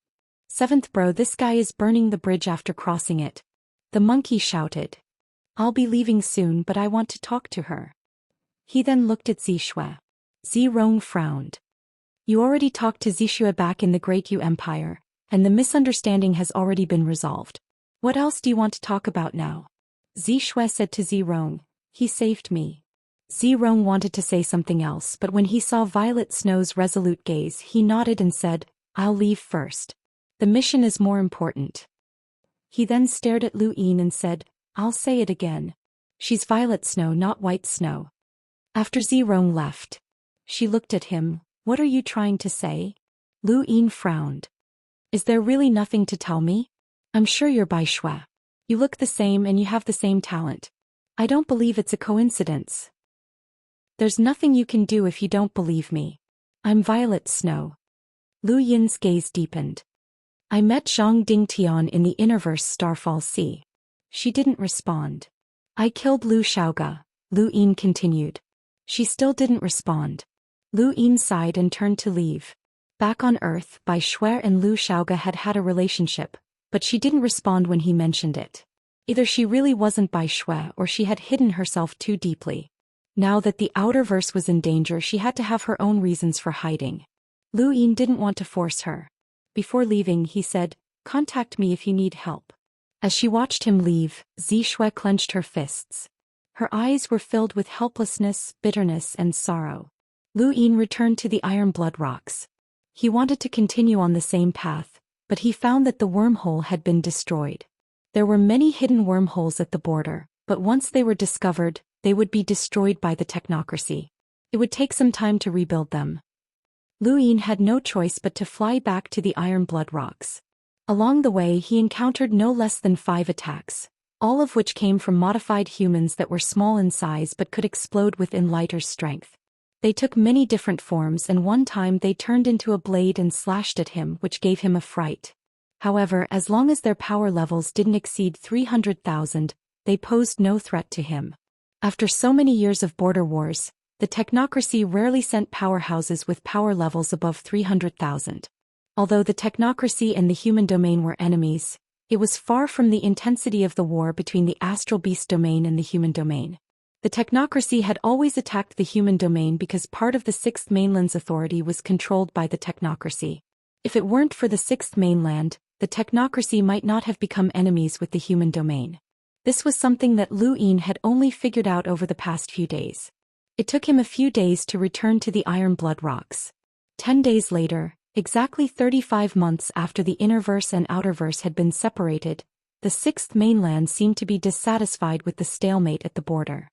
"7th bro, this guy is burning the bridge after crossing it." The monkey shouted. "I'll be leaving soon but I want to talk to her." He then looked at Zishui. Zirong frowned. "You already talked to Zishui back in the Great Yu Empire, and the misunderstanding has already been resolved. What else do you want to talk about now?" Zishui said to Zirong, "He saved me." Zirong wanted to say something else, but when he saw Violet Snow's resolute gaze he nodded and said, "I'll leave first. The mission is more important." He then stared at Lu Yin and said, "I'll say it again. She's Violet Snow, not White Snow." After Zirong left, she looked at him. "What are you trying to say?" Lu Yin frowned. "Is there really nothing to tell me? I'm sure you're Bai Shui. You look the same and you have the same talent. I don't believe it's a coincidence." "There's nothing you can do if you don't believe me. I'm Violet Snow." Lu Yin's gaze deepened. "I met Zhang Dingtian in the Innerverse Starfall Sea." She didn't respond. "I killed Lu Xiaoga," Lu Yin continued. She still didn't respond. Lu Yin sighed and turned to leave. Back on Earth, Bai Shui and Lu Xiaoga had had a relationship, but she didn't respond when he mentioned it. Either she really wasn't Bai Shui or she had hidden herself too deeply. Now that the Outerverse was in danger she had to have her own reasons for hiding. Lu Yin didn't want to force her. Before leaving he said, "Contact me if you need help." As she watched him leave, Zishui clenched her fists. Her eyes were filled with helplessness, bitterness and sorrow. Lu Yin returned to the Ironblood Rocks. He wanted to continue on the same path, but he found that the wormhole had been destroyed. There were many hidden wormholes at the border, but once they were discovered, they would be destroyed by the technocracy. It would take some time to rebuild them. Lu Yin had no choice but to fly back to the Ironblood Rocks. Along the way he encountered no less than 5 attacks, all of which came from modified humans that were small in size but could explode with Enlighter's strength. They took many different forms and one time they turned into a blade and slashed at him, which gave him a fright. However, as long as their power levels didn't exceed 300,000, they posed no threat to him. After so many years of border wars, the technocracy rarely sent powerhouses with power levels above 300,000. Although the technocracy and the human domain were enemies, it was far from the intensity of the war between the astral beast domain and the human domain. The technocracy had always attacked the human domain because part of the Sixth Mainland's authority was controlled by the technocracy. If it weren't for the Sixth Mainland, the technocracy might not have become enemies with the human domain. This was something that Lu Yin had only figured out over the past few days. It took him a few days to return to the Ironblood Rocks. 10 days later, exactly 35 months after the Innerverse and Outerverse had been separated, the Sixth Mainland seemed to be dissatisfied with the stalemate at the border.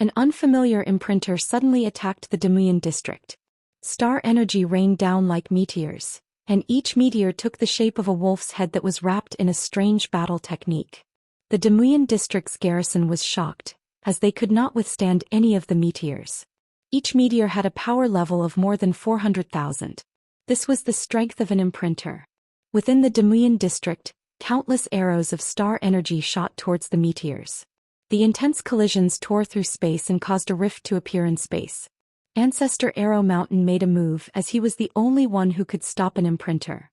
An unfamiliar imprinter suddenly attacked the Demuyan district. Star energy rained down like meteors, and each meteor took the shape of a wolf's head that was wrapped in a strange battle technique. The Demuyan district's garrison was shocked, as they could not withstand any of the meteors. Each meteor had a power level of more than 400,000. This was the strength of an imprinter. Within the Demuyan district, countless arrows of star energy shot towards the meteors. The intense collisions tore through space and caused a rift to appear in space. Ancestor Arrow Mountain made a move as he was the only one who could stop an imprinter.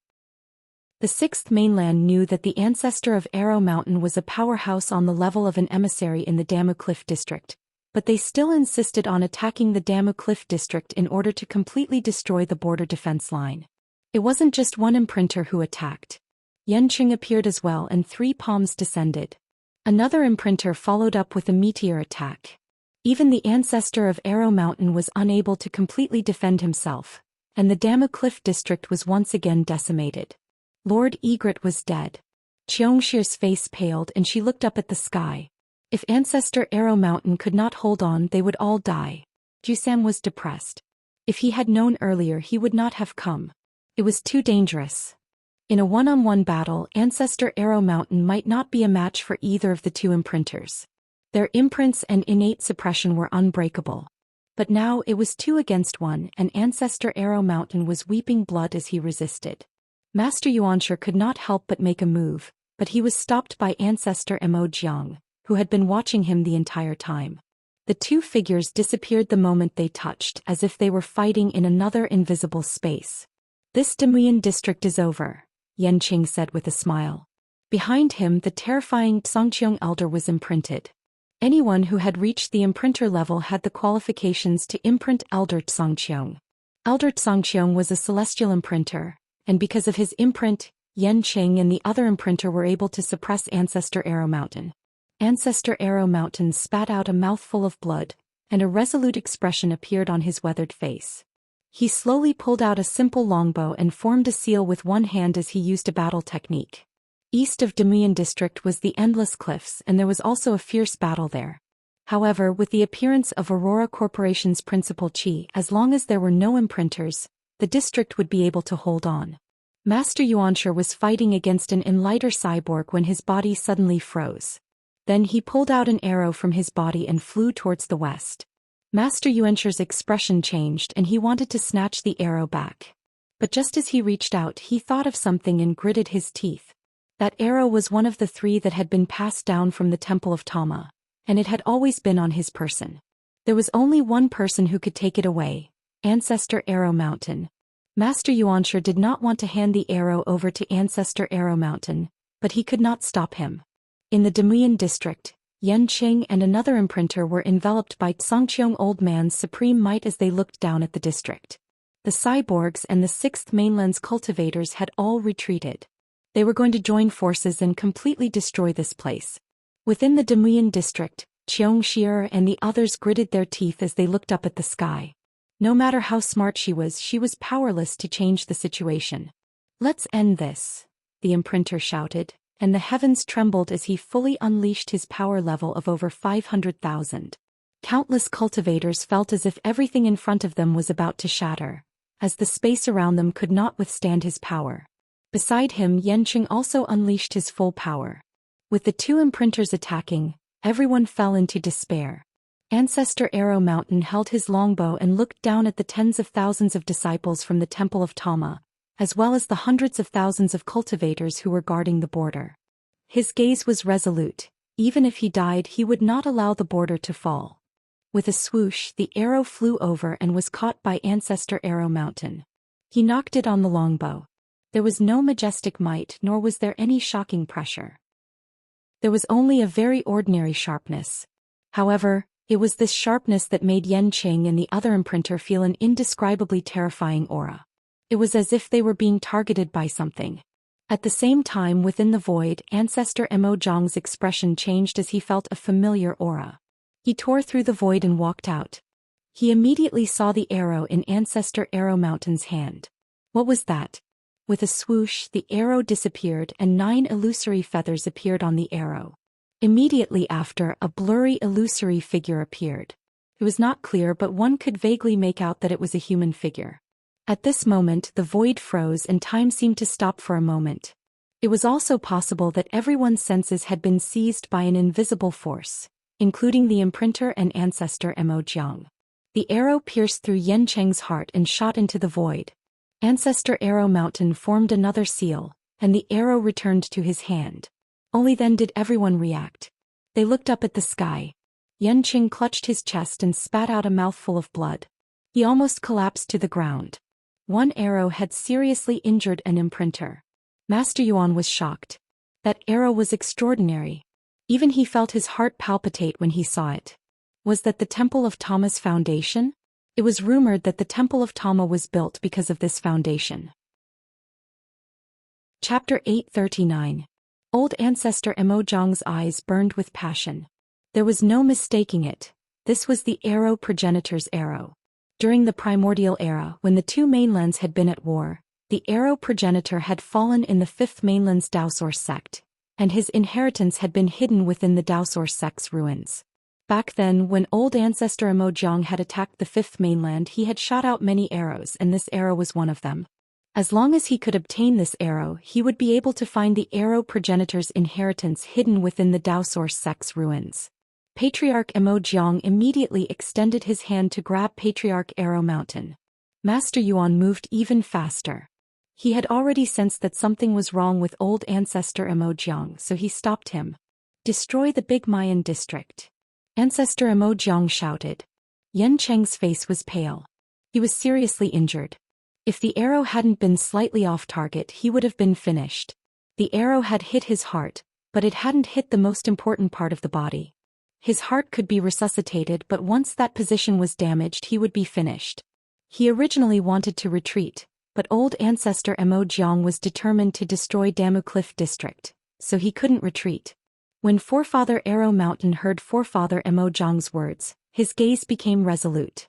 The Sixth Mainland knew that the ancestor of Arrow Mountain was a powerhouse on the level of an emissary in the Damu Cliff district, but they still insisted on attacking the Damu Cliff district in order to completely destroy the border defense line. It wasn't just one imprinter who attacked. Yanqing appeared as well and 3 palms descended. Another imprinter followed up with a meteor attack. Even the ancestor of Arrow Mountain was unable to completely defend himself, and the Damu Cliff district was once again decimated. Lord Egret was dead. Xianxia's face paled and she looked up at the sky. If ancestor Arrow Mountain could not hold on, they would all die. Zhou Xian was depressed. If he had known earlier, he would not have come. It was too dangerous. In a one-on-one battle, ancestor Arrow Mountain might not be a match for either of the 2 imprinters. Their imprints and innate suppression were unbreakable. But now it was 2 against 1, and ancestor Arrow Mountain was weeping blood as he resisted. Master Yuanshi could not help but make a move, but he was stopped by ancestor Mo Jiang, who had been watching him the entire time. The 2 figures disappeared the moment they touched, as if they were fighting in another invisible space. This Damuyan district is over, Yanqing said with a smile. Behind him, the terrifying Xianxia elder was imprinted. Anyone who had reached the imprinter level had the qualifications to imprint Elder Xianxia. Elder Xianxia was a celestial imprinter, and because of his imprint, Yanqing and the other imprinter were able to suppress ancestor Arrow Mountain. Ancestor Arrow Mountain spat out a mouthful of blood, and a resolute expression appeared on his weathered face. He slowly pulled out a simple longbow and formed a seal with one hand as he used a battle technique. East of Damuyan district was the Endless Cliffs, and there was also a fierce battle there. However, with the appearance of Aurora Corporation's principal Qi, as long as there were no imprinters, the district would be able to hold on. Master Yuanshi was fighting against an enlighter cyborg when his body suddenly froze. Then he pulled out an arrow from his body and flew towards the west. Master Yuanshi's expression changed and he wanted to snatch the arrow back. But just as he reached out, he thought of something and gritted his teeth. That arrow was one of the 3 that had been passed down from the Temple of Tama, and it had always been on his person. There was only one person who could take it away, Ancestor Arrow Mountain. Master Yuanshi did not want to hand the arrow over to Ancestor Arrow Mountain, but he could not stop him. In the Damuyan district, Yanqing and another imprinter were enveloped by Xianxia Old Man's supreme might as they looked down at the district. The cyborgs and the 6th Mainland's cultivators had all retreated. They were going to join forces and completely destroy this place. Within the Damuyan district, Xianxia and the others gritted their teeth as they looked up at the sky. No matter how smart she was powerless to change the situation. "Let's end this," the imprinter shouted, and the heavens trembled as he fully unleashed his power level of over 500,000. Countless cultivators felt as if everything in front of them was about to shatter, as the space around them could not withstand his power. Beside him, Yanqing also unleashed his full power. With the 2 imprinters attacking, everyone fell into despair. Ancestor Arrow Mountain held his longbow and looked down at the tens of thousands of disciples from the Temple of Tama, as well as the hundreds of thousands of cultivators who were guarding the border. His gaze was resolute. Even if he died, he would not allow the border to fall. With a swoosh, the arrow flew over and was caught by Ancestor Arrow Mountain. He knocked it on the longbow. There was no majestic might, nor was there any shocking pressure. There was only a very ordinary sharpness. However, it was this sharpness that made Yanqing and the other imprinter feel an indescribably terrifying aura. It was as if they were being targeted by something. At the same time, within the void, Ancestor Mo Zhang's expression changed as he felt a familiar aura. He tore through the void and walked out. He immediately saw the arrow in Ancestor Arrow Mountain's hand. What was that? With a swoosh, the arrow disappeared and 9 illusory feathers appeared on the arrow. Immediately after, a blurry illusory figure appeared. It was not clear, but one could vaguely make out that it was a human figure. At this moment, the void froze and time seemed to stop for a moment. It was also possible that everyone's senses had been seized by an invisible force, including the imprinter and Ancestor Mo Jiang. The arrow pierced through Yanqing's heart and shot into the void. Ancestor Arrow Mountain formed another seal, and the arrow returned to his hand. Only then did everyone react. They looked up at the sky. Yanqing clutched his chest and spat out a mouthful of blood. He almost collapsed to the ground. One arrow had seriously injured an imprinter. Master Yuan was shocked. That arrow was extraordinary. Even he felt his heart palpitate when he saw it. Was that the Temple of Tama's foundation? It was rumored that the Temple of Tama was built because of this foundation. Chapter 839. Old Ancestor Emojiang's eyes burned with passion. There was no mistaking it. This was the arrow progenitor's arrow. During the primordial era, when the two mainlands had been at war, the arrow progenitor had fallen in the fifth mainland's Daoist sect, and his inheritance had been hidden within the Daoist sect's ruins. Back then, when old ancestor Emojiang had attacked the fifth mainland, he had shot out many arrows, and this arrow was one of them. As long as he could obtain this arrow, he would be able to find the arrow progenitor's inheritance hidden within the Daoist sect's ruins. Patriarch Emojiang immediately extended his hand to grab Patriarch Arrow Mountain. Master Yuan moved even faster. He had already sensed that something was wrong with old ancestor Emojiang, so he stopped him. Destroy the big Mayan district. Ancestor Emojiang shouted. Yancheng's face was pale. He was seriously injured. If the arrow hadn't been slightly off target, he would have been finished. The arrow had hit his heart, but it hadn't hit the most important part of the body. His heart could be resuscitated, but once that position was damaged, he would be finished. He originally wanted to retreat, but old ancestor Emojiang was determined to destroy Damu Cliff district, so he couldn't retreat. When Forefather Arrow Mountain heard Forefather Emojiang's words, his gaze became resolute.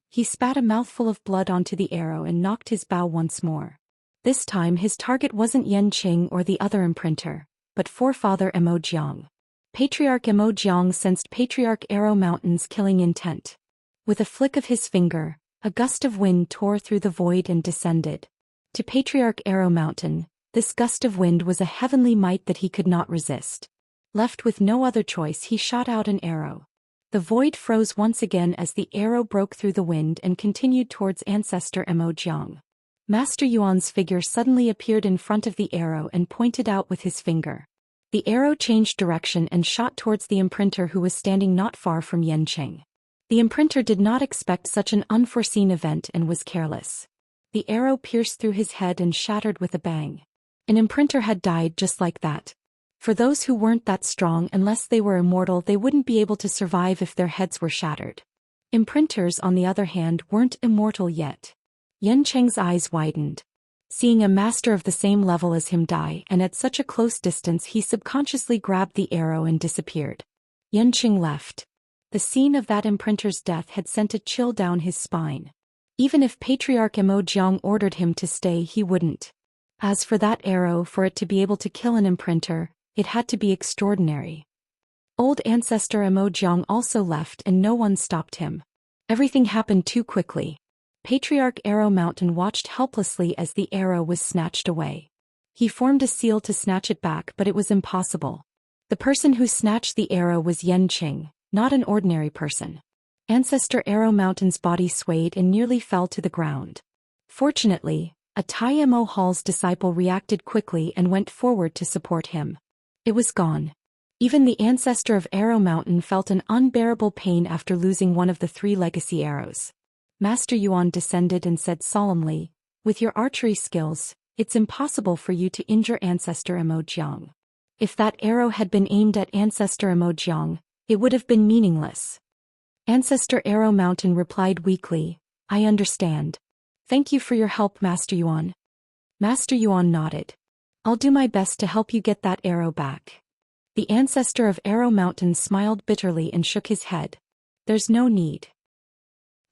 He spat a mouthful of blood onto the arrow and knocked his bow once more. This time his target wasn't Yanqing or the other imprinter, but Forefather Emojiang. Patriarch Emojiang sensed Patriarch Arrow Mountain's killing intent. With a flick of his finger, a gust of wind tore through the void and descended. To Patriarch Arrow Mountain, this gust of wind was a heavenly might that he could not resist. Left with no other choice, he shot out an arrow. The void froze once again as the arrow broke through the wind and continued towards Ancestor Emojiang. Master Yuan's figure suddenly appeared in front of the arrow and pointed out with his finger. The arrow changed direction and shot towards the imprinter who was standing not far from Yancheng. The imprinter did not expect such an unforeseen event and was careless. The arrow pierced through his head and shattered with a bang. An imprinter had died just like that. For those who weren't that strong, unless they were immortal, they wouldn't be able to survive if their heads were shattered. Imprinters, on the other hand, weren't immortal yet. Yancheng's eyes widened. Seeing a master of the same level as him die, and at such a close distance, he subconsciously grabbed the arrow and disappeared. Yancheng left. The scene of that imprinter's death had sent a chill down his spine. Even if Patriarch Emojiang ordered him to stay, he wouldn't. As for that arrow, for it to be able to kill an imprinter, it had to be extraordinary. Old ancestor Emojiang also left and no one stopped him. Everything happened too quickly. Patriarch Arrow Mountain watched helplessly as the arrow was snatched away. He formed a seal to snatch it back, but it was impossible. The person who snatched the arrow was Yanqing, not an ordinary person. Ancestor Arrow Mountain's body swayed and nearly fell to the ground. Fortunately, a Tai Mo Hall's disciple reacted quickly and went forward to support him. It was gone. Even the ancestor of Arrow Mountain felt an unbearable pain after losing one of the 3 legacy arrows. Master Yuan descended and said solemnly, "With your archery skills, it's impossible for you to injure Ancestor Emojiang. If that arrow had been aimed at Ancestor Emojiang, it would have been meaningless." Ancestor Arrow Mountain replied weakly, "I understand. Thank you for your help, Master Yuan." Master Yuan nodded. "I'll do my best to help you get that arrow back." The ancestor of Arrow Mountain smiled bitterly and shook his head. "There's no need.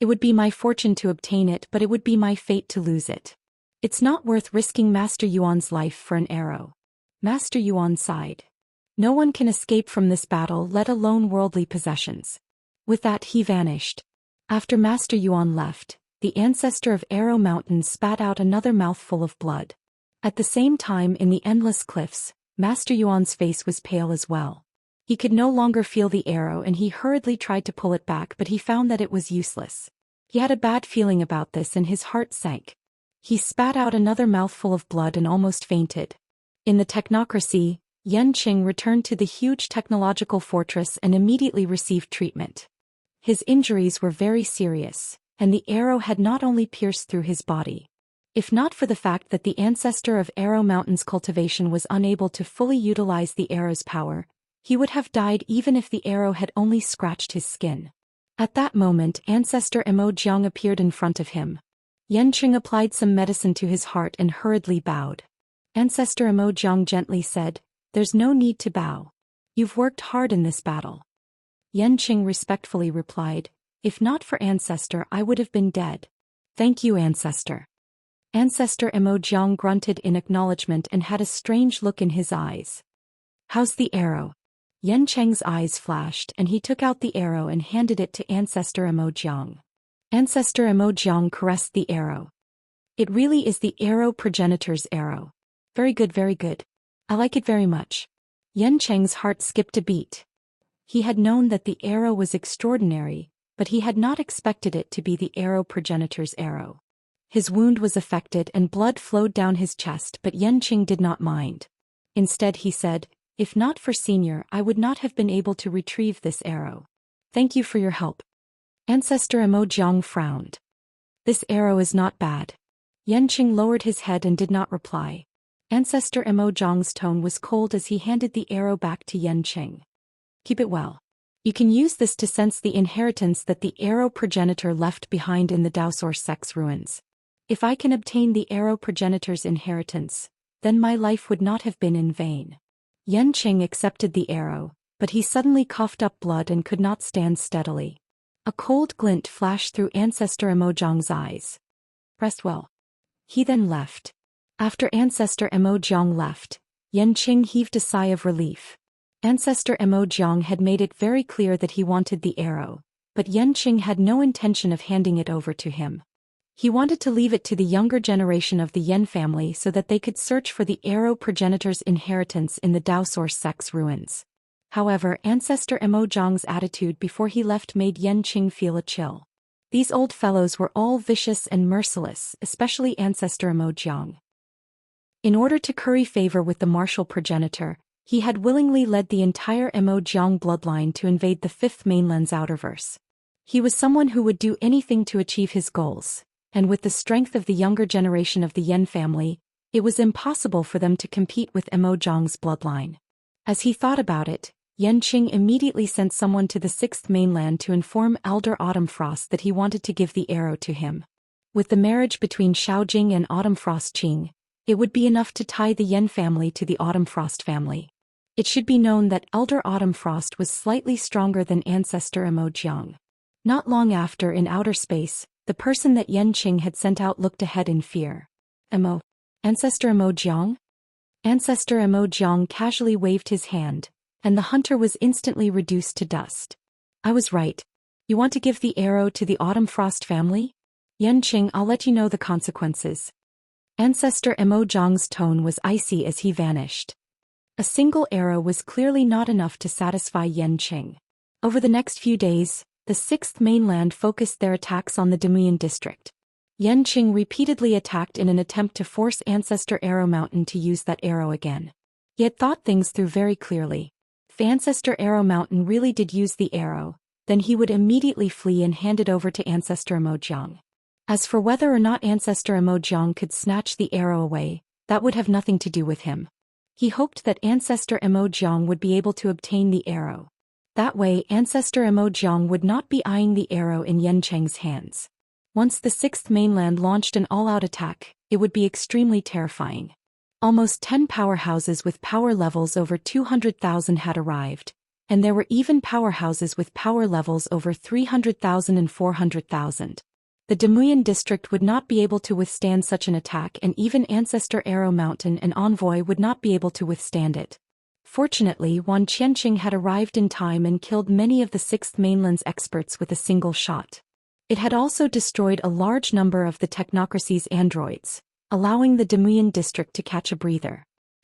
It would be my fortune to obtain it, but it would be my fate to lose it. It's not worth risking Master Yuan's life for an arrow." Master Yuan sighed. "No one can escape from this battle, let alone worldly possessions." With that he vanished. After Master Yuan left, the ancestor of Arrow Mountain spat out another mouthful of blood. At the same time, in the endless cliffs, Master Yuan's face was pale as well. He could no longer feel the arrow and he hurriedly tried to pull it back, but he found that it was useless. He had a bad feeling about this and his heart sank. He spat out another mouthful of blood and almost fainted. In the technocracy, Yanqing returned to the huge technological fortress and immediately received treatment. His injuries were very serious, and the arrow had not only pierced through his body. If not for the fact that the ancestor of Arrow Mountain's cultivation was unable to fully utilize the arrow's power, he would have died even if the arrow had only scratched his skin. At that moment, Ancestor Emojiang appeared in front of him. Yanqing applied some medicine to his heart and hurriedly bowed. Ancestor Emojiang gently said, "There's no need to bow. You've worked hard in this battle." Yanqing respectfully replied, "If not for Ancestor, I would have been dead." "Thank you, Ancestor." Ancestor Emojiang grunted in acknowledgement and had a strange look in his eyes. "How's the arrow?" Yanqing's eyes flashed and he took out the arrow and handed it to Ancestor Emojiang. Ancestor Emojiang caressed the arrow. "It really is the arrow progenitor's arrow. Very good, very good. I like it very much." Yanqing's heart skipped a beat. He had known that the arrow was extraordinary, but he had not expected it to be the arrow progenitor's arrow. His wound was affected and blood flowed down his chest, but Yanqing did not mind. Instead he said, "If not for Senior, I would not have been able to retrieve this arrow. Thank you for your help." Ancestor Emojiang frowned. "This arrow is not bad." Yanqing lowered his head and did not reply. Ancestor Emojiang's tone was cold as he handed the arrow back to Yanqing. "Keep it well. You can use this to sense the inheritance that the arrow progenitor left behind in the Daoist ruins. If I can obtain the arrow progenitor's inheritance, then my life would not have been in vain." Yanqing accepted the arrow, but he suddenly coughed up blood and could not stand steadily. A cold glint flashed through Ancestor Emojiang's eyes. "Rest well." He then left. After Ancestor Emojiang left, Yanqing heaved a sigh of relief. Ancestor Emojiang had made it very clear that he wanted the arrow, but Yanqing had no intention of handing it over to him. He wanted to leave it to the younger generation of the Yan family so that they could search for the arrow progenitor's inheritance in the Daoist ruins. However, Ancestor Emojiang's attitude before he left made Yanqing feel a chill. These old fellows were all vicious and merciless, especially Ancestor Emojiang. In order to curry favor with the martial progenitor, he had willingly led the entire Emojiang bloodline to invade the Fifth Mainland's outerverse. He was someone who would do anything to achieve his goals, and with the strength of the younger generation of the Yan family, it was impossible for them to compete with Emojiang's bloodline. As he thought about it, Yanqing immediately sent someone to the Sixth Mainland to inform Elder Autumn Frost that he wanted to give the arrow to him. With the marriage between Xiaojing and Autumn Frost Qing, it would be enough to tie the Yan family to the Autumn Frost family. It should be known that Elder Autumn Frost was slightly stronger than Ancestor Emojiang. Not long after, in outer space, the person that Yanqing had sent out looked ahead in fear. Ancestor Emojiang?" Ancestor Emojiang casually waved his hand, and the hunter was instantly reduced to dust. "I was right. You want to give the arrow to the Autumn Frost family? Yanqing, I'll let you know the consequences." Ancestor Emojiang's tone was icy as he vanished. A single arrow was clearly not enough to satisfy Yanqing. Over the next few days, the Sixth Mainland focused their attacks on the Demuyan district. Yanqing repeatedly attacked in an attempt to force Ancestor Arrow Mountain to use that arrow again. He had thought things through very clearly. If Ancestor Arrow Mountain really did use the arrow, then he would immediately flee and hand it over to Ancestor Emojiang. As for whether or not Ancestor Emojiang could snatch the arrow away, that would have nothing to do with him. He hoped that Ancestor Emojiang would be able to obtain the arrow. That way, Ancestor Emojiang would not be eyeing the arrow in Yanqing's hands. Once the Sixth Mainland launched an all-out attack, it would be extremely terrifying. Almost 10 powerhouses with power levels over 200,000 had arrived, and there were even powerhouses with power levels over 300,000 and 400,000. The Demuyan district would not be able to withstand such an attack, and even Ancestor Arrow Mountain and Envoy would not be able to withstand it. Fortunately, Wan Qianqing had arrived in time and killed many of the Sixth Mainland's experts with a single shot. It had also destroyed a large number of the technocracy's androids, allowing the Demuyan district to catch a breather.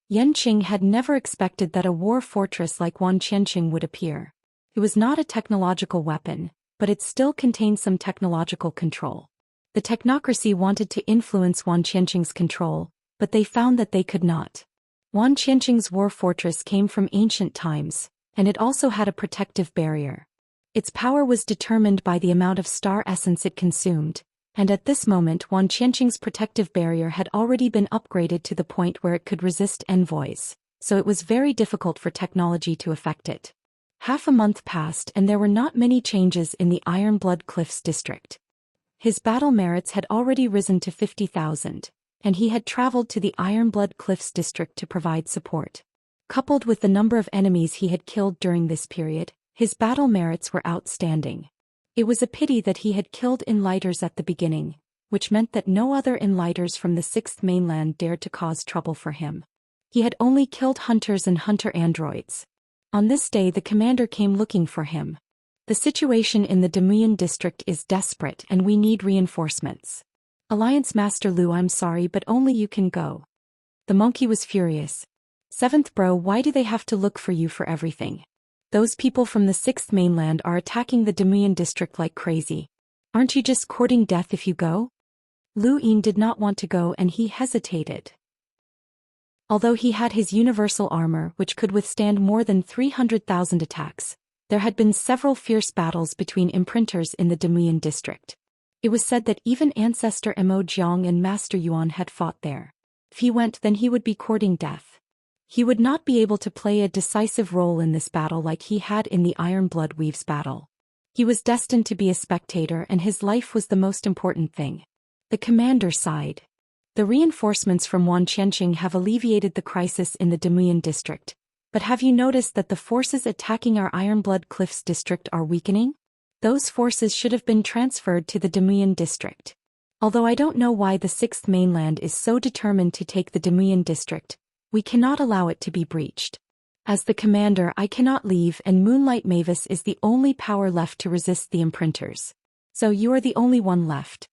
Yanqing had never expected that a war fortress like Wan Qianqing would appear. It was not a technological weapon, but it still contained some technological control. The technocracy wanted to influence Wan Qianqing's control, but they found that they could not. Wan Qianqing's war fortress came from ancient times, and it also had a protective barrier. Its power was determined by the amount of star essence it consumed, and at this moment Wan Qianqing's protective barrier had already been upgraded to the point where it could resist envoys, so it was very difficult for technology to affect it. Half a month passed and there were not many changes in the Ironblood Cliffs district. His battle merits had already risen to 50,000, and he had traveled to the Ironblood Cliffs district to provide support. Coupled with the number of enemies he had killed during this period, his battle merits were outstanding. It was a pity that he had killed Enlighters at the beginning, which meant that no other Enlighters from the 6th mainland dared to cause trouble for him. He had only killed hunters and hunter androids. On this day the commander came looking for him. The situation in the Demuyan district is desperate and we need reinforcements. Alliance Master Lu, I'm sorry but only you can go. The monkey was furious. 7th bro, why do they have to look for you for everything? Those people from the 6th mainland are attacking the Demuyan district like crazy. Aren't you just courting death if you go? Lu Yin did not want to go and he hesitated. Although he had his universal armor which could withstand more than 300,000 attacks, there had been several fierce battles between imprinters in the Demuyan district. It was said that even Ancestor Mo Jiang and Master Yuan had fought there. If he went, then he would be courting death. He would not be able to play a decisive role in this battle like he had in the Iron Blood Weaves battle. He was destined to be a spectator and his life was the most important thing. The commander sighed. The reinforcements from Wanqianqing have alleviated the crisis in the Demuyan district, but have you noticed that the forces attacking our Ironblood Cliffs district are weakening? Those forces should have been transferred to the Demuyan district. Although I don't know why the 6th mainland is so determined to take the Demuyan district, we cannot allow it to be breached. As the commander, I cannot leave, and Moonlight Mavis is the only power left to resist the imprinters. So you are the only one left.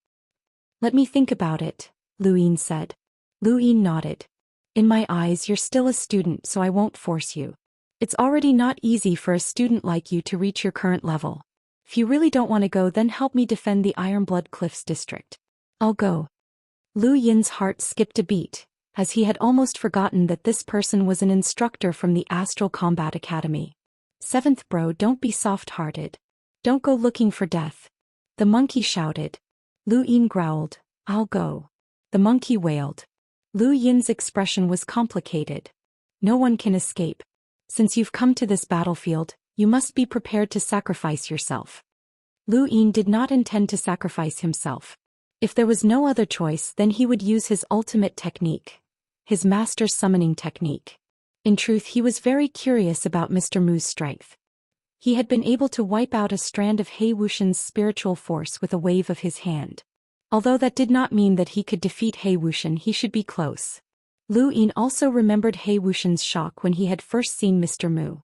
Let me think about it, Lu Yin said. Lu Yin nodded. In my eyes you're still a student, so I won't force you. It's already not easy for a student like you to reach your current level. If you really don't want to go, then help me defend the Ironblood Cliffs district. I'll go. Lu Yin's heart skipped a beat, as he had almost forgotten that this person was an instructor from the Astral Combat Academy. 7th bro, don't be soft-hearted. Don't go looking for death. The monkey shouted. Lu Yin growled, I'll go. The monkey wailed. Lu Yin's expression was complicated. No one can escape. Since you've come to this battlefield, you must be prepared to sacrifice yourself. Lu Yin did not intend to sacrifice himself. If there was no other choice, then he would use his ultimate technique, his master summoning technique. In truth, he was very curious about Mr. Mu's strength. He had been able to wipe out a strand of He Wuxian's spiritual force with a wave of his hand. Although that did not mean that he could defeat He Wuxian, he should be close. Lu Yin also remembered He Wuxian's shock when he had first seen Mr. Mu.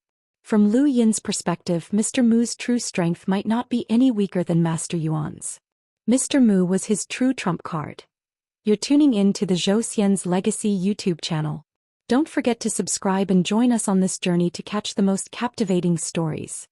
From Lu Yin's perspective, Mr. Mu's true strength might not be any weaker than Master Yuan's. Mr. Mu was his true trump card. You're tuning in to the Zhou Xian's Legacy YouTube channel. Don't forget to subscribe and join us on this journey to catch the most captivating stories.